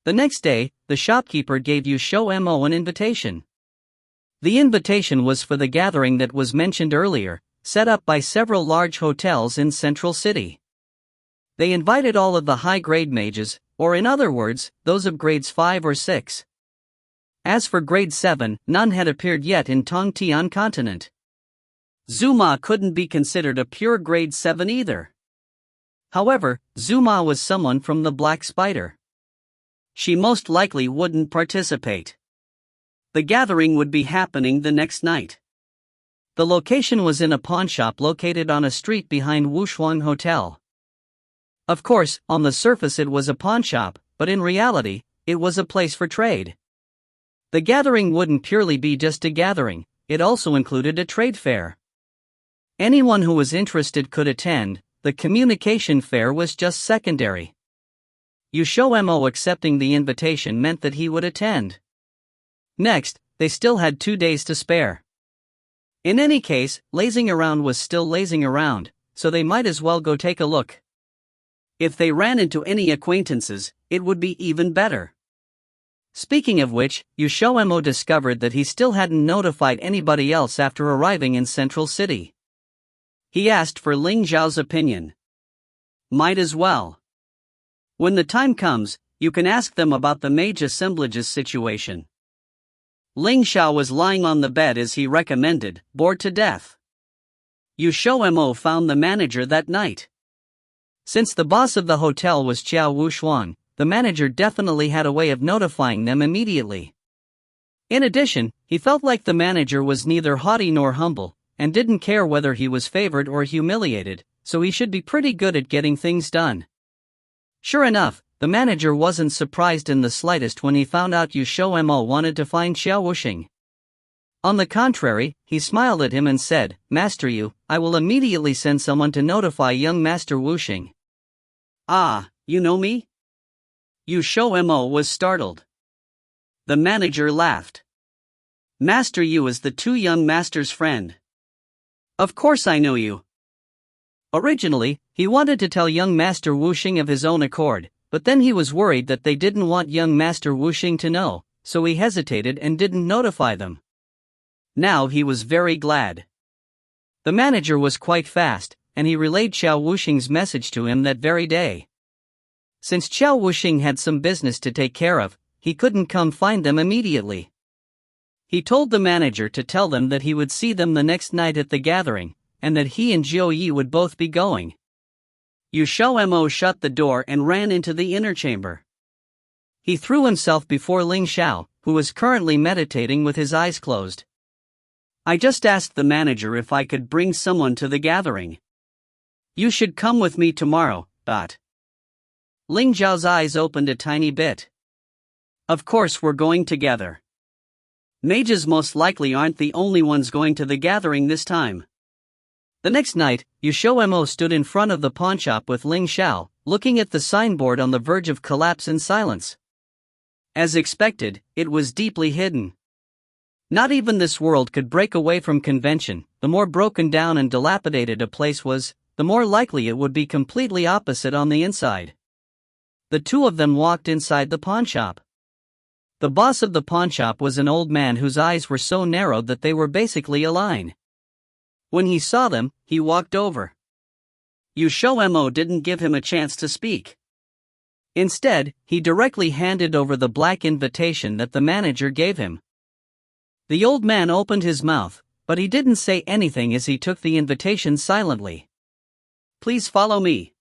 The next day, the shopkeeper gave XiaoMo an invitation. The invitation was for the gathering that was mentioned earlier, set up by several large hotels in Central City. They invited all of the high-grade mages, or in other words, those of grades 5 or 6. As for grade 7, none had appeared yet in Tongtian continent. Zuma couldn't be considered a pure grade 7 either. However, Zuma was someone from the Black Spider. She most likely wouldn't participate. The gathering would be happening the next night. The location was in a pawnshop located on a street behind Wushuang Hotel. Of course, on the surface it was a pawnshop, but in reality, it was a place for trade. The gathering wouldn't purely be just a gathering, it also included a trade fair. Anyone who was interested could attend, the communication fair was just secondary. XiaoMo accepting the invitation meant that he would attend. Next, they still had 2 days to spare. In any case, lazing around was still lazing around, so they might as well go take a look. If they ran into any acquaintances, it would be even better. Speaking of which, XiaoMo discovered that he still hadn't notified anybody else after arriving in Central City. He asked for Ling Xiao's opinion. Might as well. When the time comes, you can ask them about the mage assemblage's situation. Ling Xiao was lying on the bed as he recommended, bored to death. XiaoMo found the manager that night. Since the boss of the hotel was Xiao Wushuang, the manager definitely had a way of notifying them immediately. In addition, he felt like the manager was neither haughty nor humble, and didn't care whether he was favored or humiliated, so he should be pretty good at getting things done. Sure enough, the manager wasn't surprised in the slightest when he found out XiaoMo wanted to find Xiao Wuxing. On the contrary, he smiled at him and said, "Master Yu, I will immediately send someone to notify young Master Wuxing." "Ah, you know me?" XiaoMo was startled. The manager laughed. "Master Yu is the 2 young masters' friend. Of course I know you." Originally, he wanted to tell young Master Wuxing of his own accord, but then he was worried that they didn't want young Master Wuxing to know, so he hesitated and didn't notify them. Now he was very glad. The manager was quite fast, and he relayed Xiao Wuxing's message to him that very day. Since Xiao Wuxing had some business to take care of, he couldn't come find them immediately. He told the manager to tell them that he would see them the next night at the gathering, and that he and Jiu Yi would both be going. XiaoMo shut the door and ran into the inner chamber. He threw himself before Ling Xiao, who was currently meditating with his eyes closed. I just asked the manager if I could bring someone to the gathering. You should come with me tomorrow, but. Ling Xiao's eyes opened a tiny bit. Of course we're going together. Mages most likely aren't the only ones going to the gathering this time. The next night, XiaoMo stood in front of the pawnshop with Ling Xiao, looking at the signboard on the verge of collapse in silence. As expected, it was deeply hidden. Not even this world could break away from convention. The more broken down and dilapidated a place was, the more likely it would be completely opposite on the inside. The two of them walked inside the pawnshop. The boss of the pawnshop was an old man whose eyes were so narrowed that they were basically a line. When he saw them, he walked over. XiaoMo didn't give him a chance to speak. Instead, he directly handed over the black invitation that the manager gave him. The old man opened his mouth, but he didn't say anything as he took the invitation silently. Please follow me.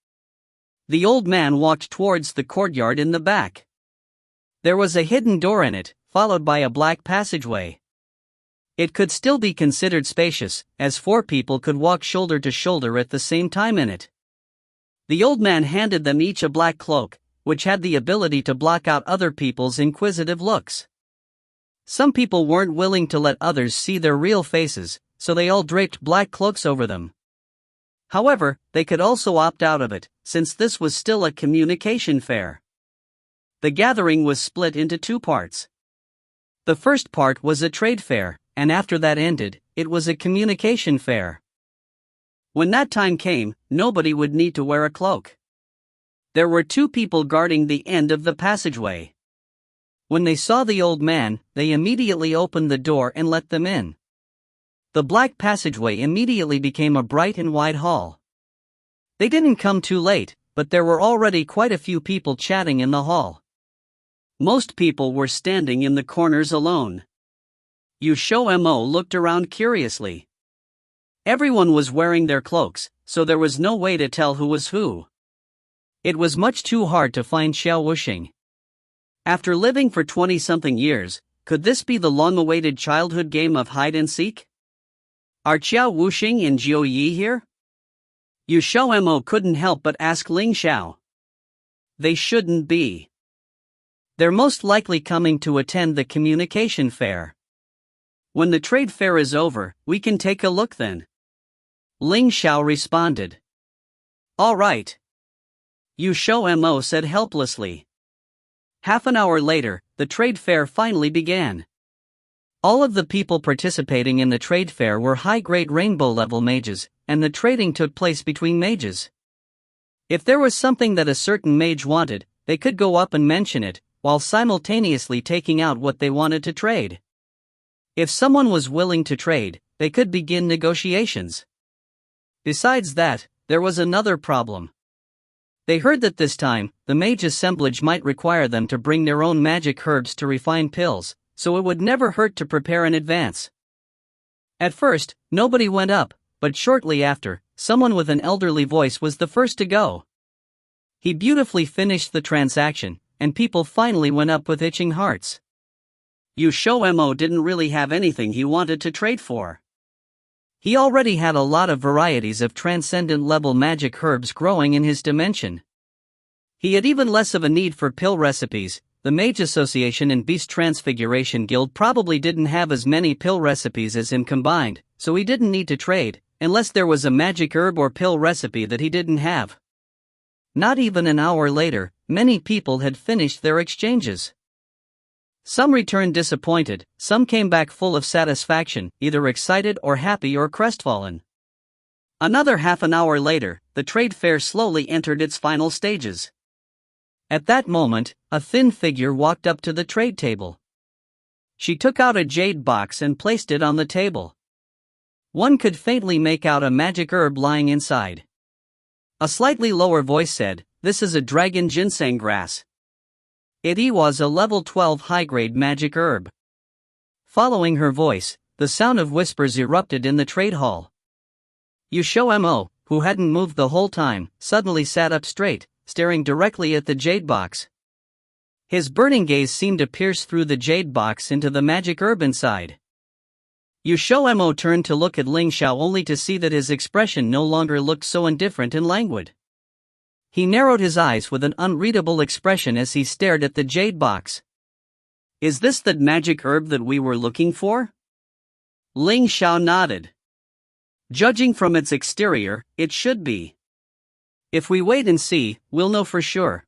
The old man walked towards the courtyard in the back. There was a hidden door in it, followed by a black passageway. It could still be considered spacious, as 4 people could walk shoulder to shoulder at the same time in it. The old man handed them each a black cloak, which had the ability to block out other people's inquisitive looks. Some people weren't willing to let others see their real faces, so they all draped black cloaks over them. However, they could also opt out of it, since this was still a communication fair. The gathering was split into 2 parts. The first part was a trade fair, and after that ended, it was a communication fair. When that time came, nobody would need to wear a cloak. There were 2 people guarding the end of the passageway. When they saw the old man, they immediately opened the door and let them in. The black passageway immediately became a bright and wide hall. They didn't come too late, but there were already quite a few people chatting in the hall. Most people were standing in the corners alone. XiaoMo looked around curiously. Everyone was wearing their cloaks, so there was no way to tell who was who. It was much too hard to find Xiao Wuxing. After living for 20-something years, could this be the long-awaited childhood game of hide-and-seek? Are Xiao Wuxing and Jiu Yi here? XiaoMo couldn't help but ask Ling Xiao. They shouldn't be. They're most likely coming to attend the communication fair. When the trade fair is over, we can take a look then. Ling Xiao responded. All right. XiaoMo said helplessly. Half an hour later, the trade fair finally began. All of the people participating in the trade fair were high-grade rainbow-level mages, and the trading took place between mages. If there was something that a certain mage wanted, they could go up and mention it, while simultaneously taking out what they wanted to trade. If someone was willing to trade, they could begin negotiations. Besides that, there was another problem. They heard that this time, the mage assemblage might require them to bring their own magic herbs to refine pills, so it would never hurt to prepare in advance. At first, nobody went up, but shortly after, someone with an elderly voice was the first to go. He beautifully finished the transaction, and people finally went up with itching hearts. XiaoMo didn't really have anything he wanted to trade for. He already had a lot of varieties of transcendent-level magic herbs growing in his dimension. He had even less of a need for pill recipes. The Mage Association and Beast Transfiguration Guild probably didn't have as many pill recipes as him combined, so he didn't need to trade, unless there was a magic herb or pill recipe that he didn't have. Not even an hour later, many people had finished their exchanges. Some returned disappointed, some came back full of satisfaction, either excited or happy or crestfallen. Another half an hour later, the trade fair slowly entered its final stages. At that moment, a thin figure walked up to the trade table. She took out a jade box and placed it on the table. One could faintly make out a magic herb lying inside. A slightly lower voice said, "This is a dragon ginseng grass. It was a level 12 high-grade magic herb." Following her voice, the sound of whispers erupted in the trade hall. XiaoMo, who hadn't moved the whole time, suddenly sat up straight, staring directly at the jade box. His burning gaze seemed to pierce through the jade box into the magic herb inside. XiaoMo turned to look at Ling Xiao only to see that his expression no longer looked so indifferent and languid. He narrowed his eyes with an unreadable expression as he stared at the jade box. "Is this the magic herb that we were looking for?" Ling Xiao nodded. "Judging from its exterior, it should be. If we wait and see, we'll know for sure."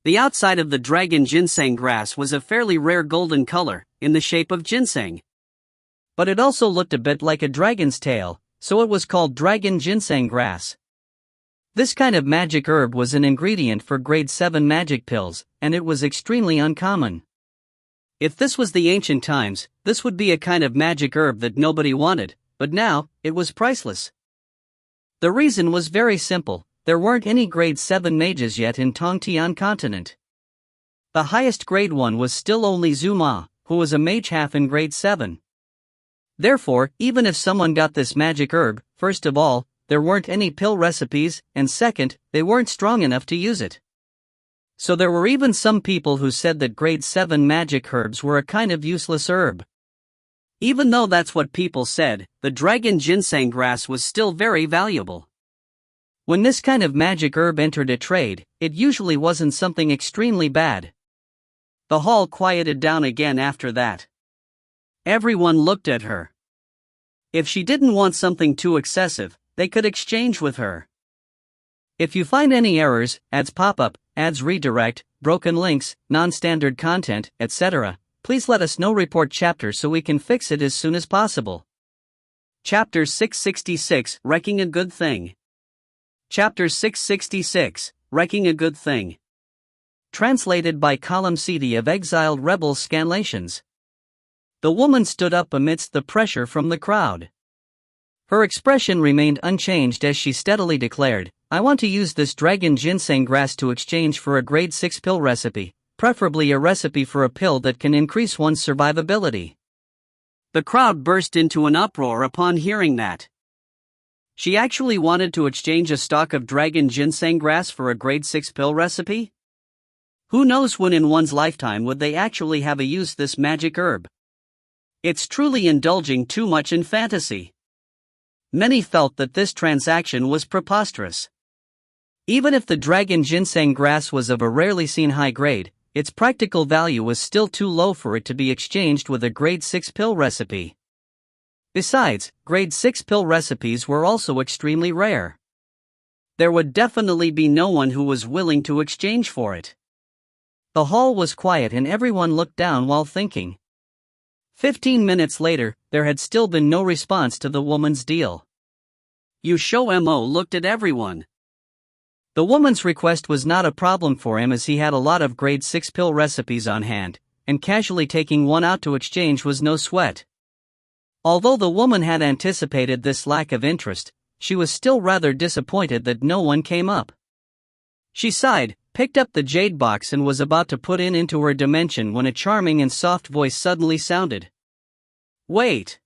The outside of the dragon ginseng grass was a fairly rare golden color, in the shape of ginseng. But it also looked a bit like a dragon's tail, so it was called dragon ginseng grass. This kind of magic herb was an ingredient for grade 7 magic pills, and it was extremely uncommon. If this was the ancient times, this would be a kind of magic herb that nobody wanted, but now, it was priceless. The reason was very simple: there weren't any grade 7 mages yet in Tongtian continent. The highest grade one was still only XiaoMo, who was a mage half in grade 7. Therefore, even if someone got this magic herb, first of all, there weren't any pill recipes, and second, they weren't strong enough to use it. So there were even some people who said that grade 7 magic herbs were a kind of useless herb. Even though that's what people said, the dragon ginseng grass was still very valuable. When this kind of magic herb entered a trade, it usually wasn't something extremely bad. The hall quieted down again after that. Everyone looked at her. If she didn't want something too excessive, they could exchange with her. If you find any errors, ads pop up, ads redirect, broken links, non-standard content, etc., please let us know. Report chapter so we can fix it as soon as possible. Chapter 666, Wrecking a Good Thing. Chapter 666, Wrecking a Good Thing. Translated by Column CD of Exiled Rebels Scanlations. The woman stood up amidst the pressure from the crowd. Her expression remained unchanged as she steadily declared, "I want to use this dragon ginseng grass to exchange for a grade 6 pill recipe, preferably a recipe for a pill that can increase one's survivability." The crowd burst into an uproar upon hearing that. She actually wanted to exchange a stock of dragon ginseng grass for a grade 6 pill recipe? Who knows when in one's lifetime would they actually have used this magic herb? It's truly indulging too much in fantasy. Many felt that this transaction was preposterous. Even if the dragon ginseng grass was of a rarely seen high grade, its practical value was still too low for it to be exchanged with a grade 6 pill recipe. Besides, grade 6 pill recipes were also extremely rare. There would definitely be no one who was willing to exchange for it. The hall was quiet and everyone looked down while thinking. 15 minutes later, there had still been no response to the woman's deal. XiaoMo looked at everyone. The woman's request was not a problem for him as he had a lot of grade 6 pill recipes on hand, and casually taking one out to exchange was no sweat. Although the woman had anticipated this lack of interest, she was still rather disappointed that no one came up. She sighed, picked up the jade box and was about to put it into her dimension when a charming and soft voice suddenly sounded. "Wait!"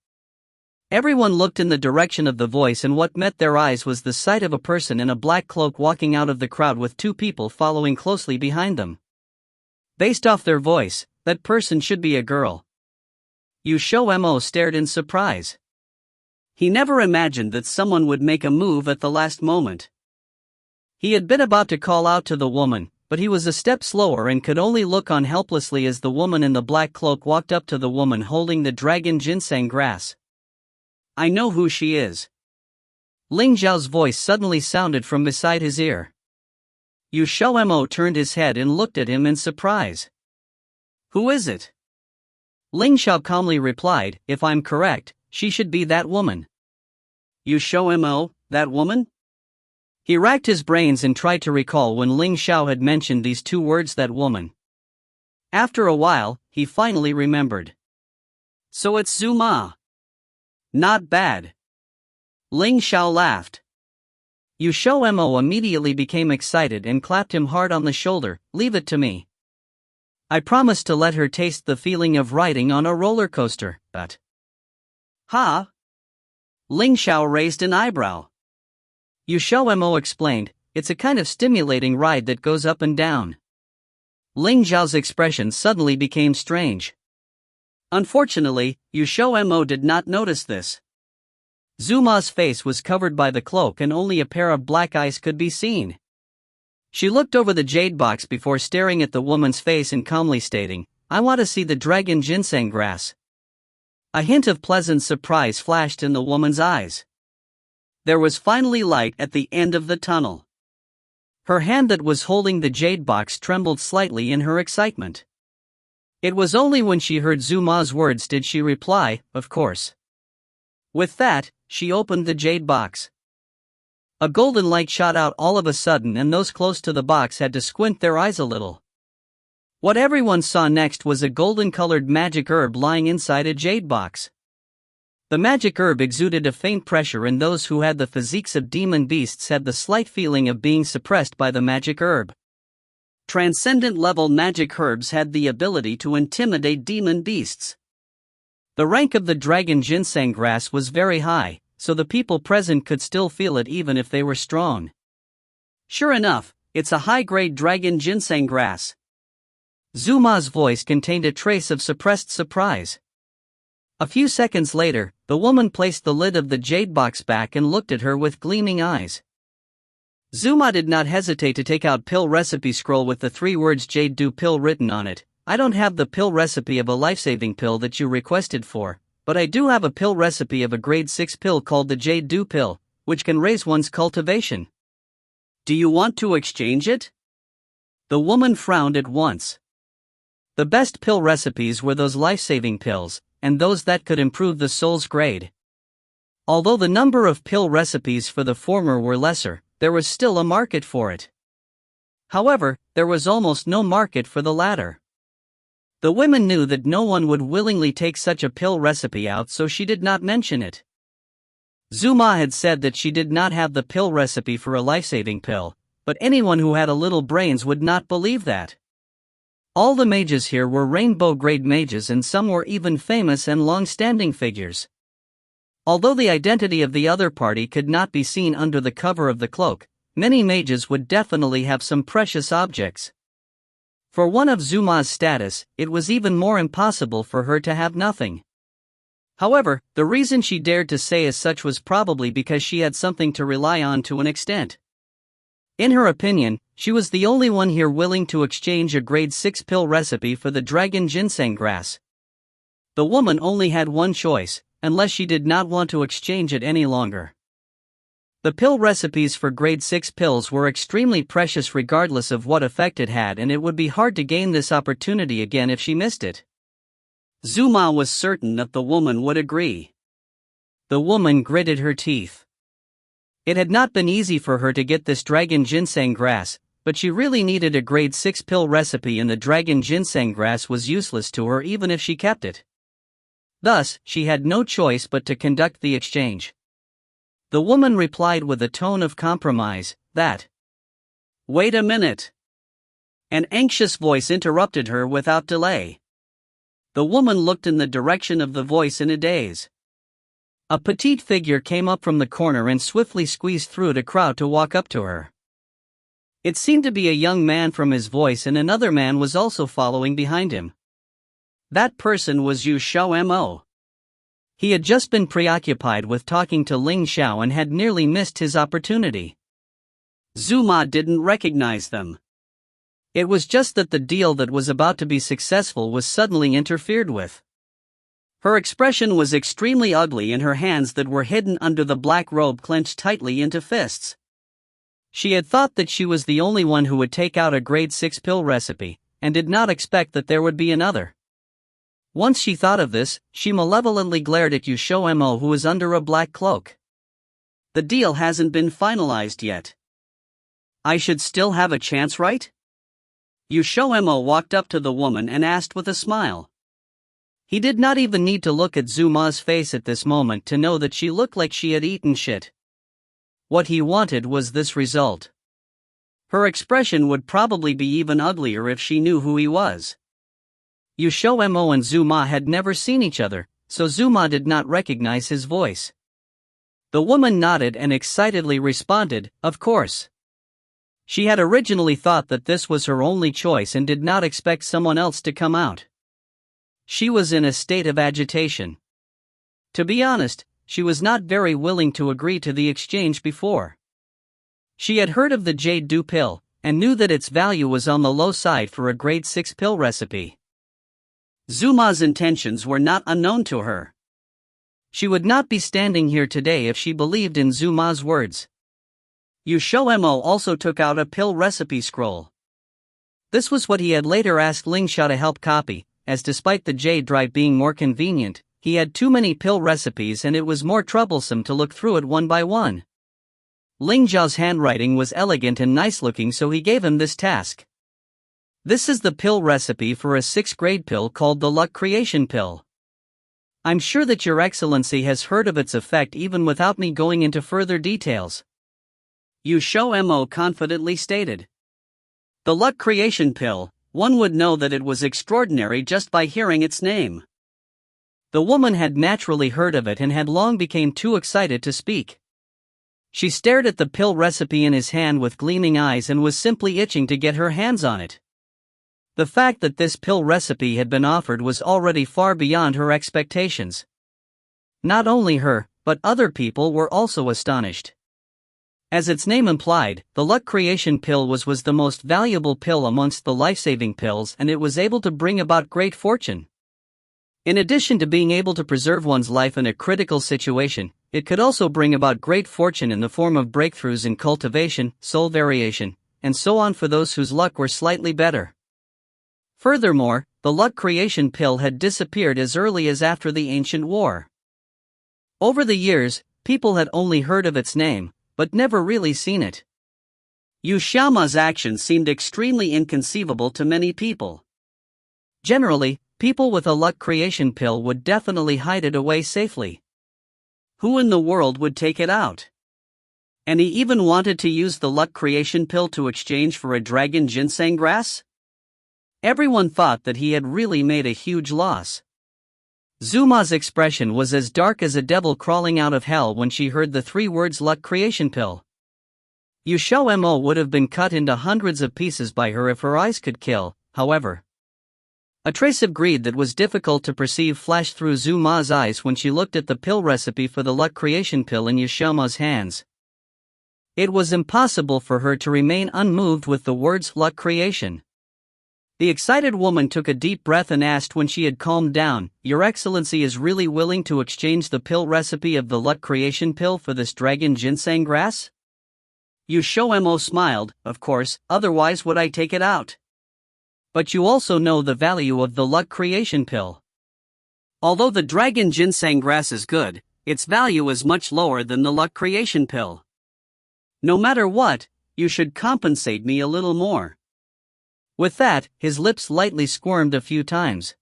Everyone looked in the direction of the voice and what met their eyes was the sight of a person in a black cloak walking out of the crowd with two people following closely behind them. Based off their voice, that person should be a girl. XiaoMo stared in surprise. He never imagined that someone would make a move at the last moment. He had been about to call out to the woman, but he was a step slower and could only look on helplessly as the woman in the black cloak walked up to the woman holding the dragon ginseng grass. "I know who she is." Ling Xiao's voice suddenly sounded from beside his ear. XiaoMo turned his head and looked at him in surprise. "Who is it?" Ling Xiao calmly replied, "If I'm correct, she should be that woman." XiaoMo, that woman? He racked his brains and tried to recall when Ling Xiao had mentioned these two words, that woman. After a while, he finally remembered. So it's XiaoMo. Not bad. Ling Xiao laughed. XiaoMo immediately became excited and clapped him hard on the shoulder. Leave it to me. I promised to let her taste the feeling of riding on a roller coaster, but... Huh? Ling Xiao raised an eyebrow. XiaoMo explained, it's a kind of stimulating ride that goes up and down. Ling Xiao's expression suddenly became strange. Unfortunately, XiaoMo did not notice this. Zuma's face was covered by the cloak and only a pair of black eyes could be seen. She looked over the jade box before staring at the woman's face and calmly stating, I want to see the dragon ginseng grass. A hint of pleasant surprise flashed in the woman's eyes. There was finally light at the end of the tunnel. Her hand that was holding the jade box trembled slightly in her excitement. It was only when she heard Zuma's words did she reply, of course. With that, she opened the jade box. A golden light shot out all of a sudden and those close to the box had to squint their eyes a little. What everyone saw next was a golden-colored magic herb lying inside a jade box. The magic herb exuded a faint pressure and those who had the physiques of demon beasts had the slight feeling of being suppressed by the magic herb. Transcendent-level magic herbs had the ability to intimidate demon beasts. The rank of the dragon ginseng grass was very high, so the people present could still feel it even if they were strong. Sure enough, it's a high-grade dragon ginseng grass. Zuma's voice contained a trace of suppressed surprise. A few seconds later, the woman placed the lid of the jade box back and looked at her with gleaming eyes. Zuma did not hesitate to take out pill recipe scroll with the 3 words Jade Do pill written on it. I don't have the pill recipe of a life-saving pill that you requested for, but I do have a pill recipe of a grade 6 pill called the Jade Do pill, which can raise one's cultivation. Do you want to exchange it? The woman frowned at once. The best pill recipes were those life-saving pills, and those that could improve the soul's grade. Although the number of pill recipes for the former were lesser, there was still a market for it. However, there was almost no market for the latter. The women knew that no one would willingly take such a pill recipe out, so she did not mention it. Zuma had said that she did not have the pill recipe for a life-saving pill, but anyone who had a little brains would not believe that. All the mages here were rainbow-grade mages and some were even famous and long-standing figures. Although the identity of the other party could not be seen under the cover of the cloak, many mages would definitely have some precious objects. For one of Zuma's status, it was even more impossible for her to have nothing. However, the reason she dared to say as such was probably because she had something to rely on to an extent. In her opinion, she was the only one here willing to exchange a grade 6 pill recipe for the dragon ginseng grass. The woman only had one choice, unless she did not want to exchange it any longer. The pill recipes for grade 6 pills were extremely precious regardless of what effect it had, and it would be hard to gain this opportunity again if she missed it. Zuma was certain that the woman would agree. The woman gritted her teeth. It had not been easy for her to get this dragon ginseng grass, but she really needed a grade 6 pill recipe and the dragon ginseng grass was useless to her even if she kept it. Thus, she had no choice but to conduct the exchange. The woman replied with a tone of compromise, that. Wait a minute. An anxious voice interrupted her without delay. The woman looked in the direction of the voice in a daze. A petite figure came up from the corner and swiftly squeezed through the crowd to walk up to her. It seemed to be a young man from his voice, and another man was also following behind him. That person was XiaoMo. He had just been preoccupied with talking to Ling Xiao and had nearly missed his opportunity. Zuma didn't recognize them. It was just that the deal that was about to be successful was suddenly interfered with. Her expression was extremely ugly and her hands that were hidden under the black robe clenched tightly into fists. She had thought that she was the only one who would take out a grade 6 pill recipe, and did not expect that there would be another. Once she thought of this, she malevolently glared at XiaoMo, who was under a black cloak. The deal hasn't been finalized yet. I should still have a chance, right? XiaoMo walked up to the woman and asked with a smile. He did not even need to look at Zuma's face at this moment to know that she looked like she had eaten shit. What he wanted was this result. Her expression would probably be even uglier if she knew who he was. XiaoMo and Zuma had never seen each other, so Zuma did not recognize his voice. The woman nodded and excitedly responded, "Of course." She had originally thought that this was her only choice and did not expect someone else to come out. She was in a state of agitation. To be honest, she was not very willing to agree to the exchange before. She had heard of the Jade Dew pill, and knew that its value was on the low side for a grade 6 pill recipe. Zuma's intentions were not unknown to her. She would not be standing here today if she believed in Zuma's words. XiaoMo also took out a pill recipe scroll. This was what he had later asked Ling Xiao to help copy, as despite the jade drive being more convenient, he had too many pill recipes and it was more troublesome to look through it one by one. Ling Xiao's handwriting was elegant and nice-looking, so he gave him this task. This is the pill recipe for a 6th grade pill called the Luck Creation Pill. I'm sure that Your Excellency has heard of its effect even without me going into further details. XiaoMo confidently stated. The Luck Creation Pill, one would know that it was extraordinary just by hearing its name. The woman had naturally heard of it and had long become too excited to speak. She stared at the pill recipe in his hand with gleaming eyes and was simply itching to get her hands on it. The fact that this pill recipe had been offered was already far beyond her expectations. Not only her, but other people were also astonished. As its name implied, the Luck Creation Pill was the most valuable pill amongst the life-saving pills, and it was able to bring about great fortune. In addition to being able to preserve one's life in a critical situation, it could also bring about great fortune in the form of breakthroughs in cultivation, soul variation, and so on for those whose luck were slightly better. Furthermore, the Luck Creation Pill had disappeared as early as after the ancient war. Over the years, people had only heard of its name, but never really seen it. XiaoMo's actions seemed extremely inconceivable to many people. Generally, people with a Luck Creation Pill would definitely hide it away safely. Who in the world would take it out? And he even wanted to use the Luck Creation Pill to exchange for a dragon ginseng grass? Everyone thought that he had really made a huge loss. Zuma's expression was as dark as a devil crawling out of hell when she heard the 3 words Luck Creation Pill. XiaoMo would have been cut into hundreds of pieces by her if her eyes could kill, however. A trace of greed that was difficult to perceive flashed through Zuma's eyes when she looked at the pill recipe for the Luck Creation Pill in XiaoMo's hands. It was impossible for her to remain unmoved with the words Luck Creation. The excited woman took a deep breath and asked when she had calmed down, "Your Excellency is really willing to exchange the pill recipe of the Luck Creation Pill for this dragon ginseng grass?" XiaoMo smiled, "Of course, otherwise would I take it out? But you also know the value of the Luck Creation Pill. Although the dragon ginseng grass is good, its value is much lower than the Luck Creation Pill. No matter what, you should compensate me a little more." With that, his lips lightly squirmed a few times.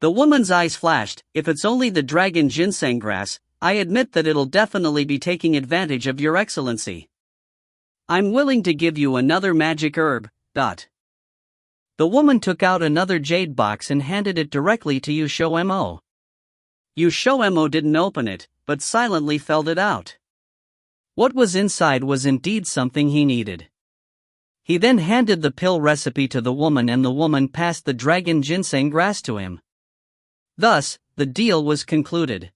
The woman's eyes flashed. "If it's only the dragon ginseng grass, I admit that it'll definitely be taking advantage of Your Excellency. I'm willing to give you another magic herb. The woman took out another jade box and handed it directly to XiaoMo. XiaoMo didn't open it, but silently felt it out. What was inside was indeed something he needed. He then handed the pill recipe to the woman and the woman passed the dragon ginseng grass to him. Thus, the deal was concluded.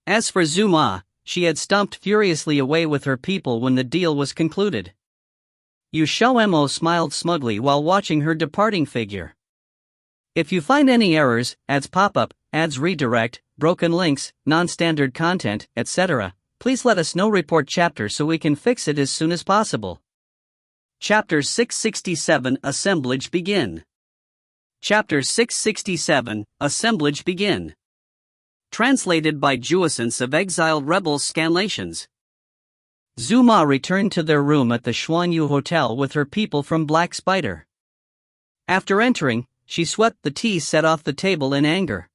As for Zuma, she had stomped furiously away with her people when the deal was concluded. XiaoMo smiled smugly while watching her departing figure. If you find any errors, ads pop up, ads redirect, broken links, non-standard content, etc., please let us know. Report chapter so we can fix it as soon as possible. Chapter 667 Assemblage Begin. Chapter 667 Assemblage Begin. Translated by Jouissance of Exiled Rebels Scanlations. Zuma returned to their room at the Xuanyu Hotel with her people from Black Spider. After entering, she swept the tea set off the table in anger.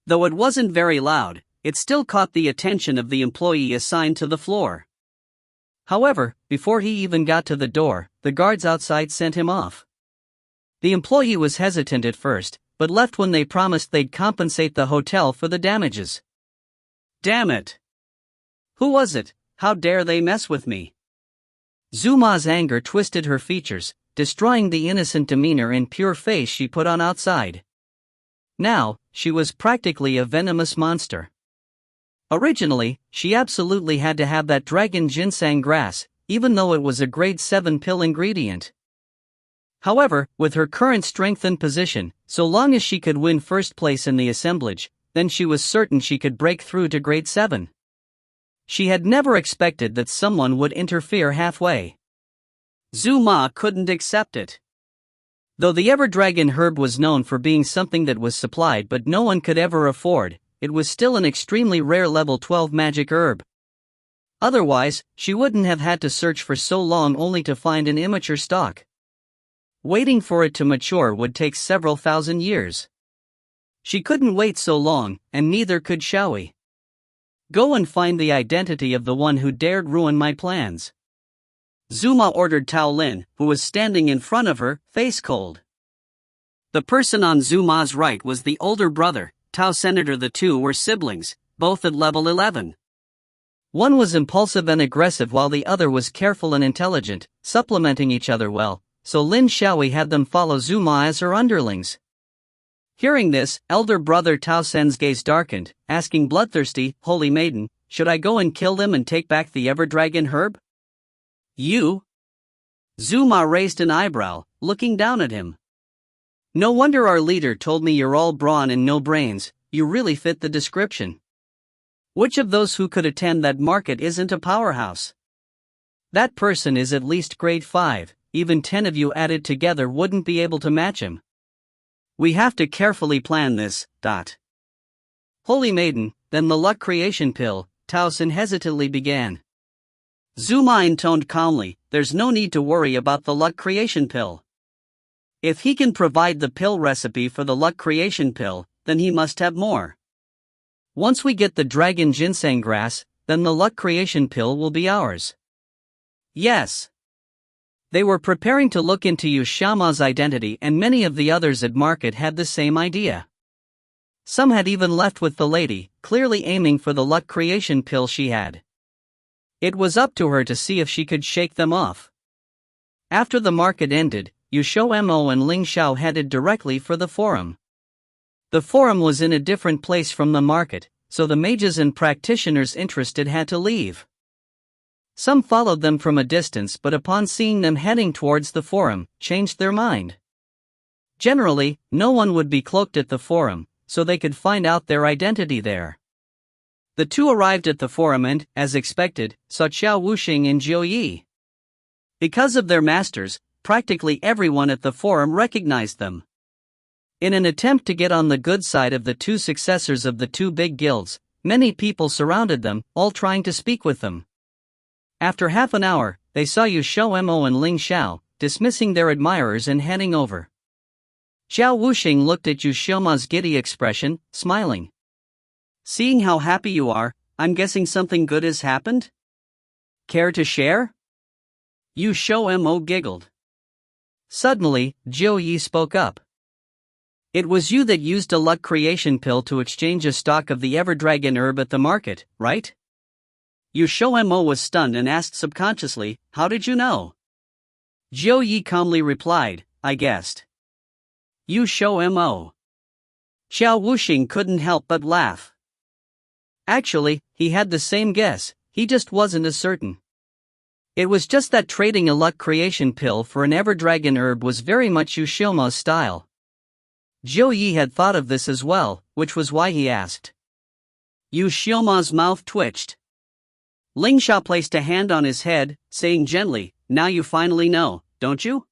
Though it wasn't very loud, it still caught the attention of the employee assigned to the floor. However, before he even got to the door, the guards outside sent him off. The employee was hesitant at first, but left when they promised they'd compensate the hotel for the damages. Damn it! Who was it? How dare they mess with me? Zuma's anger twisted her features, destroying the innocent demeanor and pure face she put on outside. Now, she was practically a venomous monster. Originally, she absolutely had to have that dragon ginseng grass, even though it was a grade 7 pill ingredient. However, with her current strength and position, so long as she could win first place in the assemblage, then she was certain she could break through to grade 7. She had never expected that someone would interfere halfway. Zuma couldn't accept it. Though the Everdragon herb was known for being something that was supplied but no one could ever afford, it was still an extremely rare level 12 magic herb. Otherwise, she wouldn't have had to search for so long only to find an immature stock. Waiting for it to mature would take several thousand years. She couldn't wait so long, and neither could Xiao. Go and find the identity of the one who dared ruin my plans. Zuma ordered Tao Lin, who was standing in front of her, face cold. The person on Zuma's right was the older brother, Tao Senator. The two were siblings, both at level 11. One was impulsive and aggressive while the other was careful and intelligent, supplementing each other well, so Lin Xiao had them follow Zuma as her underlings. Hearing this, elder brother Tao Sen's gaze darkened, asking bloodthirsty, "Holy maiden, should I go and kill them and take back the Everdragon herb?" You? Zuma raised an eyebrow, looking down at him. No wonder our leader told me you're all brawn and no brains, you really fit the description. Which of those who could attend that market isn't a powerhouse? That person is at least grade 5, even 10 of you added together wouldn't be able to match him. We have to carefully plan this. Holy maiden, then the luck creation pill, Tao Sen hesitantly began. Zuma intoned calmly, there's no need to worry about the luck creation pill. If he can provide the pill recipe for the luck creation pill, then he must have more. Once we get the dragon ginseng grass, then the luck creation pill will be ours. Yes. They were preparing to look into XiaoMo's identity, and many of the others at market had the same idea. Some had even left with the lady, clearly aiming for the luck creation pill she had. It was up to her to see if she could shake them off. After the market ended, XiaoMo and Ling Xiao headed directly for the forum. The forum was in a different place from the market, so the mages and practitioners interested had to leave. Some followed them from a distance, but upon seeing them heading towards the forum, changed their mind. Generally, no one would be cloaked at the forum, so they could find out their identity there. The two arrived at the forum and, as expected, saw Xiao Wuxing and Jiu Yi. Because of their masters, practically everyone at the forum recognized them. In an attempt to get on the good side of the two successors of the two big guilds, many people surrounded them, all trying to speak with them. After half an hour, they saw XiaoMo and Ling Xiao, dismissing their admirers and heading over. Xiao Wuxing looked at XiaoMo's giddy expression, smiling. Seeing how happy you are, I'm guessing something good has happened? Care to share? XiaoMo giggled. Suddenly, Jiu Yi spoke up. It was you that used a luck creation pill to exchange a stock of the Everdragon herb at the market, right? XiaoMo was stunned and asked subconsciously, how did you know? Jiu Yi calmly replied, I guessed. XiaoMo. Xiao Wuxing couldn't help but laugh. Actually, he had the same guess, he just wasn't as certain. It was just that trading a luck creation pill for an Everdragon herb was very much XiaoMo's style. Jiu Yi had thought of this as well, which was why he asked. XiaoMo's mouth twitched. Ling Xiao placed a hand on his head, saying gently, now you finally know, don't you?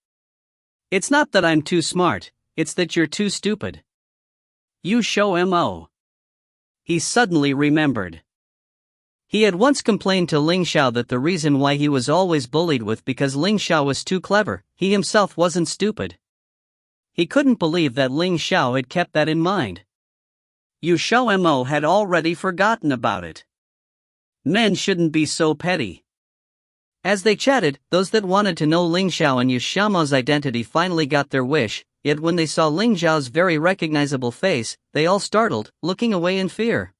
It's not that I'm too smart, it's that you're too stupid. XiaoMo. He suddenly remembered. He had once complained to Ling Xiao that the reason why he was always bullied with because Ling Xiao was too clever, he himself wasn't stupid. He couldn't believe that Ling Xiao had kept that in mind. XiaoMo had already forgotten about it. Men shouldn't be so petty. As they chatted, those that wanted to know Ling Xiao and XiaoMo's identity finally got their wish, yet when they saw Ling Xiao's very recognizable face, they all startled, looking away in fear.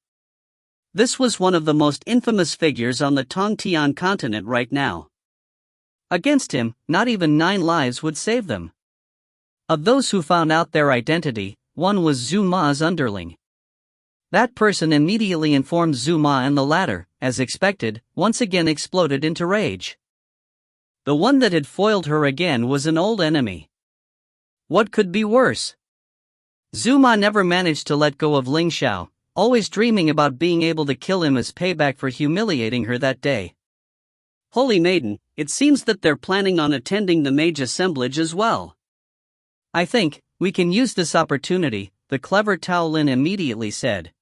This was one of the most infamous figures on the Tongtian continent right now. Against him, not even 9 lives would save them. Of those who found out their identity, one was Zhu Ma's underling. That person immediately informed Zhu Ma, and the latter, as expected, once again exploded into rage. The one that had foiled her again was an old enemy. What could be worse? Zhu Ma never managed to let go of Ling Xiao, always dreaming about being able to kill him as payback for humiliating her that day. Holy Maiden, it seems that they're planning on attending the mage assemblage as well. I think we can use this opportunity, the clever Tao Lin immediately said.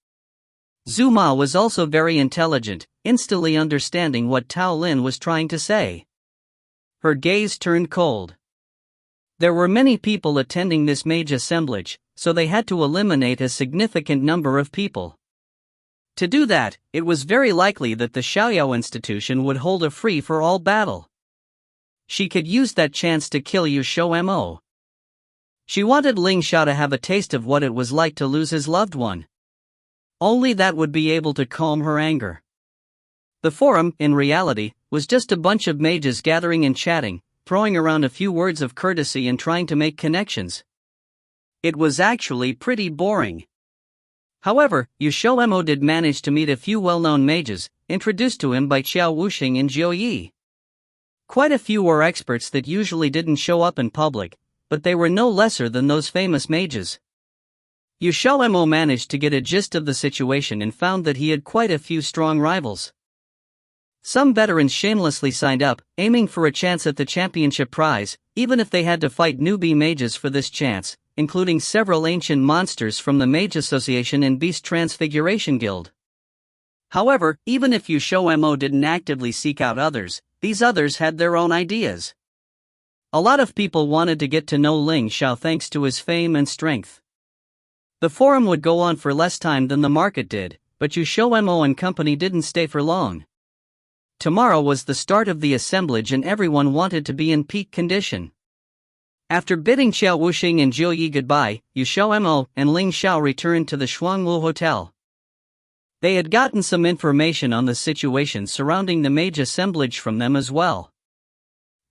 Zhu Ma was also very intelligent, instantly understanding what Tao Lin was trying to say. Her gaze turned cold. There were many people attending this mage assemblage, so they had to eliminate a significant number of people. To do that, it was very likely that the Xiao institution would hold a free-for-all battle. She could use that chance to kill XiaoMo. She wanted Ling Xiao to have a taste of what it was like to lose his loved one. Only that would be able to calm her anger. The forum, in reality, was just a bunch of mages gathering and chatting, throwing around a few words of courtesy and trying to make connections. It was actually pretty boring. However, XiaoMo did manage to meet a few well-known mages, introduced to him by Xiao Wuxing and Zhou Yi. Quite a few were experts that usually didn't show up in public, but they were no lesser than those famous mages. XiaoMo managed to get a gist of the situation and found that he had quite a few strong rivals. Some veterans shamelessly signed up, aiming for a chance at the championship prize, even if they had to fight newbie mages for this chance, including several ancient monsters from the Mage Association and Beast Transfiguration Guild. However, even if XiaoMo didn't actively seek out others, these others had their own ideas. A lot of people wanted to get to know Ling Xiao thanks to his fame and strength. The forum would go on for less time than the market did, but XiaoMo and company didn't stay for long. Tomorrow was the start of the assemblage and everyone wanted to be in peak condition. After bidding Xiao Wuxing and Zhou Yi goodbye, XiaoMo and Ling Xiao returned to the Shuangwu Hotel. They had gotten some information on the situation surrounding the mage assemblage from them as well.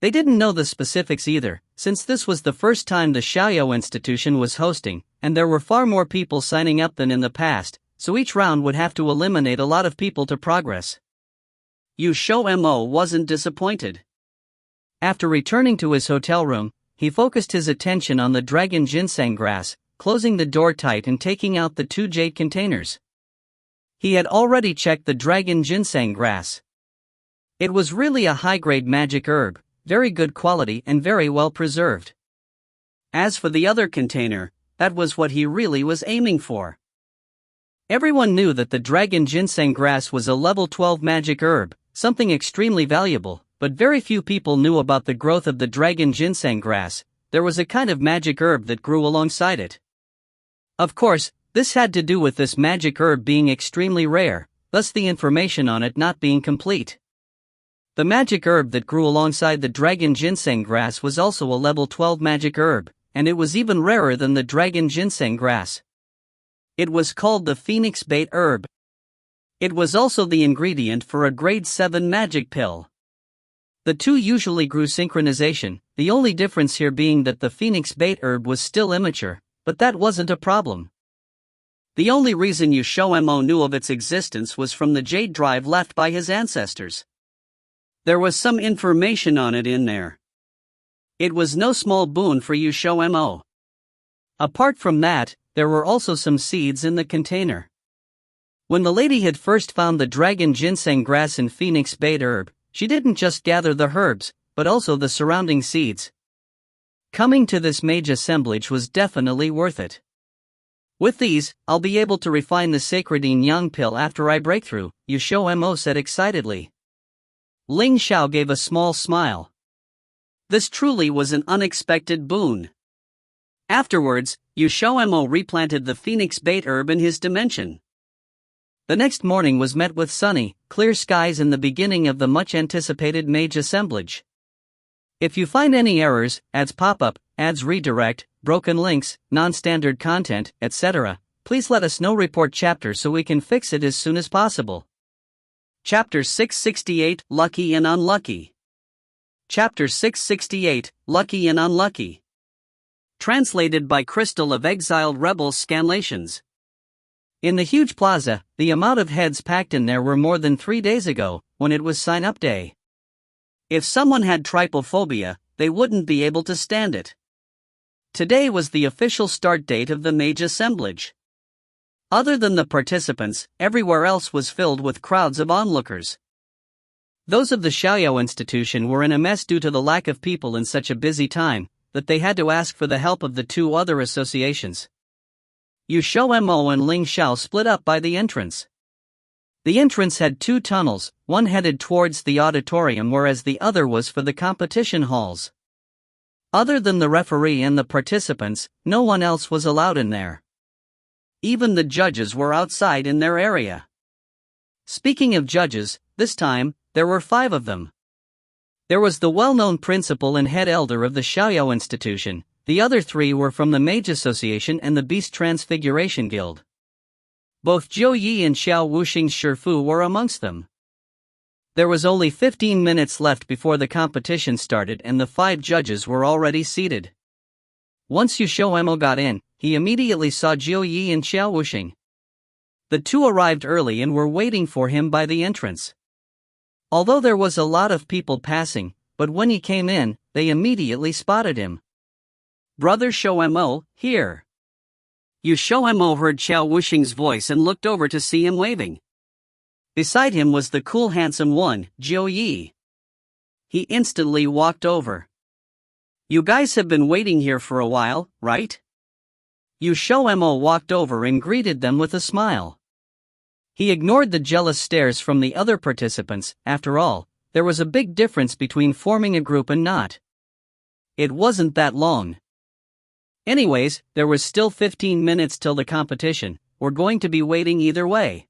They didn't know the specifics either, since this was the first time the Xiao institution was hosting, and there were far more people signing up than in the past, so each round would have to eliminate a lot of people to progress. XiaoMo wasn't disappointed. After returning to his hotel room, he focused his attention on the dragon ginseng grass, closing the door tight and taking out the 2 jade containers. He had already checked the dragon ginseng grass. It was really a high-grade magic herb, very good quality and very well preserved. As for the other container, that was what he really was aiming for. Everyone knew that the dragon ginseng grass was a level 12 magic herb, something extremely valuable, but very few people knew about the growth of the dragon ginseng grass. There was a kind of magic herb that grew alongside it. Of course, this had to do with this magic herb being extremely rare, thus the information on it not being complete. The magic herb that grew alongside the dragon ginseng grass was also a level 12 magic herb, and it was even rarer than the dragon ginseng grass. It was called the phoenix bait herb. It was also the ingredient for a grade 7 magic pill. The two usually grew synchronization, the only difference here being that the phoenix bait herb was still immature, but that wasn't a problem. The only reason XiaoMo knew of its existence was from the jade drive left by his ancestors. There was some information on it in there. It was no small boon for XiaoMo. Apart from that, there were also some seeds in the container. When the lady had first found the dragon ginseng grass and phoenix bait herb, she didn't just gather the herbs, but also the surrounding seeds. Coming to this mage assemblage was definitely worth it. With these, I'll be able to refine the sacred yin yang pill after I break through, XiaoMo said excitedly. Ling Xiao gave a small smile. This truly was an unexpected boon. Afterwards, XiaoMo replanted the phoenix bait herb in his dimension. The next morning was met with sunny, clear skies and the beginning of the much-anticipated mage assemblage. If you find any errors, ads pop up, ads redirect, broken links, non-standard content, etc., please let us know. Report chapter so we can fix it as soon as possible. Chapter 668, Lucky and Unlucky. Chapter 668, Lucky and Unlucky. Translated by Crystal of Exiled Rebels Scanlations. In the huge plaza, the amount of heads packed in there were more than 3 days ago, when it was sign-up day. If someone had trypophobia, they wouldn't be able to stand it. Today was the official start date of the mage assemblage. Other than the participants, everywhere else was filled with crowds of onlookers. Those of the Xiao institution were in a mess due to the lack of people in such a busy time, that they had to ask for the help of the 2 other associations. XiaoMo and Ling Xiao split up by the entrance. The entrance had 2 tunnels, one headed towards the auditorium whereas the other was for the competition halls. Other than the referee and the participants, no one else was allowed in there. Even the judges were outside in their area. Speaking of judges, this time, there were 5 of them. There was the well-known principal and head elder of the Xiao institution. The other 3 were from the Mage Association and the Beast Transfiguration Guild. Both Zhou Yi and Xiao Wuxing's Shifu were amongst them. There was only 15 minutes left before the competition started and the 5 judges were already seated. Once XiaoMo got in, he immediately saw Zhou Yi and Xiao Wuxing. The 2 arrived early and were waiting for him by the entrance. Although there was a lot of people passing, but when he came in, they immediately spotted him. "Brother XiaoMo, here." XiaoMo heard Xiao Wuxing's voice and looked over to see him waving. Beside him was the cool handsome one, Zhou Yi. He instantly walked over. "You guys have been waiting here for a while, right?" XiaoMo walked over and greeted them with a smile. He ignored the jealous stares from the other participants. After all, there was a big difference between forming a group and not. It wasn't that long. Anyways, there was still 15 minutes till the competition. We're going to be waiting either way.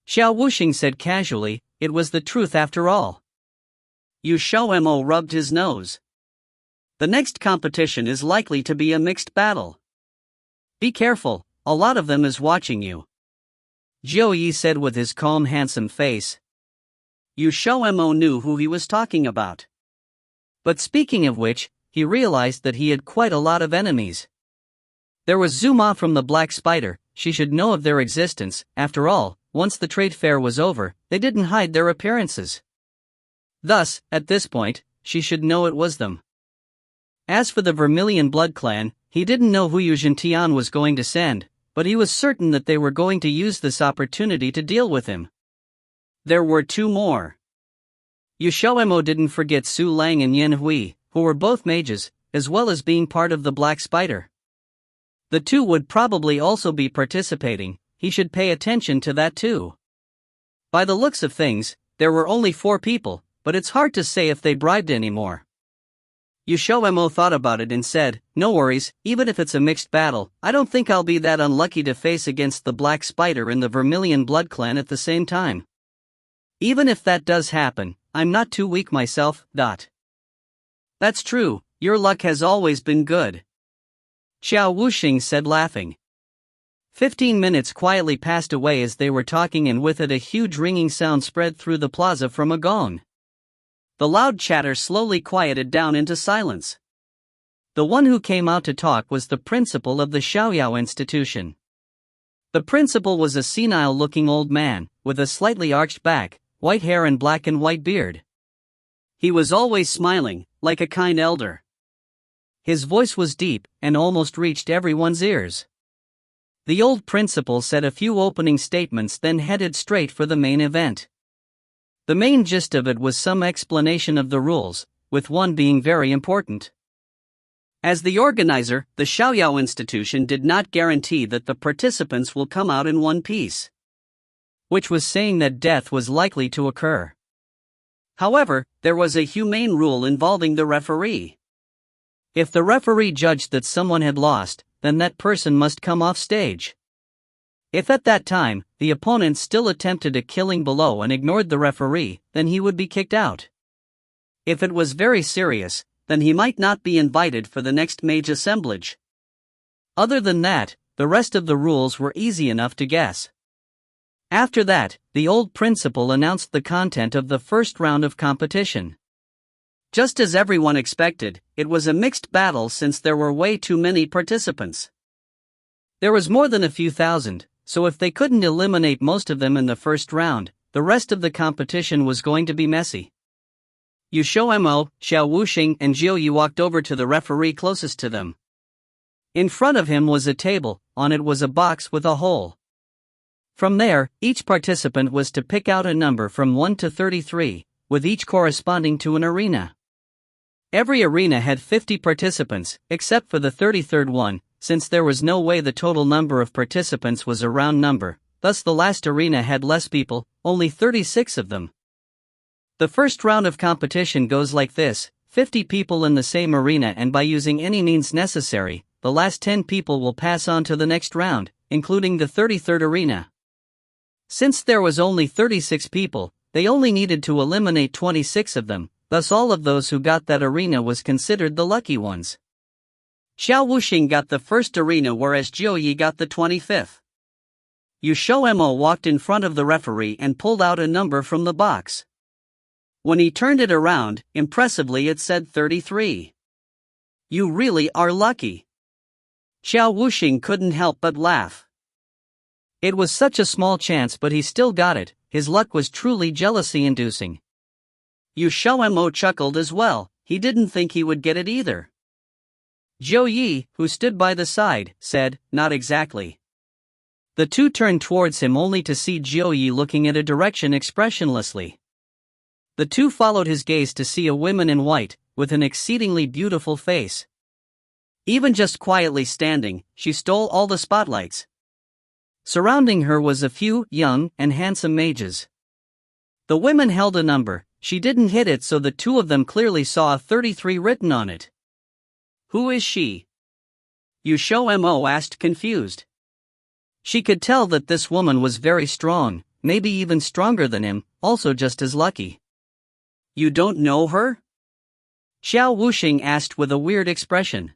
Xiao Wuxing said casually, it was the truth after all. XiaoMo rubbed his nose. The next competition is likely to be a mixed battle. Be careful, a lot of them is watching you. Zhou Yi said with his calm handsome face. XiaoMo knew who he was talking about. But speaking of which, he realized that he had quite a lot of enemies. There was Zuma from the Black Spider. She should know of their existence. After all, once the trade fair was over, they didn't hide their appearances. Thus, at this point, she should know it was them. As for the Vermilion Blood Clan, he didn't know who Yu Tian was going to send, but he was certain that they were going to use this opportunity to deal with him. There were 2 more. XiaoMo didn't forget Su Lang and Yen Hui, who were both mages, as well as being part of the Black Spider. The 2 would probably also be participating. He should pay attention to that too. By the looks of things, there were only 4 people, but it's hard to say if they bribed anymore. XiaoMo thought about it and said, no worries, even if it's a mixed battle, I don't think I'll be that unlucky to face against the Black Spider and the Vermilion Blood Clan at the same time. Even if that does happen, I'm not too weak myself. That's true, your luck has always been good. Xiao Wuxing said laughing. 15 minutes quietly passed away as they were talking and with it a huge ringing sound spread through the plaza from a gong. The loud chatter slowly quieted down into silence. The one who came out to talk was the principal of the Xiao institution. The principal was a senile-looking old man, with a slightly arched back, white hair and black and white beard. He was always smiling, like a kind elder. His voice was deep, and almost reached everyone's ears. The old principal said a few opening statements then headed straight for the main event. The main gist of it was some explanation of the rules, with one being very important. As the organizer, the Xiao institution did not guarantee that the participants will come out in one piece. Which was saying that death was likely to occur. However, there was a humane rule involving the referee. If the referee judged that someone had lost, then that person must come off stage. If at that time, the opponent still attempted a killing blow and ignored the referee, then he would be kicked out. If it was very serious, then he might not be invited for the next mage assemblage. Other than that, the rest of the rules were easy enough to guess. After that, the old principal announced the content of the first round of competition. Just as everyone expected, it was a mixed battle since there were way too many participants. There was more than a few thousand, so if they couldn't eliminate most of them in the first round, the rest of the competition was going to be messy. XiaoMo, Xiao Wuxing and Jiuyi walked over to the referee closest to them. In front of him was a table, on it was a box with a hole. From there, each participant was to pick out a number from 1 to 33, with each corresponding to an arena. Every arena had 50 participants, except for the 33rd one, since there was no way the total number of participants was a round number, thus the last arena had less people, only 36 of them. The first round of competition goes like this: 50 people in the same arena, and by using any means necessary, the last 10 people will pass on to the next round, including the 33rd arena. Since there was only 36 people, they only needed to eliminate 26 of them, thus all of those who got that arena was considered the lucky ones. Xiao Wuxing got the first arena whereas Jiuyi got the 25th. XiaoMo walked in front of the referee and pulled out a number from the box. When he turned it around, impressively it said 33. "You really are lucky." Xiao Wuxing couldn't help but laugh. It was such a small chance, but he still got it. His luck was truly jealousy-inducing. XiaoMo chuckled as well. He didn't think he would get it either. Jiuyi, who stood by the side, said, "Not exactly." The two turned towards him only to see Jiuyi looking at a direction expressionlessly. The two followed his gaze to see a woman in white, with an exceedingly beautiful face. Even just quietly standing, she stole all the spotlights. Surrounding her was a few young and handsome mages. The women held a number. She didn't hit it, so the two of them clearly saw a 33 written on it. "Who is she?" XiaoMo asked, confused. She could tell that this woman was very strong, maybe even stronger than him, also just as lucky. "You don't know her?" Xiao Wuxing asked with a weird expression.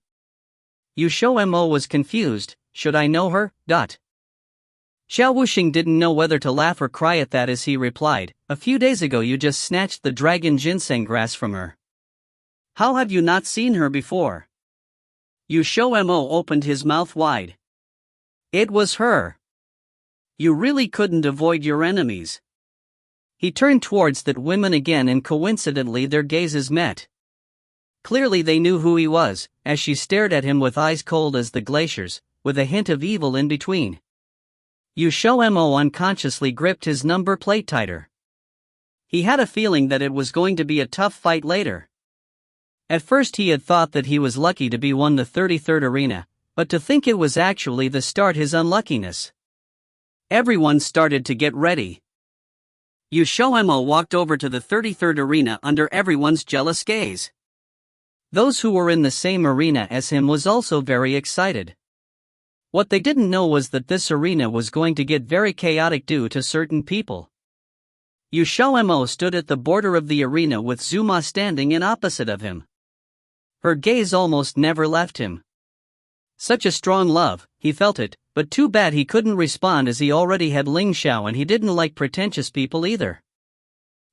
XiaoMo was confused. "Should I know her?" Xiao Wuxing didn't know whether to laugh or cry at that as he replied, "A few days ago you just snatched the dragon ginseng grass from her. How have you not seen her before?" XiaoMo opened his mouth wide. "It was her. You really couldn't avoid your enemies." He turned towards that women again and coincidentally their gazes met. Clearly they knew who he was, as she stared at him with eyes cold as the glaciers, with a hint of evil in between. XiaoMo unconsciously gripped his number plate tighter. He had a feeling that it was going to be a tough fight later. At first he had thought that he was lucky to be won the 33rd arena, but to think it was actually the start his unluckiness. Everyone started to get ready. XiaoMo walked over to the 33rd arena under everyone's jealous gaze. Those who were in the same arena as him was also very excited. What they didn't know was that this arena was going to get very chaotic due to certain people. XiaoMo stood at the border of the arena with Zuma standing in opposite of him. Her gaze almost never left him. Such a strong love, he felt it, but too bad he couldn't respond as he already had Ling Xiao and he didn't like pretentious people either.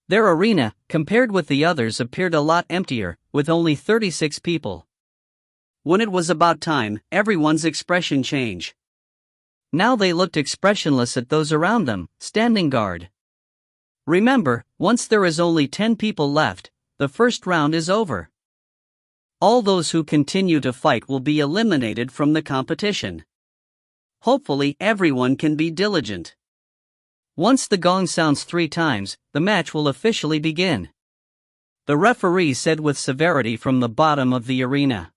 Their arena, compared with the others, appeared a lot emptier, with only 36 people. When it was about time, everyone's expression changed. Now they looked expressionless at those around them, standing guard. Remember, once there is only 10 people left, the first round is over. All those who continue to fight will be eliminated from the competition. Hopefully everyone can be diligent. Once the gong sounds 3 times, the match will officially begin. The referee said with severity from the bottom of the arena.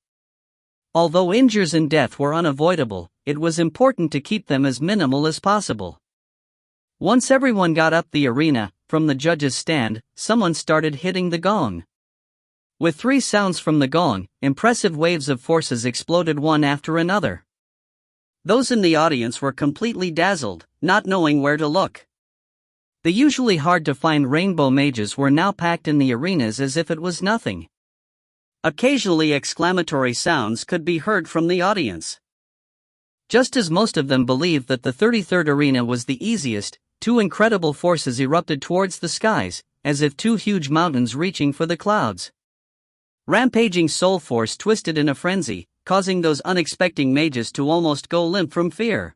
Although injuries and death were unavoidable, it was important to keep them as minimal as possible. Once everyone got up the arena, from the judges' stand, someone started hitting the gong. With 3 sounds from the gong, impressive waves of forces exploded one after another. Those in the audience were completely dazzled, not knowing where to look. The usually hard-to-find rainbow mages were now packed in the arenas as if it was nothing. Occasionally exclamatory sounds could be heard from the audience. Just as most of them believed that the 33rd arena was the easiest, 2 incredible forces erupted towards the skies, as if 2 huge mountains reaching for the clouds. Rampaging soul force twisted in a frenzy, causing those unexpecting mages to almost go limp from fear.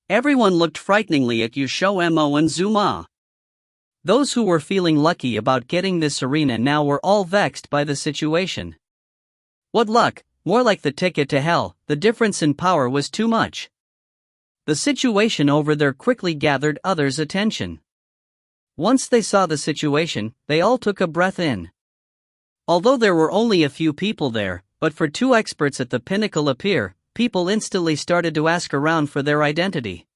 Everyone looked frighteningly at XiaoMo and Zuma. Those who were feeling lucky about getting this arena now were all vexed by the situation. What luck, more like the ticket to hell, the difference in power was too much. The situation over there quickly gathered others' attention. Once they saw the situation, they all took a breath in. Although there were only a few people there, but for 2 experts at the pinnacle appear, people instantly started to ask around for their identity.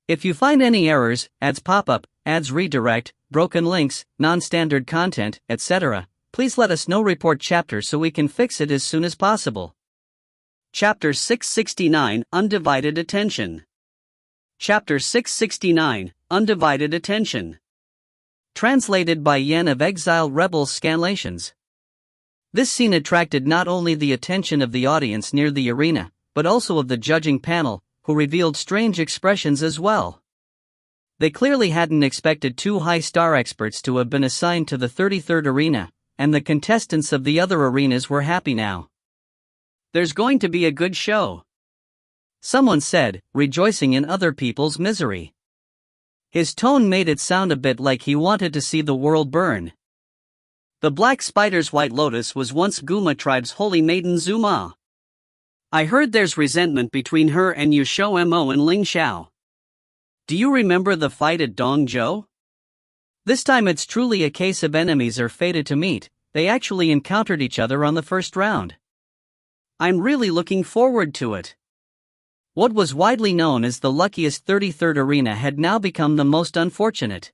If you find any errors, ads pop up, ads redirect, broken links, non-standard content, etc., please let us know. Report chapter so we can fix it as soon as possible. Chapter 669 Undivided Attention. Chapter 669 Undivided Attention. Translated by Yen of Exiled Rebels Scanlations. This scene attracted not only the attention of the audience near the arena, but also of the judging panel, who revealed strange expressions as well. They clearly hadn't expected 2 high-star experts to have been assigned to the 33rd arena, and the contestants of the other arenas were happy now. There's going to be a good show, someone said, rejoicing in other people's misery. His tone made it sound a bit like he wanted to see the world burn. The Black Spider's White Lotus was once Guma tribe's holy maiden Zuma. I heard there's resentment between her and XiaoMo and Ling Xiao. Do you remember the fight at Dongzhou? This time it's truly a case of enemies are fated to meet. They actually encountered each other on the first round. I'm really looking forward to it. What was widely known as the luckiest 33rd arena had now become the most unfortunate.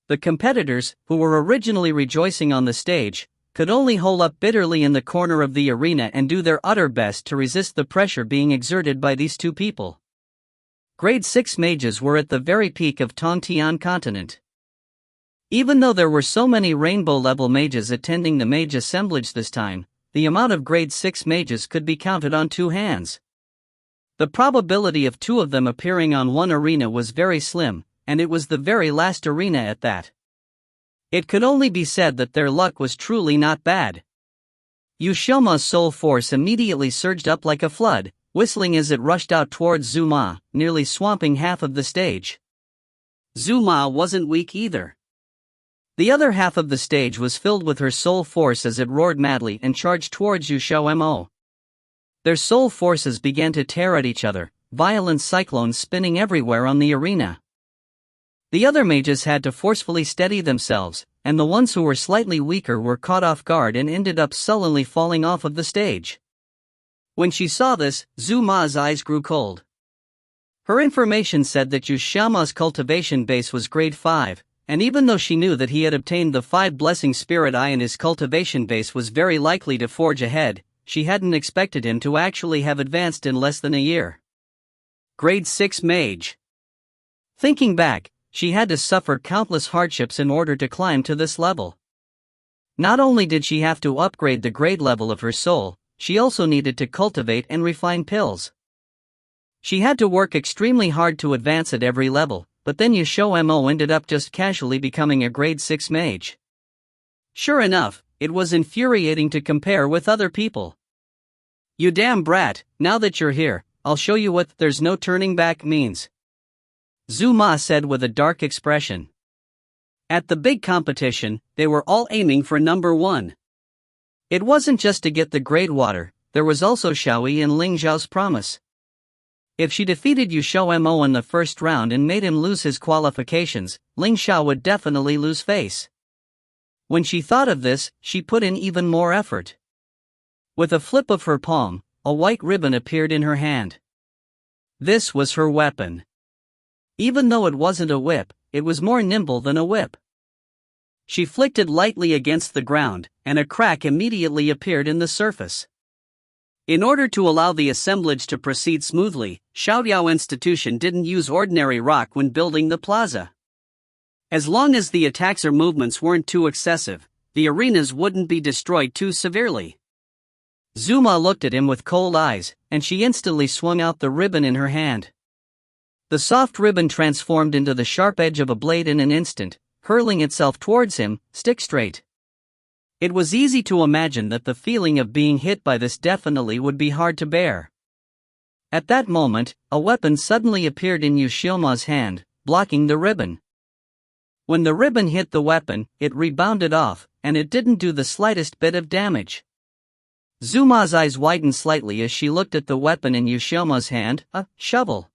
The competitors, who were originally rejoicing on the stage, could only hole up bitterly in the corner of the arena and do their utter best to resist the pressure being exerted by these 2 people. Grade 6 mages were at the very peak of Tongtian continent. Even though there were so many rainbow-level mages attending the mage assemblage this time, the amount of grade 6 mages could be counted on 2 hands. The probability of 2 of them appearing on one arena was very slim, and it was the very last arena at that. It could only be said that their luck was truly not bad. XiaoMo's soul force immediately surged up like a flood, whistling as it rushed out towards Zuma, nearly swamping half of the stage. Zuma wasn't weak either. The other half of the stage was filled with her soul force as it roared madly and charged towards XiaoMo. Their soul forces began to tear at each other, violent cyclones spinning everywhere on the arena. The other mages had to forcefully steady themselves, and the ones who were slightly weaker were caught off guard and ended up sullenly falling off of the stage. When she saw this, Zuma's eyes grew cold. Her information said that XiaoMo's cultivation base was grade 5, and even though she knew that he had obtained the 5 blessing spirit eye and his cultivation base was very likely to forge ahead, she hadn't expected him to actually have advanced in less than a year. Grade 6 mage. Thinking back, she had to suffer countless hardships in order to climb to this level. Not only did she have to upgrade the grade level of her soul, she also needed to cultivate and refine pills. She had to work extremely hard to advance at every level, but then XiaoMo ended up just casually becoming a grade 6 mage. Sure enough, it was infuriating to compare with other people. You damn brat, now that you're here, I'll show you what there's no turning back means, Zuma said with a dark expression. At the big competition, they were all aiming for number 1. It wasn't just to get the grade water, there was also Xiao and Ling Xiao's promise. If she defeated XiaoMo in the first round and made him lose his qualifications, Ling Xiao would definitely lose face. When she thought of this, she put in even more effort. With a flip of her palm, a white ribbon appeared in her hand. This was her weapon. Even though it wasn't a whip, it was more nimble than a whip. She flicked it lightly against the ground, and a crack immediately appeared in the surface. In order to allow the assemblage to proceed smoothly, Xiao Institution didn't use ordinary rock when building the plaza. As long as the attacks or movements weren't too excessive, the arenas wouldn't be destroyed too severely. Zuma looked at him with cold eyes, and she instantly swung out the ribbon in her hand. The soft ribbon transformed into the sharp edge of a blade in an instant, hurling itself towards him, stick straight. It was easy to imagine that the feeling of being hit by this definitely would be hard to bear. At that moment, a weapon suddenly appeared in XiaoMo's hand, blocking the ribbon. When the ribbon hit the weapon, it rebounded off, and it didn't do the slightest bit of damage. Zuma's eyes widened slightly as she looked at the weapon in XiaoMo's hand, a shovel.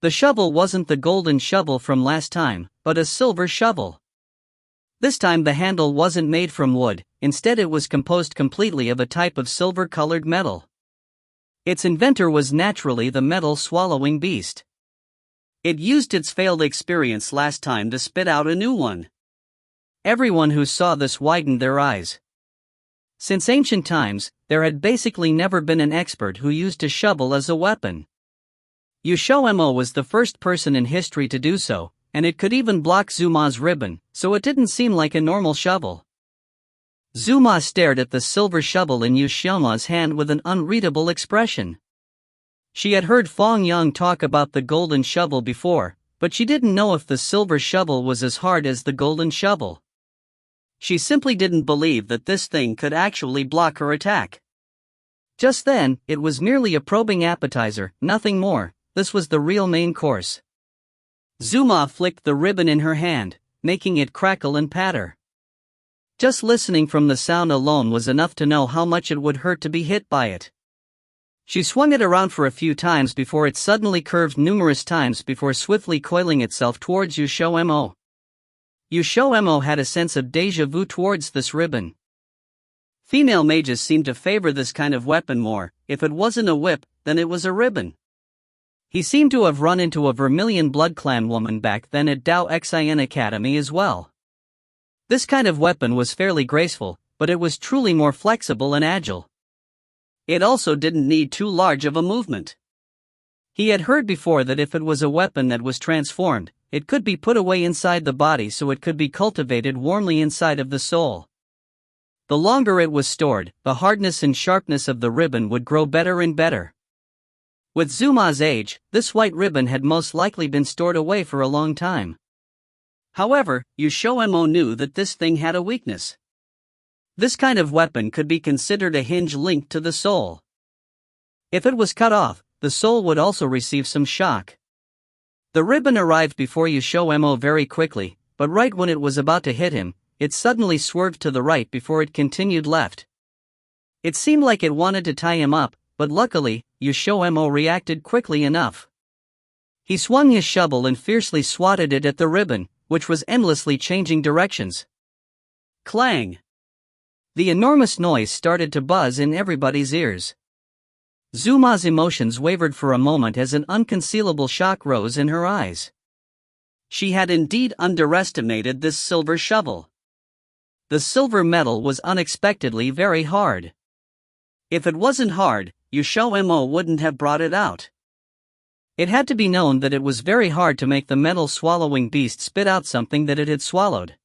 The shovel wasn't the golden shovel from last time, but a silver shovel. This time the handle wasn't made from wood, instead it was composed completely of a type of silver-colored metal. Its inventor was naturally the metal-swallowing beast. It used its failed experience last time to spit out a new one. Everyone who saw this widened their eyes. Since ancient times, there had basically never been an expert who used a shovel as a weapon. XiaoMo was the first person in history to do so, and it could even block Zuma's ribbon, so it didn't seem like a normal shovel. Zuma stared at the silver shovel in XiaoMo's hand with an unreadable expression. She had heard Fong Yang talk about the golden shovel before, but she didn't know if the silver shovel was as hard as the golden shovel. She simply didn't believe that this thing could actually block her attack. Just then, it was merely a probing appetizer, nothing more. This was the real main course. Zuma flicked the ribbon in her hand, making it crackle and patter. Just listening from the sound alone was enough to know how much it would hurt to be hit by it. She swung it around for a few times before it suddenly curved numerous times before swiftly coiling itself towards XiaoMo. XiaoMo had a sense of déjà vu towards this ribbon. Female mages seemed to favor this kind of weapon more. If it wasn't a whip, then it was a ribbon. He seemed to have run into a Vermilion Blood Clan woman back then at Dao Xian Academy as well. This kind of weapon was fairly graceful, but it was truly more flexible and agile. It also didn't need too large of a movement. He had heard before that if it was a weapon that was transformed, it could be put away inside the body so it could be cultivated warmly inside of the soul. The longer it was stored, the hardness and sharpness of the ribbon would grow better and better. With Zuma's age, this white ribbon had most likely been stored away for a long time. However, XiaoMo knew that this thing had a weakness. This kind of weapon could be considered a hinge linked to the soul. If it was cut off, the soul would also receive some shock. The ribbon arrived before XiaoMo very quickly, but right when it was about to hit him, it suddenly swerved to the right before it continued left. It seemed like it wanted to tie him up, but luckily, XiaoMo reacted quickly enough. He swung his shovel and fiercely swatted it at the ribbon, which was endlessly changing directions. Clang! The enormous noise started to buzz in everybody's ears. Zuma's emotions wavered for a moment as an unconcealable shock rose in her eyes. She had indeed underestimated this silver shovel. The silver metal was unexpectedly very hard. If it wasn't hard, XiaoMo wouldn't have brought it out. It had to be known that it was very hard to make the metal-swallowing beast spit out something that it had swallowed.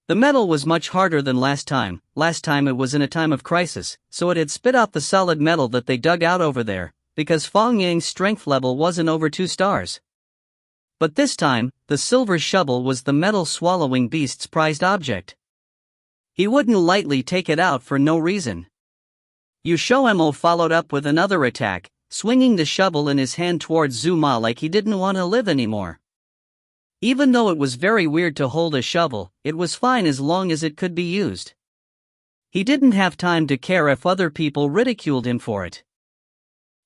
The metal was much harder than last time it was in a time of crisis, so it had spit out the solid metal that they dug out over there, because Fong Yang's strength level wasn't over 2 stars. But this time, the silver shovel was the metal-swallowing beast's prized object. He wouldn't lightly take it out for no reason. XiaoMo followed up with another attack, swinging the shovel in his hand towards Zuma like he didn't want to live anymore. Even though it was very weird to hold a shovel, it was fine as long as it could be used. He didn't have time to care if other people ridiculed him for it.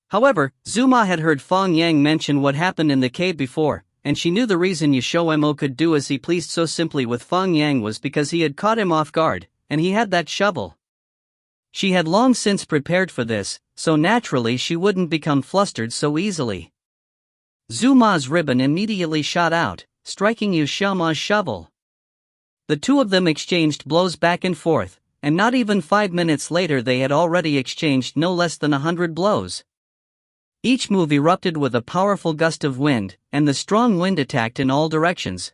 However, Zuma had heard Fong Yang mention what happened in the cave before, and she knew the reason XiaoMo could do as he pleased so simply with Fong Yang was because he had caught him off guard, and he had that shovel. She had long since prepared for this, so naturally she wouldn't become flustered so easily. Zuma's ribbon immediately shot out, striking XiaoMo's shovel. The two of them exchanged blows back and forth, and not even 5 minutes later they had already exchanged no less than 100 blows. Each move erupted with a powerful gust of wind, and the strong wind attacked in all directions.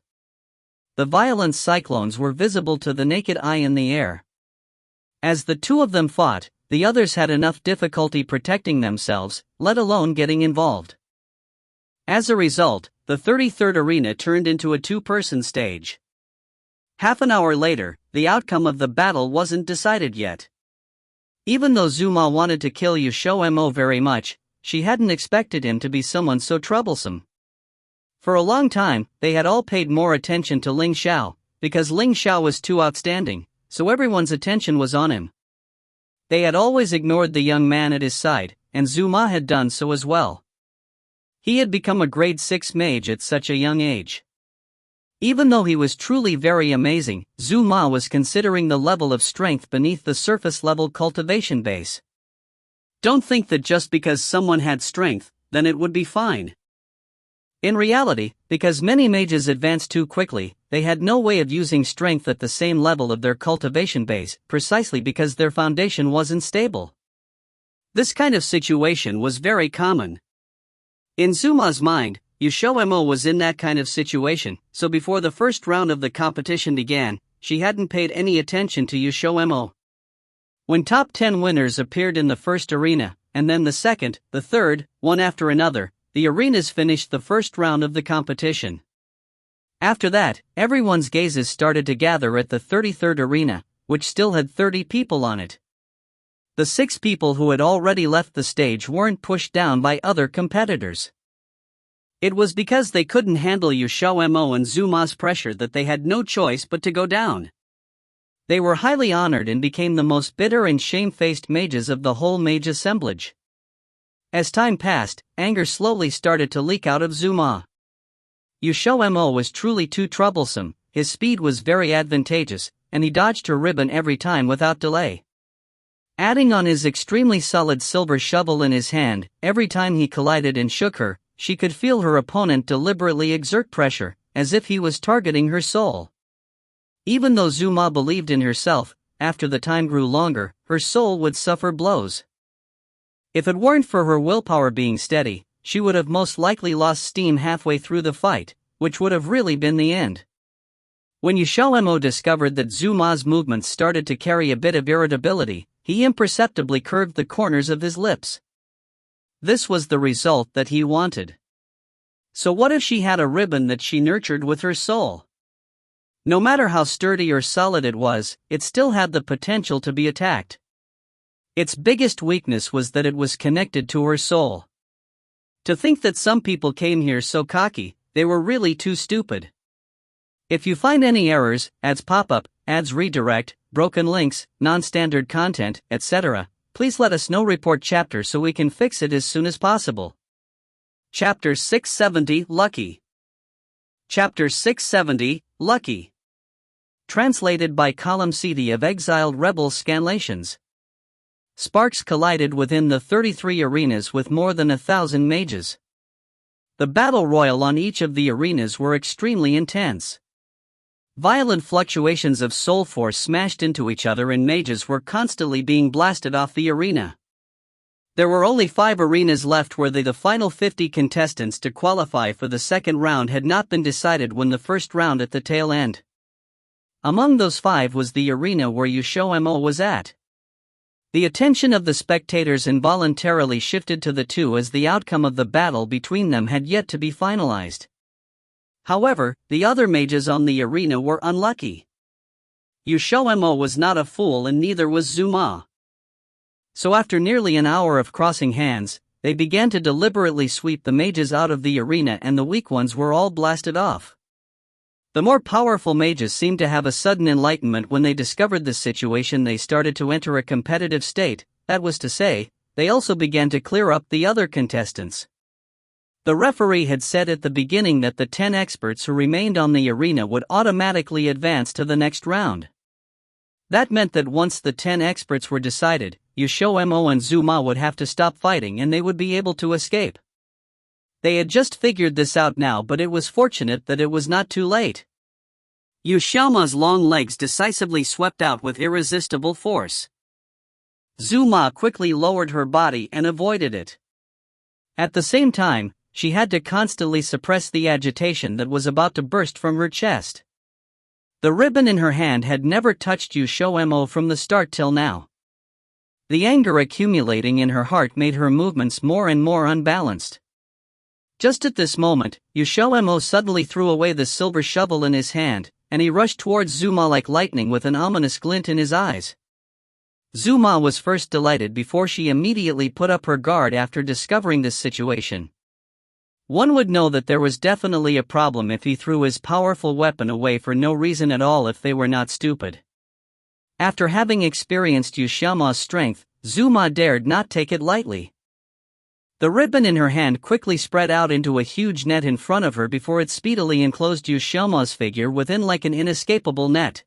The violent cyclones were visible to the naked eye in the air. As the two of them fought, the others had enough difficulty protecting themselves, let alone getting involved. As a result, the 33rd arena turned into a two-person stage. Half an hour later, the outcome of the battle wasn't decided yet. Even though Zuma wanted to kill XiaoMo very much, she hadn't expected him to be someone so troublesome. For a long time, they had all paid more attention to Ling Xiao, because Ling Xiao was too outstanding, so everyone's attention was on him. They had always ignored the young man at his side, and Zuma had done so as well. He had become a grade 6 mage at such a young age. Even though he was truly very amazing, Zuma was considering the level of strength beneath the surface-level cultivation base. Don't think that just because someone had strength, then it would be fine. In reality, because many mages advanced too quickly, they had no way of using strength at the same level of their cultivation base, precisely because their foundation wasn't stable. This kind of situation was very common. In Zuma's mind, XiaoMo was in that kind of situation, so before the first round of the competition began, she hadn't paid any attention to XiaoMo. When top 10 winners appeared in the first arena, and then the second, the third, one after another, the arenas finished the first round of the competition. After that, everyone's gazes started to gather at the 33rd arena, which still had 30 people on it. The 6 people who had already left the stage weren't pushed down by other competitors. It was because they couldn't handle XiaoMo and Zuma's pressure that they had no choice but to go down. They were highly honored and became the most bitter and shamefaced mages of the whole mage assemblage. As time passed, anger slowly started to leak out of Zuma. XiaoMo was truly too troublesome, his speed was very advantageous, and he dodged her ribbon every time without delay. Adding on his extremely solid silver shovel in his hand, every time he collided and shook her, she could feel her opponent deliberately exert pressure, as if he was targeting her soul. Even though Zuma believed in herself, after the time grew longer, her soul would suffer blows. If it weren't for her willpower being steady, she would have most likely lost steam halfway through the fight, which would have really been the end. When XiaoMo discovered that Zuma's movements started to carry a bit of irritability, he imperceptibly curved the corners of his lips. This was the result that he wanted. So what if she had a ribbon that she nurtured with her soul? No matter how sturdy or solid it was, it still had the potential to be attacked. Its biggest weakness was that it was connected to her soul. To think that some people came here so cocky, they were really too stupid. If you find any errors, ads pop up, ads redirect, broken links, non-standard content, etc., please let us know. Report chapter so we can fix it as soon as possible. Chapter 670 Lucky. Chapter 670 Lucky. Translated by XiaoMo of Exiled Rebel Scanlations. Sparks collided within the 33 arenas with more than 1,000 mages. The battle royal on each of the arenas were extremely intense. Violent fluctuations of soul force smashed into each other and mages were constantly being blasted off the arena. There were only 5 arenas left where the final 50 contestants to qualify for the second round had not been decided when the first round at the tail end. Among those 5 was the arena where XiaoMo was at. The attention of the spectators involuntarily shifted to the two as the outcome of the battle between them had yet to be finalized. However, the other mages on the arena were unlucky. XiaoMo was not a fool and neither was Zuma. So after nearly an hour of crossing hands, they began to deliberately sweep the mages out of the arena and the weak ones were all blasted off. The more powerful mages seemed to have a sudden enlightenment when they discovered this situation. They started to enter a competitive state, that was to say, they also began to clear up the other contestants. The referee had said at the beginning that the 10 experts who remained on the arena would automatically advance to the next round. That meant that once the 10 experts were decided, XiaoMo and Zuma would have to stop fighting and they would be able to escape. They had just figured this out now, but it was fortunate that it was not too late. XiaoMo's long legs decisively swept out with irresistible force. Zhu Ma quickly lowered her body and avoided it. At the same time, she had to constantly suppress the agitation that was about to burst from her chest. The ribbon in her hand had never touched XiaoMo from the start till now. The anger accumulating in her heart made her movements more and more unbalanced. Just at this moment, XiaoMo suddenly threw away the silver shovel in his hand, and he rushed towards Zhu Ma like lightning with an ominous glint in his eyes. Zhu Ma was first delighted before she immediately put up her guard after discovering this situation. One would know that there was definitely a problem if he threw his powerful weapon away for no reason at all if they were not stupid. After having experienced XiaoMo's strength, Zhu Ma dared not take it lightly. The ribbon in her hand quickly spread out into a huge net in front of her before it speedily enclosed XiaoMo's figure within like an inescapable net.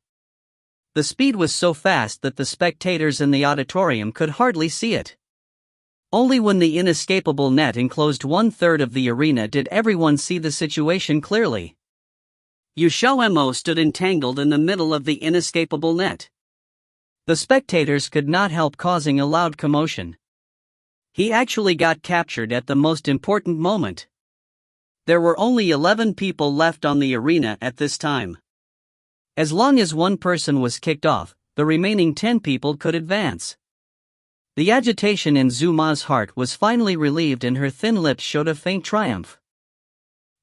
The speed was so fast that the spectators in the auditorium could hardly see it. Only when the inescapable net enclosed 1/3 of the arena did everyone see the situation clearly. XiaoMo stood entangled in the middle of the inescapable net. The spectators could not help causing a loud commotion. He actually got captured at the most important moment. There were only 11 people left on the arena at this time. As long as one person was kicked off, the remaining 10 people could advance. The agitation in Zhu Ma's heart was finally relieved and her thin lips showed a faint triumph.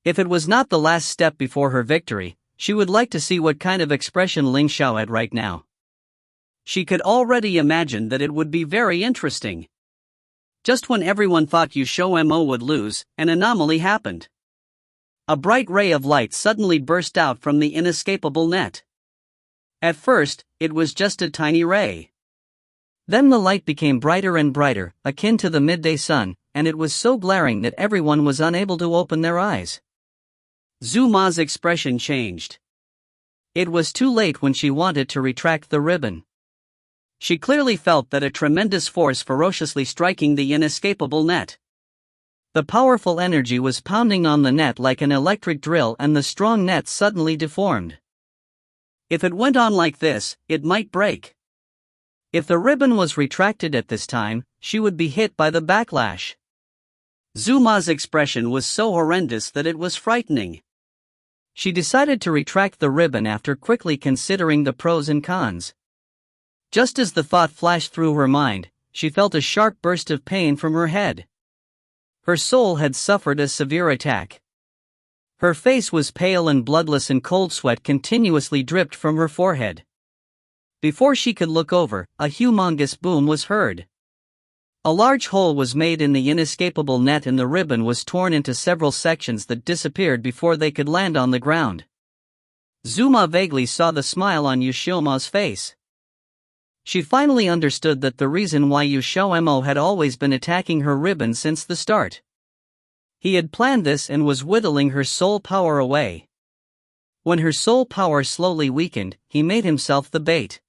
If it was not the last step before her victory, she would like to see what kind of expression Ling Xiao had right now. She could already imagine that it would be very interesting. Just when everyone thought XiaoMo would lose, an anomaly happened. A bright ray of light suddenly burst out from the inescapable net. At first, it was just a tiny ray. Then the light became brighter and brighter, akin to the midday sun, and it was so glaring that everyone was unable to open their eyes. Zhu Ma's expression changed. It was too late when she wanted to retract the ribbon. She clearly felt that a tremendous force ferociously striking the inescapable net. The powerful energy was pounding on the net like an electric drill and the strong net suddenly deformed. If it went on like this, it might break. If the ribbon was retracted at this time, she would be hit by the backlash. Zhu Ma's expression was so horrendous that it was frightening. She decided to retract the ribbon after quickly considering the pros and cons. Just as the thought flashed through her mind, she felt a sharp burst of pain from her head. Her soul had suffered a severe attack. Her face was pale and bloodless and cold sweat continuously dripped from her forehead. Before she could look over, a humongous boom was heard. A large hole was made in the inescapable net and the ribbon was torn into several sections that disappeared before they could land on the ground. Zhu Ma vaguely saw the smile on XiaoMo's face. She finally understood that the reason why XiaoMo had always been attacking her ribbon since the start. He had planned this and was whittling her soul power away. When her soul power slowly weakened, he made himself the bait.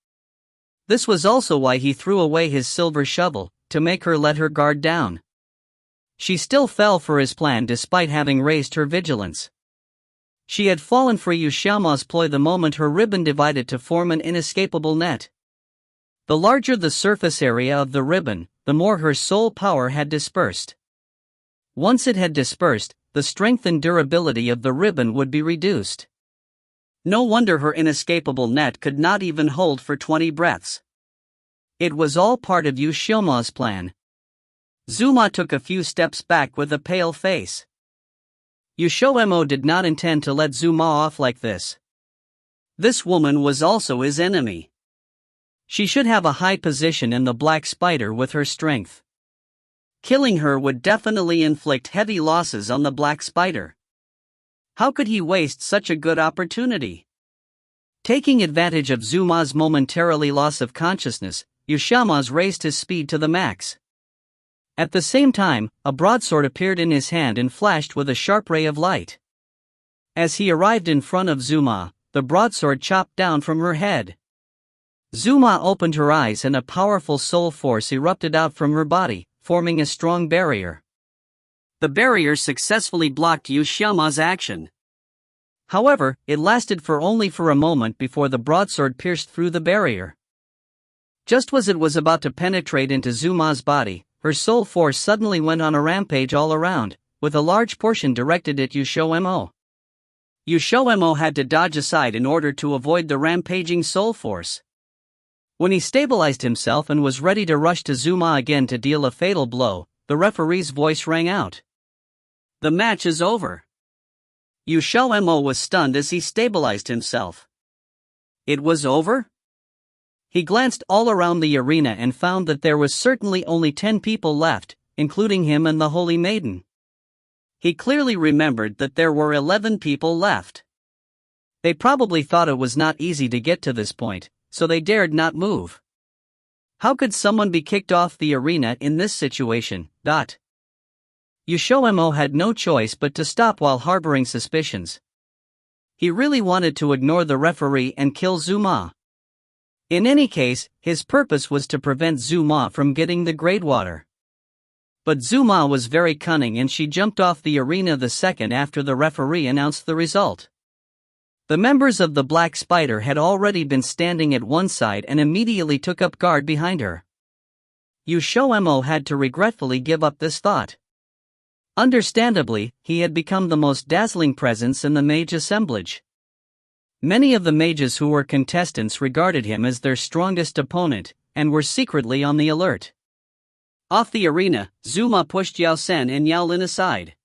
This was also why he threw away his silver shovel, to make her let her guard down. She still fell for his plan despite having raised her vigilance. She had fallen for XiaoMo's ploy the moment her ribbon divided to form an inescapable net. The larger the surface area of the ribbon, the more her soul power had dispersed. Once it had dispersed, the strength and durability of the ribbon would be reduced. No wonder her inescapable net could not even hold for 20 breaths. It was all part of XiaoMo's plan. Zhu Ma took a few steps back with a pale face. XiaoMo did not intend to let Zhu Ma off like this. This woman was also his enemy. She should have a high position in the Black Spider with her strength. Killing her would definitely inflict heavy losses on the Black Spider. How could he waste such a good opportunity? Taking advantage of Zhu Ma's momentarily loss of consciousness, XiaoMo raised his speed to the max. At the same time, a broadsword appeared in his hand and flashed with a sharp ray of light. As he arrived in front of Zhu Ma, the broadsword chopped down from her head. Zhu Ma opened her eyes and a powerful soul force erupted out from her body, forming a strong barrier. The barrier successfully blocked XiaoMo's action. However, it lasted only for a moment before the broadsword pierced through the barrier. Just as it was about to penetrate into Zuma's body, her soul force suddenly went on a rampage all around, with a large portion directed at XiaoMo. XiaoMo had to dodge aside in order to avoid the rampaging soul force. When he stabilized himself and was ready to rush to Zuma again to deal a fatal blow, the referee's voice rang out. "The match is over." XiaoMo was stunned as he stabilized himself. It was over? He glanced all around the arena and found that there was certainly only 10 people left, including him and the Holy Maiden. He clearly remembered that there were 11 people left. They probably thought it was not easy to get to this point, so they dared not move. How could someone be kicked off the arena in this situation? XiaoMo had no choice but to stop while harboring suspicions. He really wanted to ignore the referee and kill Zuma. In any case, his purpose was to prevent Zuma from getting the great water. But Zuma was very cunning and she jumped off the arena the second after the referee announced the result. The members of the Black Spider had already been standing at one side and immediately took up guard behind her. XiaoMo had to regretfully give up this thought. Understandably, he had become the most dazzling presence in the mage assemblage. Many of the mages who were contestants regarded him as their strongest opponent, and were secretly on the alert. Off the arena, Zuma pushed Yao Sen and Yao Lin aside.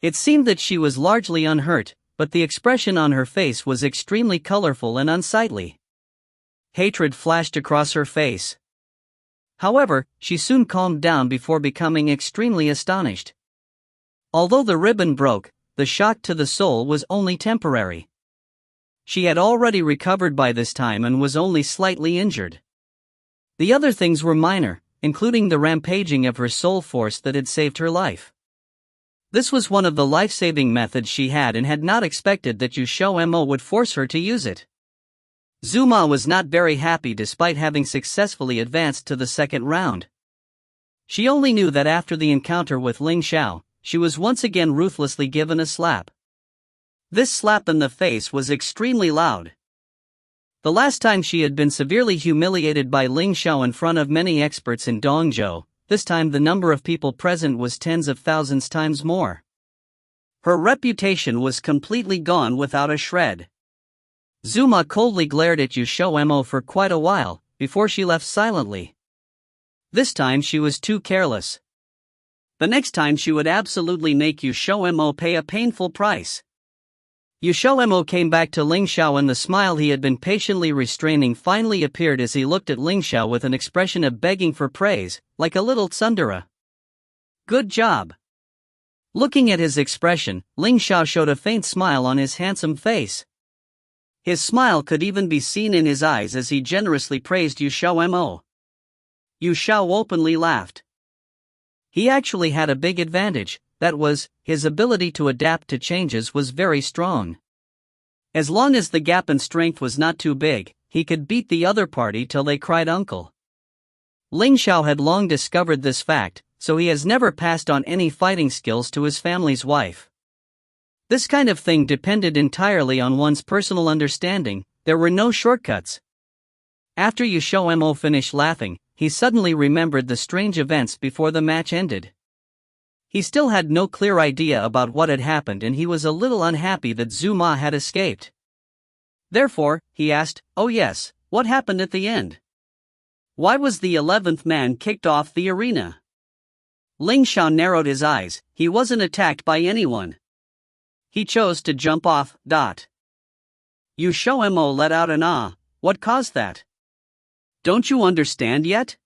It seemed that she was largely unhurt, but the expression on her face was extremely colorful and unsightly. Hatred flashed across her face. However, she soon calmed down before becoming extremely astonished. Although the ribbon broke, the shock to the soul was only temporary. She had already recovered by this time and was only slightly injured. The other things were minor, including the rampaging of her soul force that had saved her life. This was one of the life-saving methods she had and had not expected that XiaoMo would force her to use it. Zuma was not very happy despite having successfully advanced to the second round. She only knew that after the encounter with Ling Xiao, she was once again ruthlessly given a slap. This slap in the face was extremely loud. The last time she had been severely humiliated by Ling Xiao in front of many experts in Dongzhou, this time the number of people present was tens of thousands times more. Her reputation was completely gone without a shred. Zuma coldly glared at XiaoMo for quite a while, before she left silently. This time she was too careless. The next time she would absolutely make XiaoMo pay a painful price. XiaoMo came back to Ling Xiao and the smile he had been patiently restraining finally appeared as he looked at Ling Xiao with an expression of begging for praise, like a little tsundere. "Good job." Looking at his expression, Ling Xiao showed a faint smile on his handsome face. His smile could even be seen in his eyes as he generously praised XiaoMo. Xiao openly laughed. He actually had a big advantage. That was, his ability to adapt to changes was very strong. As long as the gap in strength was not too big, he could beat the other party till they cried uncle. Ling Xiao had long discovered this fact, so he has never passed on any fighting skills to his family's wife. This kind of thing depended entirely on one's personal understanding, there were no shortcuts. After XiaoMo finished laughing, he suddenly remembered the strange events before the match ended. He still had no clear idea about what had happened and he was a little unhappy that Zuma had escaped. Therefore, he asked, "Oh yes, what happened at the end? Why was the 11th man kicked off the arena?" Ling Xiao narrowed his eyes. He wasn't attacked by anyone. He chose to jump off. XiaoMo let out an "ah." "What caused that? Don't you understand yet?"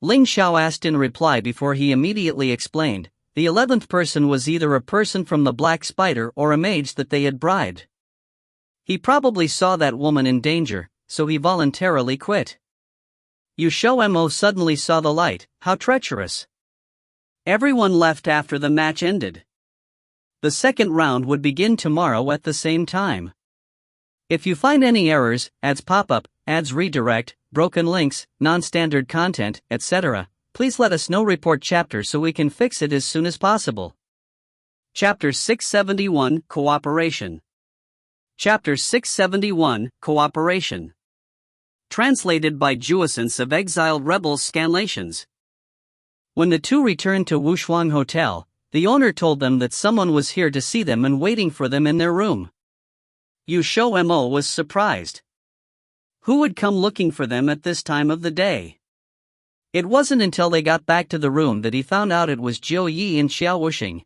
Ling Xiao asked in reply before he immediately explained. The 11th person was either a person from the Black Spider or a mage that they had bribed. He probably saw that woman in danger, so he voluntarily quit. XiaoMo suddenly saw the light. How treacherous. Everyone left after the match ended. The second round would begin tomorrow at the same time. If you find any errors, ads pop up, ads redirect, broken links, non-standard content, etc., please let us know. Report chapter so we can fix it as soon as possible. Chapter 671 Cooperation. Chapter 671 Cooperation. Translated by Juescence of Exiled Rebels Scanlations. When the two returned to Wushuang Hotel, the owner told them that someone was here to see them and waiting for them in their room. XiaoMo was surprised. Who would come looking for them at this time of the day? It wasn't until they got back to the room that he found out it was Jiu Yi and Xiao Wuxing.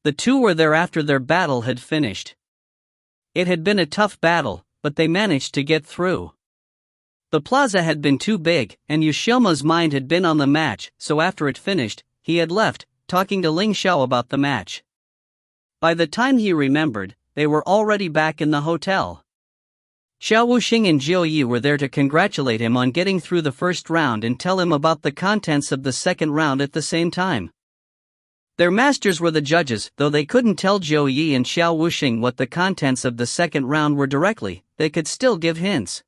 The two were there after their battle had finished. It had been a tough battle, but they managed to get through. The plaza had been too big, and Yushima's mind had been on the match, so after it finished, he had left, talking to Ling Xiao about the match. By the time he remembered, they were already back in the hotel. Xiao Wuxing and Jiu Yi were there to congratulate him on getting through the first round and tell him about the contents of the second round at the same time. Their masters were the judges, though they couldn't tell Jiu Yi and Xiao Wuxing what the contents of the second round were directly, they could still give hints.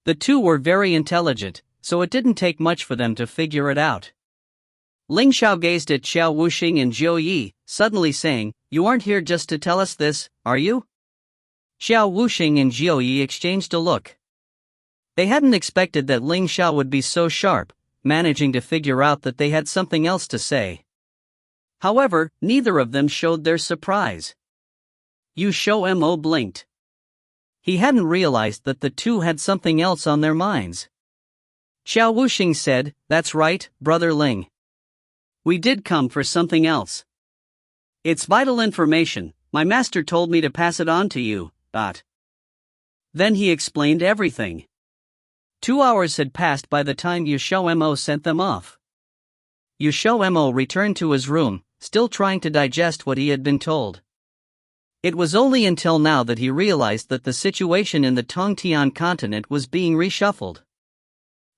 The two were very intelligent, so it didn't take much for them to figure it out. Ling Xiao gazed at Xiao Wuxing and Jiu Yi, suddenly saying, "You aren't here just to tell us this, are you?" Xiao Wuxing and Jiu Yi exchanged a look. They hadn't expected that Ling Xiao would be so sharp, managing to figure out that they had something else to say. However, neither of them showed their surprise. XiaoMo blinked. He hadn't realized that the two had something else on their minds. Xiao Wuxing said, "That's right, Brother Ling. We did come for something else. It's vital information, my master told me to pass it on to you, Then he explained everything. 2 hours had passed by the time XiaoMo sent them off. XiaoMo returned to his room, still trying to digest what he had been told. It was only until now that he realized that the situation in the Tongtian continent was being reshuffled.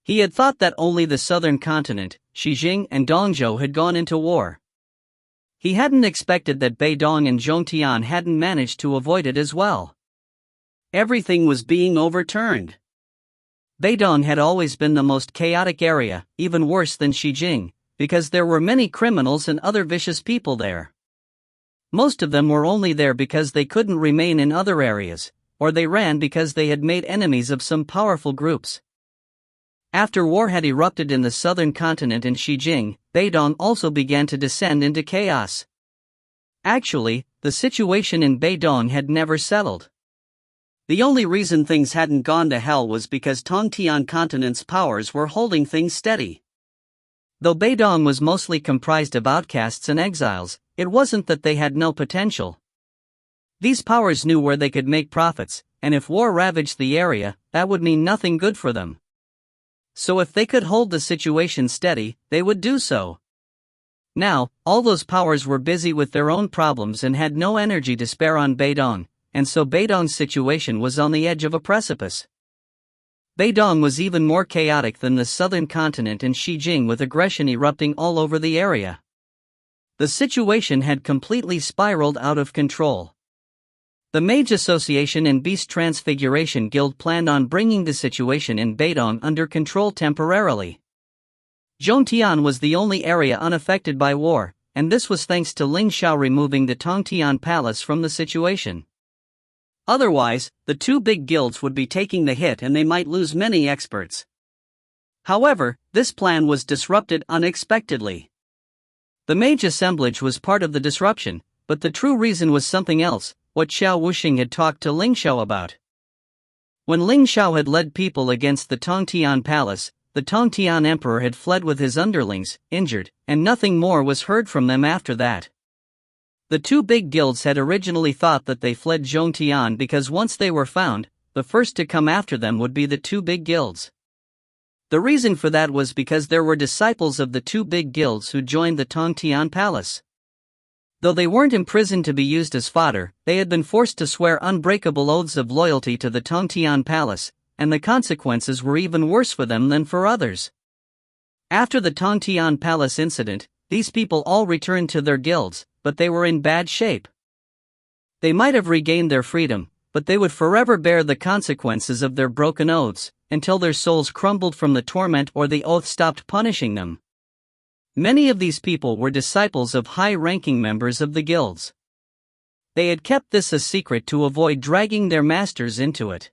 He had thought that only the southern continent, Xijing and Dongzhou had gone into war. He hadn't expected that Beidong and Zhongtian hadn't managed to avoid it as well. Everything was being overturned. Beidong had always been the most chaotic area, even worse than Xijing, because there were many criminals and other vicious people there. Most of them were only there because they couldn't remain in other areas, or they ran because they had made enemies of some powerful groups. After war had erupted in the southern continent in Xijing, Beidong also began to descend into chaos. Actually, the situation in Beidong had never settled. The only reason things hadn't gone to hell was because Tongtian continent's powers were holding things steady. Though Beidong was mostly comprised of outcasts and exiles, it wasn't that they had no potential. These powers knew where they could make profits, and if war ravaged the area, that would mean nothing good for them. So if they could hold the situation steady, they would do so. Now, all those powers were busy with their own problems and had no energy to spare on Beidong, and so Beidong's situation was on the edge of a precipice. Beidong was even more chaotic than the southern continent and Xijing, with aggression erupting all over the area. The situation had completely spiraled out of control. The Mage Association and Beast Transfiguration Guild planned on bringing the situation in Beidong under control temporarily. Zhongtian was the only area unaffected by war, and this was thanks to Ling Xiao removing the Tongtian Palace from the situation. Otherwise, the two big guilds would be taking the hit and they might lose many experts. However, this plan was disrupted unexpectedly. The mage assemblage was part of the disruption, but the true reason was something else, what Xiao Wuxing had talked to Ling Xiao about. When Ling Xiao had led people against the Tongtian Palace, the Tongtian Emperor had fled with his underlings, injured, and nothing more was heard from them after that. The two big guilds had originally thought that they fled Zhongtian because once they were found, the first to come after them would be the two big guilds. The reason for that was because there were disciples of the two big guilds who joined the Tongtian Palace. Though they weren't imprisoned to be used as fodder, they had been forced to swear unbreakable oaths of loyalty to the Tongtian Palace, and the consequences were even worse for them than for others. After the Tongtian Palace incident, these people all returned to their guilds, but they were in bad shape. They might have regained their freedom, but they would forever bear the consequences of their broken oaths, until their souls crumbled from the torment or the oath stopped punishing them. Many of these people were disciples of high-ranking members of the guilds. They had kept this a secret to avoid dragging their masters into it.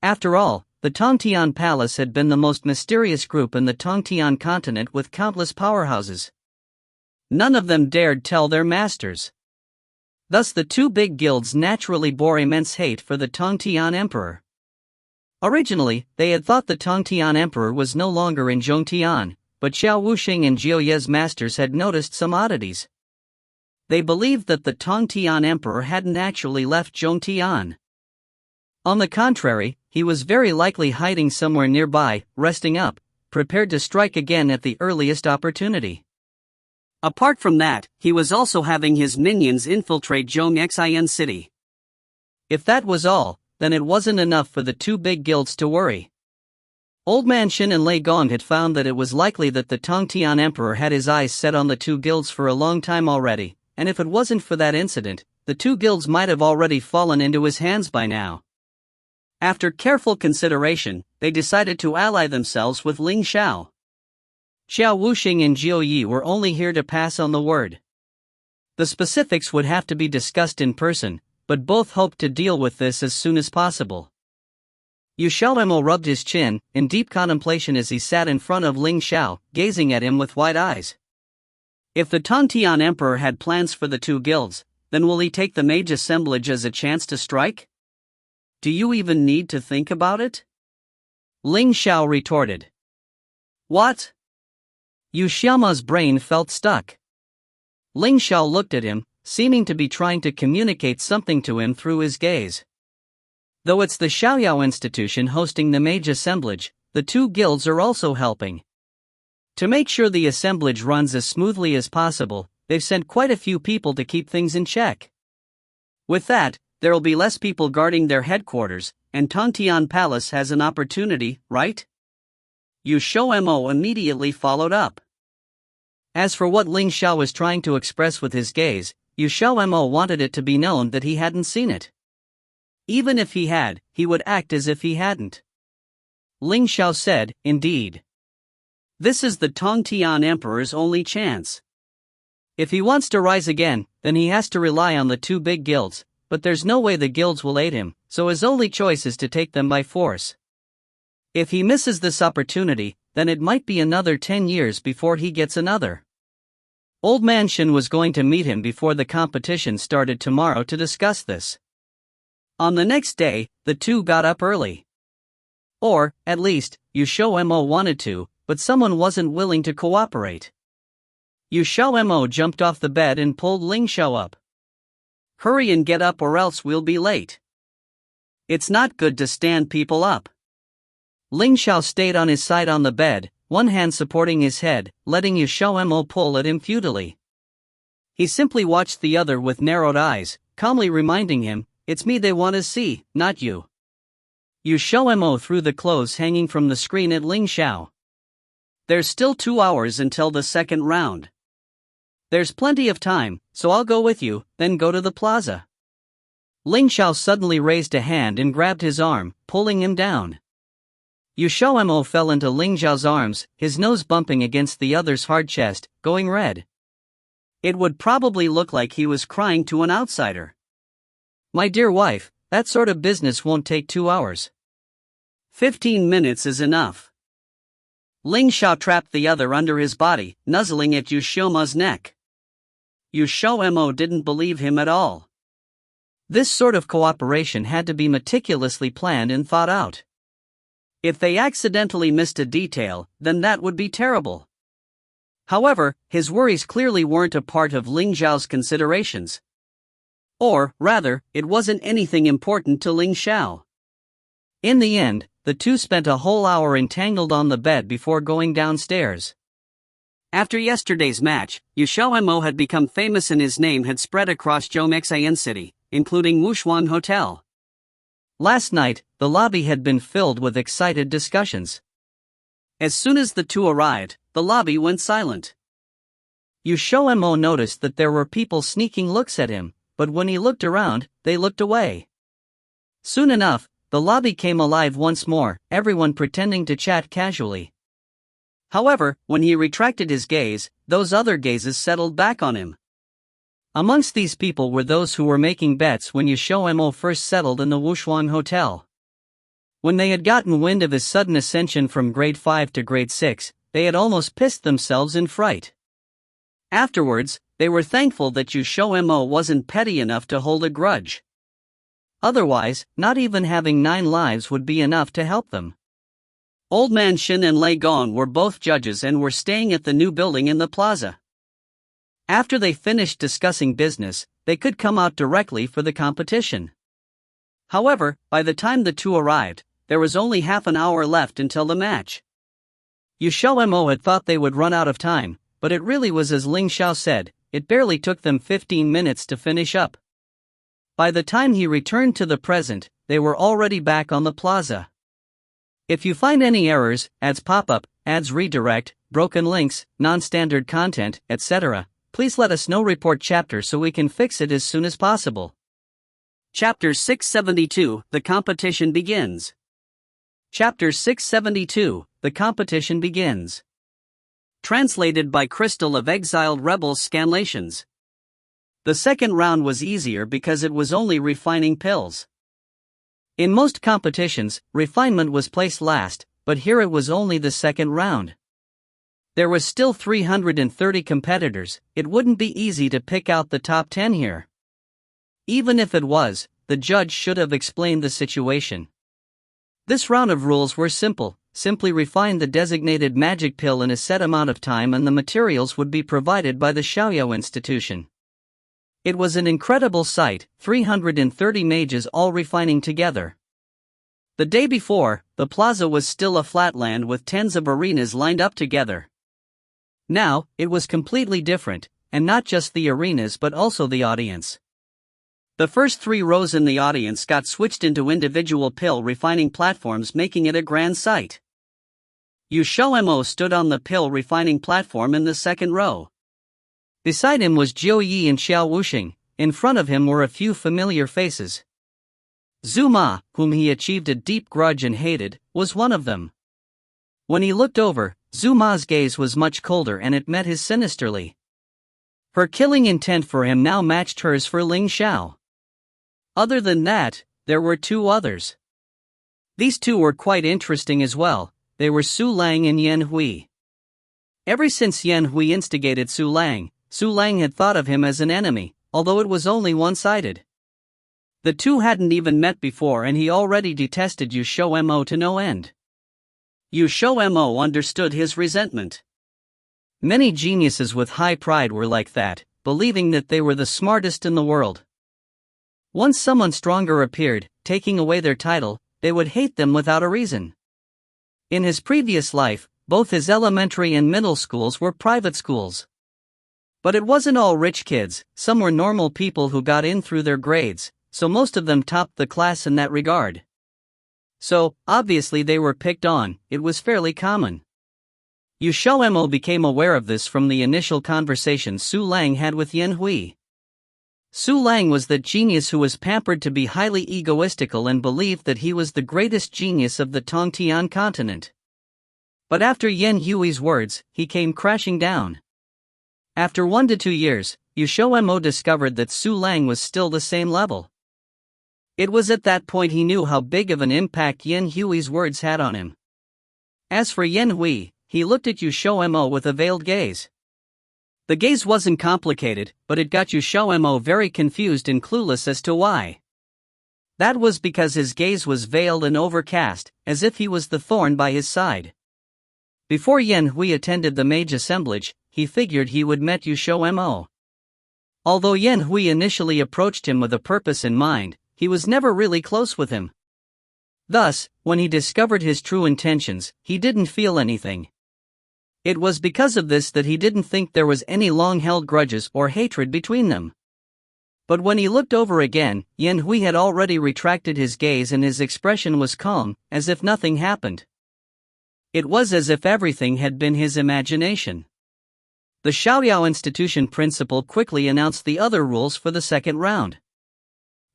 After all, the Tongtian Palace had been the most mysterious group in the Tongtian continent with countless powerhouses. None of them dared tell their masters. Thus the two big guilds naturally bore immense hate for the Tongtian Emperor. Originally, they had thought the Tongtian Emperor was no longer in Zhongtian, but Xiao Wuxing and Jiu Ye's masters had noticed some oddities. They believed that the Tongtian Emperor hadn't actually left Zhongtian. On the contrary, he was very likely hiding somewhere nearby, resting up, prepared to strike again at the earliest opportunity. Apart from that, he was also having his minions infiltrate Zhongxian city. If that was all, then it wasn't enough for the two big guilds to worry. Old Man Shin and Lei Gong had found that it was likely that the Tongtian Emperor had his eyes set on the two guilds for a long time already, and if it wasn't for that incident, the two guilds might have already fallen into his hands by now. After careful consideration, they decided to ally themselves with Ling Xiao. Xiao Wuxing and Jiu Yi were only here to pass on the word. The specifics would have to be discussed in person, but both hoped to deal with this as soon as possible. XiaoMo rubbed his chin, in deep contemplation as he sat in front of Ling Xiao, gazing at him with wide eyes. If the Tongtian Emperor had plans for the two guilds, then will he take the mage assemblage as a chance to strike? Do you even need to think about it? Ling Xiao retorted. What? XiaoMo's brain felt stuck. Ling Xiao looked at him, seeming to be trying to communicate something to him through his gaze. Though it's the Xiaoyao institution hosting the mage assemblage, the two guilds are also helping. To make sure the assemblage runs as smoothly as possible, they've sent quite a few people to keep things in check. With that, there'll be less people guarding their headquarters, and Tongtian Palace has an opportunity, right? XiaoMo immediately followed up. As for what Ling Xiao was trying to express with his gaze, XiaoMo wanted it to be known that he hadn't seen it. Even if he had, he would act as if he hadn't. Ling Xiao said, indeed. This is the Tongtian Emperor's only chance. If he wants to rise again, then he has to rely on the two big guilds, but there's no way the guilds will aid him, so his only choice is to take them by force. If he misses this opportunity, then it might be another 10 years before he gets another. Old Man Shin was going to meet him before the competition started tomorrow to discuss this. On the next day, the two got up early. Or, at least, XiaoMo wanted to, but someone wasn't willing to cooperate. XiaoMo jumped off the bed and pulled Ling Xiao up. Hurry and get up or else we'll be late. It's not good to stand people up. Ling Xiao stayed on his side on the bed, one hand supporting his head, letting XiaoMo pull at him futilely. He simply watched the other with narrowed eyes, calmly reminding him, it's me they want to see, not you. XiaoMo threw the clothes hanging from the screen at Ling Xiao. There's still 2 hours until the second round. There's plenty of time, so I'll go with you, then go to the plaza. Ling Xiao suddenly raised a hand and grabbed his arm, pulling him down. XiaoMo fell into Ling Xiao's arms, his nose bumping against the other's hard chest, going red. It would probably look like he was crying to an outsider. My dear wife, that sort of business won't take 2 hours. 15 minutes is enough. Ling Xiao trapped the other under his body, nuzzling at XiaoMo's neck. XiaoMo didn't believe him at all. This sort of cooperation had to be meticulously planned and thought out. If they accidentally missed a detail, then that would be terrible. However, his worries clearly weren't a part of Ling Xiao's considerations. Or, rather, it wasn't anything important to Ling Xiao. In the end, the two spent a whole hour entangled on the bed before going downstairs. After yesterday's match, XiaoMo had become famous and his name had spread across Zhongxian city, including Wushuan Hotel. Last night, the lobby had been filled with excited discussions. As soon as the two arrived, the lobby went silent. XiaoMo noticed that there were people sneaking looks at him, but when he looked around, they looked away. Soon enough, the lobby came alive once more, everyone pretending to chat casually. However, when he retracted his gaze, those other gazes settled back on him. Amongst these people were those who were making bets when XiaoMo first settled in the Wushuang Hotel. When they had gotten wind of his sudden ascension from grade 5 to grade 6, they had almost pissed themselves in fright. Afterwards, they were thankful that XiaoMo wasn't petty enough to hold a grudge. Otherwise, not even having 9 lives would be enough to help them. Old Man Shin and Lei Gong were both judges and were staying at the new building in the plaza. After they finished discussing business, they could come out directly for the competition. However, by the time the two arrived, there was only half an hour left until the match. XiaoMo had thought they would run out of time, but it really was as Ling Xiao said, it barely took them 15 minutes to finish up. By the time he returned to the present, they were already back on the plaza. If you find any errors, ads pop up, ads redirect, broken links, non-standard content, etc., please let us know. Report chapter so we can fix it as soon as possible. Chapter 672, The Competition Begins. Chapter 672, The Competition Begins. Translated by Crystal of Exiled Rebels Scanlations. The second round was easier because it was only refining pills. In most competitions, refinement was placed last, but here it was only the second round. There was still 330 competitors, it wouldn't be easy to pick out the top 10 here. Even if it was, the judge should have explained the situation. This round of rules were simple, simply refine the designated magic pill in a set amount of time and the materials would be provided by the Xiao institution. It was an incredible sight, 330 mages all refining together. The day before, the plaza was still a flatland with tens of arenas lined up together. Now, it was completely different, and not just the arenas but also the audience. The first 3 rows in the audience got switched into individual pill refining platforms, making it a grand sight. XiaoMo stood on the pill refining platform in the second row. Beside him was Jiu Yi and Xiao Wuxing, in front of him were a few familiar faces. Zhu Ma, whom he achieved a deep grudge and hated, was one of them. When he looked over, Zhu Ma's gaze was much colder and it met his sinisterly. Her killing intent for him now matched hers for Ling Xiao. Other than that, there were 2 others. These 2 were quite interesting as well, they were Su Lang and Yan Hui. Ever since Yan Hui instigated Su Lang had thought of him as an enemy, although it was only one-sided. The 2 hadn't even met before and he already detested XiaoMo to no end. XiaoMo understood his resentment. Many geniuses with high pride were like that, believing that they were the smartest in the world. Once someone stronger appeared, taking away their title, they would hate them without a reason. In his previous life, both his elementary and middle schools were private schools. But it wasn't all rich kids, some were normal people who got in through their grades, so most of them topped the class in that regard. So, obviously they were picked on, it was fairly common. XiaoMo became aware of this from the initial conversation Su Lang had with Yan Hui. Su Lang was that genius who was pampered to be highly egoistical and believed that he was the greatest genius of the Tongtian continent. But after Yan Hui's words, he came crashing down. After 1 to 2 years, XiaoMo discovered that Su Lang was still the same level. It was at that point he knew how big of an impact Yan Hui's words had on him. As for Yan Hui, he looked at XiaoMo with a veiled gaze. The gaze wasn't complicated, but it got XiaoMo very confused and clueless as to why. That was because his gaze was veiled and overcast, as if he was the thorn by his side. Before Yan Hui attended the mage assemblage, he figured he would met XiaoMo. Although Yan Hui initially approached him with a purpose in mind, he was never really close with him. Thus, when he discovered his true intentions, he didn't feel anything. It was because of this that he didn't think there was any long-held grudges or hatred between them. But when he looked over again, Yan Hui had already retracted his gaze and his expression was calm, as if nothing happened. It was as if everything had been his imagination. The Xiao institution principal quickly announced the other rules for the second round.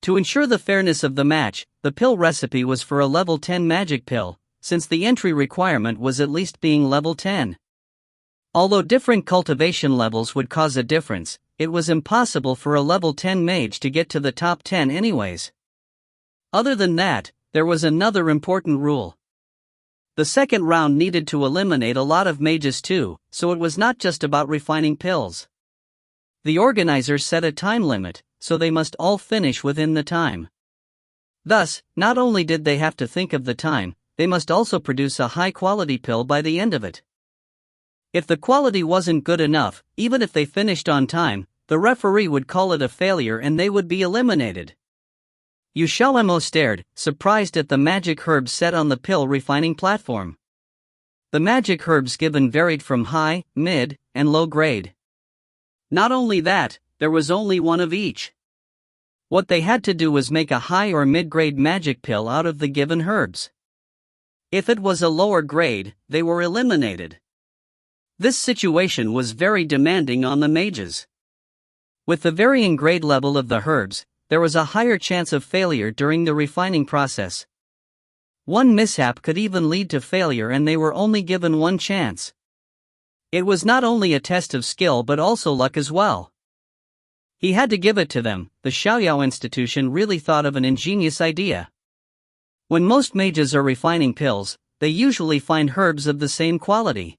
To ensure the fairness of the match, the pill recipe was for a level 10 magic pill, since the entry requirement was at least being level 10. Although different cultivation levels would cause a difference, it was impossible for a level 10 mage to get to the top 10 anyways. Other than that, there was another important rule. The second round needed to eliminate a lot of mages too, so it was not just about refining pills. The organizers set a time limit, so they must all finish within the time. Thus, not only did they have to think of the time, they must also produce a high-quality pill by the end of it. If the quality wasn't good enough, even if they finished on time, the referee would call it a failure and they would be eliminated. XiaoMo stared, surprised at the magic herbs set on the pill refining platform. The magic herbs given varied from high, mid, and low grade. Not only that, there was only one of each. What they had to do was make a high or mid-grade magic pill out of the given herbs. If it was a lower grade, they were eliminated. This situation was very demanding on the mages. With the varying grade level of the herbs, there was a higher chance of failure during the refining process. One mishap could even lead to failure and they were only given one chance. It was not only a test of skill but also luck as well. He had to give it to them, the Xiao institution really thought of an ingenious idea. When most mages are refining pills, they usually find herbs of the same quality.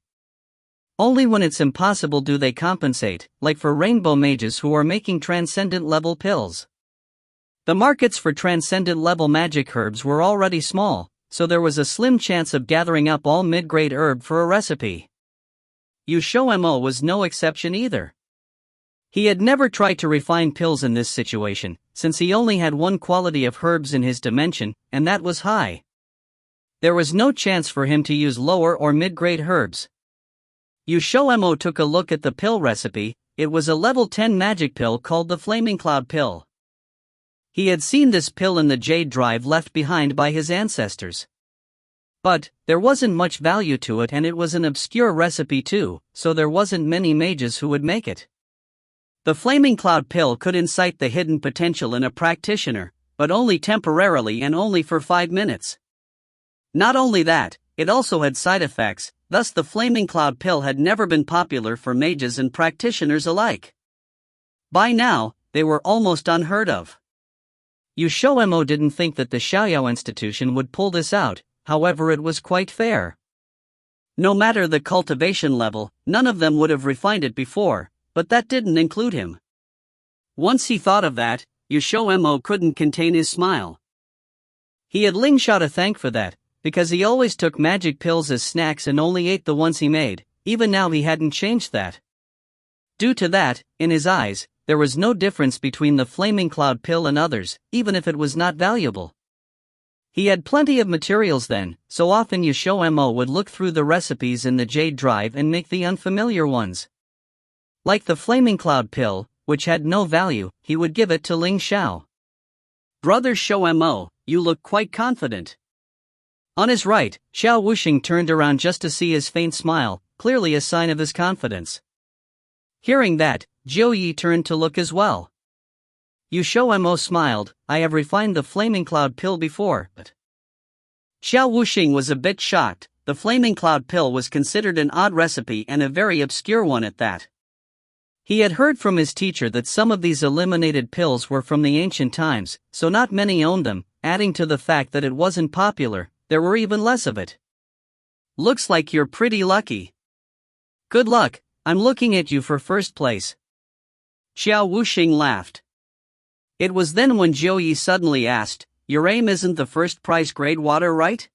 Only when it's impossible do they compensate, like for rainbow mages who are making transcendent level pills. The markets for transcendent level magic herbs were already small, so there was a slim chance of gathering up all mid-grade herb for a recipe. XiaoMo was no exception either. He had never tried to refine pills in this situation, since he only had one quality of herbs in his dimension, and that was high. There was no chance for him to use lower or mid-grade herbs. XiaoMo took a look at the pill recipe. It was a level 10 magic pill called the Flaming Cloud pill. He had seen this pill in the jade drive left behind by his ancestors. But there wasn't much value to it and it was an obscure recipe too, so there wasn't many mages who would make it. The Flaming Cloud pill could incite the hidden potential in a practitioner, but only temporarily and only for 5 minutes. Not only that, it also had side effects, thus the Flaming Cloud pill had never been popular for mages and practitioners alike. By now, they were almost unheard of. XiaoMo didn't think that the Xiao institution would pull this out, however it was quite fair. No matter the cultivation level, none of them would have refined it before, but that didn't include him. Once he thought of that, XiaoMo couldn't contain his smile. He had Ling Xiao to thank for that, because he always took magic pills as snacks and only ate the ones he made. Even now he hadn't changed that. Due to that, in his eyes, there was no difference between the Flaming Cloud pill and others, even if it was not valuable. He had plenty of materials then, so often XiaoMo would look through the recipes in the jade drive and make the unfamiliar ones. Like the Flaming Cloud pill, which had no value, he would give it to Ling Xiao. "Brother XiaoMo, you look quite confident." On his right, Xiao Wuxing turned around just to see his faint smile, clearly a sign of his confidence. Hearing that, Jiu Yi turned to look as well. XiaoMo smiled, "I have refined the Flaming Cloud pill before, but..." Xiao Wuxing was a bit shocked. The Flaming Cloud pill was considered an odd recipe and a very obscure one at that. He had heard from his teacher that some of these eliminated pills were from the ancient times, so not many owned them, adding to the fact that it wasn't popular, there were even less of it. "Looks like you're pretty lucky." "Good luck, I'm looking at you for first place." Xiao Wuxing laughed. It was then when Jiu Yi suddenly asked, "Your aim isn't the first prize grade water, right?"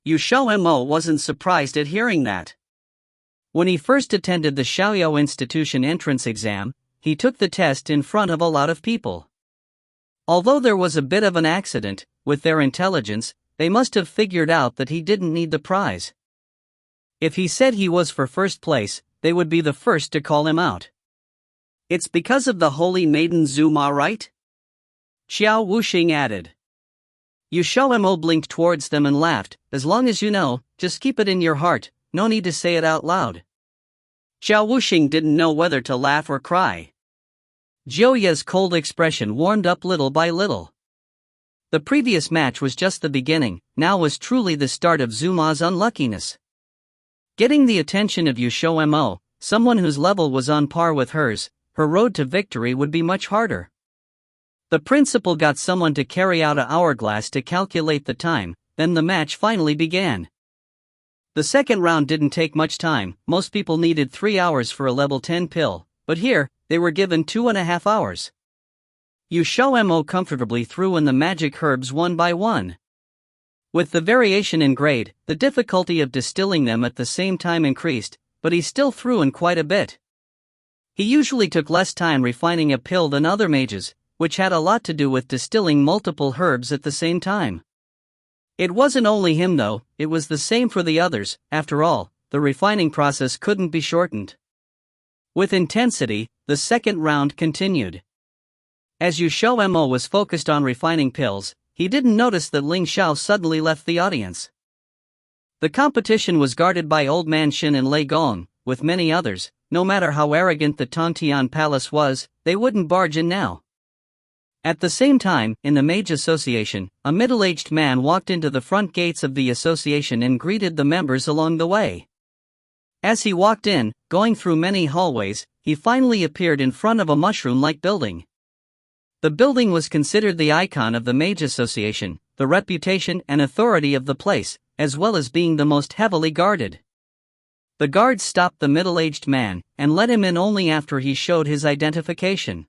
XiaoMo wasn't surprised at hearing that. When he first attended the Xiao Institution entrance exam, he took the test in front of a lot of people. Although there was a bit of an accident, with their intelligence, they must have figured out that he didn't need the prize. If he said he was for first place, they would be the first to call him out. "It's because of the holy maiden Zuma, right?" Xiao Wuxing added. XiaoMo blinked towards them and laughed, "As long as you know, just keep it in your heart, no need to say it out loud." Xiao Wuxing didn't know whether to laugh or cry. Jiu Yi's cold expression warmed up little by little. The previous match was just the beginning, now was truly the start of Zuma's unluckiness. Getting the attention of XiaoMo, someone whose level was on par with hers, her road to victory would be much harder. The principal got someone to carry out an hourglass to calculate the time, then the match finally began. The second round didn't take much time. Most people needed 3 hours for a level 10 pill, but here, they were given 2.5 hours. XiaoMo comfortably threw in the magic herbs one by one. With the variation in grade, the difficulty of distilling them at the same time increased, but he still threw in quite a bit. He usually took less time refining a pill than other mages, which had a lot to do with distilling multiple herbs at the same time. It wasn't only him though, it was the same for the others. After all, the refining process couldn't be shortened. With intensity, the second round continued. As XiaoMo was focused on refining pills, he didn't notice that Ling Xiao suddenly left the audience. The competition was guarded by Old Man Shin and Lei Gong, with many others. No matter how arrogant the Tontian Palace was, they wouldn't barge in now. At the same time, in the Mage Association, a middle-aged man walked into the front gates of the association and greeted the members along the way. As he walked in, going through many hallways, he finally appeared in front of a mushroom-like building. The building was considered the icon of the Mage Association, the reputation and authority of the place, as well as being the most heavily guarded. The guards stopped the middle-aged man, and let him in only after he showed his identification.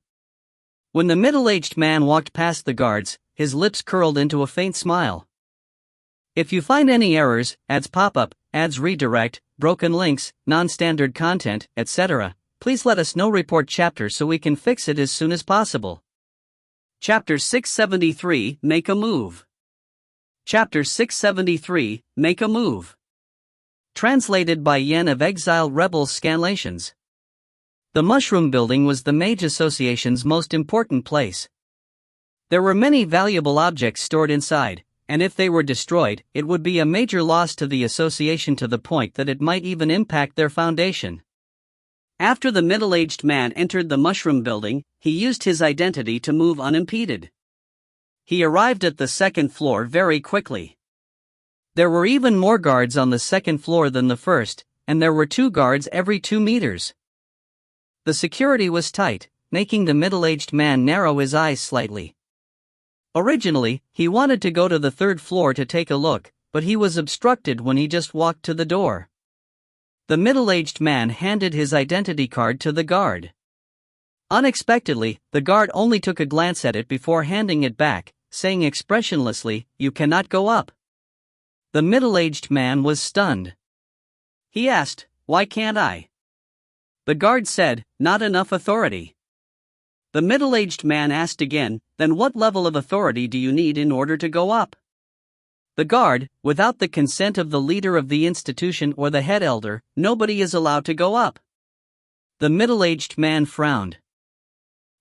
When the middle-aged man walked past the guards, his lips curled into a faint smile. If you find any errors, ads pop up, ads redirect, broken links, non-standard content, etc., please let us know. Report chapter so we can fix it as soon as possible. Chapter 673, Make a Move. Chapter 673, Make a Move. Translated by Yen of Exiled Rebels Scanlations. The Mushroom Building was the Mage Association's most important place. There were many valuable objects stored inside, and if they were destroyed, it would be a major loss to the association to the point that it might even impact their foundation. After the middle-aged man entered the Mushroom Building, he used his identity to move unimpeded. He arrived at the second floor very quickly. There were even more guards on the second floor than the first, and there were 2 guards every 2 meters. The security was tight, making the middle-aged man narrow his eyes slightly. Originally, he wanted to go to the 3rd floor to take a look, but he was obstructed when he just walked to the door. The middle-aged man handed his identity card to the guard. Unexpectedly, the guard only took a glance at it before handing it back, saying expressionlessly, "You cannot go up." The middle-aged man was stunned. He asked, "Why can't I?" The guard said, "Not enough authority." The middle-aged man asked again, "Then what level of authority do you need in order to go up?" The guard, "Without the consent of the leader of the institution or the head elder, nobody is allowed to go up." The middle-aged man frowned.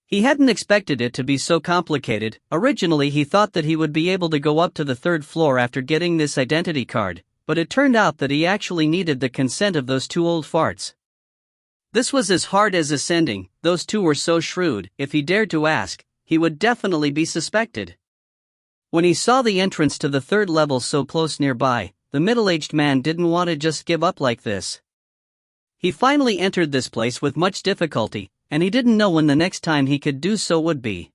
He hadn't expected it to be so complicated. Originally he thought that he would be able to go up to the 3rd floor after getting this identity card, but it turned out that he actually needed the consent of those 2 old farts. This was as hard as ascending. Those 2 were so shrewd, if he dared to ask, he would definitely be suspected. When he saw the entrance to the 3rd level so close nearby, the middle-aged man didn't want to just give up like this. He finally entered this place with much difficulty, and he didn't know when the next time he could do so would be.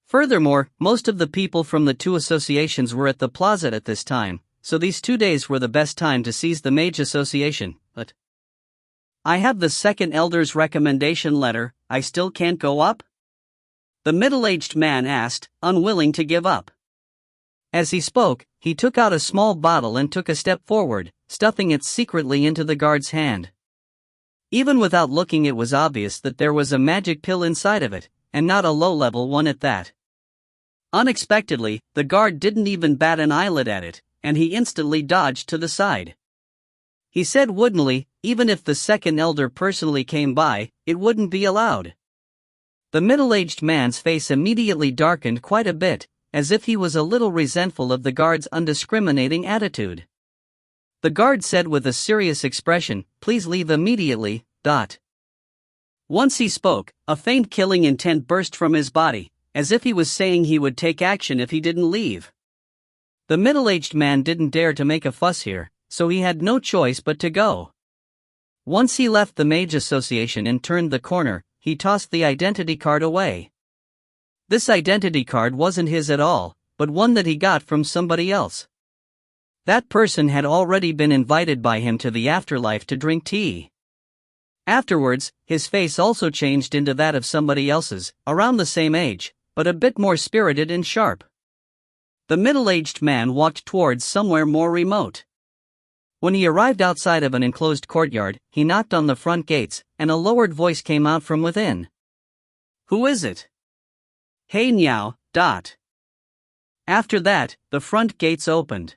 Furthermore, most of the people from the 2 associations were at the plaza at this time, so these 2 days were the best time to seize the Mage Association. But I have the 2nd elder's recommendation letter. I still can't go up? The middle-aged man asked, unwilling to give up. As he spoke, he took out a small bottle and took a step forward, stuffing it secretly into the guard's hand. Even without looking, it was obvious that there was a magic pill inside of it, and not a low-level one at that. Unexpectedly, the guard didn't even bat an eyelid at it, and he instantly dodged to the side. He said woodenly, even if the 2nd elder personally came by, it wouldn't be allowed. The middle-aged man's face immediately darkened quite a bit, as if he was a little resentful of the guard's undiscriminating attitude. The guard said with a serious expression, "Please leave immediately." Once he spoke, a faint killing intent burst from his body, as if he was saying he would take action if he didn't leave. The middle-aged man didn't dare to make a fuss here, so he had no choice but to go. Once he left the Mage Association and turned the corner, he tossed the identity card away. This identity card wasn't his at all, but one that he got from somebody else. That person had already been invited by him to the afterlife to drink tea. Afterwards, his face also changed into that of somebody else's, around the same age, but a bit more spirited and sharp. The middle-aged man walked towards somewhere more remote. When he arrived outside of an enclosed courtyard, he knocked on the front gates, and a lowered voice came out from within. "Who is it?" "Hey Niao, dot." After that, the front gates opened.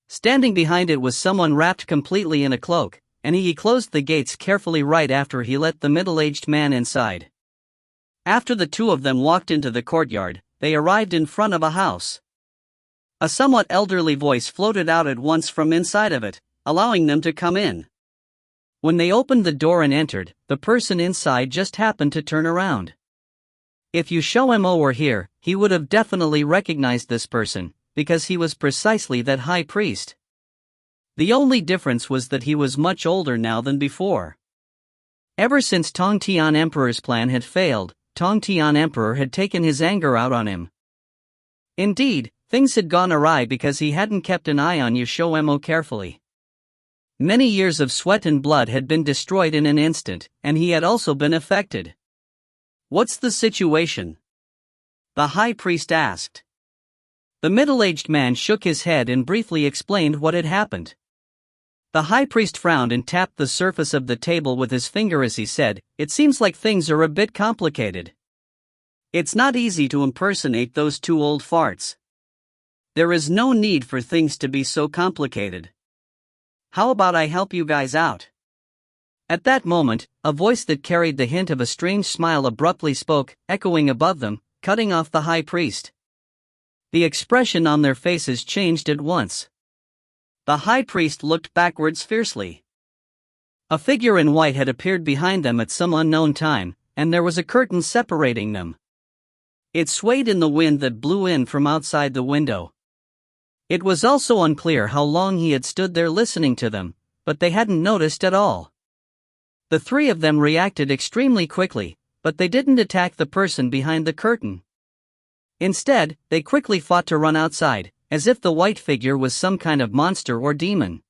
Standing behind it was someone wrapped completely in a cloak, and he closed the gates carefully right after he let the middle-aged man inside. After the two of them walked into the courtyard, they arrived in front of a house. A somewhat elderly voice floated out at once from inside of it, allowing them to come in. When they opened the door and entered, the person inside just happened to turn around. If XiaoMo were here, he would have definitely recognized this person, because he was precisely that high priest. The only difference was that he was much older now than before. Ever since Tongtian Emperor's plan had failed, Tongtian Emperor had taken his anger out on him. Indeed, things had gone awry because he hadn't kept an eye on XiaoMo carefully. Many years of sweat and blood had been destroyed in an instant, and he had also been affected. "What's the situation?" the high priest asked. The middle-aged man shook his head and briefly explained what had happened. The high priest frowned and tapped the surface of the table with his finger as he said, "It seems like things are a bit complicated. It's not easy to impersonate those two old farts. There is no need for things to be so complicated. How about I help you guys out?" At that moment, a voice that carried the hint of a strange smile abruptly spoke, echoing above them, cutting off the high priest. The expression on their faces changed at once. The high priest looked backwards fiercely. A figure in white had appeared behind them at some unknown time, and there was a curtain separating them. It swayed in the wind that blew in from outside the window. It was also unclear how long he had stood there listening to them, but they hadn't noticed at all. The three of them reacted extremely quickly, but they didn't attack the person behind the curtain. Instead, they quickly fought to run outside, as if the white figure was some kind of monster or demon.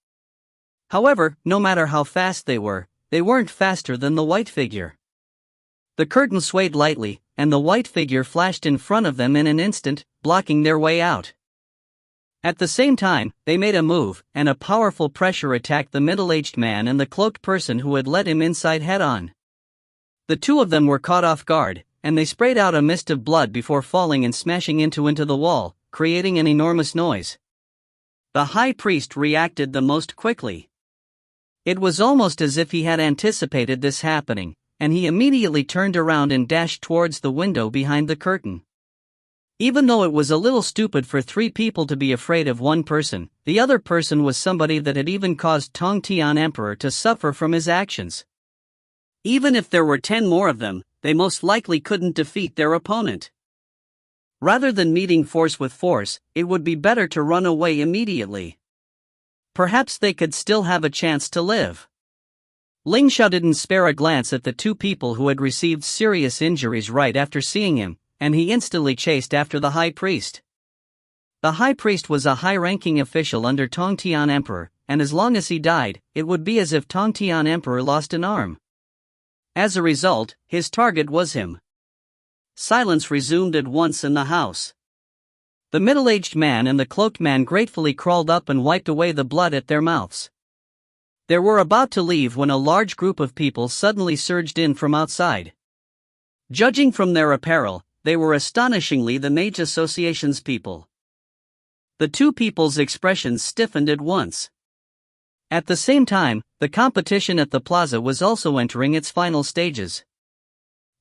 However, no matter how fast they weren't faster than the white figure. The curtain swayed lightly, and the white figure flashed in front of them in an instant, blocking their way out. At the same time, they made a move, and a powerful pressure attacked the middle-aged man and the cloaked person who had let him inside head-on. The two of them were caught off guard, and they sprayed out a mist of blood before falling and smashing into the wall, creating an enormous noise. The high priest reacted the most quickly. It was almost as if he had anticipated this happening, and he immediately turned around and dashed towards the window behind the curtain. Even though it was a little stupid for three people to be afraid of one person, the other person was somebody that had even caused Tongtian Emperor to suffer from his actions. Even if there were 10 more of them, they most likely couldn't defeat their opponent. Rather than meeting force with force, it would be better to run away immediately. Perhaps they could still have a chance to live. Ling Xiao didn't spare a glance at the two people who had received serious injuries right after seeing him, and he instantly chased after the high priest. The high priest was a high-ranking official under Tongtian Emperor, and as long as he died, it would be as if Tongtian Emperor lost an arm. As a result, his target was him. Silence resumed at once in the house. The middle-aged man and the cloaked man gratefully crawled up and wiped away the blood at their mouths. They were about to leave when a large group of people suddenly surged in from outside. Judging from their apparel, they were astonishingly the Mage Association's people. The two people's expressions stiffened at once. At the same time, the competition at the plaza was also entering its final stages.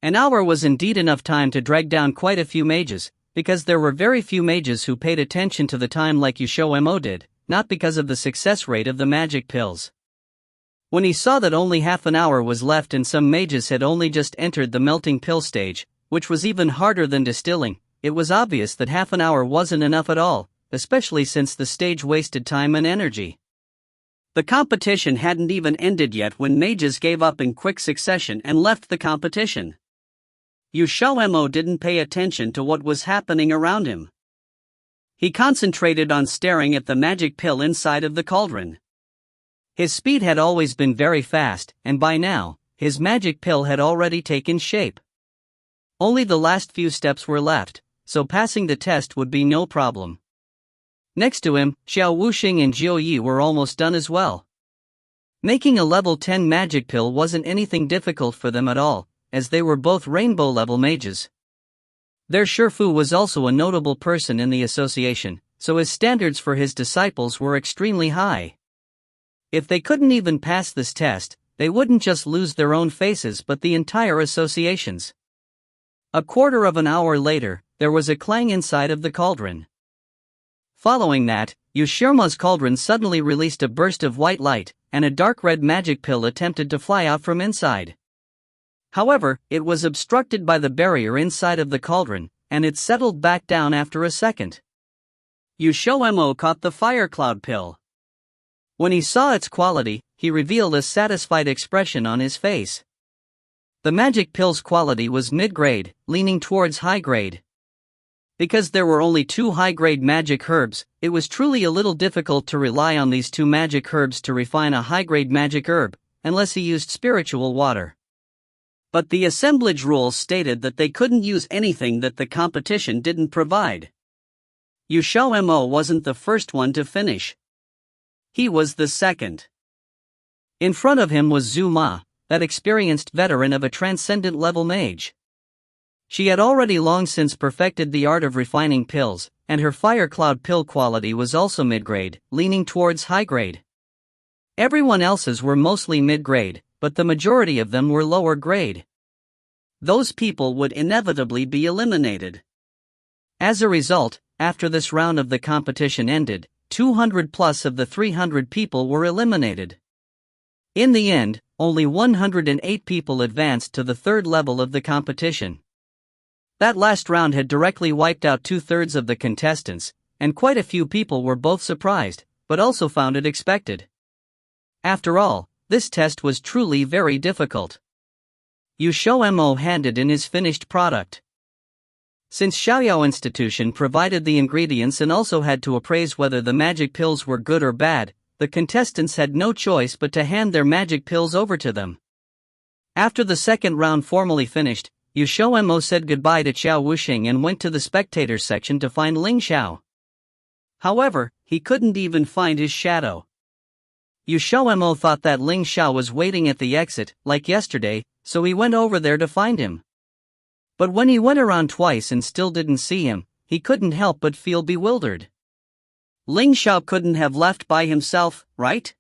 An hour was indeed enough time to drag down quite a few mages, because there were very few mages who paid attention to the time like XiaoMo did, not because of the success rate of the magic pills. When he saw that only half an hour was left and some mages had only just entered the melting pill stage, which was even harder than distilling, it was obvious that half an hour wasn't enough at all, especially since the stage wasted time and energy. The competition hadn't even ended yet when mages gave up in quick succession and left the competition. XiaoMo didn't pay attention to what was happening around him. He concentrated on staring at the magic pill inside of the cauldron. His speed had always been very fast, and by now, his magic pill had already taken shape. Only the last few steps were left, so passing the test would be no problem. Next to him, Xiao Wuxing and Jiu Yi were almost done as well. Making a level 10 magic pill wasn't anything difficult for them at all, as they were both rainbow-level mages. Their Shifu was also a notable person in the association, so his standards for his disciples were extremely high. If they couldn't even pass this test, they wouldn't just lose their own faces but the entire associations. A quarter of an hour later, there was a clang inside of the cauldron. Following that, XiaoMo's cauldron suddenly released a burst of white light, and a dark red magic pill attempted to fly out from inside. However, it was obstructed by the barrier inside of the cauldron, and it settled back down after a second. XiaoMo caught the fire cloud pill. When he saw its quality, he revealed a satisfied expression on his face. The magic pill's quality was mid-grade, leaning towards high-grade. Because there were only 2 high-grade magic herbs, it was truly a little difficult to rely on these 2 magic herbs to refine a high-grade magic herb, unless he used spiritual water. But the assemblage rules stated that they couldn't use anything that the competition didn't provide. XiaoMo wasn't the first one to finish. He was the second. In front of him was Zhu Ma, that experienced veteran of a transcendent level mage. She had already long since perfected the art of refining pills, and her fire cloud pill quality was also mid-grade, leaning towards high-grade. Everyone else's were mostly mid-grade, but the majority of them were lower grade. Those people would inevitably be eliminated. As a result, after this round of the competition ended, 200 plus of the 300 people were eliminated. In the end, only 108 people advanced to the third level of the competition. That last round had directly wiped out 2/3 of the contestants, and quite a few people were both surprised, but also found it expected. After all, this test was truly very difficult. XiaoMo handed in his finished product. Since Xiao Institution provided the ingredients and also had to appraise whether the magic pills were good or bad, the contestants had no choice but to hand their magic pills over to them. After the second round formally finished, XiaoMo said goodbye to Xiao Wuxing and went to the spectators section to find Ling Xiao. However, he couldn't even find his shadow. XiaoMo thought that Ling Xiao was waiting at the exit, like yesterday, so he went over there to find him. But when he went around twice and still didn't see him, he couldn't help but feel bewildered. Ling Xiao couldn't have left by himself, right?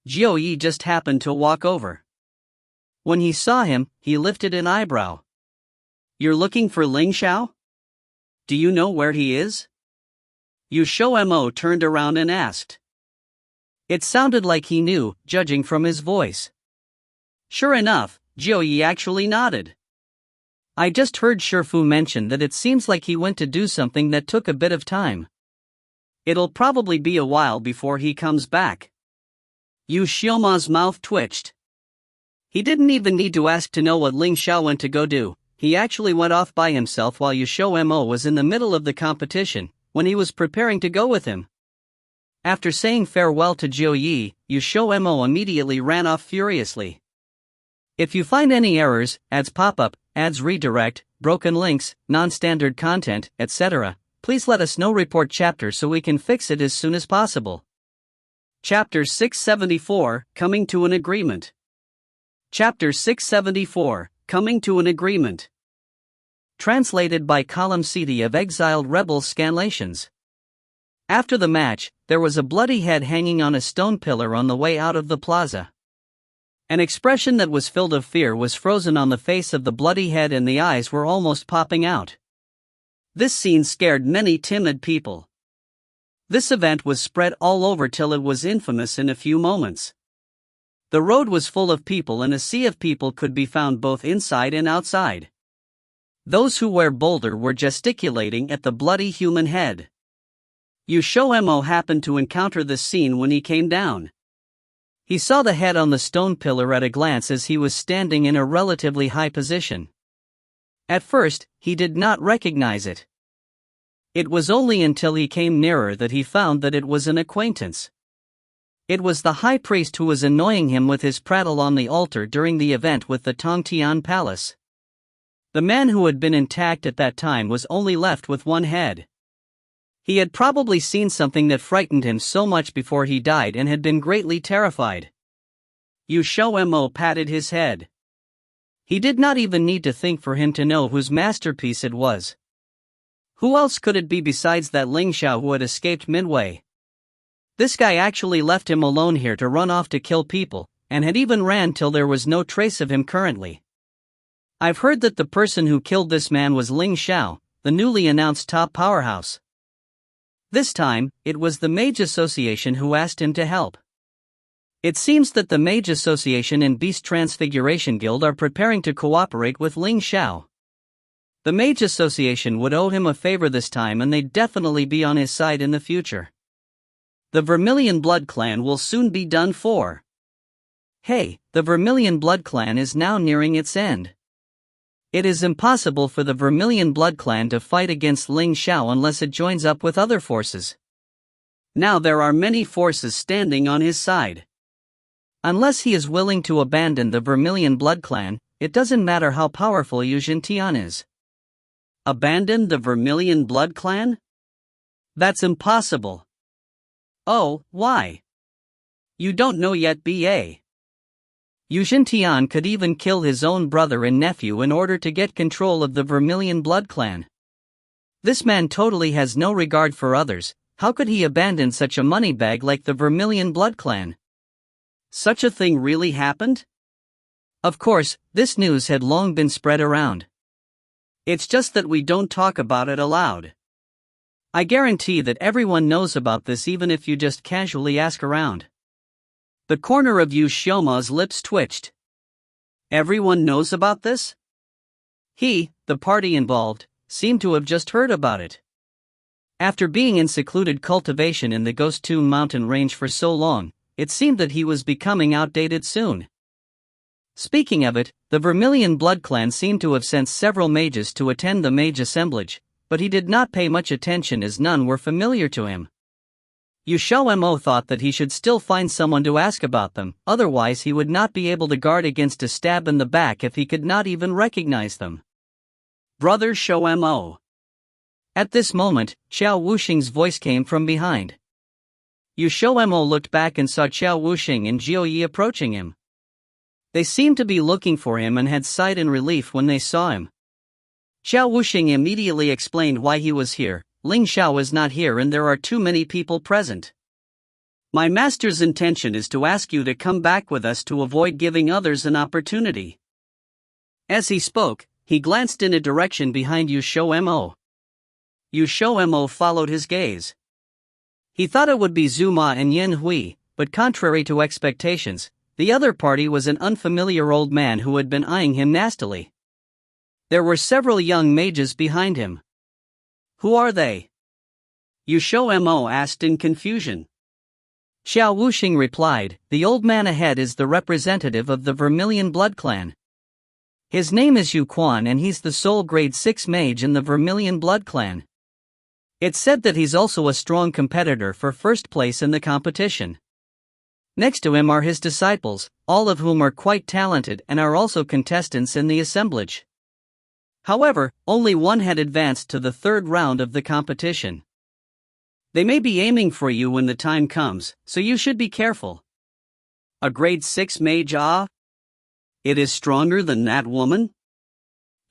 Jiu Yi just happened to walk over. When he saw him, he lifted an eyebrow. "You're looking for Ling Xiao? Do you know where he is?" XiaoMo turned around and asked. It sounded like he knew, judging from his voice. Sure enough, Jiu Yi actually nodded. "I just heard Shifu mention that it seems like he went to do something that took a bit of time. It'll probably be a while before he comes back." XiaoMo's mouth twitched. He didn't even need to ask to know what Ling Xiao went to go do. He actually went off by himself while XiaoMo was in the middle of the competition, when he was preparing to go with him. After saying farewell to Jiu Yi, XiaoMo immediately ran off furiously. If you find any errors, ads pop up, ads redirect, broken links, non-standard content, etc., please let us know. Report chapter so we can fix it as soon as possible. Chapter 674, Coming to an Agreement. Chapter 674, Coming to an Agreement. Translated by Column CD of Exiled Rebels Scanlations. After the match, there was a bloody head hanging on a stone pillar on the way out of the plaza. An expression that was filled of fear was frozen on the face of the bloody head and the eyes were almost popping out. This scene scared many timid people. This event was spread all over till it was infamous in a few moments. The road was full of people and a sea of people could be found both inside and outside. Those who were bolder were gesticulating at the bloody human head. XiaoMo happened to encounter this scene when he came down. He saw the head on the stone pillar at a glance as he was standing in a relatively high position. At first, he did not recognize it. It was only until he came nearer that he found that it was an acquaintance. It was the high priest who was annoying him with his prattle on the altar during the event with the Tongtian Palace. The man who had been intact at that time was only left with one head. He had probably seen something that frightened him so much before he died and had been greatly terrified. XiaoMo patted his head. He did not even need to think for him to know whose masterpiece it was. Who else could it be besides that Ling Xiao who had escaped midway? This guy actually left him alone here to run off to kill people, and had even ran till there was no trace of him currently. I've heard that the person who killed this man was Ling Xiao, the newly announced top powerhouse. This time, it was the Mage Association who asked him to help. It seems that the Mage Association and Beast Transfiguration Guild are preparing to cooperate with Ling Xiao. The Mage Association would owe him a favor this time, and they'd definitely be on his side in the future. The Vermilion Blood Clan will soon be done for. Hey, the Vermilion Blood Clan is now nearing its end. It is impossible for the Vermilion Blood Clan to fight against Ling Xiao unless it joins up with other forces. Now there are many forces standing on his side. Unless he is willing to abandon the Vermilion Blood Clan, it doesn't matter how powerful Yu Xintian is. Abandon the Vermilion Blood Clan? That's impossible. Oh, why? You don't know yet, B.A. Yu Xintian could even kill his own brother and nephew in order to get control of the Vermilion Blood Clan. This man totally has no regard for others. How could he abandon such a moneybag like the Vermilion Blood Clan? Such a thing really happened? Of course, this news had long been spread around. It's just that we don't talk about it aloud. I guarantee that everyone knows about this even if you just casually ask around. The corner of XiaoMo's lips twitched. Everyone knows about this? He, the party involved, seemed to have just heard about it. After being in secluded cultivation in the Ghost Tomb mountain range for so long, it seemed that he was becoming outdated soon. Speaking of it, the Vermilion Blood Clan seemed to have sent several mages to attend the mage assemblage, but he did not pay much attention as none were familiar to him. XiaoMo thought that he should still find someone to ask about them, otherwise he would not be able to guard against a stab in the back if he could not even recognize them. Brother XiaoMo. At this moment, Xiao Wuxing's voice came from behind. XiaoMo looked back and saw Xiao Wuxing and Jiu Yi approaching him. They seemed to be looking for him and had sighed in relief when they saw him. Xiao Wuxing immediately explained why he was here. Ling Xiao is not here and there are too many people present. My master's intention is to ask you to come back with us to avoid giving others an opportunity. As he spoke, he glanced in a direction behind XiaoMo. XiaoMo followed his gaze. He thought it would be Zuma and Yin Hui, but contrary to expectations, the other party was an unfamiliar old man who had been eyeing him nastily. There were several young mages behind him. Who are they? XiaoMo asked in confusion. Xiao Wuxing replied, the old man ahead is the representative of the Vermilion Blood Clan. His name is Yu Quan and he's the sole grade 6 mage in the Vermilion Blood Clan. It's said that he's also a strong competitor for first place in the competition. Next to him are his disciples, all of whom are quite talented and are also contestants in the assemblage. However, only one had advanced to the third round of the competition. They may be aiming for you when the time comes, so you should be careful. A grade 6 mage, ah? It is stronger than that woman?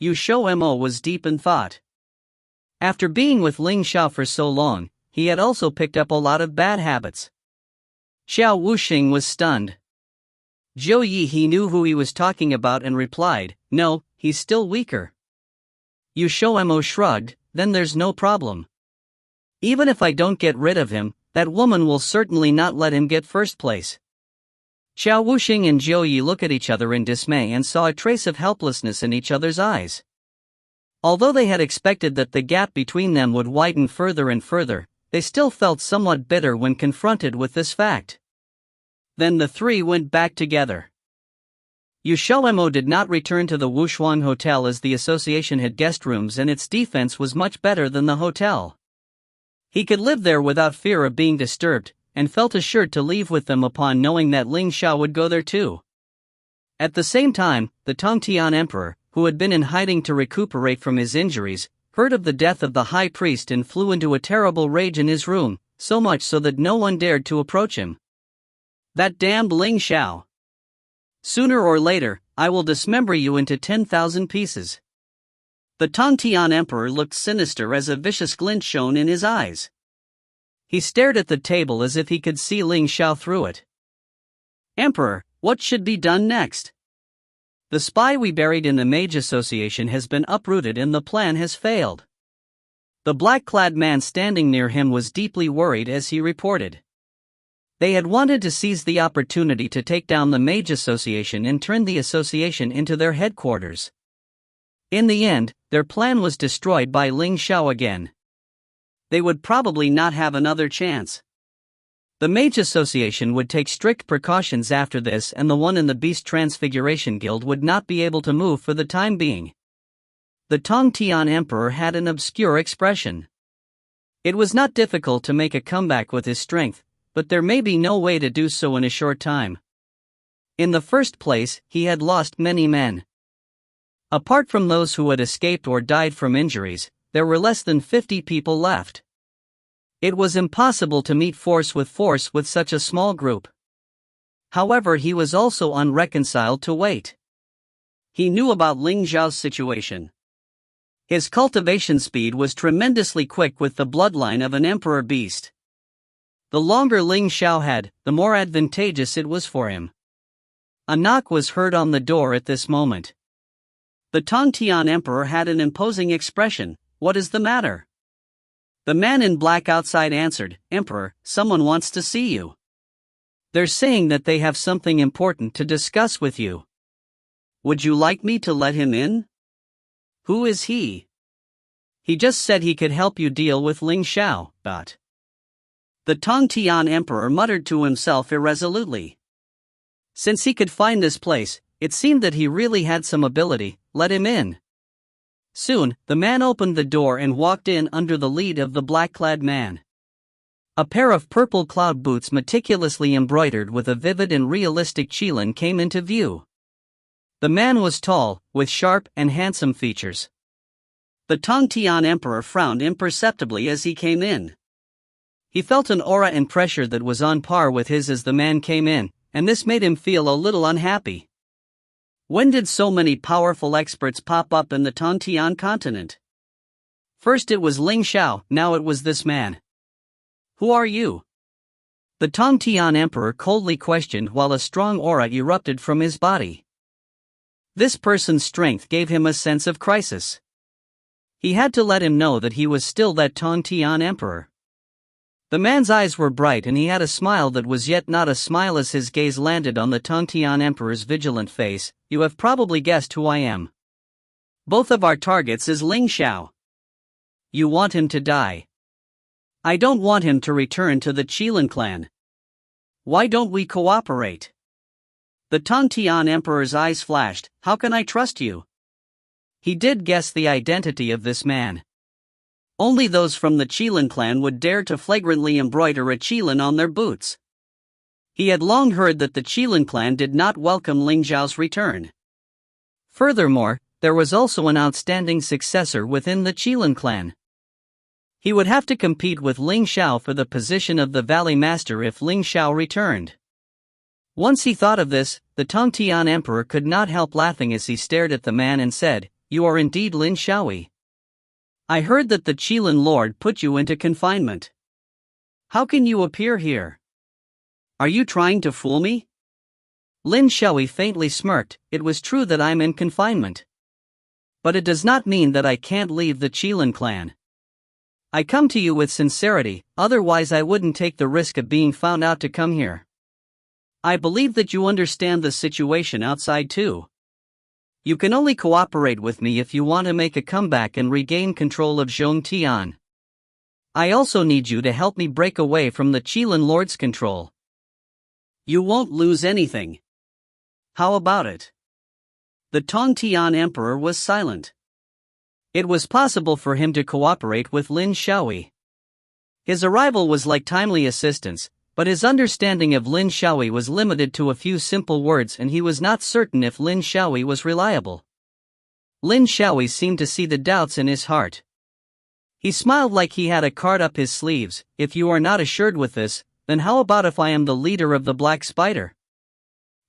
XiaoMo was deep in thought. After being with Ling Xiao for so long, he had also picked up a lot of bad habits. Xiao Wuxing was stunned. Jiu Yi he knew who he was talking about and replied, no, he's still weaker. XiaoMo shrugged, then there's no problem. Even if I don't get rid of him, that woman will certainly not let him get first place. Xiao Wuxing and Jiu Yi looked at each other in dismay and saw a trace of helplessness in each other's eyes. Although they had expected that the gap between them would widen further and further, they still felt somewhat bitter when confronted with this fact. Then the three went back together. XiaoMo did not return to the Wushuang Hotel as the association had guest rooms and its defense was much better than the hotel. He could live there without fear of being disturbed, and felt assured to leave with them upon knowing that Ling Xiao would go there too. At the same time, the Tongtian Emperor, who had been in hiding to recuperate from his injuries, heard of the death of the high priest and flew into a terrible rage in his room, so much so that no one dared to approach him. That damned Ling Xiao! Sooner or later, I will dismember you into 10,000 pieces. The Tongtian Emperor looked sinister as a vicious glint shone in his eyes. He stared at the table as if he could see Ling Xiao through it. Emperor, what should be done next? The spy we buried in the Mage Association has been uprooted and the plan has failed. The black-clad man standing near him was deeply worried as he reported. They had wanted to seize the opportunity to take down the Mage Association and turn the association into their headquarters. In the end, their plan was destroyed by Ling Xiao again. They would probably not have another chance. The Mage Association would take strict precautions after this, and the one in the Beast Transfiguration Guild would not be able to move for the time being. The Tongtian Emperor had an obscure expression. It was not difficult to make a comeback with his strength, but there may be no way to do so in a short time. In the first place, he had lost many men. Apart from those who had escaped or died from injuries, there were less than 50 people left. It was impossible to meet force with such a small group. However, he was also unreconciled to wait. He knew about Ling Xiao's situation. His cultivation speed was tremendously quick with the bloodline of an emperor beast. The longer Ling Xiao had, the more advantageous it was for him. A knock was heard on the door at this moment. The Tongtian Emperor had an imposing expression. What is the matter? The man in black outside answered, Emperor, someone wants to see you. They're saying that they have something important to discuss with you. Would you like me to let him in? Who is he? He just said he could help you deal with Ling Xiao, but... The Tongtian Emperor muttered to himself irresolutely. Since he could find this place, it seemed that he really had some ability. Let him in. Soon, the man opened the door and walked in under the lead of the black-clad man. A pair of purple cloud boots meticulously embroidered with a vivid and realistic qilin came into view. The man was tall, with sharp and handsome features. The Tongtian Emperor frowned imperceptibly as he came in. He felt an aura and pressure that was on par with his as the man came in, and this made him feel a little unhappy. When did so many powerful experts pop up in the Tongtian continent? First it was Ling Xiao, now it was this man. Who are you? The Tongtian Emperor coldly questioned while a strong aura erupted from his body. This person's strength gave him a sense of crisis. He had to let him know that he was still that Tongtian Emperor. The man's eyes were bright and he had a smile that was yet not a smile as his gaze landed on the Tongtian Emperor's vigilant face. You have probably guessed who I am. Both of our targets is Ling Xiao. You want him to die. I don't want him to return to the Qilin clan. Why don't we cooperate? The Tongtian Emperor's eyes flashed. How can I trust you? He did guess the identity of this man. Only those from the Qilin clan would dare to flagrantly embroider a qilin on their boots. He had long heard that the Qilin clan did not welcome Ling Xiao's return. Furthermore, there was also an outstanding successor within the Qilin clan. He would have to compete with Ling Xiao for the position of the Valley Master if Ling Xiao returned. Once he thought of this, the Tongtian Emperor could not help laughing as he stared at the man and said, You are indeed Lin Xiaoyi. I heard that the Qilin Lord put you into confinement. How can you appear here? Are you trying to fool me? Lin Xiaoyi faintly smirked. It was true that I'm in confinement. But it does not mean that I can't leave the Qilin clan. I come to you with sincerity, otherwise I wouldn't take the risk of being found out to come here. I believe that you understand the situation outside too. You can only cooperate with me if you want to make a comeback and regain control of Zhongtian. I also need you to help me break away from the Qilin Lord's control. You won't lose anything. How about it? The Tongtian emperor was silent. It was possible for him to cooperate with Lin Xiaoyi. His arrival was like timely assistance, but his understanding of Lin Xiaoyi was limited to a few simple words, and he was not certain if Lin Xiaoyi was reliable. Lin Xiaoyi seemed to see the doubts in his heart. He smiled like he had a card up his sleeves. If you are not assured with this, then how about if I am the leader of the Black Spider?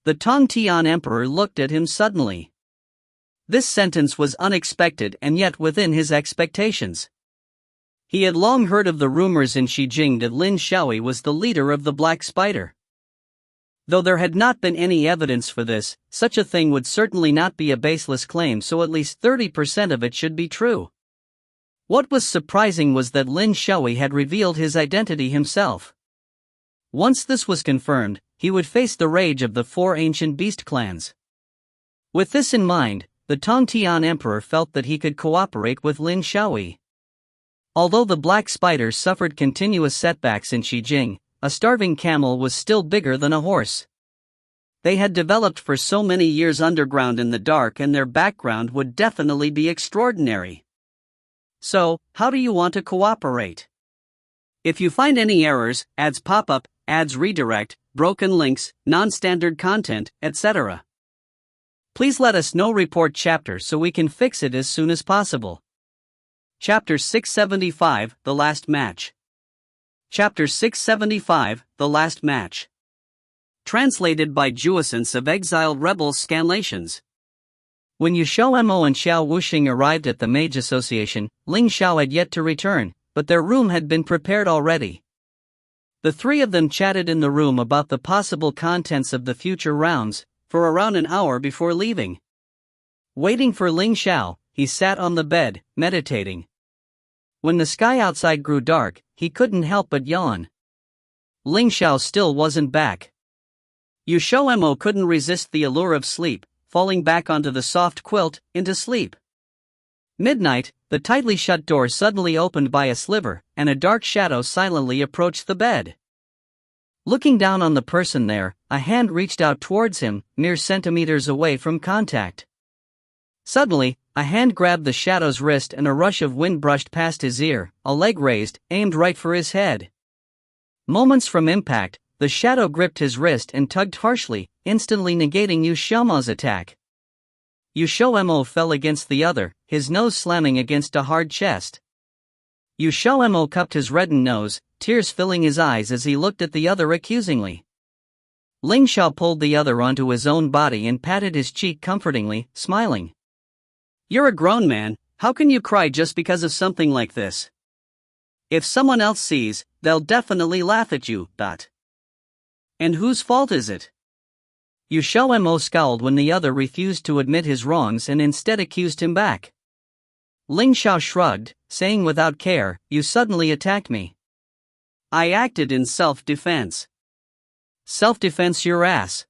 The Tongtian emperor looked at him suddenly. This sentence was unexpected and yet within his expectations. He had long heard of the rumors in Xijing that Lin Xiaoyi was the leader of the Black Spider. Though there had not been any evidence for this, such a thing would certainly not be a baseless claim, so at least 30% of it should be true. What was surprising was that Lin Xiaoyi had revealed his identity himself. Once this was confirmed, he would face the rage of the 4 ancient beast clans. With this in mind, the Tongtian emperor felt that he could cooperate with Lin Xiaoyi. Although the Black Spider suffered continuous setbacks in Xijing, a starving camel was still bigger than a horse. They had developed for so many years underground in the dark, and their background would definitely be extraordinary. So, how do you want to cooperate? If you find any errors, ads pop up, ads redirect, broken links, non-standard content, etc., please let us know. Report chapter so we can fix it as soon as possible. Chapter 675, The Last Match. Chapter 675, The Last Match. Translated by Juessence of Exiled Rebels Scanlations. When XiaoMo and Xiao Wuxing arrived at the Mage Association, Ling Xiao had yet to return, but their room had been prepared already. The three of them chatted in the room about the possible contents of the future rounds, for around an hour before leaving. Waiting for Ling Xiao, he sat on the bed, meditating. When the sky outside grew dark, he couldn't help but yawn. Ling Xiao still wasn't back. XiaoMo couldn't resist the allure of sleep, falling back onto the soft quilt, into sleep. Midnight, the tightly shut door suddenly opened by a sliver, and a dark shadow silently approached the bed. Looking down on the person there, a hand reached out towards him, mere centimeters away from contact. Suddenly, a hand grabbed the shadow's wrist and a rush of wind brushed past his ear, a leg raised, aimed right for his head. Moments from impact, the shadow gripped his wrist and tugged harshly, instantly negating XiaoMo's attack. XiaoMo fell against the other, his nose slamming against a hard chest. XiaoMo cupped his reddened nose, tears filling his eyes as he looked at the other accusingly. Ling Xiao pulled the other onto his own body and patted his cheek comfortingly, smiling. "You're a grown man, how can you cry just because of something like this? If someone else sees, they'll definitely laugh at you, . And whose fault is it?" XiaoMo scowled when the other refused to admit his wrongs and instead accused him back. Ling Xiao shrugged, saying without care, "You suddenly attacked me. I acted in self-defense." "Self-defense your ass."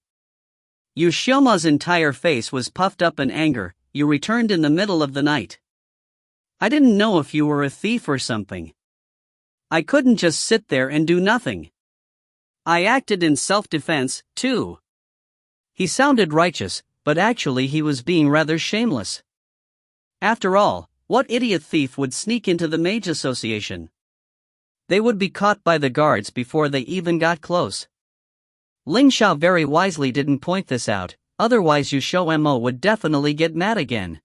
XiaoMo's entire face was puffed up in anger. "You returned in the middle of the night. I didn't know if you were a thief or something. I couldn't just sit there and do nothing. I acted in self-defense, too." He sounded righteous, but actually he was being rather shameless. After all, what idiot thief would sneak into the Mage Association? They would be caught by the guards before they even got close. Ling Xiao very wisely didn't point this out, otherwise XiaoMo would definitely get mad again.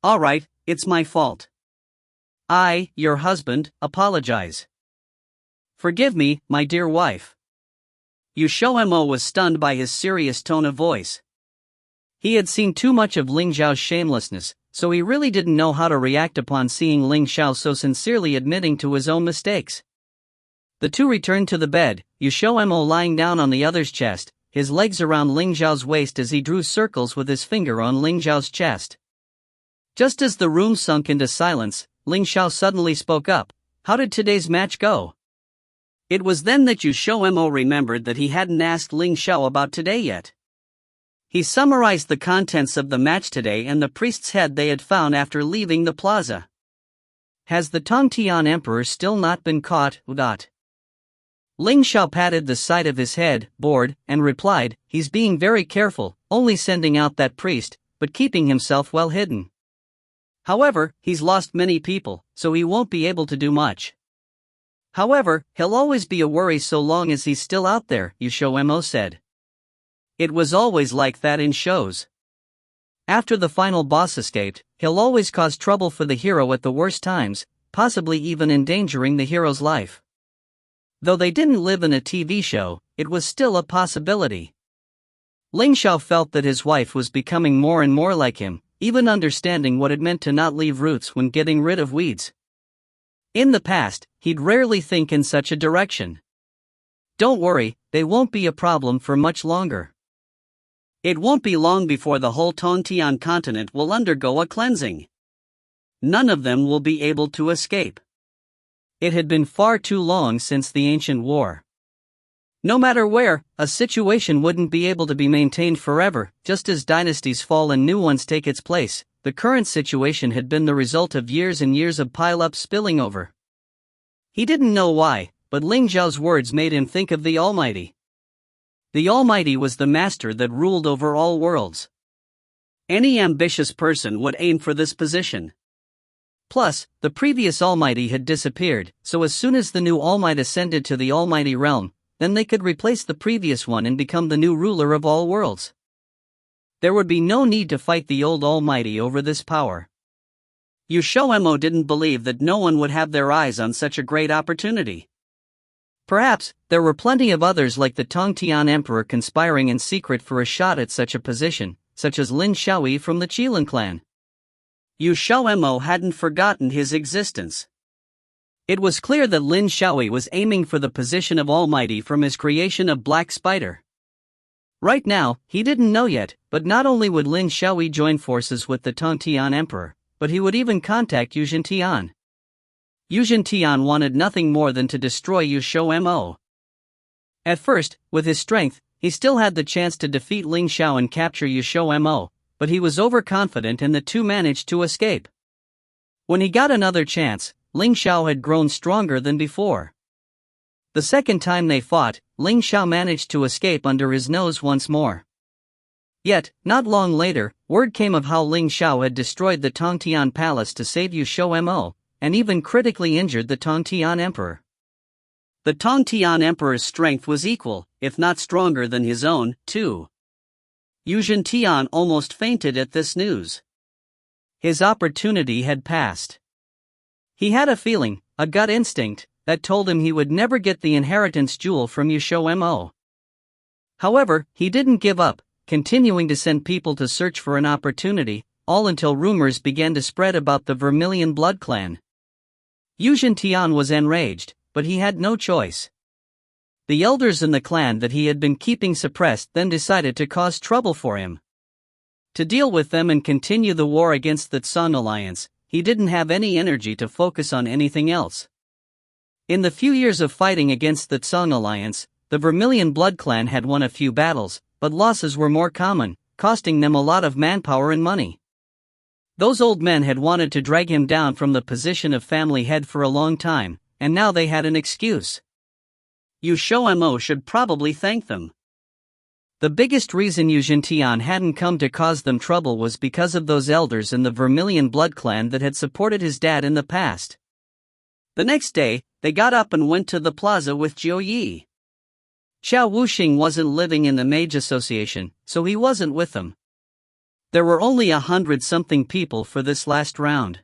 "Alright, it's my fault. I, your husband, apologize. Forgive me, my dear wife." XiaoMo was stunned by his serious tone of voice. He had seen too much of Ling Xiao's shamelessness, so he really didn't know how to react upon seeing Ling Xiao so sincerely admitting to his own mistakes. The two returned to the bed, XiaoMo lying down on the other's chest, his legs around Ling Xiao's waist as he drew circles with his finger on Ling Xiao's chest. Just as the room sunk into silence, Ling Xiao suddenly spoke up. "How did today's match go?" It was then that XiaoMo remembered that he hadn't asked Ling Xiao about today yet. He summarized the contents of the match today and the priest's head they had found after leaving the plaza. "Has the Tongtian emperor still not been caught?" Ling Xiao patted the side of his head, bored, and replied, "He's being very careful, only sending out that priest, but keeping himself well hidden. However, he's lost many people, so he won't be able to do much. However, he'll always be a worry so long as he's still out there," XiaoMo said. It was always like that in shows. After the final boss escaped, he'll always cause trouble for the hero at the worst times, possibly even endangering the hero's life. Though they didn't live in a TV show, it was still a possibility. Ling Xiao felt that his wife was becoming more and more like him, even understanding what it meant to not leave roots when getting rid of weeds. In the past, he'd rarely think in such a direction. Don't worry, they won't be a problem for much longer. It won't be long before the whole Tongtian continent will undergo a cleansing. None of them will be able to escape. It had been far too long since the ancient war. No matter where, a situation wouldn't be able to be maintained forever. Just as dynasties fall and new ones take its place, the current situation had been the result of years and years of pile-up spilling over. He didn't know why, but Ling Xiao's words made him think of the Almighty. The Almighty was the master that ruled over all worlds. Any ambitious person would aim for this position. Plus, the previous Almighty had disappeared, so as soon as the new Almighty ascended to the Almighty realm, then they could replace the previous one and become the new ruler of all worlds. There would be no need to fight the old Almighty over this power. XiaoMo didn't believe that no one would have their eyes on such a great opportunity. Perhaps, there were plenty of others like the Tongtian Emperor conspiring in secret for a shot at such a position, such as Lin Xiaoyi from the Qilin clan. XiaoMo hadn't forgotten his existence. It was clear that Lin Xiaoyi was aiming for the position of Almighty from his creation of Black Spider. Right now, he didn't know yet, but not only would Lin Xiaoyi join forces with the Tongtian Emperor, but he would even contact Yuzhen. Yuzhen wanted nothing more than to destroy XiaoMo. At first, with his strength, he still had the chance to defeat Ling Xiao and capture XiaoMo, but he was overconfident and the two managed to escape. When he got another chance, Ling Xiao had grown stronger than before. The second time they fought, Ling Xiao managed to escape under his nose once more. Yet, not long later, word came of how Ling Xiao had destroyed the Tongtian palace to save XiaoMo, and even critically injured the Tongtian Emperor. The Tongtian Emperor's strength was equal, if not stronger than his own, too. Yuzhen almost fainted at this news. His opportunity had passed. He had a feeling, a gut instinct, that told him he would never get the inheritance jewel from XiaoMo. However, he didn't give up, continuing to send people to search for an opportunity, all until rumors began to spread about the Vermilion Blood Clan. Yuzhen was enraged, but he had no choice. The elders in the clan that he had been keeping suppressed then decided to cause trouble for him. To deal with them and continue the war against the Tsang Alliance, he didn't have any energy to focus on anything else. In the few years of fighting against the Tsang Alliance, the Vermilion Blood Clan had won a few battles, but losses were more common, costing them a lot of manpower and money. Those old men had wanted to drag him down from the position of family head for a long time, and now they had an excuse. XiaoMo should probably thank them. The biggest reason Yuzhen hadn't come to cause them trouble was because of those elders in the Vermilion Blood Clan that had supported his dad in the past. The next day, they got up and went to the plaza with Jiu Yi. Xiao Wuxing wasn't living in the Mage Association, so he wasn't with them. There were only 100-something people for this last round.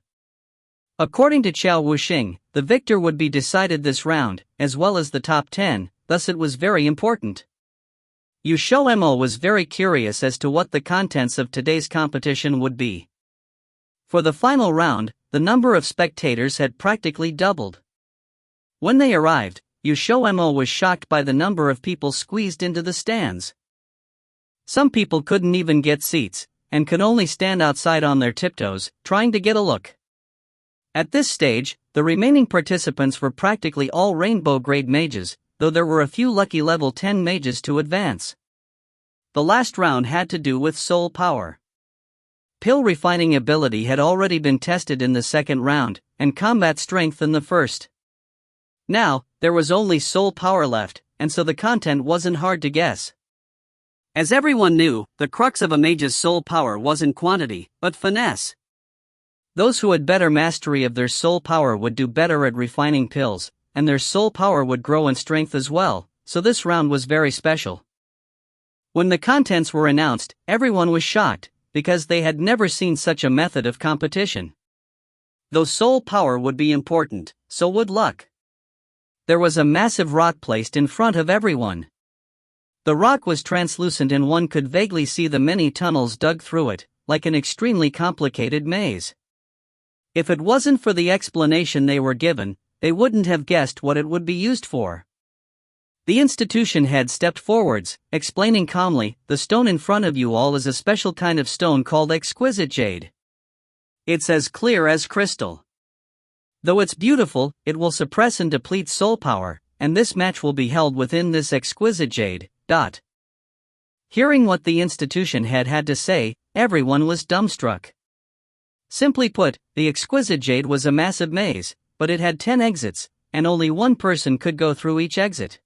According to Xiao Wuxing, the victor would be decided this round, as well as the top 10, thus it was very important. XiaoMo was very curious as to what the contents of today's competition would be. For the final round, the number of spectators had practically doubled. When they arrived, XiaoMo was shocked by the number of people squeezed into the stands. Some people couldn't even get seats, and could only stand outside on their tiptoes, trying to get a look. At this stage, the remaining participants were practically all rainbow-grade mages, though there were a few lucky level 10 mages to advance. The last round had to do with soul power. Pill refining ability had already been tested in the second round, and combat strength in the first. Now, there was only soul power left, and so the content wasn't hard to guess. As everyone knew, the crux of a mage's soul power wasn't quantity, but finesse. Those who had better mastery of their soul power would do better at refining pills, and their soul power would grow in strength as well, so this round was very special. When the contents were announced, everyone was shocked, because they had never seen such a method of competition. Though soul power would be important, so would luck. There was a massive rock placed in front of everyone. The rock was translucent and one could vaguely see the many tunnels dug through it, like an extremely complicated maze. If it wasn't for the explanation they were given, they wouldn't have guessed what it would be used for. The institution head stepped forwards, explaining calmly, "The stone in front of you all is a special kind of stone called exquisite jade. It's as clear as crystal. Though it's beautiful, it will suppress and deplete soul power, and this match will be held within this exquisite jade." Hearing what the institution head had to say, everyone was dumbstruck. Simply put, the exquisite jade was a massive maze, but it had 10 exits, and only one person could go through each exit.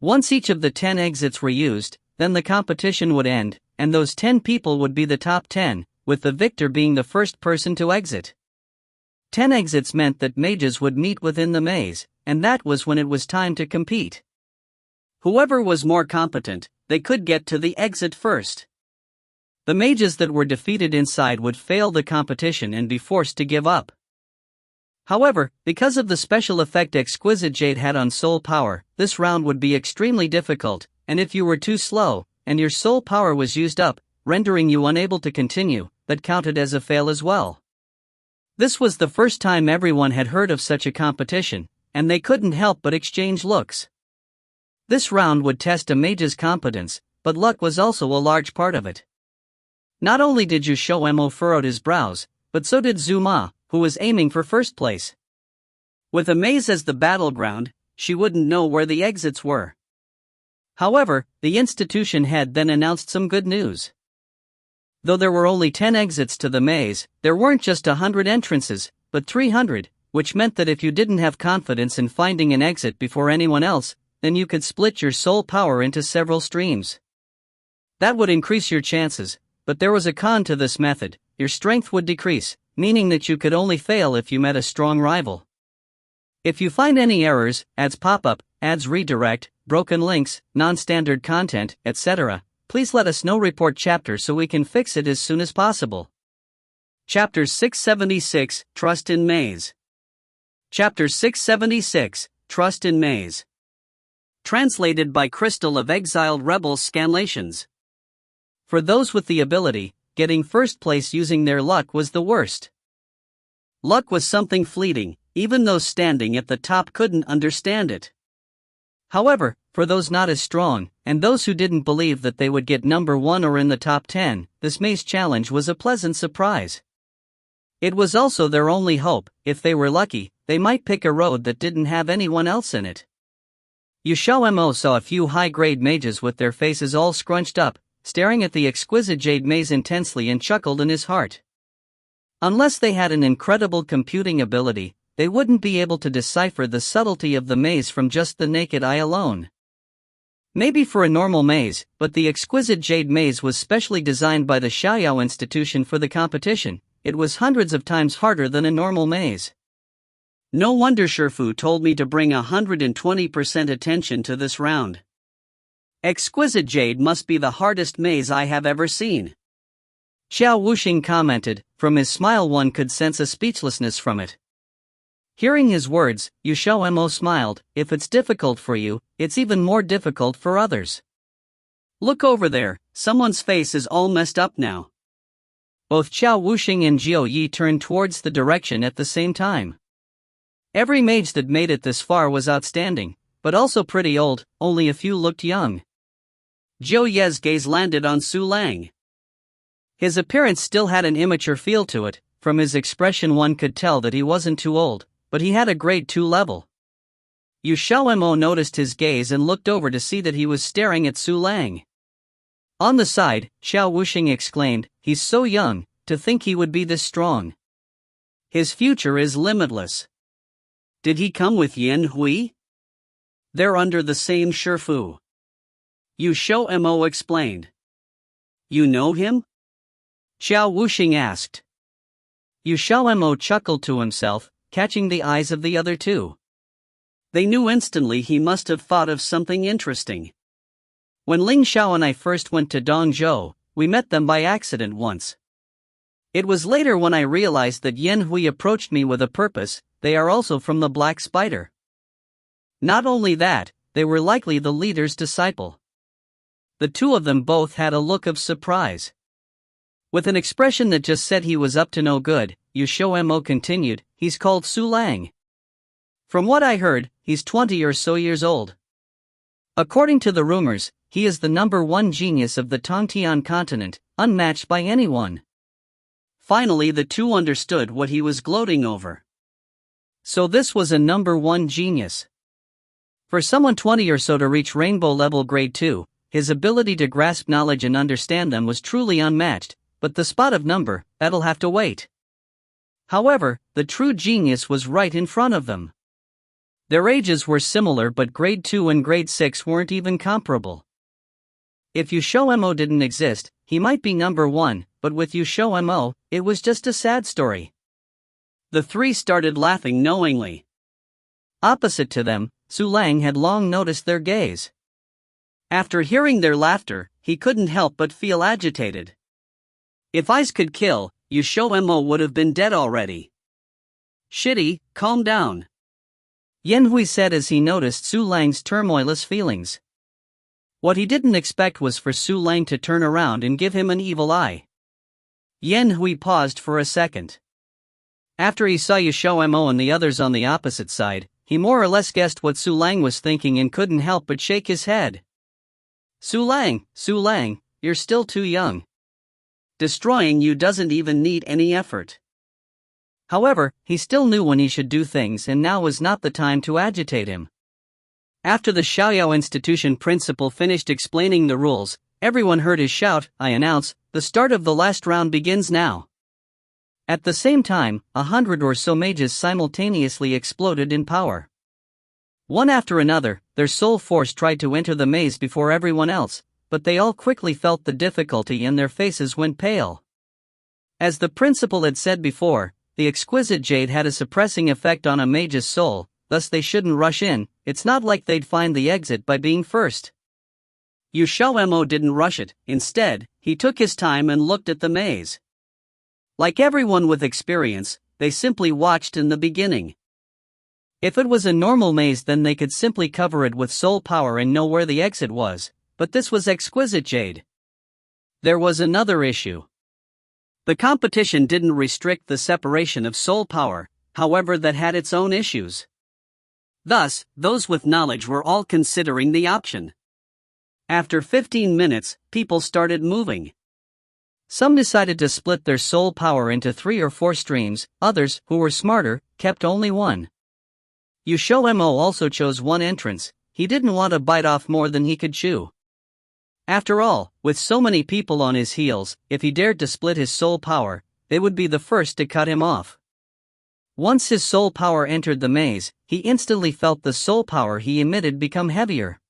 Once each of the 10 exits were used, then the competition would end, and those 10 people would be the top 10, with the victor being the first person to exit. 10 exits meant that mages would meet within the maze, and that was when it was time to compete. Whoever was more competent, they could get to the exit first. The mages that were defeated inside would fail the competition and be forced to give up. However, because of the special effect exquisite jade had on soul power, this round would be extremely difficult, and if you were too slow, and your soul power was used up, rendering you unable to continue, that counted as a fail as well. This was the first time everyone had heard of such a competition, and they couldn't help but exchange looks. This round would test a mage's competence, but luck was also a large part of it. Not only did XiaoMo furrow his brows, but so did Zuma, who was aiming for first place. With a maze as the battleground, she wouldn't know where the exits were. However, the institution head then announced some good news. Though there were only 10 exits to the maze, there weren't just 100 entrances, but 300, which meant that if you didn't have confidence in finding an exit before anyone else, then you could split your soul power into several streams. That would increase your chances, but there was a con to this method: your strength would decrease, meaning that you could only fail if you met a strong rival. If you find any errors, ads pop up, ads redirect, broken links, non-standard content, etc., please let us know. Report chapter so we can fix it as soon as possible. Chapter 676, Trust in Maze. Chapter 676, Trust in Maze. Translated by Crystal of Exiled Rebels Scanlations. For those with the ability, getting first place using their luck was the worst. Luck was something fleeting, even those standing at the top couldn't understand it. However, for those not as strong, and those who didn't believe that they would get number 1 or in the top 10, this maze challenge was a pleasant surprise. It was also their only hope. If they were lucky, they might pick a road that didn't have anyone else in it. XiaoMo saw a few high-grade mages with their faces all scrunched up, staring at the exquisite jade maze intensely, and chuckled in his heart. Unless they had an incredible computing ability, they wouldn't be able to decipher the subtlety of the maze from just the naked eye alone. Maybe for a normal maze, but the exquisite jade maze was specially designed by the Xiao institution for the competition. It was hundreds of times harder than a normal maze. No wonder Shifu told me to bring 120% attention to this round. Exquisite jade must be the hardest maze I have ever seen. Xiao Wuxing commented. From his smile one could sense a speechlessness from it. Hearing his words, XiaoMo smiled. If it's difficult for you, it's even more difficult for others. Look over there, someone's face is all messed up now. Both Xiao Wuxing and Jiu Yi turned towards the direction at the same time. Every mage that made it this far was outstanding, but also pretty old, only a few looked young. Jiu Ye's gaze landed on Su Lang. His appearance still had an immature feel to it. From his expression one could tell that he wasn't too old, but he had a grade 2 level. XiaoMo noticed his gaze and looked over to see that he was staring at Su Lang. On the side, Xiao Wuxing exclaimed, "He's so young, to think he would be this strong. His future is limitless." Did he come with Yan Hui? They're under the same Shifu. XiaoMo explained. You know him? Xiao Wuxing asked. XiaoMo chuckled to himself, catching the eyes of the other two. They knew instantly he must have thought of something interesting. When Ling Xiao and I first went to Dongzhou, we met them by accident once. It was later when I realized that Yan Hui approached me with a purpose. They are also from the Black Spider. Not only that, they were likely the leader's disciple. The two of them both had a look of surprise. With an expression that just said he was up to no good, XiaoMo continued, he's called Su Lang. From what I heard, he's 20 or so years old. According to the rumors, he is the #1 genius of the Tongtian continent, unmatched by anyone. Finally the two understood what he was gloating over. So this was a #1 genius. For someone 20 or so to reach rainbow level grade 2, his ability to grasp knowledge and understand them was truly unmatched, but the spot of number, that'll have to wait. However, the true genius was right in front of them. Their ages were similar, but grade 2 and grade 6 weren't even comparable. If XiaoMo didn't exist, he might be #1, but with XiaoMo, it was just a sad story. The three started laughing knowingly. Opposite to them, Su Lang had long noticed their gaze. After hearing their laughter, he couldn't help but feel agitated. If ice could kill, XiaoMo would have been dead already. Shitty, calm down. Yan Hui said as he noticed Su Lang's turmoilous feelings. What he didn't expect was for Su Lang to turn around and give him an evil eye. Yan Hui paused for a second. After he saw XiaoMo and the others on the opposite side, he more or less guessed what Su Lang was thinking and couldn't help but shake his head. Su Lang, you're still too young. Destroying you doesn't even need any effort. However, he still knew when he should do things, and now was not the time to agitate him. After the Xiao Institution principal finished explaining the rules, everyone heard his shout, I announce, the start of the last round begins now. At the same time, 100 or so mages simultaneously exploded in power. One after another, their soul force tried to enter the maze before everyone else, but they all quickly felt the difficulty and their faces went pale. As the principal had said before, the exquisite jade had a suppressing effect on a mage's soul, thus they shouldn't rush in. It's not like they'd find the exit by being first. XiaoMo didn't rush it, instead, he took his time and looked at the maze. Like everyone with experience, they simply watched in the beginning. If it was a normal maze, then they could simply cover it with soul power and know where the exit was, but this was exquisite jade. There was another issue. The competition didn't restrict the separation of soul power, however that had its own issues. Thus, those with knowledge were all considering the option. After 15 minutes, people started moving. Some decided to split their soul power into 3 or 4 streams, others, who were smarter, kept only one. XiaoMo also chose one entrance. He didn't want to bite off more than he could chew. After all, with so many people on his heels, if he dared to split his soul power, they would be the first to cut him off. Once his soul power entered the maze, he instantly felt the soul power he emitted become heavier.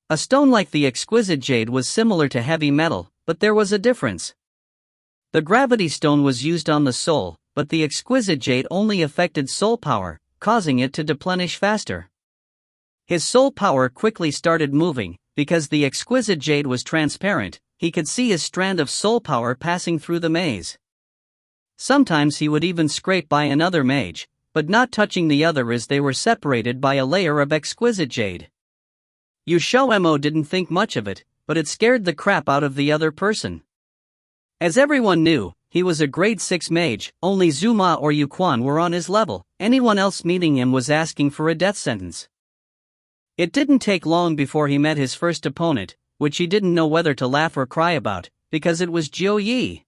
A stone like the exquisite jade was similar to heavy metal, but there was a difference. The gravity stone was used on the soul, but the exquisite jade only affected soul power, causing it to deplenish faster. His soul power quickly started moving. Because the exquisite jade was transparent, he could see his strand of soul power passing through the maze. Sometimes he would even scrape by another mage, but not touching the other as they were separated by a layer of exquisite jade. XiaoMo didn't think much of it, but it scared the crap out of the other person. As everyone knew, he was a grade 6 mage, only Zuma or Yuquan were on his level, anyone else meeting him was asking for a death sentence. It didn't take long before he met his first opponent, which he didn't know whether to laugh or cry about, because it was Jiu Yi.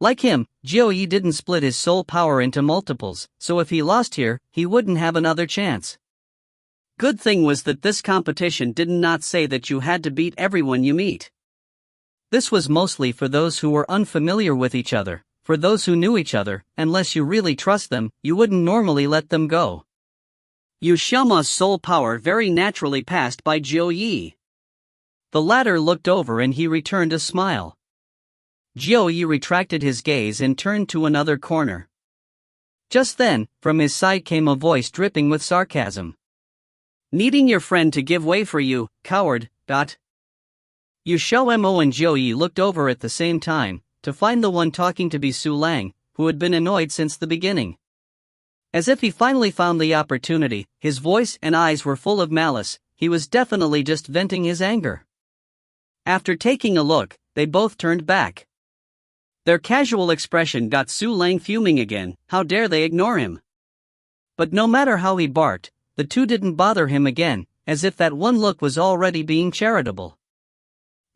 Like him, Jiu Yi didn't split his soul power into multiples, so if he lost here, he wouldn't have another chance. Good thing was that this competition did not say that you had to beat everyone you meet. This was mostly for those who were unfamiliar with each other. For those who knew each other, unless you really trust them, you wouldn't normally let them go. Yu Xiaomo's soul power very naturally passed by Jiu Yi. The latter looked over and he returned a smile. Jiu Yi retracted his gaze and turned to another corner. Just then, from his side came a voice dripping with sarcasm. Needing your friend to give way for you, coward, Yu XiaoMo and Jiu Yi looked over at the same time, to find the one talking to be Su Lang, who had been annoyed since the beginning. As if he finally found the opportunity, his voice and eyes were full of malice. He was definitely just venting his anger. After taking a look, they both turned back. Their casual expression got Su Lang fuming again. How dare they ignore him? But no matter how he barked, the two didn't bother him again, as if that one look was already being charitable.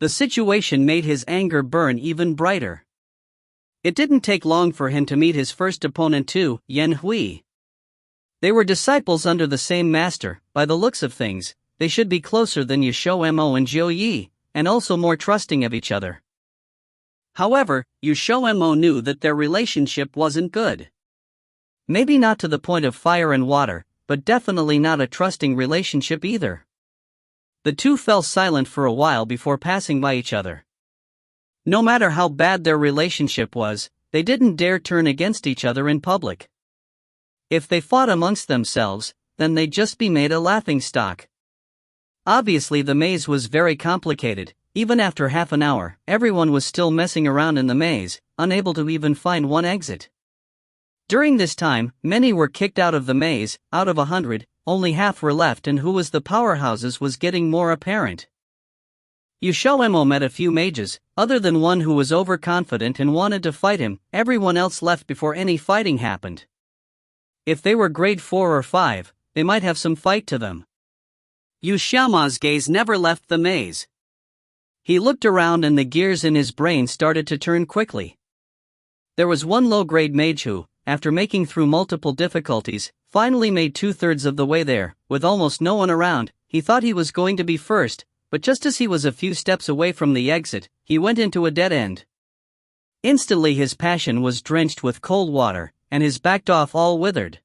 The situation made his anger burn even brighter. It didn't take long for him to meet his first opponent too, Yan Hui. They were disciples under the same master. By the looks of things, they should be closer than Yu XiaoMo and Jiu Yi, and also more trusting of each other. However, Yu XiaoMo knew that their relationship wasn't good. Maybe not to the point of fire and water, but definitely not a trusting relationship either. The two fell silent for a while before passing by each other. No matter how bad their relationship was, they didn't dare turn against each other in public. If they fought amongst themselves, then they'd just be made a laughingstock. Obviously the maze was very complicated. Even after half an hour, everyone was still messing around in the maze, unable to even find one exit. During this time, many were kicked out of the maze. Out of 100, only half were left, and who was the powerhouses was getting more apparent. Yu XiaoMo met a few mages, other than one who was overconfident and wanted to fight him. Everyone else left before any fighting happened. If they were grade 4 or 5, they might have some fight to them. Yu XiaoMo's gaze never left the maze. He looked around and the gears in his brain started to turn quickly. There was one low-grade mage who, after making through multiple difficulties, finally made 2/3 of the way there. With almost no one around, he thought he was going to be first, but just as he was a few steps away from the exit, he went into a dead end. Instantly his passion was drenched with cold water, and his backed off all withered.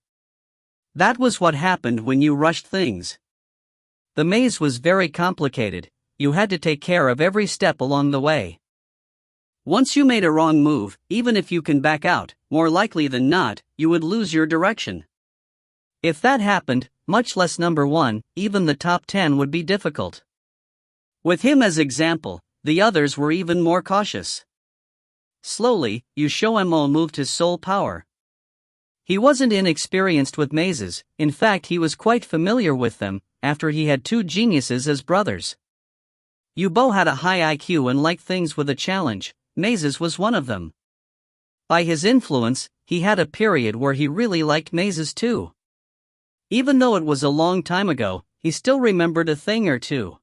That was what happened when you rushed things. The maze was very complicated. You had to take care of every step along the way. Once you made a wrong move, even if you can back out, more likely than not, you would lose your direction. If that happened, much less number 1, even the top 10 would be difficult. With him as example, the others were even more cautious. Slowly, Yu XiaoMo moved his soul power. He wasn't inexperienced with mazes. In fact he was quite familiar with them, after he had 2 geniuses as brothers. Yu Bo had a high IQ and liked things with a challenge. Mazes was one of them. By his influence, he had a period where he really liked mazes too. Even though it was a long time ago, he still remembered a thing or two.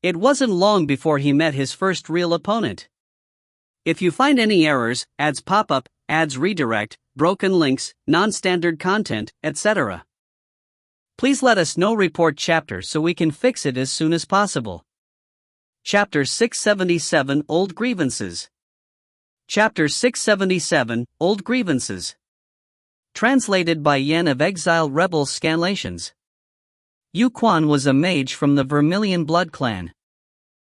It wasn't long before he met his first real opponent. If you find any errors, ads pop up, ads redirect, broken links, non-standard content, etc., please let us know. Report chapter so we can fix it as soon as possible. Chapter 677 Old Grievances. Chapter 677 Old Grievances. Translated by Yan of Exile Rebel Scanlations. Yu Quan was a mage from the Vermilion Blood Clan.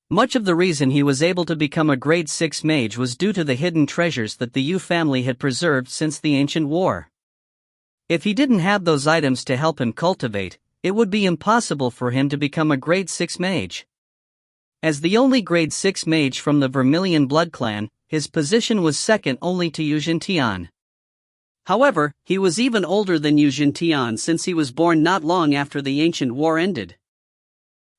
Much of the reason he was able to become a grade 6 mage was due to the hidden treasures that the Yu family had preserved since the ancient war. If he didn't have those items to help him cultivate, it would be impossible for him to become a grade 6 mage. As the only grade 6 mage from the Vermilion Blood Clan, his position was second only to Yu Xintian. However, he was even older than Yu Xintian since he was born not long after the ancient war ended.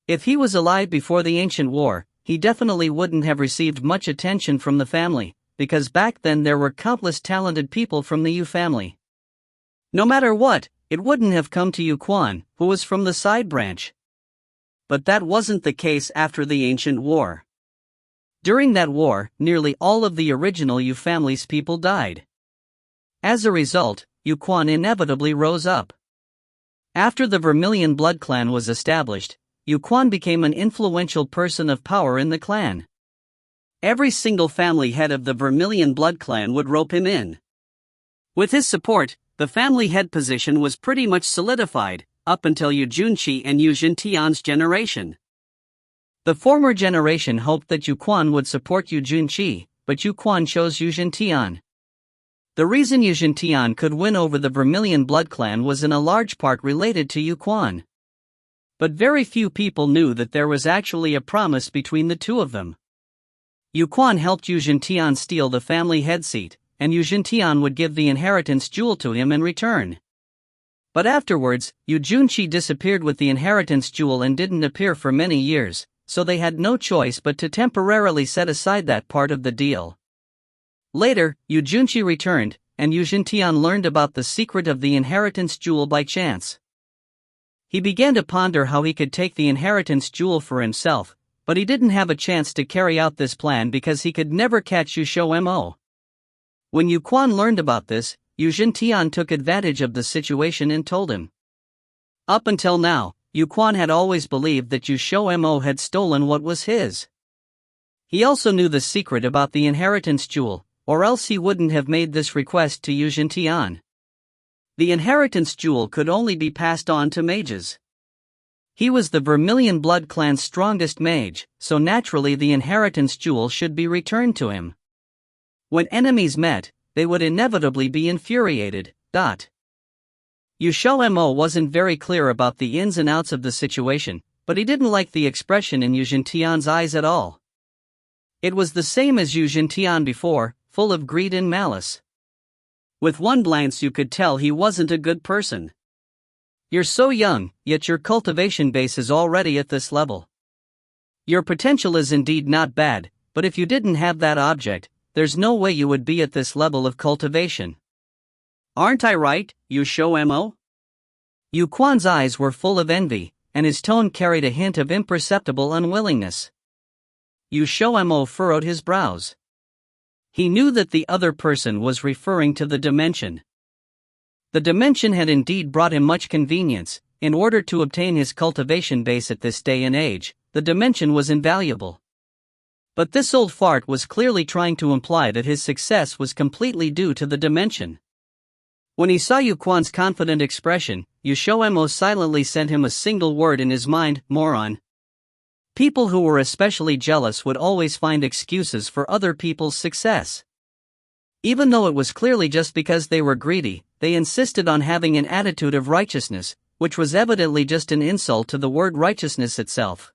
If he was alive before the ancient war, he definitely wouldn't have received much attention from the family, because back then there were countless talented people from the Yu family. No matter what, it wouldn't have come to Yu Quan, who was from the side branch. But that wasn't the case after the ancient war. During that war, nearly all of the original Yu family's people died. As a result, Yu Quan inevitably rose up. After the Vermilion Blood Clan was established, Yu Quan became an influential person of power in the clan. Every single family head of the Vermilion Blood Clan would rope him in. With his support, the family head position was pretty much solidified. up until Yu Junqi and Yu Xintian's generation. The former generation hoped that Yu Quan would support Yu Junqi, but Yu Quan chose Yu Xintian. The reason Yu Xintian could win over the Vermilion blood clan was in a large part related to Yu Quan. But very few people knew that there was actually a promise between the two of them. Yu Quan helped Yu Xintian steal the family head seat, and Yu Xintian would give the inheritance jewel to him in return. But afterwards, Yu Junqi disappeared with the inheritance jewel and didn't appear for many years, so they had no choice but to temporarily set aside that part of the deal. Later, Yu Junqi returned, and Yu Xintian learned about the secret of the inheritance jewel by chance. He began to ponder how he could take the inheritance jewel for himself, but he didn't have a chance to carry out this plan because he could never catch XiaoMo. When Yu Quan learned about this, Yu Xintian took advantage of the situation and told him. Up until now, Yu Quan had always believed that XiaoMo had stolen what was his. He also knew the secret about the inheritance jewel, or else he wouldn't have made this request to Yu Xintian. The inheritance jewel could only be passed on to mages. He was the Vermilion blood clan's strongest mage, so naturally the inheritance jewel should be returned to him. When enemies met, they would inevitably be infuriated. XiaoMo wasn't very clear about the ins and outs of the situation, but he didn't like the expression in Yu Xintian's eyes at all. It was the same as Yu Xintian before, full of greed and malice. With one glance you could tell he wasn't a good person. You're so young, yet your cultivation base is already at this level. Your potential is indeed not bad, but if you didn't have that object, there's no way you would be at this level of cultivation. Aren't I right, XiaoMo? Yu Quan's eyes were full of envy, and his tone carried a hint of imperceptible unwillingness. XiaoMo furrowed his brows. He knew that the other person was referring to the dimension. The dimension had indeed brought him much convenience. In order to obtain his cultivation base at this day and age, the dimension was invaluable. But this old fart was clearly trying to imply that his success was completely due to the dimension. When he saw Yu Quan's confident expression, XiaoMo silently sent him a single word in his mind: moron. People who were especially jealous would always find excuses for other people's success. Even though it was clearly just because they were greedy, they insisted on having an attitude of righteousness, which was evidently just an insult to the word righteousness itself.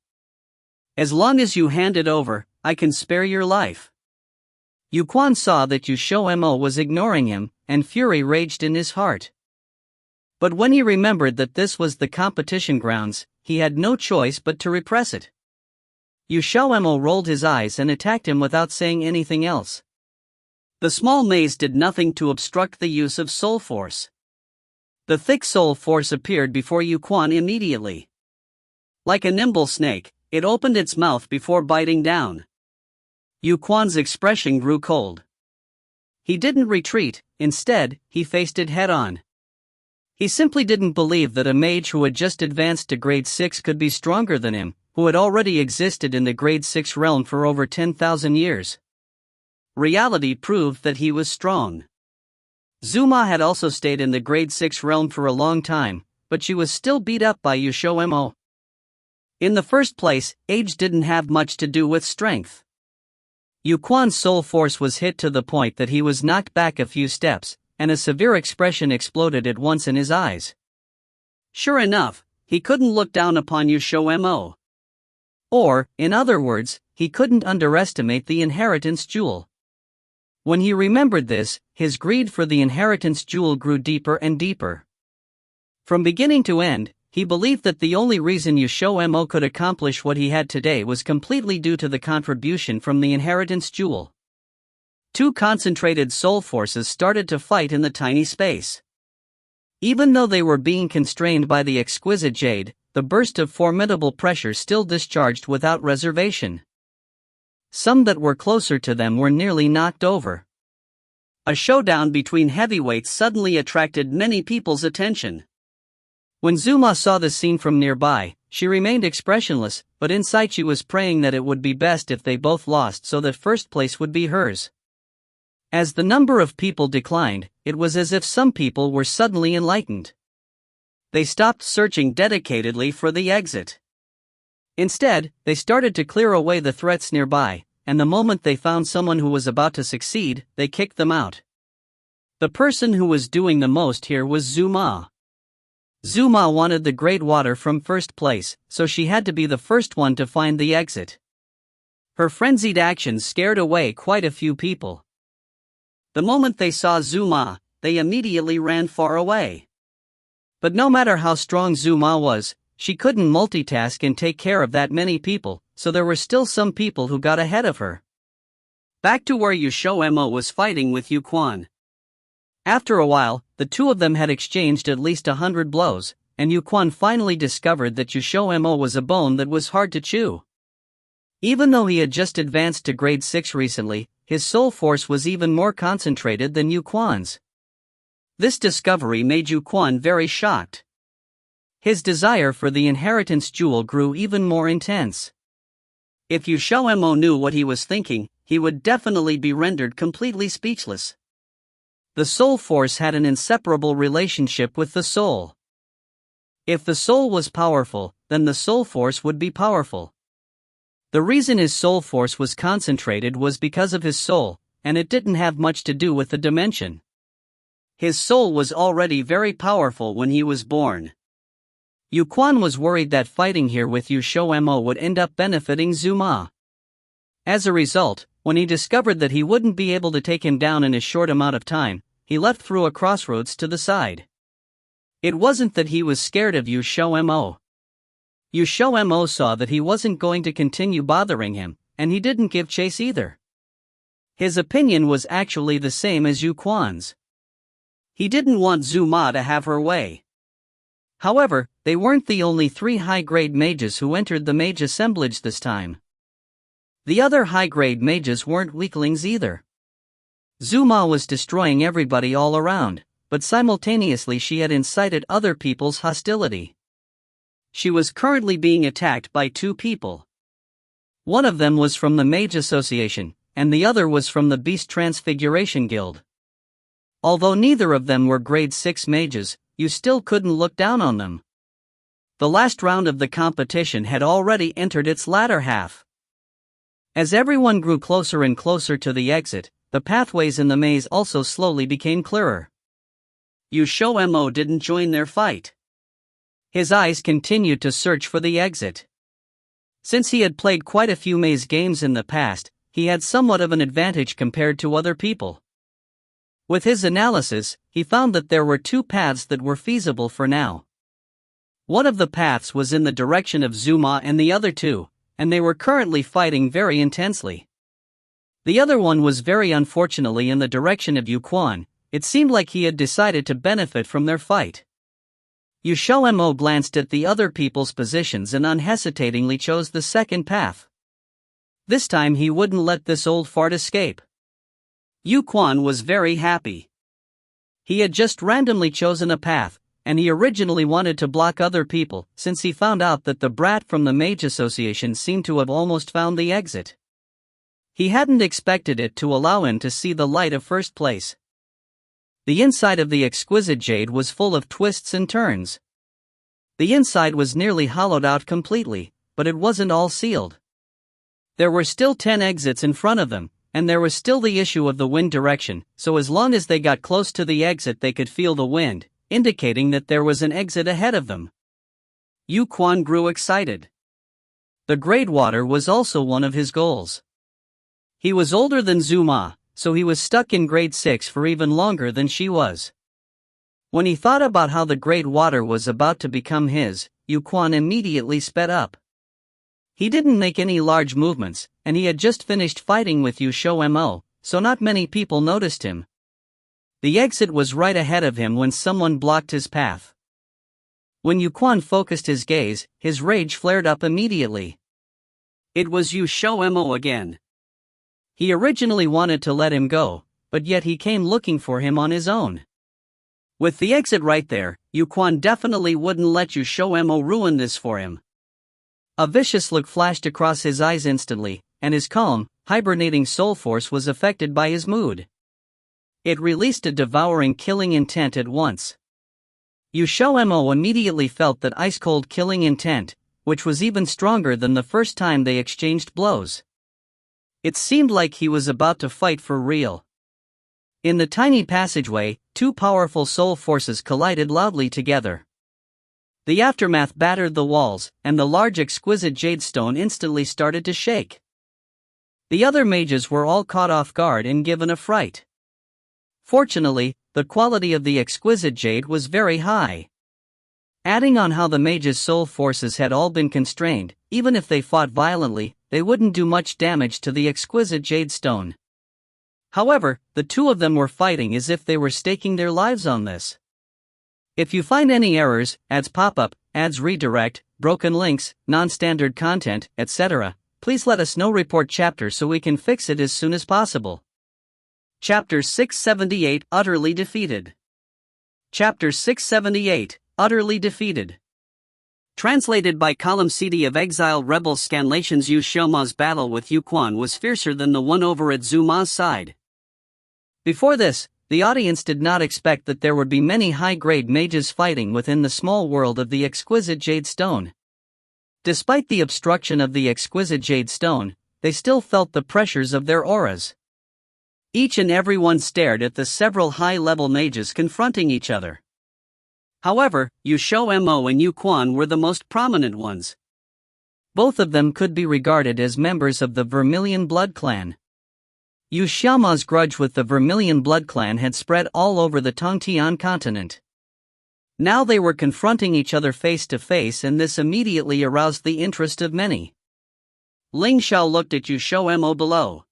As long as you hand it over, I can spare your life. Yu Quan saw that XiaoMo was ignoring him, and fury raged in his heart. But when he remembered that this was the competition grounds, he had no choice but to repress it. XiaoMo rolled his eyes and attacked him without saying anything else. The small maze did nothing to obstruct the use of soul force. The thick soul force appeared before Yu Quan immediately. Like a nimble snake, it opened its mouth before biting down. Yu Quan's expression grew cold. He didn't retreat, instead, he faced it head-on. He simply didn't believe that a mage who had just advanced to grade 6 could be stronger than him, who had already existed in the grade 6 realm for over 10,000 years. Reality proved that he was strong. Zuma had also stayed in the grade 6 realm for a long time, but she was still beat up by XiaoMo. In the first place, age didn't have much to do with strength. Yu Quan's soul force was hit to the point that he was knocked back a few steps, and a severe expression exploded at once in his eyes. Sure enough, he couldn't look down upon XiaoMo. Or, in other words, he couldn't underestimate the inheritance jewel. When he remembered this, his greed for the inheritance jewel grew deeper and deeper. From beginning to end, he believed that the only reason XiaoMo could accomplish what he had today was completely due to the contribution from the inheritance jewel. Two concentrated soul forces started to fight in the tiny space. Even though they were being constrained by the exquisite jade, the burst of formidable pressure still discharged without reservation. Some that were closer to them were nearly knocked over. A showdown between heavyweights suddenly attracted many people's attention. When Zuma saw the scene from nearby, she remained expressionless, but inside she was praying that it would be best if they both lost so that first place would be hers. As the number of people declined, it was as if some people were suddenly enlightened. they stopped searching dedicatedly for the exit. Instead, they started to clear away the threats nearby, and the moment they found someone who was about to succeed, they kicked them out. The person who was doing the most here was Zuma. Zuma wanted the Great Water from first place, so she had to be the first one to find the exit. Her frenzied actions scared away quite a few people. The moment they saw Zuma, they immediately ran far away. But no matter how strong Zuma was, she couldn't multitask and take care of that many people, so there were still some people who got ahead of her. Back to where XiaoMo was fighting with Yuquan. After a while, the two of them had exchanged at least 100 blows, and Yuquan finally discovered that XiaoMo was a bone that was hard to chew. Even though he had just advanced to grade 6 recently, his soul force was even more concentrated than Yuquan's. This discovery made Yuquan very shocked. His desire for the inheritance jewel grew even more intense. If XiaoMo knew what he was thinking, he would definitely be rendered completely speechless. The soul force had an inseparable relationship with the soul. If the soul was powerful, then the soul force would be powerful. The reason his soul force was concentrated was because of his soul, and it didn't have much to do with the dimension. His soul was already very powerful when he was born. Yuquan was worried that fighting here with XiaoMo would end up benefiting Zuma. As a result, when he discovered that he wouldn't be able to take him down in a short amount of time, he left through a crossroads to the side. It wasn't that he was scared of XiaoMo. XiaoMo saw that he wasn't going to continue bothering him, and he didn't give chase either. His opinion was actually the same as Yuquan's. He didn't want Zuma to have her way. However, they weren't the only 3 high-grade mages who entered the mage assemblage this time. The other high-grade mages weren't weaklings either. Zuma was destroying everybody all around, but simultaneously she had incited other people's hostility. She was currently being attacked by 2 people. One of them was from the Mage Association, and the other was from the Beast Transfiguration Guild. Although neither of them were grade 6 mages, you still couldn't look down on them. The last round of the competition had already entered its latter half. As everyone grew closer and closer to the exit, the pathways in the maze also slowly became clearer. XiaoMo didn't join their fight. His eyes continued to search for the exit. Since he had played quite a few maze games in the past, he had somewhat of an advantage compared to other people. With his analysis, he found that there were 2 paths that were feasible for now. One of the paths was in the direction of Zuma and the other 2, and they were currently fighting very intensely. The other one was very unfortunately in the direction of Yuquan. It seemed like he had decided to benefit from their fight. XiaoMo glanced at the other people's positions and unhesitatingly chose the second path. This time he wouldn't let this old fart escape. Yuquan was very happy. He had just randomly chosen a path, and he originally wanted to block other people, since he found out that the brat from the Mage Association seemed to have almost found the exit. He hadn't expected it to allow him to see the light of first place. The inside of the exquisite jade was full of twists and turns. The inside was nearly hollowed out completely, but it wasn't all sealed. There were still 10 exits in front of them, and there was still the issue of the wind direction, so as long as they got close to the exit they could feel the wind, indicating that there was an exit ahead of them. Yuquan grew excited. The Great Water was also one of his goals. He was older than Zuma, so he was stuck in grade 6 for even longer than she was. When he thought about how the Great Water was about to become his, Yuquan immediately sped up. He didn't make any large movements, and he had just finished fighting with XiaoMo, so not many people noticed him. The exit was right ahead of him when someone blocked his path. When Yuquan focused his gaze, his rage flared up immediately. It was XiaoMo again. He originally wanted to let him go, but yet he came looking for him on his own. With the exit right there, Yuquan definitely wouldn't let XiaoMo ruin this for him. A vicious look flashed across his eyes instantly, and his calm, hibernating soul force was affected by his mood. It released a devouring killing intent at once. XiaoMo immediately felt that ice-cold killing intent, which was even stronger than the first time they exchanged blows. It seemed like he was about to fight for real. In the tiny passageway, two powerful soul forces collided loudly together. The aftermath battered the walls, and the large exquisite jade stone instantly started to shake. The other mages were all caught off guard and given a fright. Fortunately, the quality of the exquisite jade was very high. Adding on how the mages' soul forces had all been constrained, even if they fought violently, they wouldn't do much damage to the exquisite jade stone. However, the two of them were fighting as if they were staking their lives on this. If you find any errors, ads pop up, ads redirect, broken links, non-standard content, etc., please let us know. Report chapter so we can fix it as soon as possible. Chapter 678 Utterly Defeated. Chapter 678 Utterly Defeated. Translated by Column CD of Exiled Rebels. Scanlations. XiaoMo's battle with Yu Quan was fiercer than the one over at Zhu Ma's side. Before this, the audience did not expect that there would be many high-grade mages fighting within the small world of the exquisite jade stone. Despite the obstruction of the exquisite jade stone, they still felt the pressures of their auras. Each and every one stared at the several high-level mages confronting each other. However, XiaoMo and Yu Quan were the most prominent ones. Both of them could be regarded as members of the Vermilion Blood Clan. XiaoMo's grudge with the Vermilion Blood Clan had spread all over the Tongtian continent. Now they were confronting each other face to face, and this immediately aroused the interest of many. Ling Xiao looked at XiaoMo below.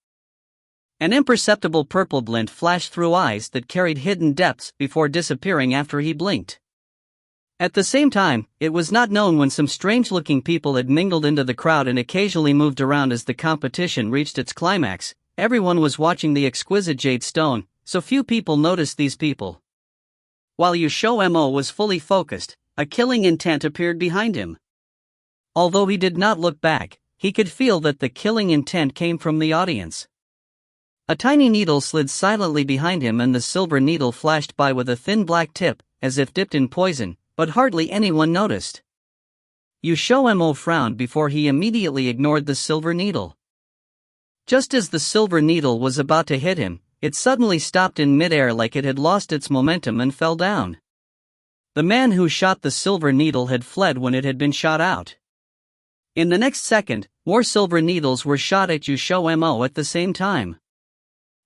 An imperceptible purple glint flashed through eyes that carried hidden depths before disappearing after he blinked. At the same time, it was not known when some strange-looking people had mingled into the crowd and occasionally moved around as the competition reached its climax. Everyone was watching the exquisite jade stone, so few people noticed these people. While XiaoMo was fully focused, a killing intent appeared behind him. Although he did not look back, he could feel that the killing intent came from the audience. A tiny needle slid silently behind him, and the silver needle flashed by with a thin black tip, as if dipped in poison, but hardly anyone noticed. XiaoMo frowned before he immediately ignored the silver needle. Just as the silver needle was about to hit him, it suddenly stopped in midair like it had lost its momentum and fell down. The man who shot the silver needle had fled when it had been shot out. In the next second, more silver needles were shot at XiaoMo at the same time.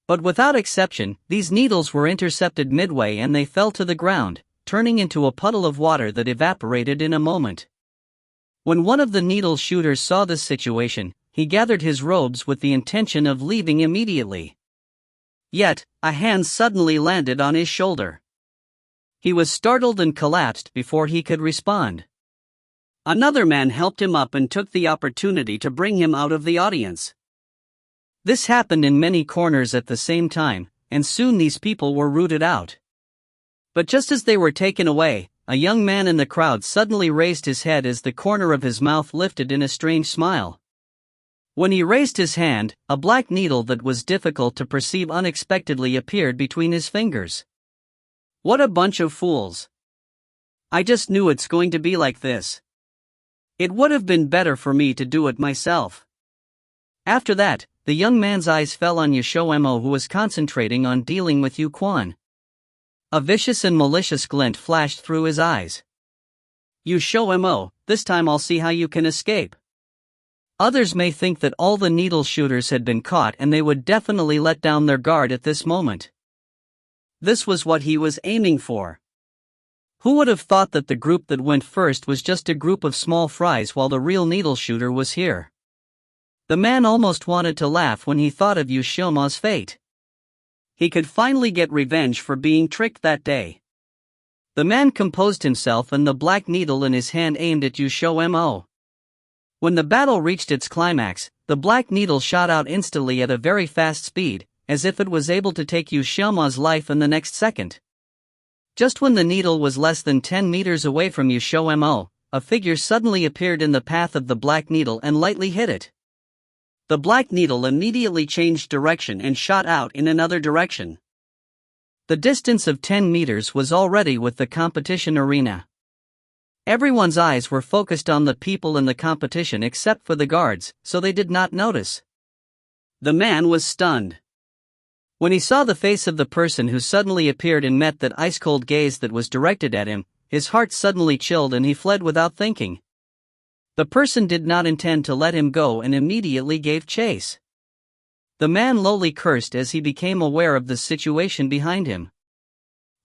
But without exception, these needles were intercepted midway and they fell to the ground, turning into a puddle of water that evaporated in a moment. When one of the needle shooters saw this situation, he gathered his robes with the intention of leaving immediately. Yet, a hand suddenly landed on his shoulder. He was startled and collapsed before he could respond. Another man helped him up and took the opportunity to bring him out of the audience. This happened in many corners at the same time, and soon these people were rooted out. But just as they were taken away, a young man in the crowd suddenly raised his head as the corner of his mouth lifted in a strange smile. When he raised his hand, a black needle that was difficult to perceive unexpectedly appeared between his fingers. What a bunch of fools! I just knew it's going to be like this. It would have been better for me to do it myself. After that, the young man's eyes fell on XiaoMo, who was concentrating on dealing with Yu Quan. A vicious and malicious glint flashed through his eyes. XiaoMo, this time I'll see how you can escape. Others may think that all the needle shooters had been caught and they would definitely let down their guard at this moment. This was what he was aiming for. Who would have thought that the group that went first was just a group of small fries while the real needle shooter was here? The man almost wanted to laugh when he thought of XiaoMo's fate. He could finally get revenge for being tricked that day. The man composed himself and the black needle in his hand aimed at XiaoMo. When the battle reached its climax, the black needle shot out instantly at a very fast speed, as if it was able to take XiaoMo's life in the next second. Just when the needle was less than 10 meters away from XiaoMo, a figure suddenly appeared in the path of the black needle and lightly hit it. The black needle immediately changed direction and shot out in another direction. The distance of 10 meters was already with the competition arena. Everyone's eyes were focused on the people in the competition except for the guards, so they did not notice. The man was stunned. When he saw the face of the person who suddenly appeared and met that ice-cold gaze that was directed at him, his heart suddenly chilled and he fled without thinking. The person did not intend to let him go and immediately gave chase. The man lowly cursed as he became aware of the situation behind him.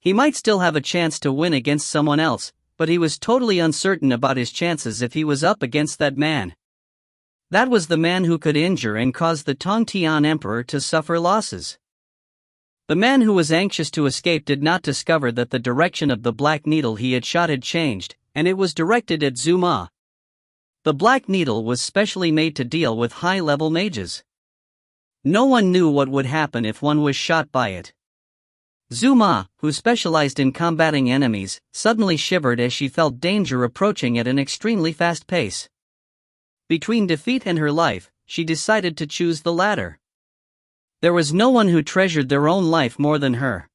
He might still have a chance to win against someone else, but he was totally uncertain about his chances if he was up against that man. That was the man who could injure and cause the Tongtian Emperor to suffer losses. The man who was anxious to escape did not discover that the direction of the black needle he had shot had changed, and it was directed at XiaoMo. The black needle was specially made to deal with high-level mages. No one knew what would happen if one was shot by it. XiaoMo, who specialized in combating enemies, suddenly shivered as she felt danger approaching at an extremely fast pace. Between defeat and her life, she decided to choose the latter. There was no one who treasured their own life more than her.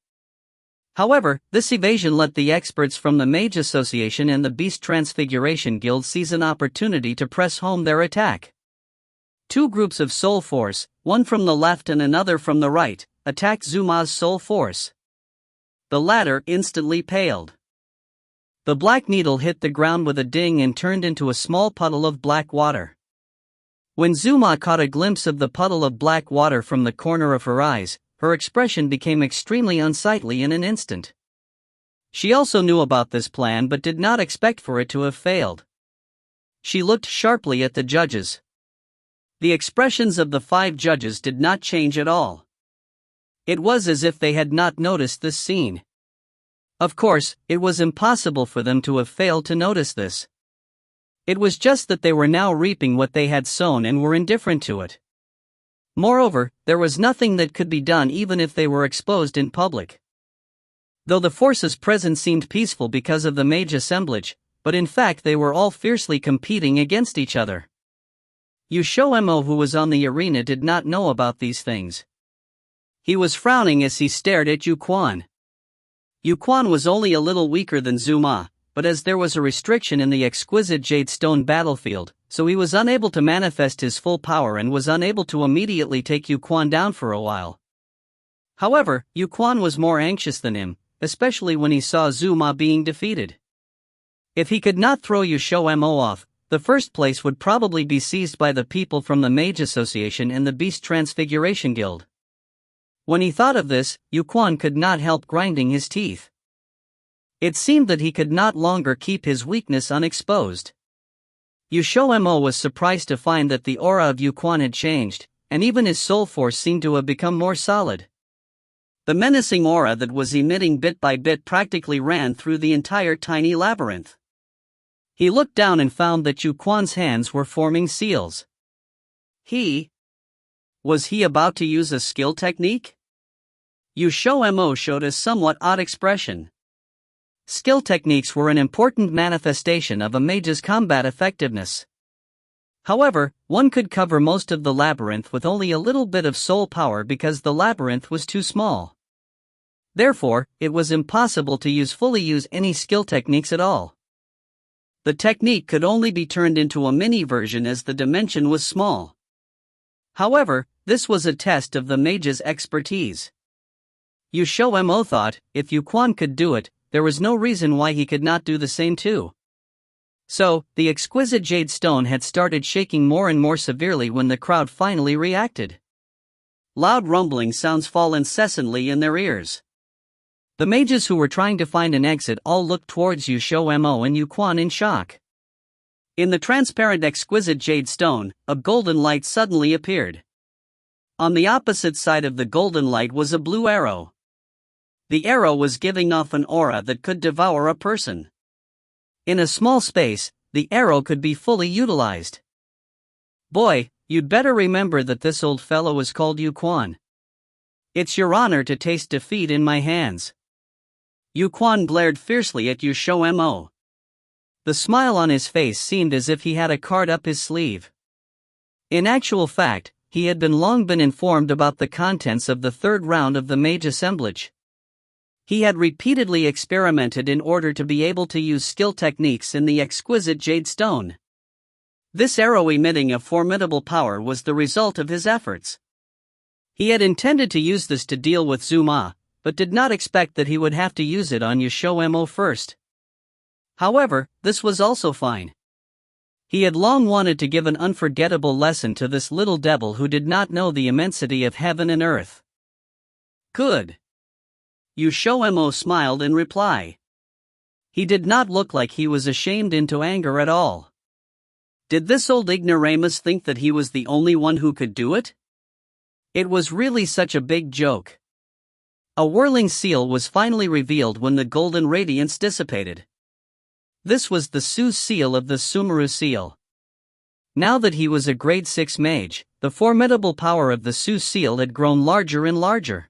However, this evasion let the experts from the Mage Association and the Beast Transfiguration Guild seize an opportunity to press home their attack. Two groups of soul force, one from the left and another from the right, attacked XiaoMo's soul force. The latter instantly paled. The black needle hit the ground with a ding and turned into a small puddle of black water. When XiaoMo caught a glimpse of the puddle of black water from the corner of her eyes, her expression became extremely unsightly in an instant. She also knew about this plan but did not expect for it to have failed. She looked sharply at the judges. The expressions of the 5 judges did not change at all. It was as if they had not noticed this scene. Of course, it was impossible for them to have failed to notice this. It was just that they were now reaping what they had sown and were indifferent to it. Moreover, there was nothing that could be done even if they were exposed in public. Though the forces present seemed peaceful because of the mage assemblage, but in fact they were all fiercely competing against each other. XiaoMo, who was on the arena, did not know about these things. He was frowning as he stared at Yuquan. Yuquan was only a little weaker than XiaoMo, but as there was a restriction in the exquisite jade stone battlefield, so he was unable to manifest his full power and was unable to immediately take Yuquan down for a while. However, Yuquan was more anxious than him, especially when he saw XiaoMo being defeated. If he could not throw XiaoMo off, the first place would probably be seized by the people from the Mage Association and the Beast Transfiguration Guild. When he thought of this, Yuquan could not help grinding his teeth. It seemed that he could not longer keep his weakness unexposed. XiaoMo was surprised to find that the aura of Yuquan had changed, and even his soul force seemed to have become more solid. The menacing aura that was emitting bit by bit practically ran through the entire tiny labyrinth. He looked down and found that Yuquan's hands were forming seals. Was he about to use a skill technique? XiaoMo showed a somewhat odd expression. Skill techniques were an important manifestation of a mage's combat effectiveness. However, one could cover most of the labyrinth with only a little bit of soul power because the labyrinth was too small. Therefore, it was impossible to fully use any skill techniques at all. The technique could only be turned into a mini version as the dimension was small. However, this was a test of the mage's expertise. XiaoMo thought, if Yuquan could do it, there was no reason why he could not do the same too. So, the exquisite jade stone had started shaking more and more severely when the crowd finally reacted. Loud rumbling sounds fall incessantly in their ears. The mages who were trying to find an exit all looked towards XiaoMo and Yuquan in shock. In the transparent exquisite jade stone, a golden light suddenly appeared. On the opposite side of the golden light was a blue arrow. The arrow was giving off an aura that could devour a person. In a small space, the arrow could be fully utilized. Boy, you'd better remember that this old fellow is called Yuquan. It's your honor to taste defeat in my hands. Yuquan glared fiercely at XiaoMo. The smile on his face seemed as if he had a card up his sleeve. In actual fact, he had long been informed about the contents of the third round of the mage assemblage. He had repeatedly experimented in order to be able to use skill techniques in the exquisite jade stone. This arrow emitting a formidable power was the result of his efforts. He had intended to use this to deal with Zuma, but did not expect that he would have to use it on XiaoMo first. However, this was also fine. He had long wanted to give an unforgettable lesson to this little devil who did not know the immensity of heaven and earth. Good. XiaoMo smiled in reply. He did not look like he was ashamed into anger at all. Did this old ignoramus think that he was the only one who could do it? It was really such a big joke. A whirling seal was finally revealed when the golden radiance dissipated. This was the Su seal of the Sumeru seal. Now that he was a grade 6 mage, the formidable power of the Su seal had grown larger and larger.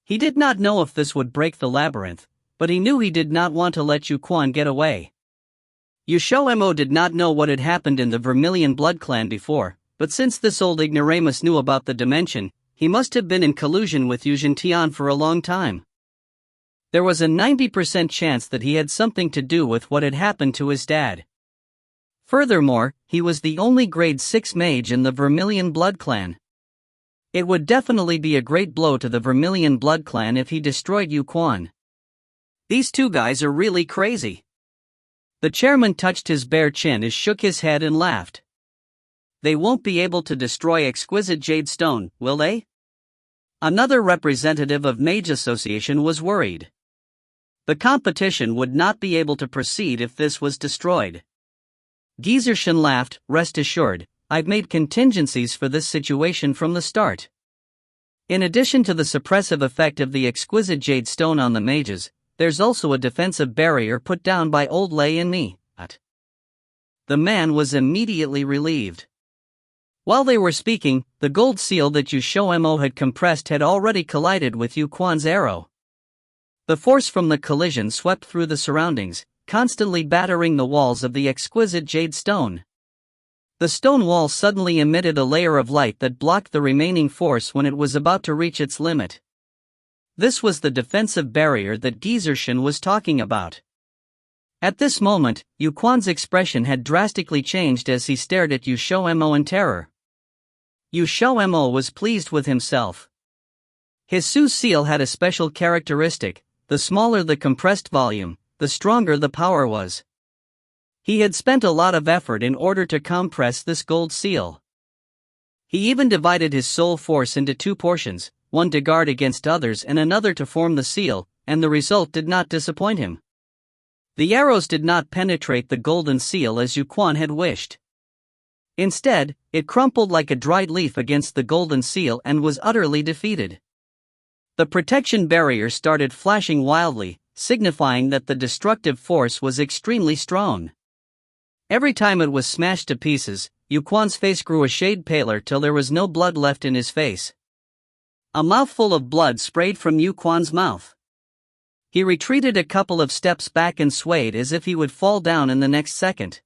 He did not know if this would break the labyrinth, but he knew he did not want to let Yuquan get away. XiaoMo did not know what had happened in the Vermilion Blood Clan before, but since this old ignoramus knew about the dimension, he must have been in collusion with Yuzhen for a long time. There was a 90% chance that he had something to do with what had happened to his dad. Furthermore, he was the only grade 6 mage in the Vermilion Blood Clan. It would definitely be a great blow to the Vermilion Blood Clan if he destroyed Yuquan. These two guys are really crazy. The chairman touched his bare chin as shook his head and laughed. They won't be able to destroy exquisite jade stone, will they? Another representative of Mage Association was worried. The competition would not be able to proceed if this was destroyed. Xiaomo laughed. Rest assured, I've made contingencies for this situation from the start. In addition to the suppressive effect of the exquisite jade stone on the mages, there's also a defensive barrier put down by old Lei and me. The man was immediately relieved. While they were speaking, the gold seal that XiaoMo had compressed had already collided with Yuquan's arrow. The force from the collision swept through the surroundings, constantly battering the walls of the exquisite jade stone. The stone wall suddenly emitted a layer of light that blocked the remaining force when it was about to reach its limit. This was the defensive barrier that Xiaomo was talking about. At this moment, Yuquan's expression had drastically changed as he stared at XiaoMo in terror. XiaoMo was pleased with himself. His Su seal had a special characteristic: the smaller the compressed volume, the stronger the power was. He had spent a lot of effort in order to compress this gold seal. He even divided his soul force into two portions, one to guard against others and another to form the seal, and the result did not disappoint him. The arrows did not penetrate the golden seal as Yuquan had wished. Instead, it crumpled like a dried leaf against the golden seal and was utterly defeated. The protection barrier started flashing wildly, signifying that the destructive force was extremely strong. Every time it was smashed to pieces, Yuquan's face grew a shade paler till there was no blood left in his face. A mouthful of blood sprayed from Yuquan's mouth. He retreated a couple of steps back and swayed as if he would fall down in the next second.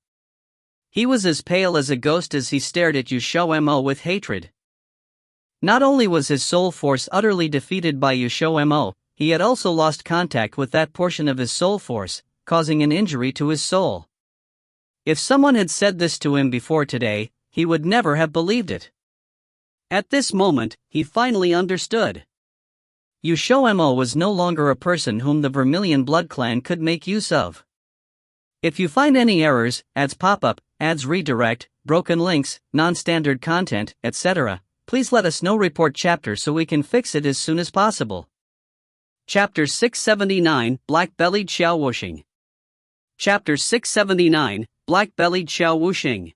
He was as pale as a ghost as he stared at XiaoMo with hatred. Not only was his soul force utterly defeated by XiaoMo, he had also lost contact with that portion of his soul force, causing an injury to his soul. If someone had said this to him before today, he would never have believed it. At this moment, he finally understood. XiaoMo was no longer a person whom the Vermilion Blood Clan could make use of. If you find any errors, ads pop-up, ads redirect, broken links, non-standard content, etc., please let us know. Report chapter so we can fix it as soon as possible. Chapter 679, Black-Bellied Xiao Wuxing. Chapter 679, Black-Bellied Xiao Wuxing.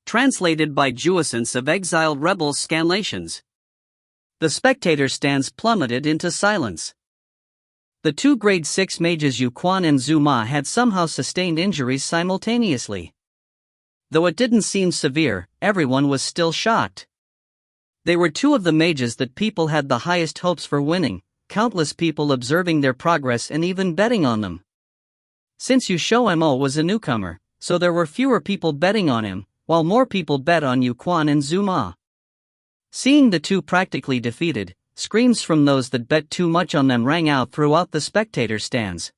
Translated by Juessence of Exiled Rebels Scanlations. The spectator stands plummeted into silence. The two grade 6 mages Yuquan and Zuma had somehow sustained injuries simultaneously. Though it didn't seem severe, everyone was still shocked. They were two of the mages that people had the highest hopes for winning, countless people observing their progress and even betting on them. Since XiaoMo was a newcomer, so there were fewer people betting on him, while more people bet on Yuquan and Zuma. Seeing the two practically defeated, screams from those that bet too much on them rang out throughout the spectator stands.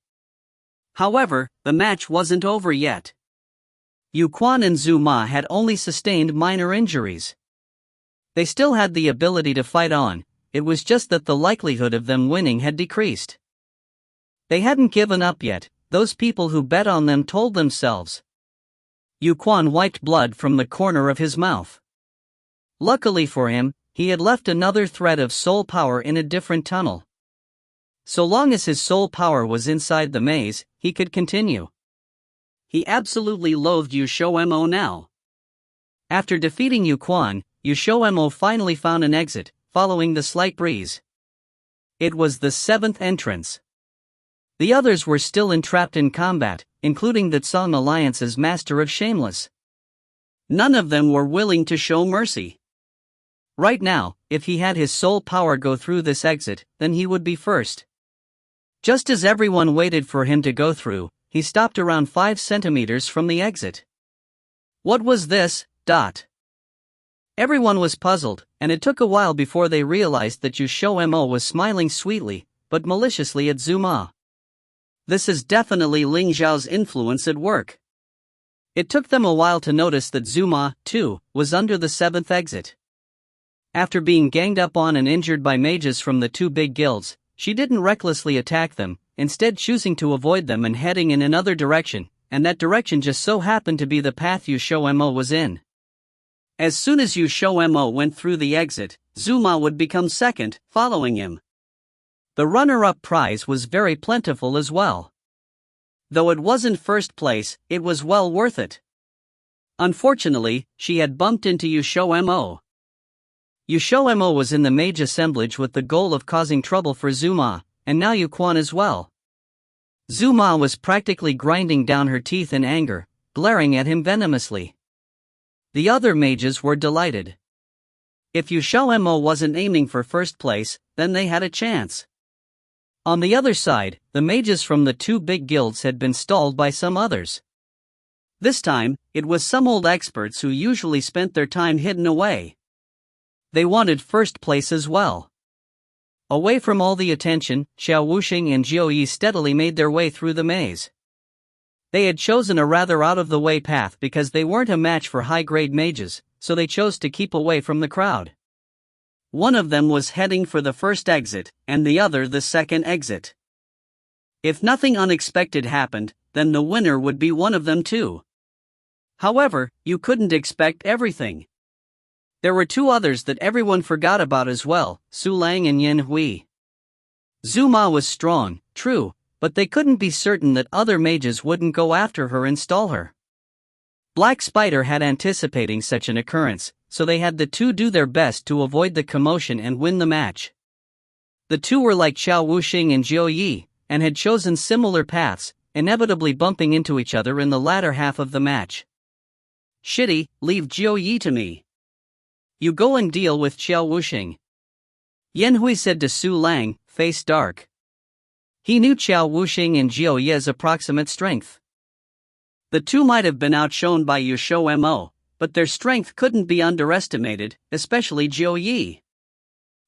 However, the match wasn't over yet. Yu Quan and Zhu Ma had only sustained minor injuries. They still had the ability to fight on, it was just that the likelihood of them winning had decreased. They hadn't given up yet, those people who bet on them told themselves. Yu Quan wiped blood from the corner of his mouth. Luckily for him, he had left another thread of soul power in a different tunnel. So long as his soul power was inside the maze, he could continue. He absolutely loathed XiaoMo now. After defeating Yu Quan, XiaoMo finally found an exit, following the slight breeze. It was the 7th entrance. The others were still entrapped in combat, including the Tsang Alliance's master of Shameless. None of them were willing to show mercy. Right now, if he had his soul power go through this exit, then he would be first. Just as everyone waited for him to go through, he stopped around 5 centimeters from the exit. What was this? Everyone was puzzled, and it took a while before they realized that XiaoMo was smiling sweetly, but maliciously at Zhu Ma. This is definitely Ling Xiao's influence at work. It took them a while to notice that Zhu Ma, too, was under the 7th exit. After being ganged up on and injured by mages from the 2 big guilds, she didn't recklessly attack them, instead choosing to avoid them and heading in another direction, and that direction just so happened to be the path XiaoMo was in. As soon as XiaoMo went through the exit, Zhu Ma would become second, following him. The runner-up prize was very plentiful as well. Though it wasn't first place, it was well worth it. Unfortunately, she had bumped into XiaoMo. XiaoMo was in the mage assemblage with the goal of causing trouble for Zhu Ma, and now Yu Quan as well. Zhu Ma was practically grinding down her teeth in anger, glaring at him venomously. The other mages were delighted. If XiaoMo wasn't aiming for first place, then they had a chance. On the other side, the mages from the 2 big guilds had been stalled by some others. This time, it was some old experts who usually spent their time hidden away. They wanted first place as well. Away from all the attention, Xiao Wuxing and Jiu Yi steadily made their way through the maze. They had chosen a rather out-of-the-way path because they weren't a match for high-grade mages, so they chose to keep away from the crowd. One of them was heading for the first exit, and the other the second exit. If nothing unexpected happened, then the winner would be one of them too. However, you couldn't expect everything. There were 2 others that everyone forgot about as well, Su Lang and Yan Hui. Zhu Ma was strong, true, but they couldn't be certain that other mages wouldn't go after her and stall her. Black Spider had anticipating such an occurrence, so they had the 2 do their best to avoid the commotion and win the match. The 2 were like Xiao Wuxing and Jiu Yi, and had chosen similar paths, inevitably bumping into each other in the latter half of the match. Shitty, leave Jiu Yi to me. You go and deal with Xiao Wuxing. Yan Hui said to Su Lang, face dark. He knew Xiao Wuxing and Jiu Yi's approximate strength. The 2 might have been outshone by XiaoMo, but their strength couldn't be underestimated, especially Jiu Yi.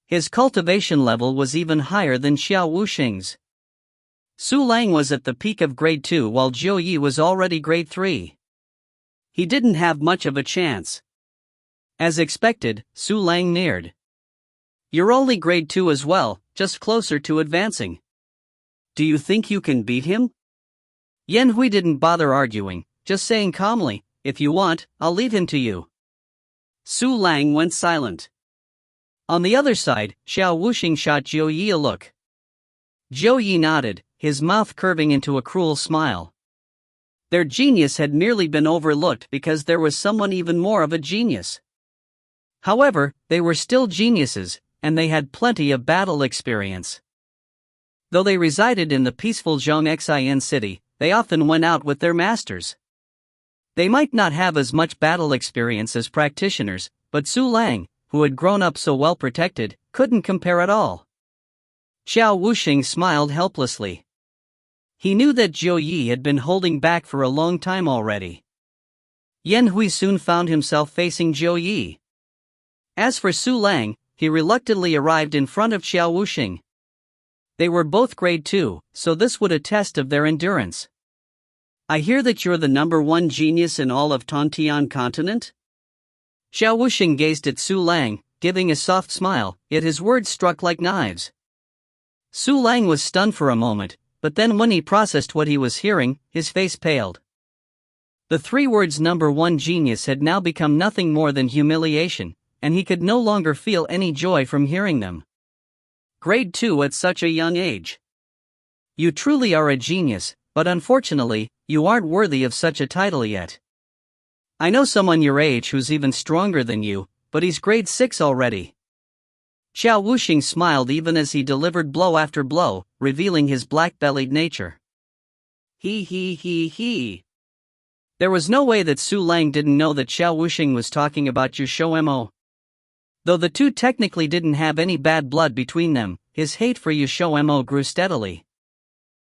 His cultivation level was even higher than Xiao Wuxing's. Su Lang was at the peak of grade 2 while Jiu Yi was already grade 3. He didn't have much of a chance. As expected, Su Lang neared. You're only grade 2 as well, just closer to advancing. Do you think you can beat him? Yan Hui didn't bother arguing, just saying calmly, if you want, I'll leave him to you. Su Lang went silent. On the other side, Xiao Wuxing shot Jiu Yi a look. Jiu Yi nodded, his mouth curving into a cruel smile. Their genius had merely been overlooked because there was someone even more of a genius. However, they were still geniuses, and they had plenty of battle experience. Though they resided in the peaceful Xian city, they often went out with their masters. They might not have as much battle experience as practitioners, but Su Lang, who had grown up so well protected, couldn't compare at all. Xiao Wuxing smiled helplessly. He knew that Jiu Yi had been holding back for a long time already. Yan Hui soon found himself facing Jiu Yi. As for Su Lang, he reluctantly arrived in front of Xiao Wuxing. They were both grade 2, so this would attest of their endurance. I hear that you're the #1 genius in all of Tontian continent? Xiao Wuxing gazed at Su Lang, giving a soft smile, yet his words struck like knives. Su Lang was stunned for a moment, but then when he processed what he was hearing, his face paled. The 3 words #1 genius had now become nothing more than humiliation, and he could no longer feel any joy from hearing them. Grade 2 at such a young age. You truly are a genius, but unfortunately, you aren't worthy of such a title yet. I know someone your age who's even stronger than you, but he's grade 6 already. Xiao Wuxing smiled even as he delivered blow after blow, revealing his black-bellied nature. He. There was no way that Su Lang didn't know that Xiao Wuxing was talking about XiaoMo. Though the two technically didn't have any bad blood between them, his hate for XiaoMo grew steadily.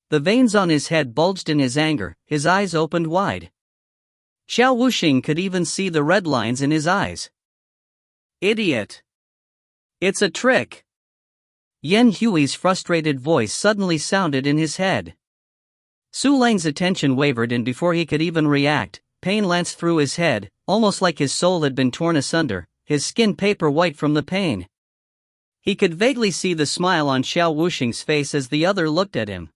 The veins on his head bulged in his anger, his eyes opened wide. Xiao Wuxing could even see the red lines in his eyes. Idiot! It's a trick! Yan Hui's frustrated voice suddenly sounded in his head. Su Lang's attention wavered, and before he could even react, pain lanced through his head, almost like his soul had been torn asunder, his skin paper white from the pain. He could vaguely see the smile on Xiao Wuxing's face as the other looked at him.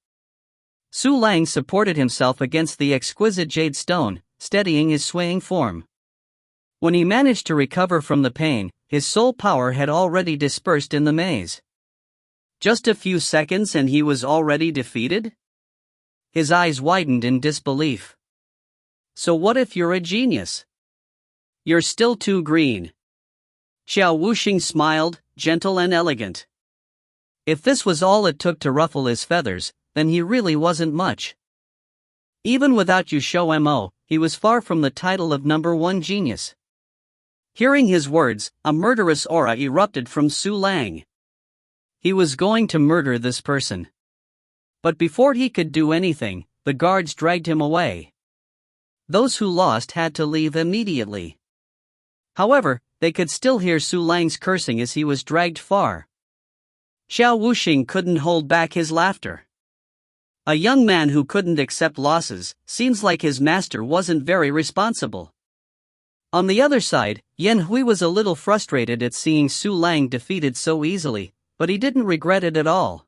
Su Lang supported himself against the exquisite jade stone, steadying his swaying form. When he managed to recover from the pain, his soul power had already dispersed in the maze. Just a few seconds and he was already defeated? His eyes widened in disbelief. So what if you're a genius? You're still too green. Xiao Wuxing smiled, gentle and elegant. If this was all it took to ruffle his feathers, then he really wasn't much. Even without XiaoMo, he was far from the title of #1 genius. Hearing his words, a murderous aura erupted from Su Lang. He was going to murder this person. But before he could do anything, the guards dragged him away. Those who lost had to leave immediately. However, they could still hear Su Lang's cursing as he was dragged far. Xiao Wuxing couldn't hold back his laughter. A young man who couldn't accept losses, seems like his master wasn't very responsible. On the other side, Yan Hui was a little frustrated at seeing Su Lang defeated so easily, but he didn't regret it at all.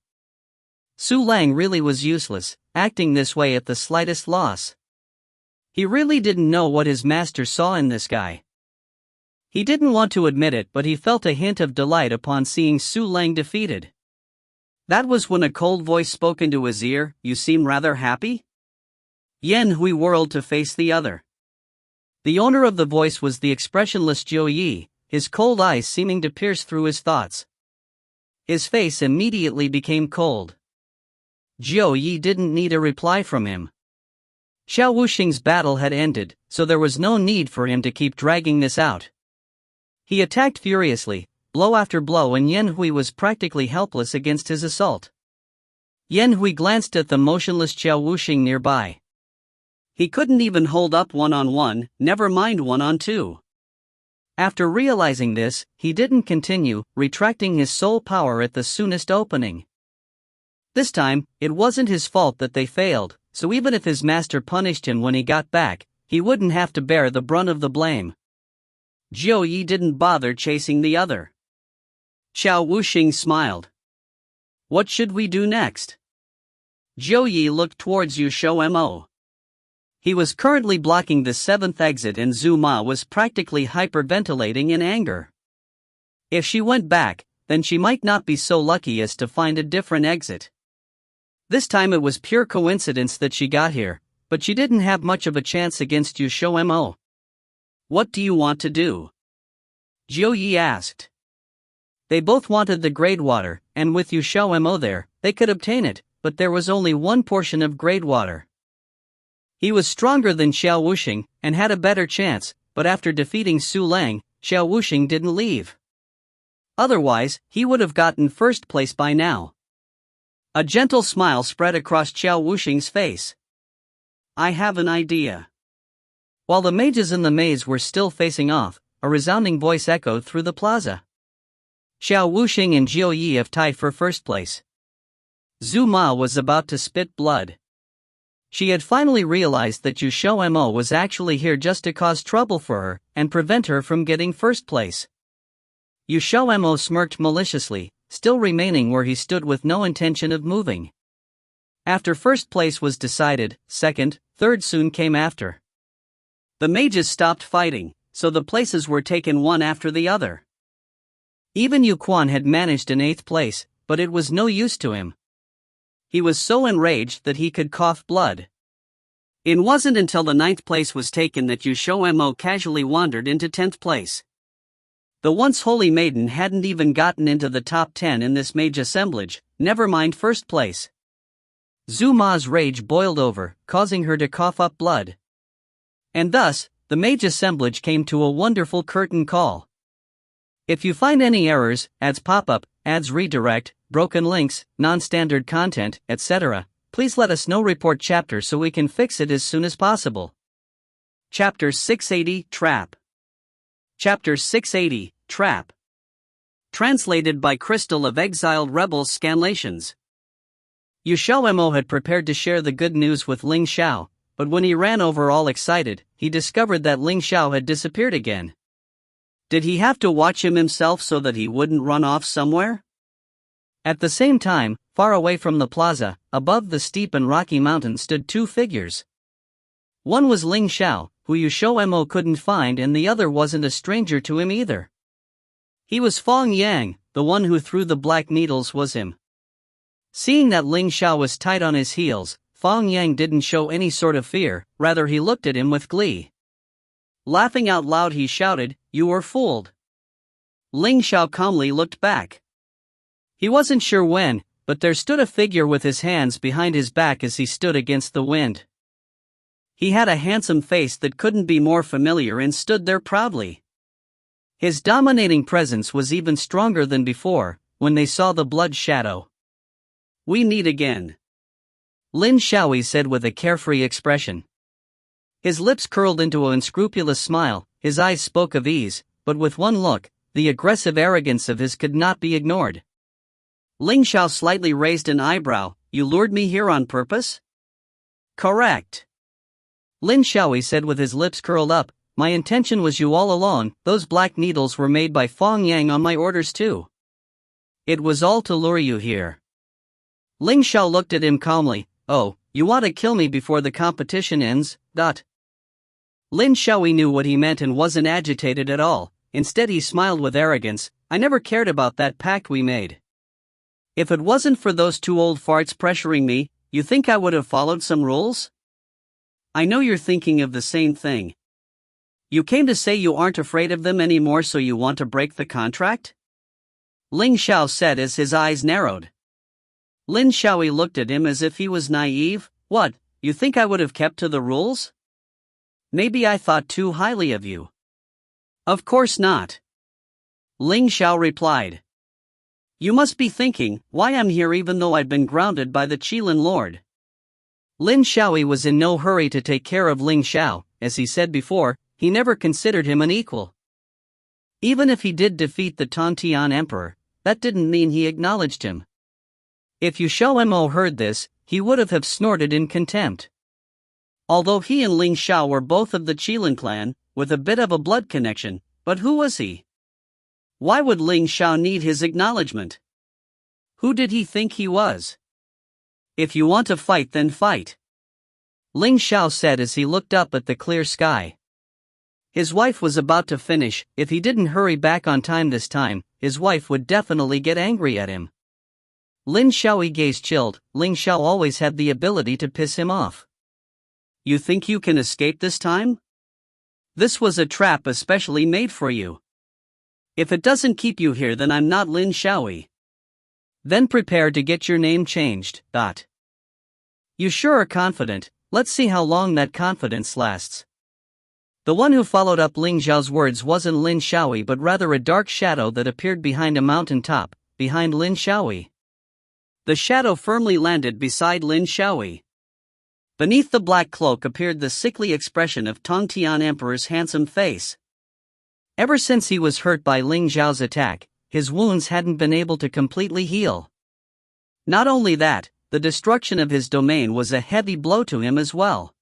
Su Lang really was useless, acting this way at the slightest loss. He really didn't know what his master saw in this guy. He didn't want to admit it, but he felt a hint of delight upon seeing Su Lang defeated. That was when a cold voice spoke into his ear. You seem rather happy? Yan Hui whirled to face the other. The owner of the voice was the expressionless Jiu Yi, his cold eyes seeming to pierce through his thoughts. His face immediately became cold. Jiu Yi didn't need a reply from him. Xiao Wuxing's battle had ended, so there was no need for him to keep dragging this out. He attacked furiously, blow after blow, and Yan Hui was practically helpless against his assault. Yan Hui glanced at the motionless Xiao Wuxing nearby. He couldn't even hold up one-on-one, never mind one-on-two. After realizing this, he didn't continue, retracting his soul power at the soonest opening. This time, it wasn't his fault that they failed, so even if his master punished him when he got back, he wouldn't have to bear the brunt of the blame. Jiu Yi didn't bother chasing the other. Xiao Wuxing smiled. What should we do next? Jiu Yi looked towards XiaoMo. He was currently blocking the 7th exit, and Zhu Ma was practically hyperventilating in anger. If she went back, then she might not be so lucky as to find a different exit. This time it was pure coincidence that she got here, but she didn't have much of a chance against XiaoMo. What do you want to do? Jiu Yi asked. They both wanted the grade water, and with XiaoMo there, they could obtain it, but there was only one portion of grade water. He was stronger than Xiao Wuxing, and had a better chance, but after defeating Su Lang, Xiao Wuxing didn't leave. Otherwise, he would have gotten first place by now. A gentle smile spread across Xiao Wuxing's face. I have an idea. While the mages in the maze were still facing off, a resounding voice echoed through the plaza. Xiao Wuxing and Jiu Yi have tied for first place. Zhu Ma was about to spit blood. She had finally realized that XiaoMo was actually here just to cause trouble for her and prevent her from getting first place. XiaoMo smirked maliciously, still remaining where he stood with no intention of moving. After first place was decided, second, third soon came after. The mages stopped fighting, so the places were taken one after the other. Even Yu Quan had managed an 8th place, but it was no use to him. He was so enraged that he could cough blood. It wasn't until the 9th place was taken that XiaoMo casually wandered into 10th place. The once holy maiden hadn't even gotten into the top 10 in this mage assemblage, never mind first place. Zhu Ma's rage boiled over, causing her to cough up blood. And thus, the mage assemblage came to a wonderful curtain call. If you find any errors, ads pop up, ads redirect, broken links, non-standard content, etc., please let us know. Report chapter so we can fix it as soon as possible. Chapter 680 Trap. Chapter 680 Trap. Translated by Crystal of Exiled Rebels Scanlations. XiaoMo had prepared to share the good news with Ling Xiao, but when he ran over all excited, he discovered that Ling Xiao had disappeared again. Did he have to watch him himself so that he wouldn't run off somewhere? At the same time, far away from the plaza, above the steep and rocky mountain stood two figures. One was Ling Xiao, who XiaoMo couldn't find, and the other wasn't a stranger to him either. He was Feng Yang, the one who threw the black needles was him. Seeing that Ling Xiao was tight on his heels, Feng Yang didn't show any sort of fear, rather he looked at him with glee. Laughing out loud he shouted, "You were fooled." Ling Xiao calmly looked back. He wasn't sure when, but there stood a figure with his hands behind his back as he stood against the wind. He had a handsome face that couldn't be more familiar and stood there proudly. His dominating presence was even stronger than before, when they saw the blood shadow. "We meet again," Lin Xiaoyi said with a carefree expression. His lips curled into an unscrupulous smile, his eyes spoke of ease, but with one look, the aggressive arrogance of his could not be ignored. Ling Xiao slightly raised an eyebrow. "You lured me here on purpose?" "Correct," Lin Xiaoyi said with his lips curled up. "My intention was you all along. Those black needles were made by Feng Yang on my orders too. It was all to lure you here." Ling Xiao looked at him calmly. "Oh, you want to kill me before the competition ends, dot." Lin Xiaoyi knew what he meant and wasn't agitated at all. Instead he smiled with arrogance. "I never cared about that pact we made. If it wasn't for those two old farts pressuring me, you think I would have followed some rules? I know you're thinking of the same thing. You came to say you aren't afraid of them anymore, so you want to break the contract?" Ling Xiao said as his eyes narrowed. Lin Xiaoyi looked at him as if he was naive. "What, you think I would have kept to the rules? Maybe I thought too highly of you." "Of course not," Ling Xiao replied. "You must be thinking, why I'm here even though I've been grounded by the Qilin Lord." Lin Xiaoyi was in no hurry to take care of Ling Xiao. As he said before, he never considered him an equal. Even if he did defeat the Tongtian Emperor, that didn't mean he acknowledged him. If XiaoMo heard this, he would have snorted in contempt. Although he and Ling Xiao were both of the Qilin clan, with a bit of a blood connection, but who was he? Why would Ling Xiao need his acknowledgement? Who did he think he was? "If you want to fight, then fight," Ling Xiao said as he looked up at the clear sky. His wife was about to finish. If he didn't hurry back on time this time, his wife would definitely get angry at him. Lin Xiaoyi gaze chilled. Ling Xiao always had the ability to piss him off. "You think you can escape this time? This was a trap especially made for you. If it doesn't keep you here, then I'm not Lin Xiaoyi. Then prepare to get your name changed, dot." "You sure are confident. Let's see how long that confidence lasts." The one who followed up Ling Xiao's words wasn't Lin Xiaoyi but rather a dark shadow that appeared behind a mountain top, behind Lin Xiaoyi. The shadow firmly landed beside Lin Xiaoyi. Beneath the black cloak appeared the sickly expression of Tongtian Emperor's handsome face. Ever since he was hurt by Ling Xiao's attack, his wounds hadn't been able to completely heal. Not only that, the destruction of his domain was a heavy blow to him as well.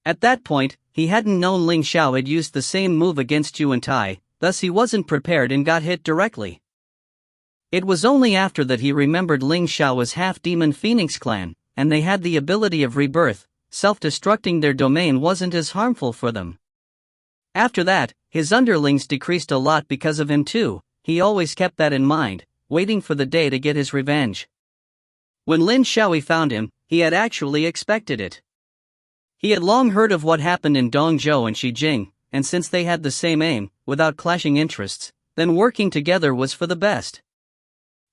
At that point, he hadn't known Ling Xiao had used the same move against Yuan Tai, thus he wasn't prepared and got hit directly. It was only after that he remembered Ling Xiao was half-demon Phoenix clan, and they had the ability of rebirth. Self-destructing their domain wasn't as harmful for them. After that, his underlings decreased a lot because of him too. He always kept that in mind, waiting for the day to get his revenge. When Lin Xiaoyi found him, he had actually expected it. He had long heard of what happened in Dongzhou and Xijing, and since they had the same aim, without clashing interests, then working together was for the best.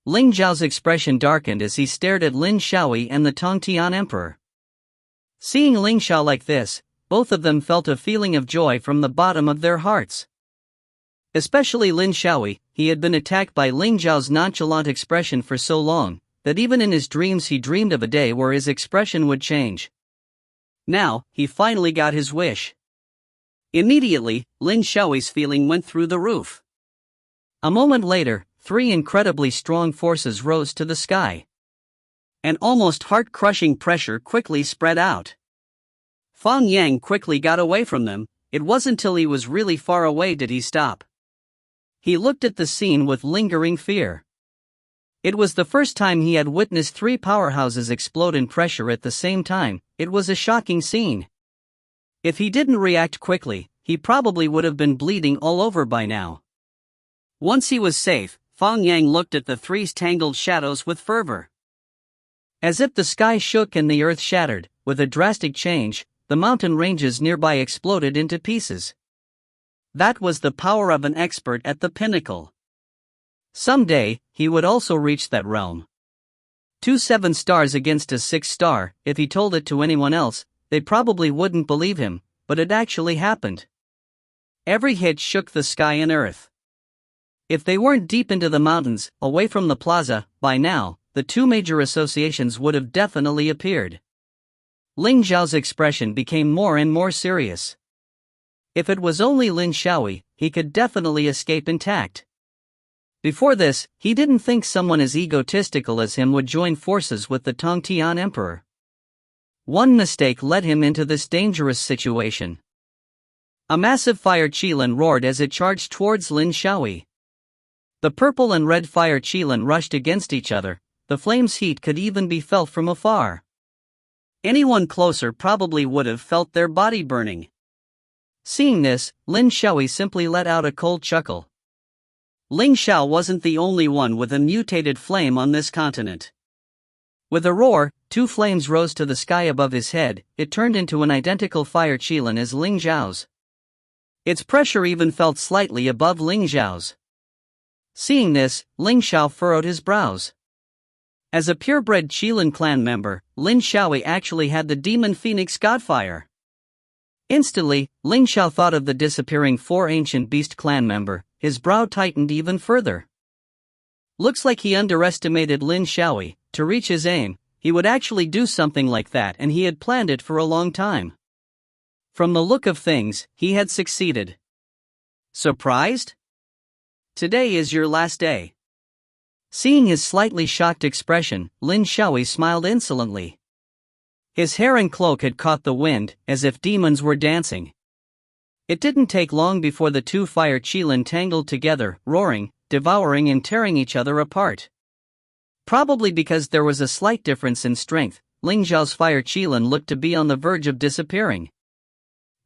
Ling Zhao's expression darkened as he stared at Lin Xiaoyi and the Tongtian Emperor. Seeing Ling Xiao like this, both of them felt a feeling of joy from the bottom of their hearts. Especially Lin Xiaoyi, he had been attacked by Ling Zhao's nonchalant expression for so long, that even in his dreams he dreamed of a day where his expression would change. Now, he finally got his wish. Immediately, Lin Xiaoyi's feeling went through the roof. A moment later, 3 incredibly strong forces rose to the sky. An almost heart-crushing pressure quickly spread out. Fang Yang quickly got away from them. It wasn't till he was really far away did he stop. He looked at the scene with lingering fear. It was the first time he had witnessed 3 powerhouses explode in pressure at the same time. It was a shocking scene. If he didn't react quickly, he probably would have been bleeding all over by now. Once he was safe, Fang Yang looked at the 3's tangled shadows with fervor. As if the sky shook and the earth shattered, with a drastic change, the mountain ranges nearby exploded into pieces. That was the power of an expert at the pinnacle. Someday, he would also reach that realm. 2 7 stars against a 6 star, if he told it to anyone else, they probably wouldn't believe him, but it actually happened. Every hit shook the sky and earth. If they weren't deep into the mountains, away from the plaza, by now, the 2 major associations would have definitely appeared. Ling Zhao's expression became more and more serious. If it was only Lin Xiaoyi, he could definitely escape intact. Before this, he didn't think someone as egotistical as him would join forces with the Tongtian Emperor. One mistake led him into this dangerous situation. A massive fire qilin roared as it charged towards Lin Xiaoyi. The purple and red fire qilin rushed against each other. The flame's heat could even be felt from afar. Anyone closer probably would have felt their body burning. Seeing this, Lin Xiaoyi simply let out a cold chuckle. Ling Xiao wasn't the only one with a mutated flame on this continent. With a roar, 2 flames rose to the sky above his head. It turned into an identical fire qilin as Ling Zhao's. Its pressure even felt slightly above Ling Zhao's. Seeing this, Ling Xiao furrowed his brows. As a purebred Qilin clan member, Lin Xiaoyi actually had the demon phoenix godfire. Instantly, Ling Xiao thought of the disappearing 4 ancient beast clan member. His brow tightened even further. Looks like he underestimated Lin Xiaoyi. To reach his aim, he would actually do something like that, and he had planned it for a long time. From the look of things, he had succeeded. Surprised? Today is your last day. Seeing his slightly shocked expression, Lin Xiaoyi smiled insolently. His hair and cloak had caught the wind, as if demons were dancing. It didn't take long before the 2 fire qilin tangled together, roaring, devouring and tearing each other apart. Probably because there was a slight difference in strength, Ling Zhao's fire qilin looked to be on the verge of disappearing.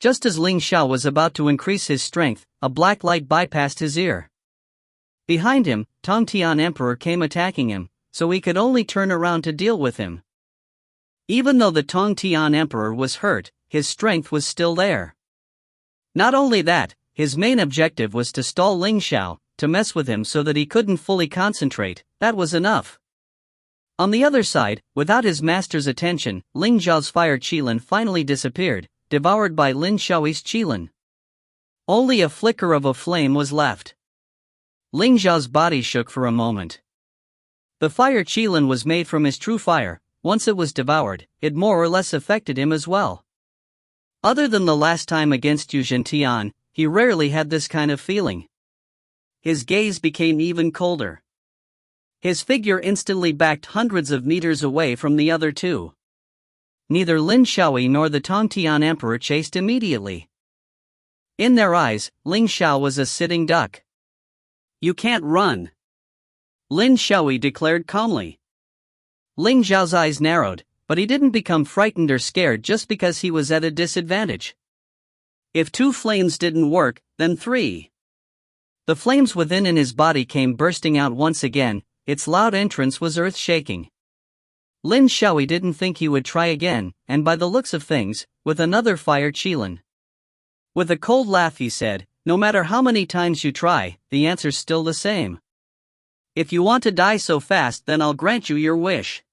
Just as Ling Xiao was about to increase his strength, a black light bypassed his ear. Behind him, Tongtian Emperor came attacking him, so he could only turn around to deal with him. Even though the Tongtian Emperor was hurt, his strength was still there. Not only that, his main objective was to stall Ling Xiao, to mess with him so that he couldn't fully concentrate. That was enough. On the other side, without his master's attention, Ling Zhao's fire qilin finally disappeared, devoured by Lin Xiaoyi's qilin. Only a flicker of a flame was left. Ling Zhao's body shook for a moment. The fire qilin was made from his true fire. Once it was devoured, it more or less affected him as well. Other than the last time against Yu Zhentian, he rarely had this kind of feeling. his gaze became even colder. His figure instantly backed hundreds of meters away from the other two. Neither Lin Xiaoyi nor the Tongtian Emperor chased immediately. In their eyes, Ling Xiao was a sitting duck. "You can't run," Lin Xiaoyi declared calmly. Ling Xiao's eyes narrowed, but he didn't become frightened or scared just because he was at a disadvantage. If 2 flames didn't work, then 3. The flames within in his body came bursting out once again. Its loud entrance was earth-shaking. Lin Xiaoyi didn't think he would try again, and by the looks of things, with another fire qilin. With a cold laugh he said, "No matter how many times you try, the answer's still the same. If you want to die so fast, then I'll grant you your wish."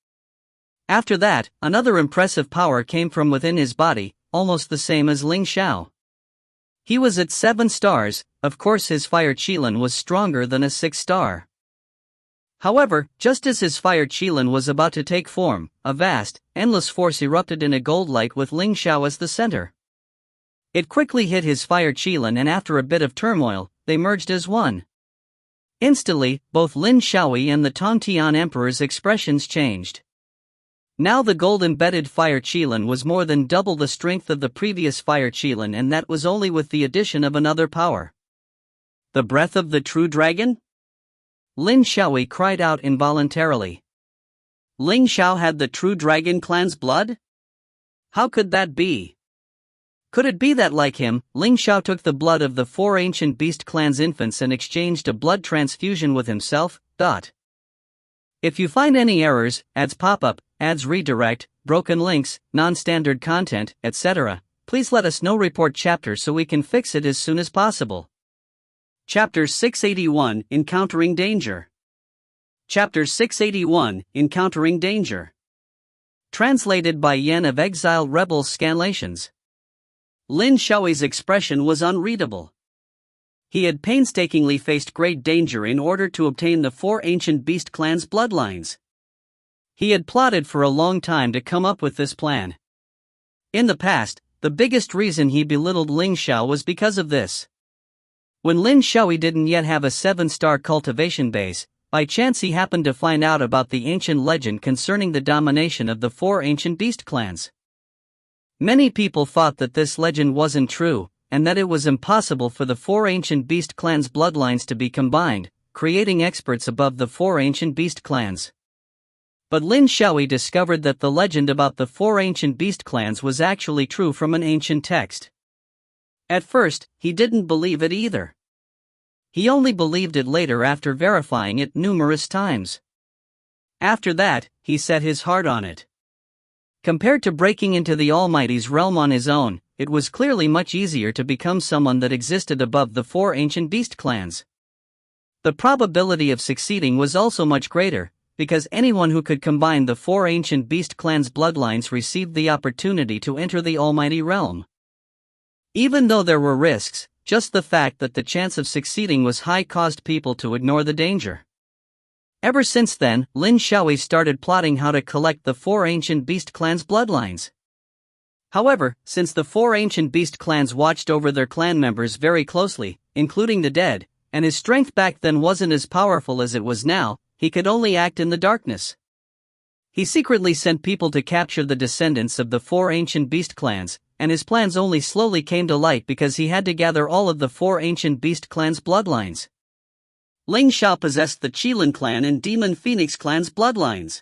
After that, another impressive power came from within his body, almost the same as Ling Xiao. He was at 7 stars, of course his fire qilin was stronger than a 6-star. However, just as his fire qilin was about to take form, a vast, endless force erupted in a gold light with Ling Xiao as the center. It quickly hit his fire qilin and after a bit of turmoil, they merged as one. Instantly, both Lin Xiaoyi and the Tongtian Emperor's expressions changed. Now the gold-embedded fire qilin was more than double the strength of the previous fire qilin, and that was only with the addition of another power. "The breath of the true dragon?" Lin Xiaoyi cried out involuntarily. Ling Xiao had the true dragon clan's blood? How could that be? Could it be that, like him, Ling Xiao took the blood of the 4 ancient beast clan's infants and exchanged a blood transfusion with himself? If you find any errors, ads pop-up, ads redirect, broken links, non-standard content, etc., please let us know. Report chapter so we can fix it as soon as possible. Chapter 681, Encountering Danger. Chapter 681, Encountering Danger. Translated by Yen of Exiled Rebels Scanlations. Lin Xiaoyi's expression was unreadable. He had painstakingly faced great danger in order to obtain the 4 ancient beast clans' bloodlines. He had plotted for a long time to come up with this plan. In the past, the biggest reason he belittled Ling Xiao was because of this. When Lin Xiaoyi didn't yet have a 7-star cultivation base, by chance he happened to find out about the ancient legend concerning the domination of the 4 ancient beast clans. Many people thought that this legend wasn't true, and that it was impossible for the 4 ancient beast clans' bloodlines to be combined, creating experts above the 4 ancient beast clans. But Lin Xiaoyi discovered that the legend about the 4 ancient beast clans was actually true from an ancient text. At first, he didn't believe it either. He only believed it later after verifying it numerous times. After that, he set his heart on it. Compared to breaking into the Almighty's realm on his own, it was clearly much easier to become someone that existed above the 4 ancient beast clans. The probability of succeeding was also much greater, because anyone who could combine the 4 ancient beast clans' bloodlines received the opportunity to enter the Almighty realm. Even though there were risks, just the fact that the chance of succeeding was high caused people to ignore the danger. Ever since then, Lin Xiaoyi started plotting how to collect the 4 ancient beast clans' bloodlines. However, since the 4 ancient beast clans watched over their clan members very closely, including the dead, and his strength back then wasn't as powerful as it was now, he could only act in the darkness. He secretly sent people to capture the descendants of the 4 ancient beast clans, and his plans only slowly came to light because he had to gather all of the 4 ancient beast clans' bloodlines. Ling Xiao possessed the Qilin clan and Demon Phoenix clan's bloodlines.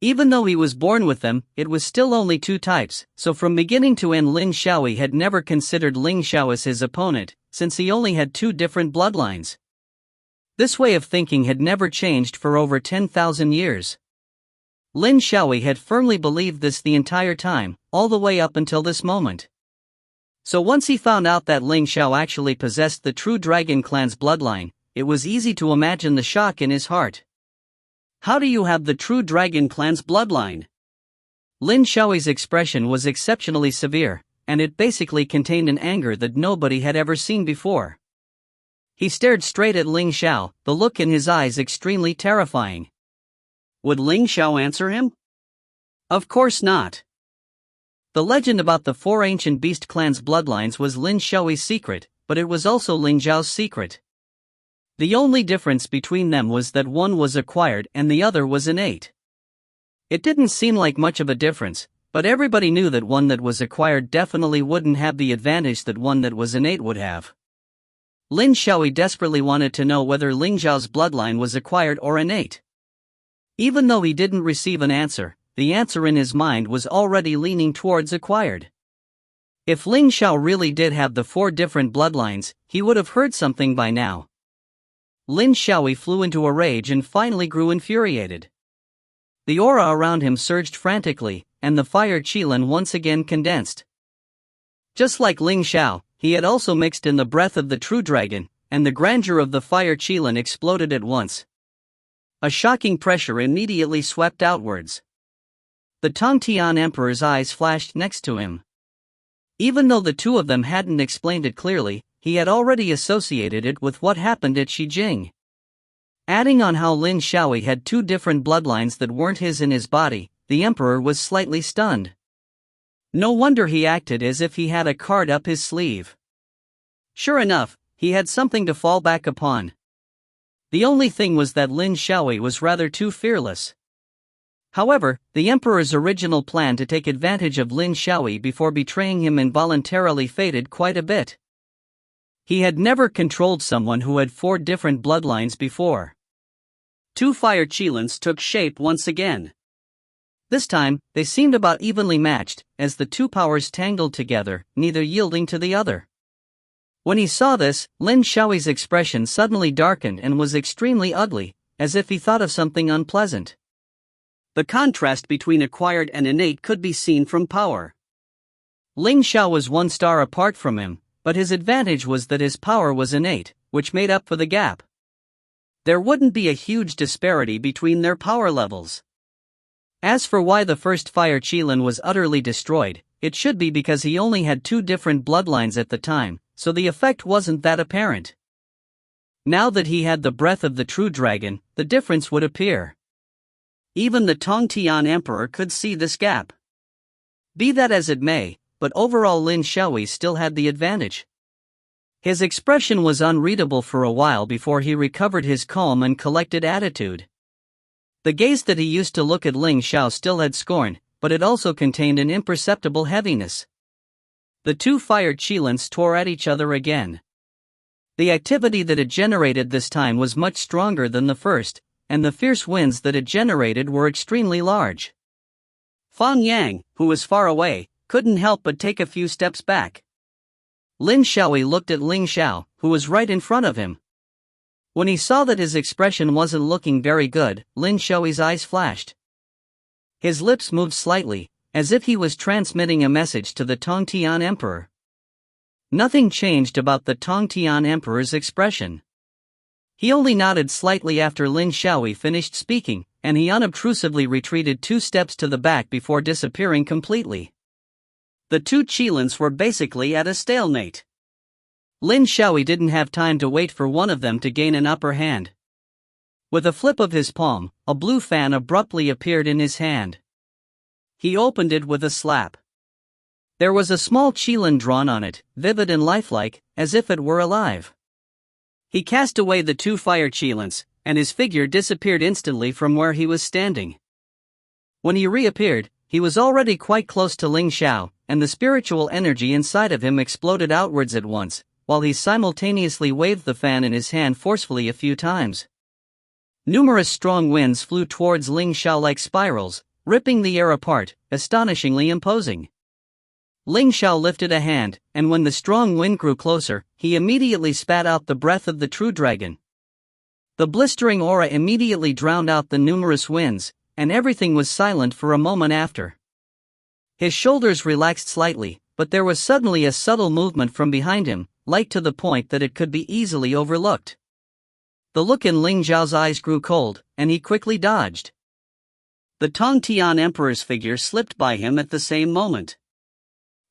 Even though he was born with them, it was still only 2 types, so from beginning to end Lin Xiaoyi had never considered Ling Xiao as his opponent, since he only had 2 different bloodlines. This way of thinking had never changed for over 10,000 years. Lin Xiaoyi had firmly believed this the entire time, all the way up until this moment. So once he found out that Ling Xiao actually possessed the true Dragon clan's bloodline, it was easy to imagine the shock in his heart. How do you have the true Dragon clan's bloodline? Lin Xiaoyi's expression was exceptionally severe, and it basically contained an anger that nobody had ever seen before. He stared straight at Ling Xiao, the look in his eyes extremely terrifying. Would Ling Xiao answer him? Of course not. The legend about the 4 ancient beast clans' bloodlines was Lin Xiaoyi's secret, but it was also Ling Zhao's secret. The only difference between them was that one was acquired and the other was innate. It didn't seem like much of a difference, but everybody knew that one that was acquired definitely wouldn't have the advantage that one that was innate would have. Lin Xiaoyi desperately wanted to know whether Ling Zhao's bloodline was acquired or innate. Even though he didn't receive an answer, the answer in his mind was already leaning towards acquired. If Ling Xiao really did have the 4 different bloodlines, he would have heard something by now. Lin Xiaoyi flew into a rage and finally grew infuriated. The aura around him surged frantically, and the fire qilin once again condensed. Just like Ling Xiao, he had also mixed in the breath of the true dragon, and the grandeur of the fire qilin exploded at once. A shocking pressure immediately swept outwards. The Tongtian Emperor's eyes flashed next to him. Even though the two of them hadn't explained it clearly, he had already associated it with what happened at Xijing. Adding on how Lin Xiaoyi had 2 different bloodlines that weren't his in his body, the emperor was slightly stunned. No wonder he acted as if he had a card up his sleeve. Sure enough, he had something to fall back upon. The only thing was that Lin Xiaoyi was rather too fearless. However, the emperor's original plan to take advantage of Lin Xiaoyi before betraying him involuntarily faded quite a bit. He had never controlled someone who had 4 different bloodlines before. 2 fire qilins took shape once again. This time, they seemed about evenly matched, as the 2 powers tangled together, neither yielding to the other. When he saw this, Lin Xiaoyi's expression suddenly darkened and was extremely ugly, as if he thought of something unpleasant. The contrast between acquired and innate could be seen from power. Ling Xiao was 1 star apart from him, but his advantage was that his power was innate, which made up for the gap. There wouldn't be a huge disparity between their power levels. As for why the first fire qilin was utterly destroyed, it should be because he only had 2 different bloodlines at the time, so the effect wasn't that apparent. Now that he had the breath of the true dragon, the difference would appear. Even the Tongtian Emperor could see this gap. Be that as it may, but overall Lin Xiaoyi still had the advantage. His expression was unreadable for a while before he recovered his calm and collected attitude. The gaze that he used to look at Ling Xiao still had scorn, but it also contained an imperceptible heaviness. The 2 fire qilins tore at each other again. The activity that it generated this time was much stronger than the first, and the fierce winds that it generated were extremely large. Fang Yang, who was far away, couldn't help but take a few steps back. Lin Xiaoyi looked at Ling Xiao, who was right in front of him. When he saw that his expression wasn't looking very good, Lin Xiaoyi's eyes flashed. His lips moved slightly, as if he was transmitting a message to the Tongtian Emperor. Nothing changed about the Tongtian Emperor's expression. He only nodded slightly after Lin Xiaoyi finished speaking, and he unobtrusively retreated 2 steps to the back before disappearing completely. The 2 qilins were basically at a stalemate. Lin Xiaoyi didn't have time to wait for one of them to gain an upper hand. With a flip of his palm, a blue fan abruptly appeared in his hand. He opened it with a slap. There was a small qilin drawn on it, vivid and lifelike, as if it were alive. He cast away the 2 fire qilins, and his figure disappeared instantly from where he was standing. When he reappeared, he was already quite close to Ling Xiao, and the spiritual energy inside of him exploded outwards at once, while he simultaneously waved the fan in his hand forcefully a few times. Numerous strong winds flew towards Ling Xiao like spirals, ripping the air apart, astonishingly imposing. Ling Xiao lifted a hand, and when the strong wind grew closer, he immediately spat out the breath of the true dragon. The blistering aura immediately drowned out the numerous winds, and everything was silent for a moment after. His shoulders relaxed slightly, but there was suddenly a subtle movement from behind him, light to the point that it could be easily overlooked. The look in Ling Zhao's eyes grew cold, and he quickly dodged. The Tongtian Emperor's figure slipped by him at the same moment.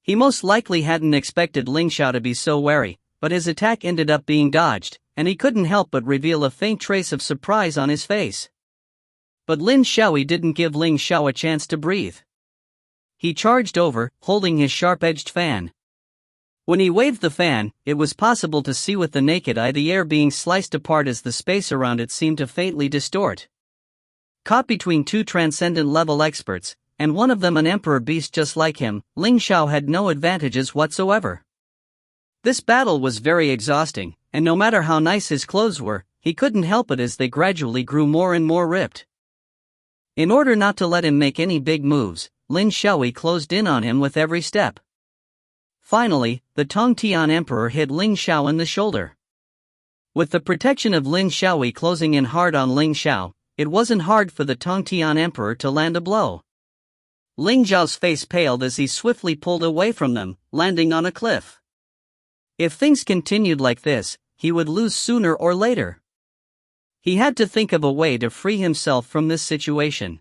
He most likely hadn't expected Ling Xiao to be so wary, but his attack ended up being dodged, and he couldn't help but reveal a faint trace of surprise on his face. But Lin Xiaoyi didn't give Ling Xiao a chance to breathe. He charged over, holding his sharp-edged fan. When he waved the fan, it was possible to see with the naked eye the air being sliced apart as the space around it seemed to faintly distort. Caught between two transcendent-level experts, and one of them an emperor beast just like him, Ling Xiao had no advantages whatsoever. This battle was very exhausting, and no matter how nice his clothes were, he couldn't help it as they gradually grew more and more ripped. In order not to let him make any big moves, Lin Xiaoyi closed in on him with every step. Finally, the Tongtian Emperor hit Ling Xiao in the shoulder. With the protection of Lin Xiaoyi closing in hard on Ling Xiao, it wasn't hard for the Tongtian Emperor to land a blow. Ling Xiao's face paled as he swiftly pulled away from them, landing on a cliff. If things continued like this, he would lose sooner or later. He had to think of a way to free himself from this situation.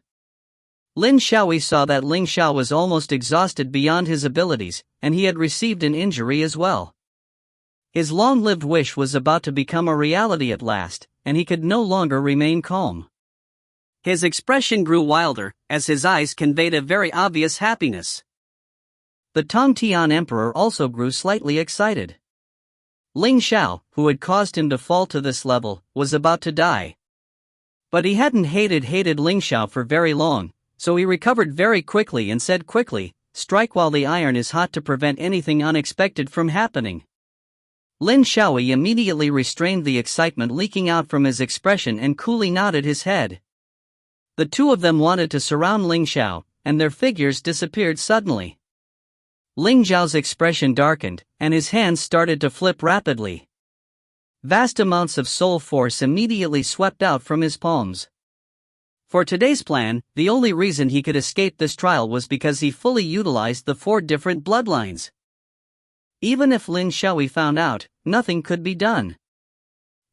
Lin Xiaoyi saw that Ling Xiao was almost exhausted beyond his abilities, and he had received an injury as well. His long-lived wish was about to become a reality at last, and he could no longer remain calm. His expression grew wilder, as his eyes conveyed a very obvious happiness. The Tongtian Emperor also grew slightly excited. Ling Xiao, who had caused him to fall to this level, was about to die. But he hadn't hated Ling Xiao for very long, so he recovered very quickly and said quickly, "Strike while the iron is hot to prevent anything unexpected from happening." Lin Xiaoyi immediately restrained the excitement leaking out from his expression and coolly nodded his head. The two of them wanted to surround Ling Xiao, and their figures disappeared suddenly. Ling Xiao's expression darkened, and his hands started to flip rapidly. Vast amounts of soul force immediately swept out from his palms. For today's plan, the only reason he could escape this trial was because he fully utilized the 4 different bloodlines. Even if Lin Xiaoyi found out, nothing could be done.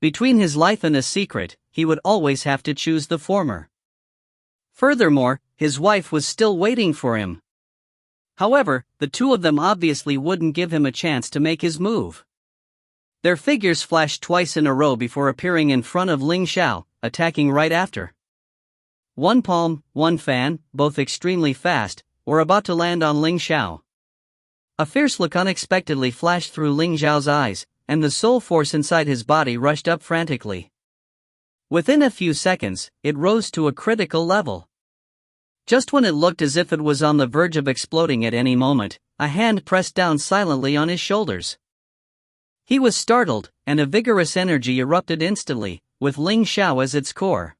Between his life and a secret, he would always have to choose the former. Furthermore, his wife was still waiting for him. However, the two of them obviously wouldn't give him a chance to make his move. Their figures flashed twice in a row before appearing in front of Ling Xiao, attacking right after. One palm, one fan, both extremely fast, were about to land on Ling Xiao. A fierce look unexpectedly flashed through Ling Xiao's eyes, and the soul force inside his body rushed up frantically. Within a few seconds, it rose to a critical level. Just when it looked as if it was on the verge of exploding at any moment, a hand pressed down silently on his shoulders. He was startled, and a vigorous energy erupted instantly, with Ling Xiao as its core.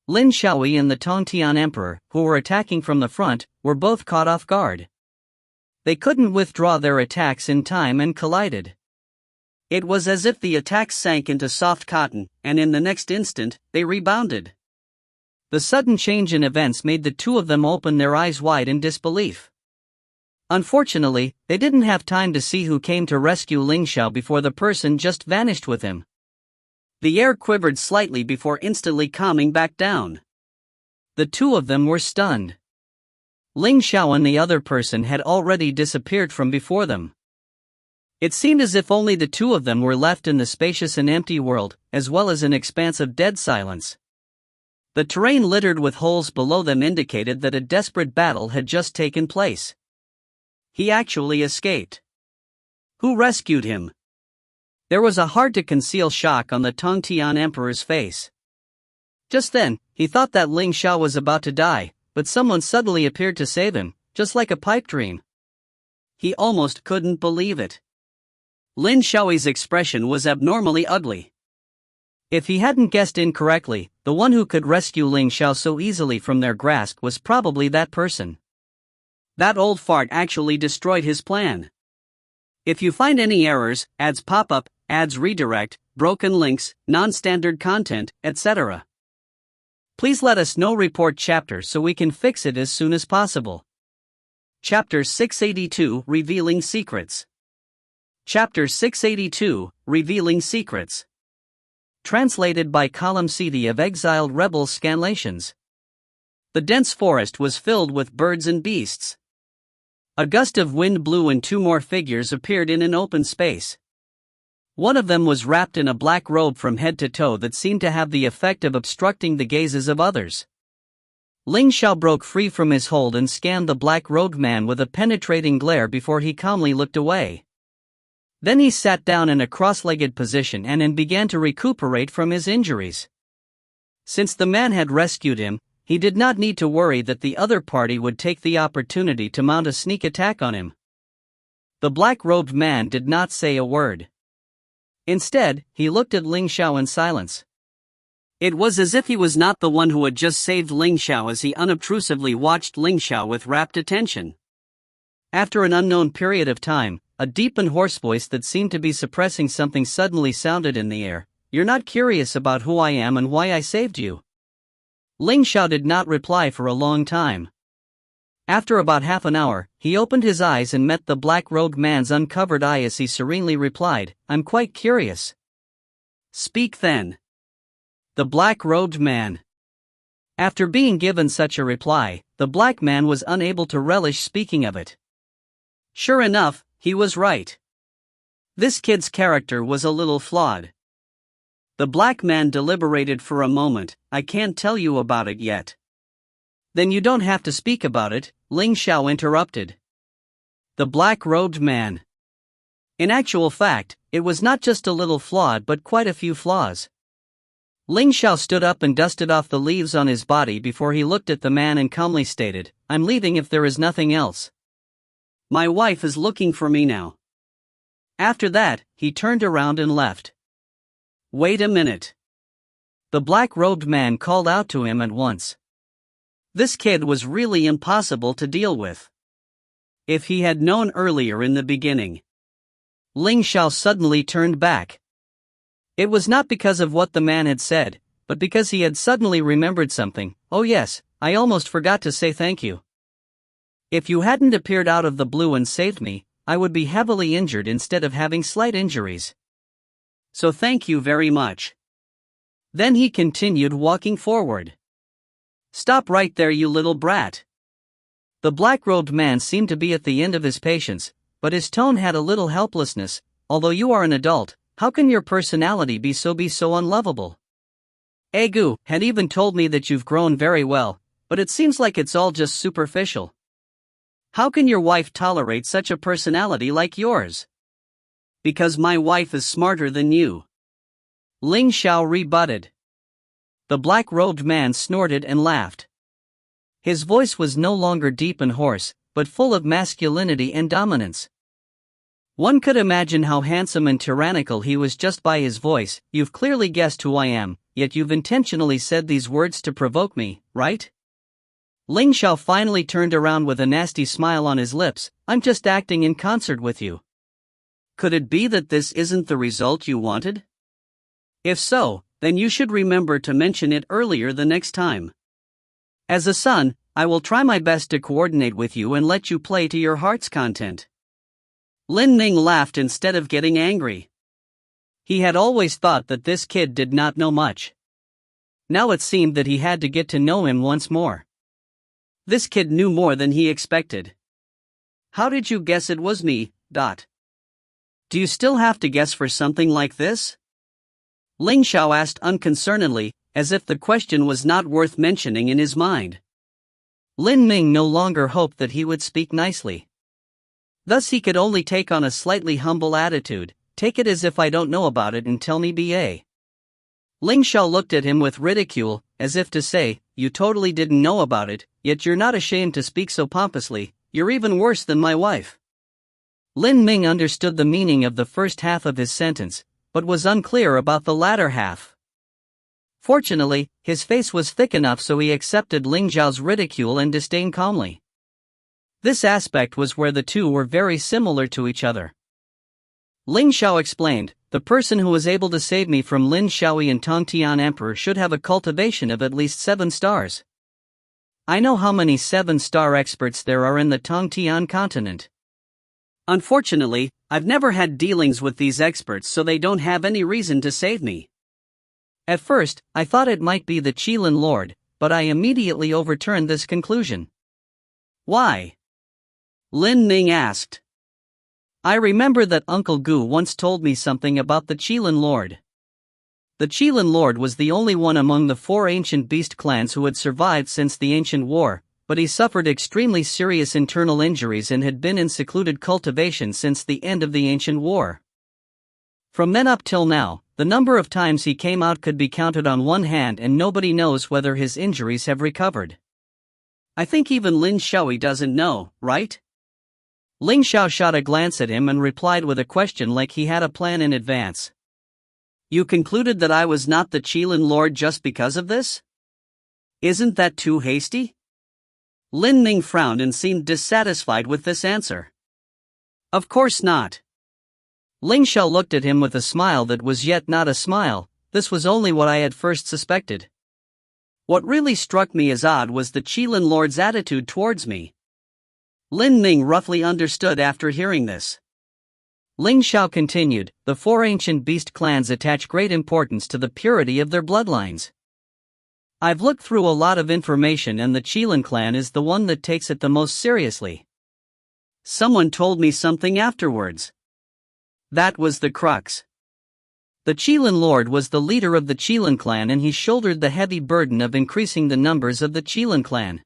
Lin Xiaoyi and the Tongtian Emperor, who were attacking from the front, were both caught off guard. They couldn't withdraw their attacks in time and collided. It was as if the attacks sank into soft cotton, and in the next instant, they rebounded. The sudden change in events made the two of them open their eyes wide in disbelief. Unfortunately, they didn't have time to see who came to rescue Ling Xiao before the person just vanished with him. The air quivered slightly before instantly calming back down. The two of them were stunned. Ling Xiao and the other person had already disappeared from before them. It seemed as if only the two of them were left in the spacious and empty world, as well as an expanse of dead silence. The terrain littered with holes below them indicated that a desperate battle had just taken place. He actually escaped. Who rescued him? There was a hard-to-conceal shock on the Tongtian Emperor's face. Just then, he thought that Ling Xiao was about to die, but someone suddenly appeared to save him, just like a pipe dream. He almost couldn't believe it. Lin Xiaoyi's expression was abnormally ugly. If he hadn't guessed incorrectly, the one who could rescue Ling Xiao so easily from their grasp was probably that person. That old fart actually destroyed his plan. If you find any errors, ads pop up, ads redirect, broken links, non-standard content, etc., please let us know. Report chapter so we can fix it as soon as possible. Chapter 682 Revealing Secrets. Chapter 682 Revealing Secrets. Translated by Column CD of Exiled Rebel Scanlations. The dense forest was filled with birds and beasts. A gust of wind blew and two more figures appeared in an open space. One of them was wrapped in a black robe from head to toe that seemed to have the effect of obstructing the gazes of others. Ling Xiao broke free from his hold and scanned the black-robed man with a penetrating glare before he calmly looked away. Then he sat down in a cross-legged position and began to recuperate from his injuries. Since the man had rescued him, he did not need to worry that the other party would take the opportunity to mount a sneak attack on him. The black-robed man did not say a word. Instead, he looked at Ling Xiao in silence. It was as if he was not the one who had just saved Ling Xiao, as he unobtrusively watched Ling Xiao with rapt attention. After an unknown period of time, a deep and hoarse voice that seemed to be suppressing something suddenly sounded in the air. "You're not curious about who I am and why I saved you?" Ling Xiao did not reply for a long time. After about half an hour, he opened his eyes and met the black-robed man's uncovered eye as he serenely replied, "I'm quite curious." "Speak then." The black-robed man. After being given such a reply, the black man was unable to relish speaking of it. Sure enough, he was right. This kid's character was a little flawed. The black man deliberated for a moment. "I can't tell you about it yet." "Then you don't have to speak about it," Ling Xiao interrupted. The black-robed man. In actual fact, it was not just a little flawed but quite a few flaws. Ling Xiao stood up and dusted off the leaves on his body before he looked at the man and calmly stated, "I'm leaving if there is nothing else. My wife is looking for me now." After that, he turned around and left. "Wait a minute." The black-robed man called out to him at once. This kid was really impossible to deal with. If he had known earlier in the beginning. Ling Xiao suddenly turned back. It was not because of what the man had said, but because he had suddenly remembered something. "Oh yes, I almost forgot to say thank you. If you hadn't appeared out of the blue and saved me, I would be heavily injured instead of having slight injuries. So thank you very much." Then he continued walking forward. "Stop right there, you little brat." The black-robed man seemed to be at the end of his patience, but his tone had a little helplessness. "Although you are an adult, how can your personality be so unlovable? Egu had even told me that you've grown very well, but it seems like it's all just superficial. How can your wife tolerate such a personality like yours?" "Because my wife is smarter than you," Ling Xiao rebutted. The black-robed man snorted and laughed. His voice was no longer deep and hoarse, but full of masculinity and dominance. One could imagine how handsome and tyrannical he was just by his voice. "You've clearly guessed who I am, yet you've intentionally said these words to provoke me, right?" Ling Xiao finally turned around with a nasty smile on his lips. "I'm just acting in concert with you. Could it be that this isn't the result you wanted? If so, then you should remember to mention it earlier the next time. As a son, I will try my best to coordinate with you and let you play to your heart's content." Lin Ning laughed instead of getting angry. He had always thought that this kid did not know much. Now it seemed that he had to get to know him once more. This kid knew more than he expected. "How did you guess it was me, Dot? Do you still have to guess for something like this?" Ling Xiao asked unconcernedly, as if the question was not worth mentioning in his mind. Lin Ming no longer hoped that he would speak nicely. Thus he could only take on a slightly humble attitude. "Take it as if I don't know about it and tell me ba." Ling Xiao looked at him with ridicule, as if to say, "You totally didn't know about it, yet you're not ashamed to speak so pompously. You're even worse than my wife." Lin Ming understood the meaning of the first half of his sentence, but was unclear about the latter half. Fortunately, his face was thick enough so he accepted Ling Xiao's ridicule and disdain calmly. This aspect was where the two were very similar to each other. Ling Xiao explained, "The person who was able to save me from Lin Xiaoyi and Tongtian Emperor should have a cultivation of at least 7 stars. I know how many 7-star experts there are in the Tongtian continent. Unfortunately, I've never had dealings with these experts, so they don't have any reason to save me. At first, I thought it might be the Qilin Lord, but I immediately overturned this conclusion." "Why?" Lin Ming asked. "I remember that Uncle Gu once told me something about the Qilin Lord. The Qilin Lord was the only one among the 4 ancient beast clans who had survived since the ancient war, but he suffered extremely serious internal injuries and had been in secluded cultivation since the end of the ancient war. From then up till now, the number of times he came out could be counted on one hand, and nobody knows whether his injuries have recovered. I think even Lin Xiao doesn't know, right? Ling Xiao shot a glance at him and replied with a question like he had a plan in advance. You concluded that I was not the Qilin Lord just because of this? Isn't that too hasty? Lin Ming frowned and seemed dissatisfied with this answer. Of course not. Ling Xiao looked at him with a smile that was yet not a smile. This was only what I had first suspected. What really struck me as odd was the Qilin Lord's attitude towards me. Lin Ming roughly understood after hearing this. Ling Xiao continued, the four ancient beast clans attach great importance to the purity of their bloodlines. I've looked through a lot of information, and the Qilin clan is the one that takes it the most seriously. Someone told me something afterwards. That was the crux. The Qilin Lord was the leader of the Qilin clan, and he shouldered the heavy burden of increasing the numbers of the Qilin clan.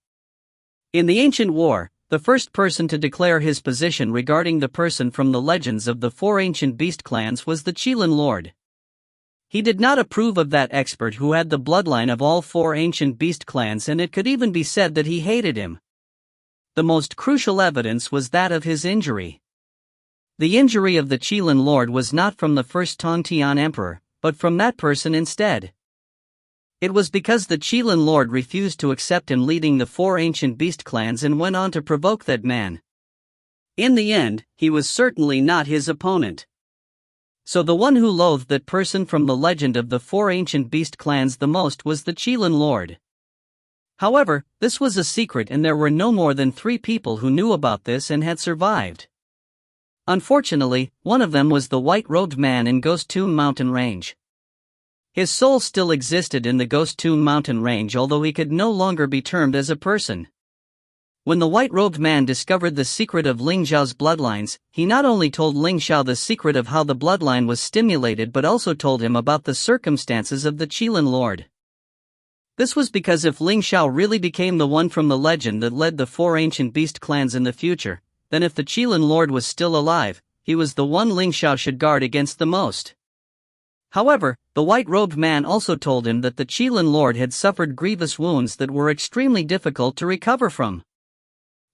In the ancient war, the first person to declare his position regarding the person from the legends of the four ancient beast clans was the Qilin Lord. He did not approve of that expert who had the bloodline of all four ancient beast clans, and it could even be said that he hated him. The most crucial evidence was that of his injury. The injury of the Qilin Lord was not from the first Tongtian Emperor, but from that person instead. It was because the Qilin Lord refused to accept him leading the four ancient beast clans and went on to provoke that man. In the end, he was certainly not his opponent. So the one who loathed that person from the legend of the four ancient beast clans the most was the Qilin Lord. However, this was a secret, and there were no more than 3 people who knew about this and had survived. Unfortunately, one of them was the white-robed man in Ghost Tomb Mountain Range. His soul still existed in the Ghost Tomb Mountain Range, although he could no longer be termed as a person. When the white-robed man discovered the secret of Ling Xiao's bloodlines, he not only told Ling Xiao the secret of how the bloodline was stimulated, but also told him about the circumstances of the Qilin Lord. This was because if Ling Xiao really became the one from the legend that led the four ancient beast clans in the future, then if the Qilin Lord was still alive, he was the one Ling Xiao should guard against the most. However, the white-robed man also told him that the Qilin Lord had suffered grievous wounds that were extremely difficult to recover from.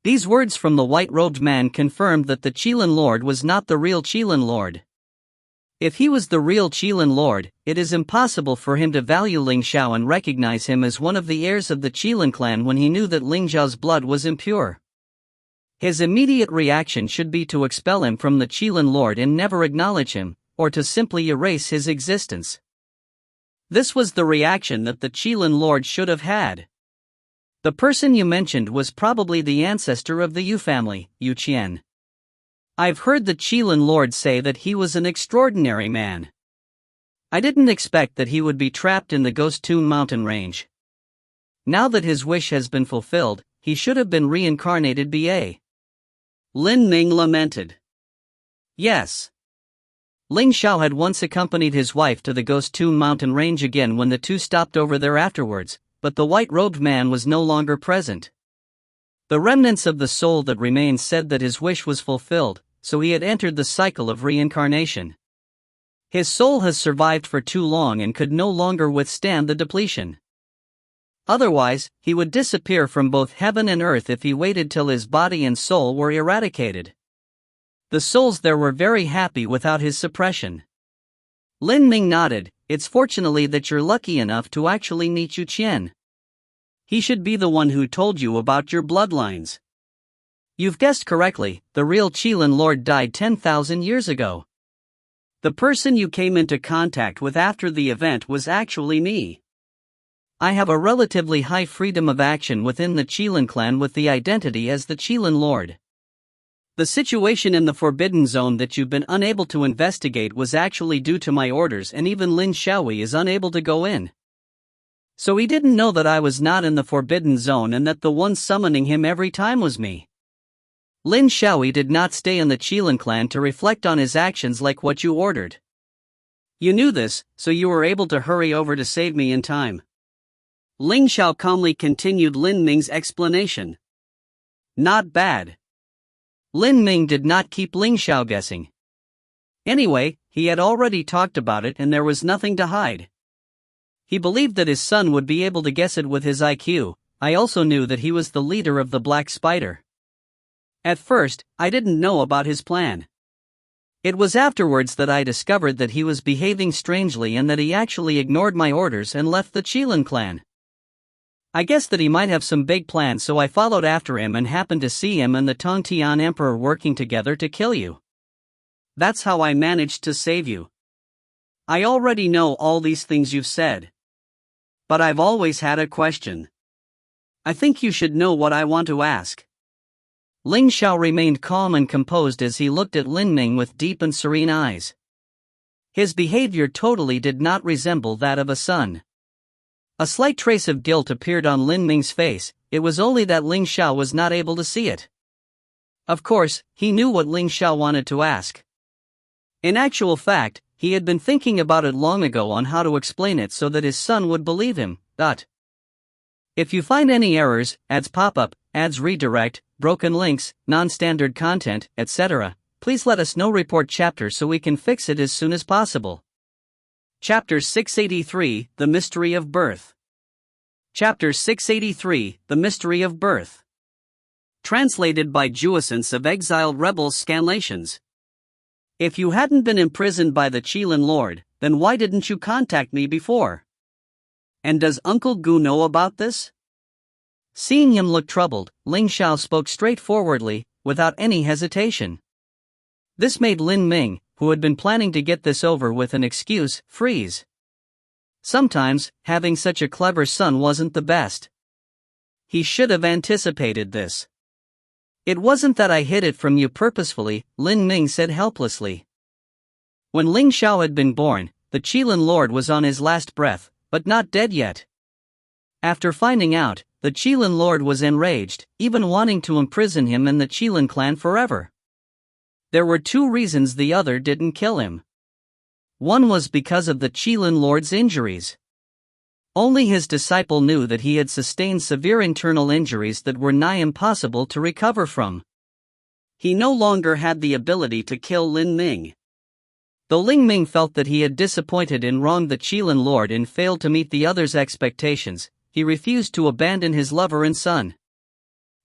These words from the white-robed man confirmed that the Qilin Lord was not the real Qilin Lord. If he was the real Qilin Lord, it is impossible for him to value Ling Xiao and recognize him as one of the heirs of the Qilin clan when he knew that Ling Xiao's blood was impure. His immediate reaction should be to expel him from the Qilin Lord and never acknowledge him, or to simply erase his existence. This was the reaction that the Qilin Lord should have had. The person you mentioned was probably the ancestor of the Yu family, Yu Qian. I've heard the Qilin Lord say that he was an extraordinary man. I didn't expect that he would be trapped in the Ghost Tomb Mountain Range. Now that his wish has been fulfilled, he should have been reincarnated ba. Lin Ming lamented. Yes. Ling Xiao had once accompanied his wife to the Ghost Tomb Mountain Range again when the two stopped over there afterwards, but the white-robed man was no longer present. The remnants of the soul that remained said that his wish was fulfilled, so he had entered the cycle of reincarnation. His soul has survived for too long and could no longer withstand the depletion. Otherwise, he would disappear from both heaven and earth if he waited till his body and soul were eradicated. The souls there were very happy without his suppression. Lin Ming nodded. It's fortunately that you're lucky enough to actually meet Yu Qian. He should be the one who told you about your bloodlines. You've guessed correctly, the real Qilin Lord died 10,000 years ago. The person you came into contact with after the event was actually me. I have a relatively high freedom of action within the Qilin clan with the identity as the Qilin Lord. The situation in the Forbidden Zone that you've been unable to investigate was actually due to my orders, and even Lin Xiao is unable to go in. So he didn't know that I was not in the Forbidden Zone and that the one summoning him every time was me. Lin Xiao did not stay in the Qilin clan to reflect on his actions like what you ordered. You knew this, so you were able to hurry over to save me in time. Ling Xiao calmly continued Lin Ming's explanation. Not bad. Lin Ming did not keep Ling Xiao guessing. Anyway, he had already talked about it and there was nothing to hide. He believed that his son would be able to guess it with his IQ. I also knew that he was the leader of the Black Spider. At first, I didn't know about his plan. It was afterwards that I discovered that he was behaving strangely and that he actually ignored my orders and left the Qilin clan. I guessed that he might have some big plans, so I followed after him and happened to see him and the Tongtian Emperor working together to kill you. That's how I managed to save you. I already know all these things you've said. But I've always had a question. I think you should know what I want to ask. Ling Xiao remained calm and composed as he looked at Lin Ming with deep and serene eyes. His behavior totally did not resemble that of a son. A slight trace of guilt appeared on Lin Ming's face. It was only that Ling Xiao was not able to see it. Of course, he knew what Ling Xiao wanted to ask. In actual fact, he had been thinking about it long ago on how to explain it so that his son would believe him. If you find any errors, ads pop-up, ads redirect, broken links, non-standard content, etc., please let us know. Report chapter so we can fix it as soon as possible. Chapter 683, The Mystery of Birth. Chapter 683, The Mystery of Birth. Translated by Juessence of Exiled Rebels Scanlations. If you hadn't been imprisoned by the Qilin Lord, then why didn't you contact me before? And does Uncle Gu know about this? Seeing him look troubled, Ling Xiao spoke straightforwardly, without any hesitation. This made Lin Ming, who had been planning to get this over with an excuse, freeze. Sometimes, having such a clever son wasn't the best. He should have anticipated this. It wasn't that I hid it from you purposefully, Lin Ming said helplessly. When Ling Xiao had been born, the Qilin Lord was on his last breath, but not dead yet. After finding out, the Qilin Lord was enraged, even wanting to imprison him and the Qilin clan forever. There were two reasons the other didn't kill him. One was because of the Qilin Lord's injuries. Only his disciple knew that he had sustained severe internal injuries that were nigh impossible to recover from. He no longer had the ability to kill Lin Ming. Though Ling Ming felt that he had disappointed and wronged the Qilin Lord and failed to meet the other's expectations, he refused to abandon his lover and son.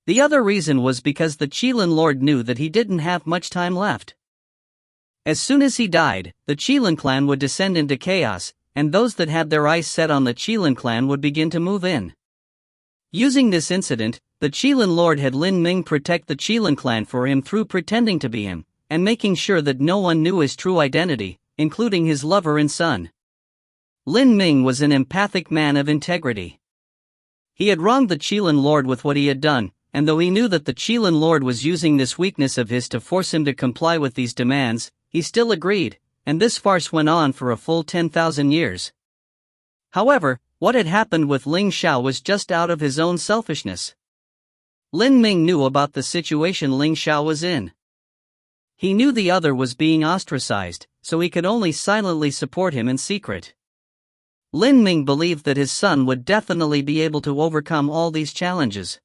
The other reason was because the Qilin Lord knew that he didn't have much time left. As soon as he died, the Qilin clan would descend into chaos, and those that had their eyes set on the Qilin clan would begin to move in. Using this incident, the Qilin Lord had Lin Ming protect the Qilin clan for him through pretending to be him, and making sure that no one knew his true identity, including his lover and son. Lin Ming was an empathic man of integrity. He had wronged the Qilin Lord with what he had done, and though he knew that the Qilin Lord was using this weakness of his to force him to comply with these demands, he still agreed, and this farce went on for a full 10,000 years. However, what had happened with Ling Xiao was just out of his own selfishness. Lin Ming knew about the situation Ling Xiao was in. He knew the other was being ostracized, so he could only silently support him in secret. Lin Ming believed that his son would definitely be able to overcome all these challenges.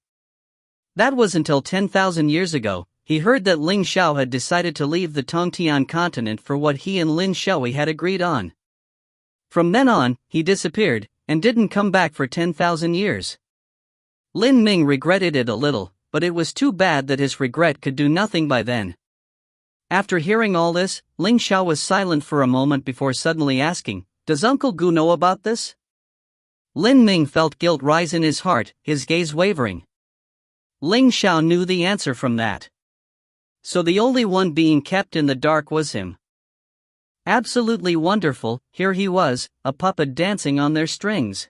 That was until 10,000 years ago. He heard that Ling Xiao had decided to leave the Tongtian continent for what he and Lin Xiaoyi had agreed on. From then on, he disappeared, and didn't come back for 10,000 years. Lin Ming regretted it a little, but it was too bad that his regret could do nothing by then. After hearing all this, Ling Xiao was silent for a moment before suddenly asking, "Does Uncle Gu know about this?" Lin Ming felt guilt rise in his heart, his gaze wavering. Ling Xiao knew the answer from that. So the only one being kept in the dark was him. Absolutely wonderful, here he was, a puppet dancing on their strings.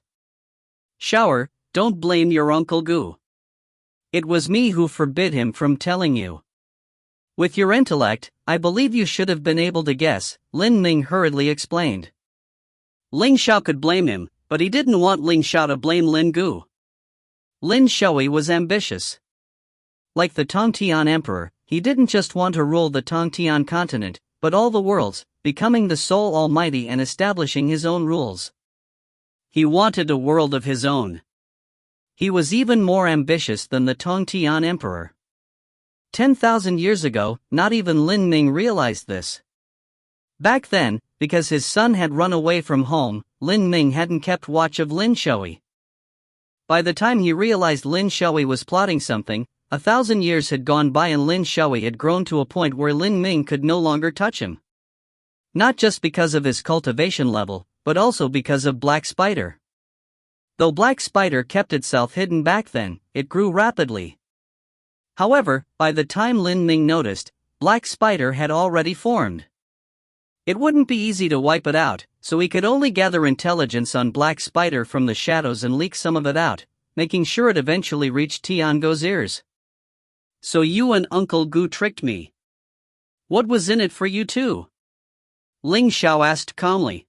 "Shower, don't blame your Uncle Gu. It was me who forbid him from telling you. With your intellect, I believe you should have been able to guess," Lin Ming hurriedly explained. Ling Xiao could blame him, but he didn't want Ling Xiao to blame Lin Gu. Lin Xiaoyi was ambitious. Like the Tongtian Emperor, he didn't just want to rule the Tongtian continent, but all the worlds, becoming the sole almighty and establishing his own rules. He wanted a world of his own. He was even more ambitious than the Tongtian Emperor. 10,000 years ago, not even Lin Ming realized this. Back then, because his son had run away from home, Lin Ming hadn't kept watch of Lin Shui. By the time he realized Lin Shui was plotting something, 1,000 years had gone by and Lin Shui had grown to a point where Lin Ming could no longer touch him. Not just because of his cultivation level, but also because of Black Spider. Though Black Spider kept itself hidden back then, it grew rapidly. However, by the time Lin Ming noticed, Black Spider had already formed. It wouldn't be easy to wipe it out, so he could only gather intelligence on Black Spider from the shadows and leak some of it out, making sure it eventually reached Tiango's ears. "So you and Uncle Gu tricked me. What was in it for you too?" Ling Xiao asked calmly.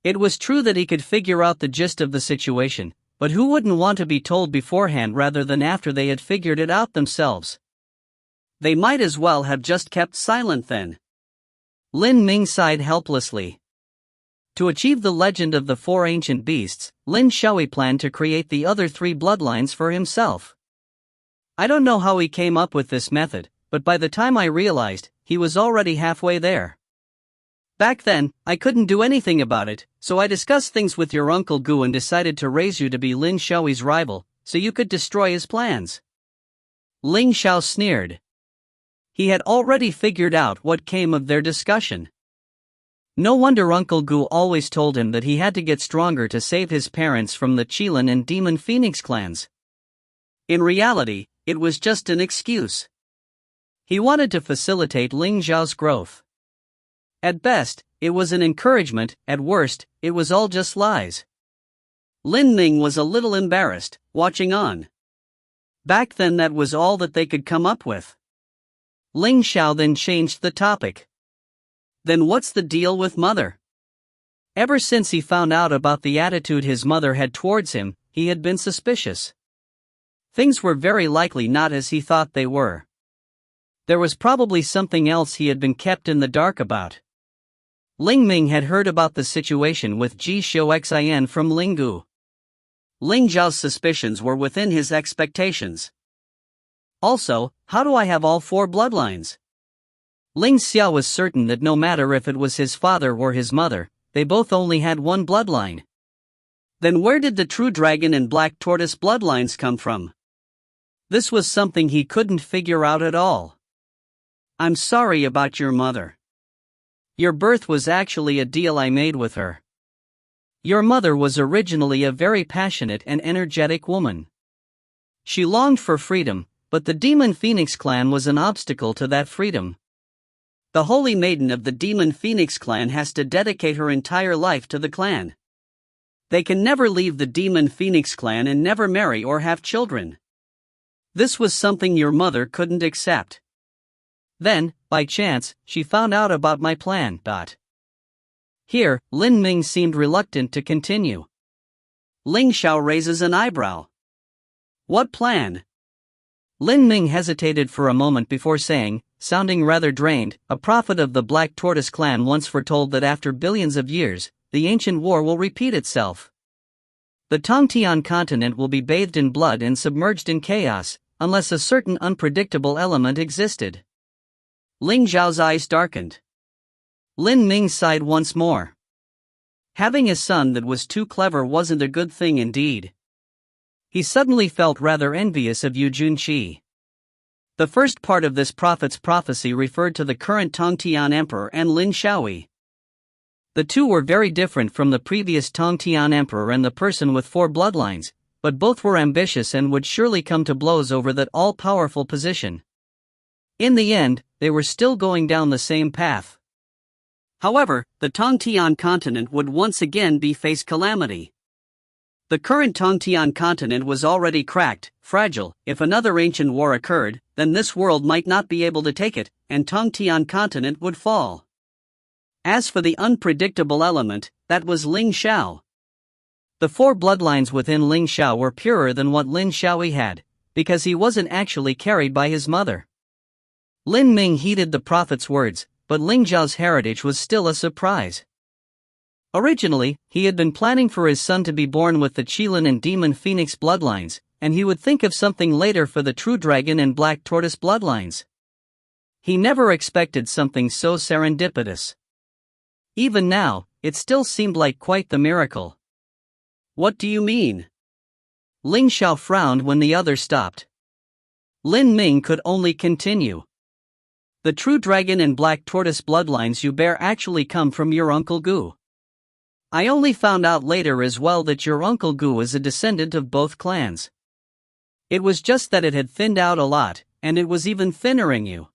It was true that he could figure out the gist of the situation, but who wouldn't want to be told beforehand rather than after they had figured it out themselves? They might as well have just kept silent then. Lin Ming sighed helplessly. To achieve the legend of the 4 ancient beasts, Lin Shui planned to create the other 3 bloodlines for himself. I don't know how he came up with this method, but by the time I realized, he was already halfway there. Back then, I couldn't do anything about it, so I discussed things with your Uncle Gu and decided to raise you to be Lin Shui's rival, so you could destroy his plans. Ling Xiao sneered. He had already figured out what came of their discussion. No wonder Uncle Gu always told him that he had to get stronger to save his parents from the Qilin and Demon Phoenix clans. In reality, it was just an excuse. He wanted to facilitate Ling Xiao's growth. At best, it was an encouragement, at worst, it was all just lies. Lin Ming was a little embarrassed, watching on. Back then that was all that they could come up with. Ling Xiao then changed the topic. Then what's the deal with Mother? Ever since he found out about the attitude his mother had towards him, he had been suspicious. Things were very likely not as he thought they were. There was probably something else he had been kept in the dark about. Ling Ming had heard about the situation with XiaoMo from Ling Gu. Ling Zhao's suspicions were within his expectations. Also, how do I have all 4 bloodlines? Ling Xiao was certain that no matter if it was his father or his mother, they both only had one bloodline. Then where did the True Dragon and Black Tortoise bloodlines come from? This was something he couldn't figure out at all. I'm sorry about your mother. Your birth was actually a deal I made with her. Your mother was originally a very passionate and energetic woman. She longed for freedom, but the Demon Phoenix clan was an obstacle to that freedom. The Holy Maiden of the Demon Phoenix clan has to dedicate her entire life to the clan. They can never leave the Demon Phoenix clan and never marry or have children. This was something your mother couldn't accept. Then, by chance, she found out about my plan. Here, Lin Ming seemed reluctant to continue. Ling Xiao raises an eyebrow. What plan? Lin Ming hesitated for a moment before saying, sounding rather drained, a prophet of the Black Tortoise clan once foretold that after billions of years, the ancient war will repeat itself. The Tongtian continent will be bathed in blood and submerged in chaos, unless a certain unpredictable element existed. Ling Zhao's eyes darkened. Lin Ming sighed once more. Having a son that was too clever wasn't a good thing indeed. He suddenly felt rather envious of Yu Junqi. The first part of this prophet's prophecy referred to the current Tongtian emperor and Lin Xiaoyi. The two were very different from the previous Tongtian emperor and the person with 4 bloodlines, but both were ambitious and would surely come to blows over that all-powerful position. In the end, they were still going down the same path. However, the Tongtian continent would once again face calamity. The current Tongtian continent was already cracked, fragile. If another ancient war occurred, then this world might not be able to take it, and Tongtian continent would fall. As for the unpredictable element, that was Ling Xiao. The 4 bloodlines within Ling Xiao were purer than what Lin Xiaoyi had, because he wasn't actually carried by his mother. Lin Ming heeded the prophet's words, but Ling Zhao's heritage was still a surprise. Originally, he had been planning for his son to be born with the Qilin and Demon Phoenix bloodlines, and he would think of something later for the True Dragon and Black Tortoise bloodlines. He never expected something so serendipitous. Even now, it still seemed like quite the miracle. What do you mean? Ling Xiao frowned when the other stopped. Lin Ming could only continue. The true dragon and black tortoise bloodlines you bear actually come from your Uncle Gu. I only found out later as well that your Uncle Gu is a descendant of both clans. It was just that it had thinned out a lot, and it was even thinnering you.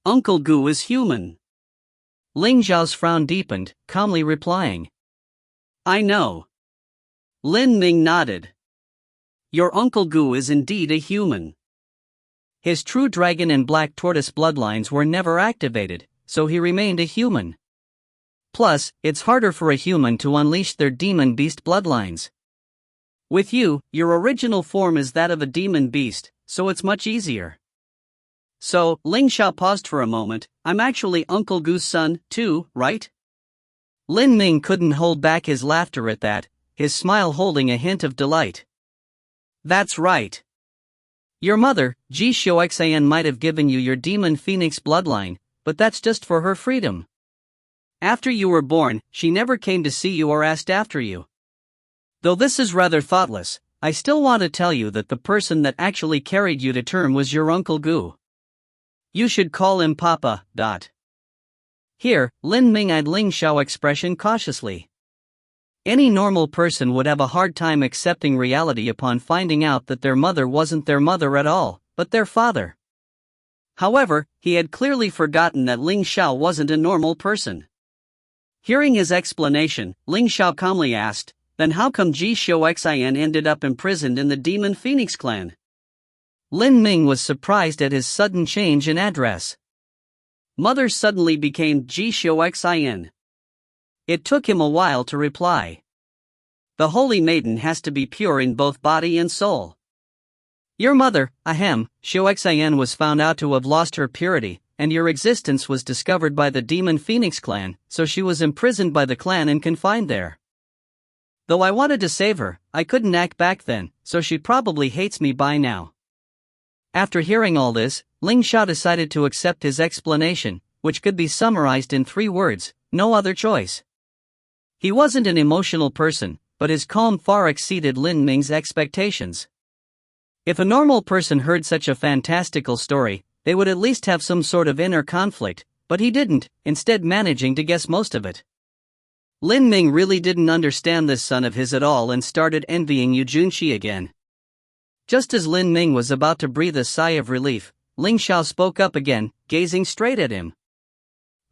Uncle Gu is human. Ling Xiao's frown deepened, calmly replying. I know. Lin Ming nodded. Your Uncle Gu is indeed a human. His true dragon and black tortoise bloodlines were never activated, so he remained a human. Plus, it's harder for a human to unleash their demon beast bloodlines. With you, your original form is that of a demon beast, so it's much easier. So, Ling Xiao paused for a moment, I'm actually Uncle Gu's son, too, right? Lin Ming couldn't hold back his laughter at that, his smile holding a hint of delight. That's right. Your mother, XiaoMo, might have given you your demon phoenix bloodline, but that's just for her freedom. After you were born, she never came to see you or asked after you. Though this is rather thoughtless, I still want to tell you that the person that actually carried you to term was your Uncle Gu. You should call him Papa. Here, Lin Ming eyed Ling Xiao expression cautiously. Any normal person would have a hard time accepting reality upon finding out that their mother wasn't their mother at all, but their father. However, he had clearly forgotten that Ling Xiao wasn't a normal person. Hearing his explanation, Ling Xiao calmly asked, then how come XiaoMo ended up imprisoned in the Demon Phoenix clan? Lin Ming was surprised at his sudden change in address. Mother suddenly became XiaoMo. It took him a while to reply. The holy maiden has to be pure in both body and soul. Your mother, XiaoMo, was found out to have lost her purity, and your existence was discovered by the Demon Phoenix clan, so she was imprisoned by the clan and confined there. Though I wanted to save her, I couldn't act back then, so she probably hates me by now. After hearing all this, Ling Xiao decided to accept his explanation, which could be summarized in 3 words, no other choice. He wasn't an emotional person, but his calm far exceeded Lin Ming's expectations. If a normal person heard such a fantastical story, they would at least have some sort of inner conflict, but he didn't, instead managing to guess most of it. Lin Ming really didn't understand this son of his at all and started envying Yu Junxi again. Just as Lin Ming was about to breathe a sigh of relief, Ling Xiao spoke up again, gazing straight at him.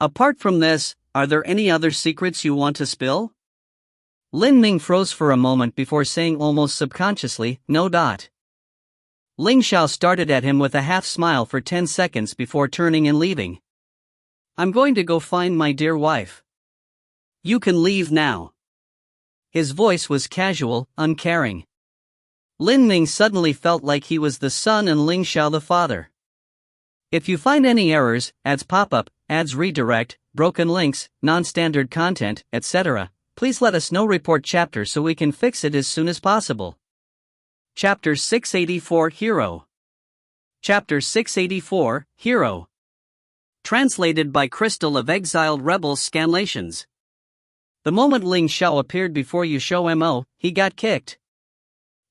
Apart from this, are there any other secrets you want to spill? Lin Ming froze for a moment before saying almost subconsciously, no. Ling Xiao started at him with a half smile for 10 seconds before turning and leaving. I'm going to go find my dear wife. You can leave now. His voice was casual, uncaring. Lin Ming suddenly felt like he was the son and Ling Xiao the father. If you find any errors, ads pop-up, ads redirect, broken links, non-standard content, etc., please let us know. Report chapter so we can fix it as soon as possible. Chapter 684 Hero. Chapter 684 Hero. Translated by Crystal of Exiled Rebels Scanlations. The moment Ling Xiao appeared before XiaoMo, he got kicked.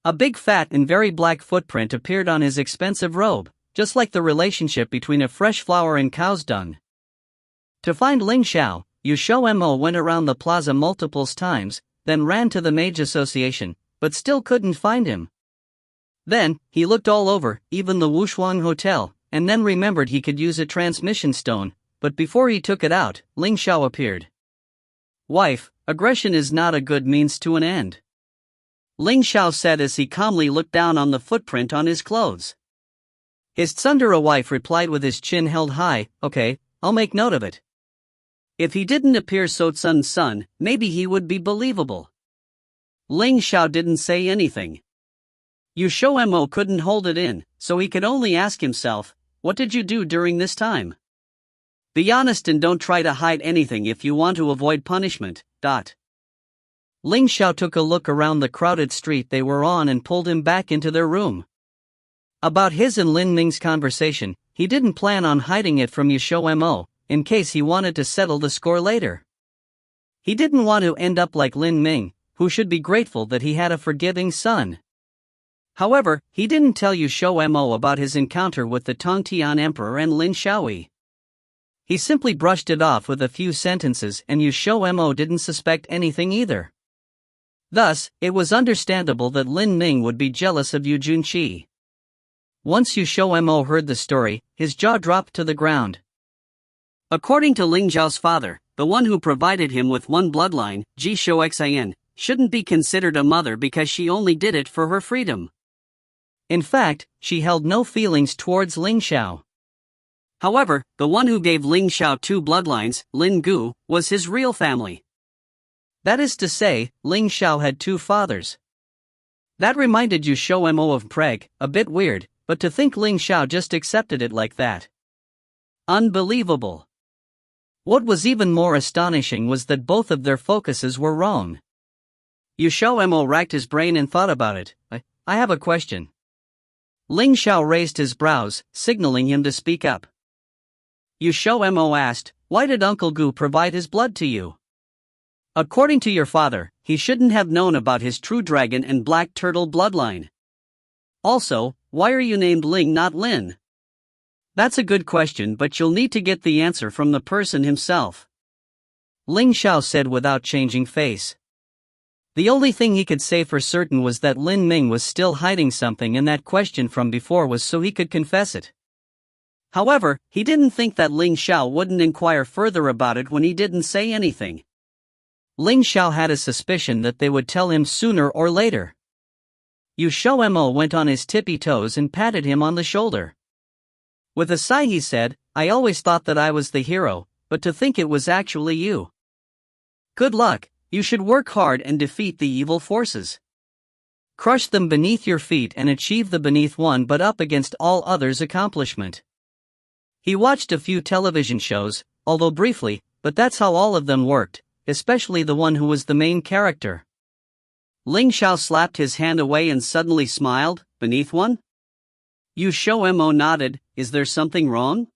A big fat and very black footprint appeared on his expensive robe, just like the relationship between a fresh flower and cow's dung. To find Ling Xiao, XiaoMo went around the plaza multiple times, then ran to the Mage Association, but still couldn't find him. Then, he looked all over, even the Wushuang Hotel, and then remembered he could use a transmission stone, but before he took it out, Ling Xiao appeared. Wife, aggression is not a good means to an end. Ling Xiao said as he calmly looked down on the footprint on his clothes. His tsundere wife replied with his chin held high, okay, I'll make note of it. If he didn't appear so son, maybe he would be believable. Ling Xiao didn't say anything. XiaoMo couldn't hold it in, so he could only ask himself, what did you do during this time? Be honest and don't try to hide anything if you want to avoid punishment. Ling Xiao took a look around the crowded street they were on and pulled him back into their room. About his and Lin Ming's conversation, he didn't plan on hiding it from XiaoMo, in case he wanted to settle the score later. He didn't want to end up like Lin Ming, who should be grateful that he had a forgiving son. However, he didn't tell XiaoMo about his encounter with the Tongtian Emperor and Lin Xiaoyi. He simply brushed it off with a few sentences, and XiaoMo didn't suspect anything either. Thus, it was understandable that Lin Ming would be jealous of Yu Junqi. Once XiaoMo heard the story, his jaw dropped to the ground. According to Ling Zhao's father, the one who provided him with one bloodline, XiaoXian, shouldn't be considered a mother because she only did it for her freedom. In fact, she held no feelings towards Ling Xiao. However, the one who gave Ling Xiao two bloodlines, Lin Gu, was his real family. That is to say, Ling Xiao had two fathers. That reminded XiaoMo of Preg, a bit weird, but to think Ling Xiao just accepted it like that. Unbelievable. What was even more astonishing was that both of their focuses were wrong. XiaoMo racked his brain and thought about it. I have a question. Ling Xiao raised his brows, signaling him to speak up. XiaoMo asked, "Why did Uncle Gu provide his blood to you?" "According to your father, he shouldn't have known about his true dragon and black turtle bloodline. Also, why are you named Ling not Lin?" "That's a good question, but you'll need to get the answer from the person himself," Ling Xiao said without changing face. The only thing he could say for certain was that Lin Ming was still hiding something, and that question from before was so he could confess it. However, he didn't think that Ling Xiao wouldn't inquire further about it when he didn't say anything. Ling Xiao had a suspicion that they would tell him sooner or later. XiaoMo went on his tippy toes and patted him on the shoulder. With a sigh he said, "I always thought that I was the hero, but to think it was actually you. Good luck, you should work hard and defeat the evil forces. Crush them beneath your feet and achieve the beneath one but up against all others accomplishment." He watched a few television shows, although briefly, but that's how all of them worked, especially the one who was the main character. Ling Xiao slapped his hand away and suddenly smiled. "Beneath one?" XiaoMo nodded. "Is there something wrong?"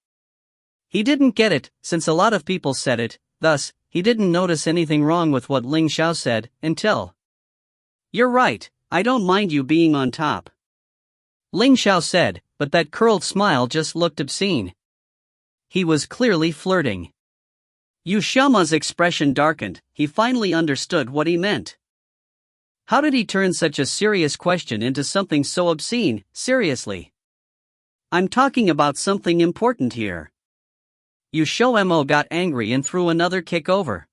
He didn't get it, since a lot of people said it, thus, he didn't notice anything wrong with what Ling Xiao said, until. "You're right, I don't mind you being on top," Ling Xiao said, but that curled smile just looked obscene. He was clearly flirting. XiaoMo's expression darkened. He finally understood what he meant. How did he turn such a serious question into something so obscene? Seriously. I'm talking about something important here. XiaoMo got angry and threw another kick over.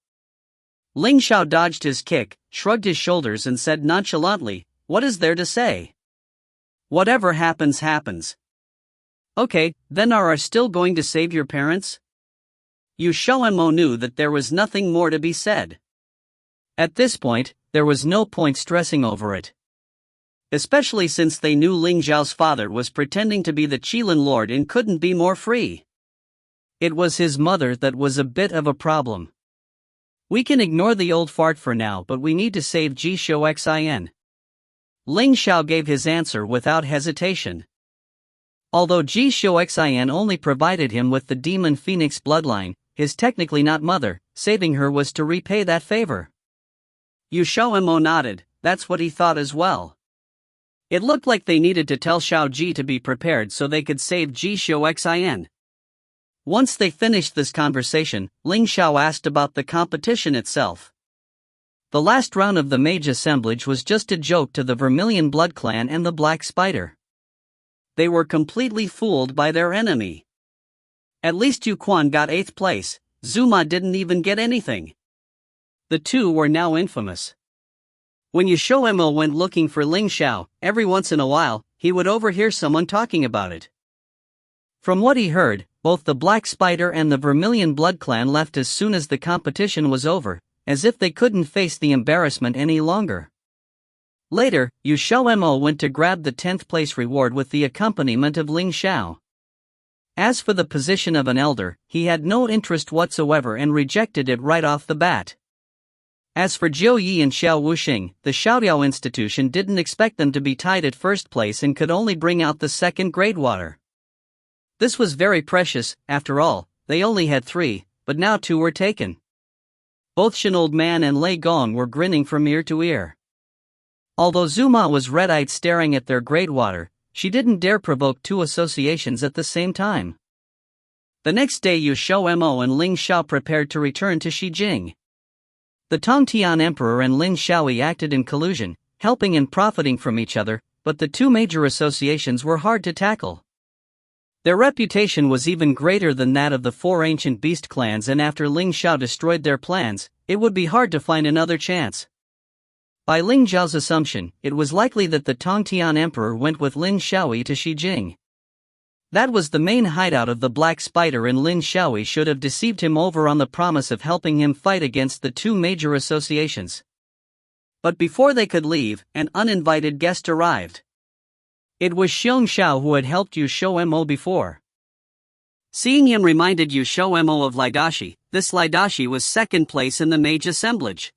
Ling Xiao dodged his kick, shrugged his shoulders and said nonchalantly, "What is there to say? Whatever happens, happens." "Okay, then are still going to save your parents?" XiaoMo knew that there was nothing more to be said. At this point, there was no point stressing over it. Especially since they knew Ling Zhao's father was pretending to be the Qilin Lord and couldn't be more free. It was his mother that was a bit of a problem. "We can ignore the old fart for now, but we need to save XiaoXian." Ling Xiao gave his answer without hesitation. Although XiaoXian only provided him with the demon phoenix bloodline, his technically not mother, saving her was to repay that favor. XiaoMo nodded. That's what he thought as well. It looked like they needed to tell Xiao Ji to be prepared so they could save XiaoXian. Once they finished this conversation, Ling Xiao asked about the competition itself. The last round of the mage assemblage was just a joke to the Vermilion Blood Clan and the Black Spider. They were completely fooled by their enemy. At least Yu Quan got 8th place, Zuma didn't even get anything. The two were now infamous. When XiaoMo went looking for Ling Xiao, every once in a while, he would overhear someone talking about it. From what he heard, both the Black Spider and the Vermilion Blood Clan left as soon as the competition was over, as if they couldn't face the embarrassment any longer. Later, XiaoMo went to grab the 10th place reward with the accompaniment of Ling Xiao. As for the position of an elder, he had no interest whatsoever and rejected it right off the bat. As for Zhou Yi and Xiao Wuxing, the Xiaodiao institution didn't expect them to be tied at first place and could only bring out the second grade water. This was very precious, after all, they only had 3, but now 2 were taken. Both Shen Old Man and Lei Gong were grinning from ear to ear. Although Zuma was red-eyed staring at their great water, she didn't dare provoke two associations at the same time. The next day XiaoMo and Ling Xiao prepared to return to Xijing. The Tongtian Emperor and Lin Xiaoi acted in collusion, helping and profiting from each other, but the two major associations were hard to tackle. Their reputation was even greater than that of the four ancient beast clans, and after Ling Xiao destroyed their plans, it would be hard to find another chance. By Ling Zhao's assumption, it was likely that the Tongtian Emperor went with Lin Xiaoi to Xijing. That was the main hideout of the Black Spider, and Lin Xiaoi should have deceived him over on the promise of helping him fight against the two major associations. But before they could leave, an uninvited guest arrived. It was Xiao who had helped XiaoMo before. Seeing him reminded XiaoMo of Lidashi. This Lidashi was second place in the mage assemblage.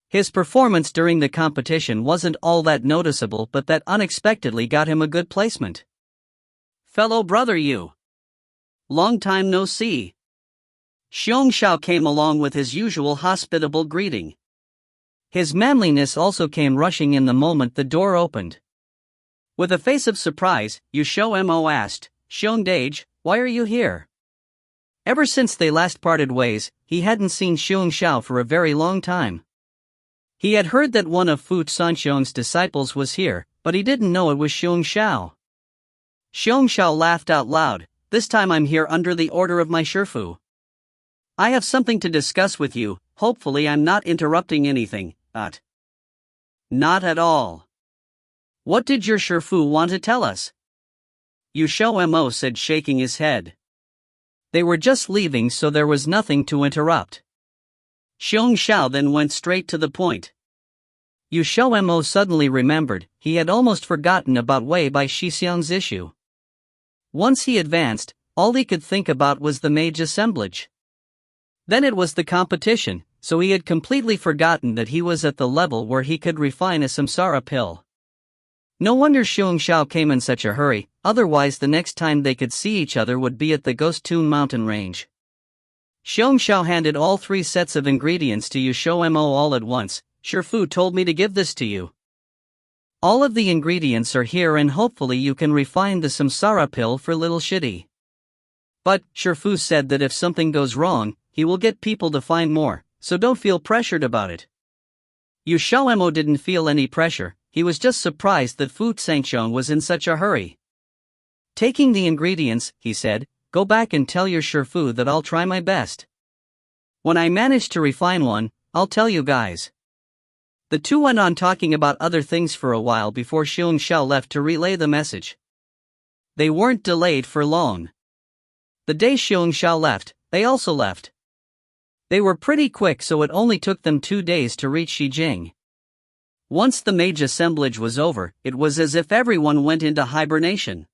His performance during the competition wasn't all that noticeable, but that unexpectedly got him a good placement. Fellow brother Yu. Long time no see. Xiao came along with his usual hospitable greeting. His manliness also came rushing in the moment the door opened. With a face of surprise, XiaoMo asked, "Xiongdage, why are you here?" Ever since they last parted ways, he hadn't seen Xiao for a very long time. He had heard that one of Fu Sanxiong's disciples was here, but he didn't know it was Xiao. Xiao laughed out loud. "This time I'm here under the order of my Shifu. I have something to discuss with you. Hopefully I'm not interrupting anything." Not at all. What did your Shifu want to tell us? XiaoMo said, shaking his head. They were just leaving, so there was nothing to interrupt. Xiao then went straight to the point. XiaoMo suddenly remembered, he had almost forgotten about Wei Bai Shixiang's issue. Once he advanced, all he could think about was the mage assemblage. Then it was the competition, so he had completely forgotten that he was at the level where he could refine a samsara pill. No wonder Xiao came in such a hurry, otherwise the next time they could see each other would be at the Ghost Tomb mountain range. Xiao handed all 3 sets of ingredients to XiaoMo all at once. "Shifu told me to give this to you. All of the ingredients are here, and hopefully you can refine the samsara pill for little shitty. But Shifu said that if something goes wrong, he will get people to find more, so don't feel pressured about it." XiaoMo didn't feel any pressure, he was just surprised that Fu Sanxiong was in such a hurry. Taking the ingredients, he said, "Go back and tell your Shifu that I'll try my best. When I manage to refine one, I'll tell you guys." The two went on talking about other things for a while before Xiao left to relay the message. They weren't delayed for long. The day Xiao left, they also left. They were pretty quick, so it only took them 2 days to reach Xijing. Once the mage assemblage was over, it was as if everyone went into hibernation.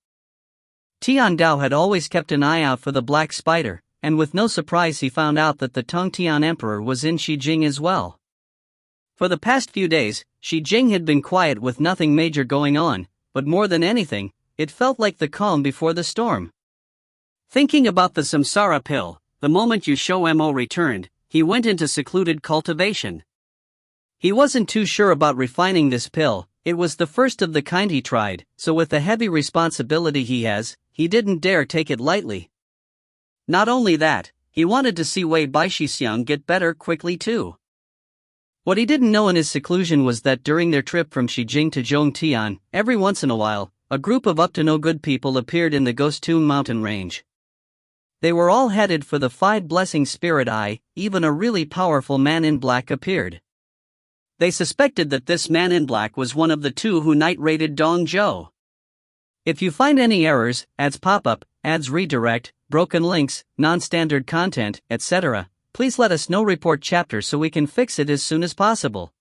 Tian Dao had always kept an eye out for the Black Spider, and with no surprise he found out that the Tongtian Emperor was in Xijing as well. For the past few days, Xijing had been quiet with nothing major going on, but more than anything, it felt like the calm before the storm. Thinking about the samsara pill, the moment XiaoMo returned, he went into secluded cultivation. He wasn't too sure about refining this pill, it was the first of the kind he tried, so with the heavy responsibility he has, he didn't dare take it lightly. Not only that, he wanted to see Wei Bai Shixiang get better quickly too. What he didn't know in his seclusion was that during their trip from Xijing to Zhongtian, every once in a while, a group of up-to-no-good people appeared in the Ghost Tomb mountain range. They were all headed for the 5 blessing spirit eye, even a really powerful man in black appeared. They suspected that this man in black was one of the 2 who night-raided Dongzhou. If you find any errors, ads pop-up, ads redirect, broken links, non-standard content, etc., please let us know. Report chapter so we can fix it as soon as possible.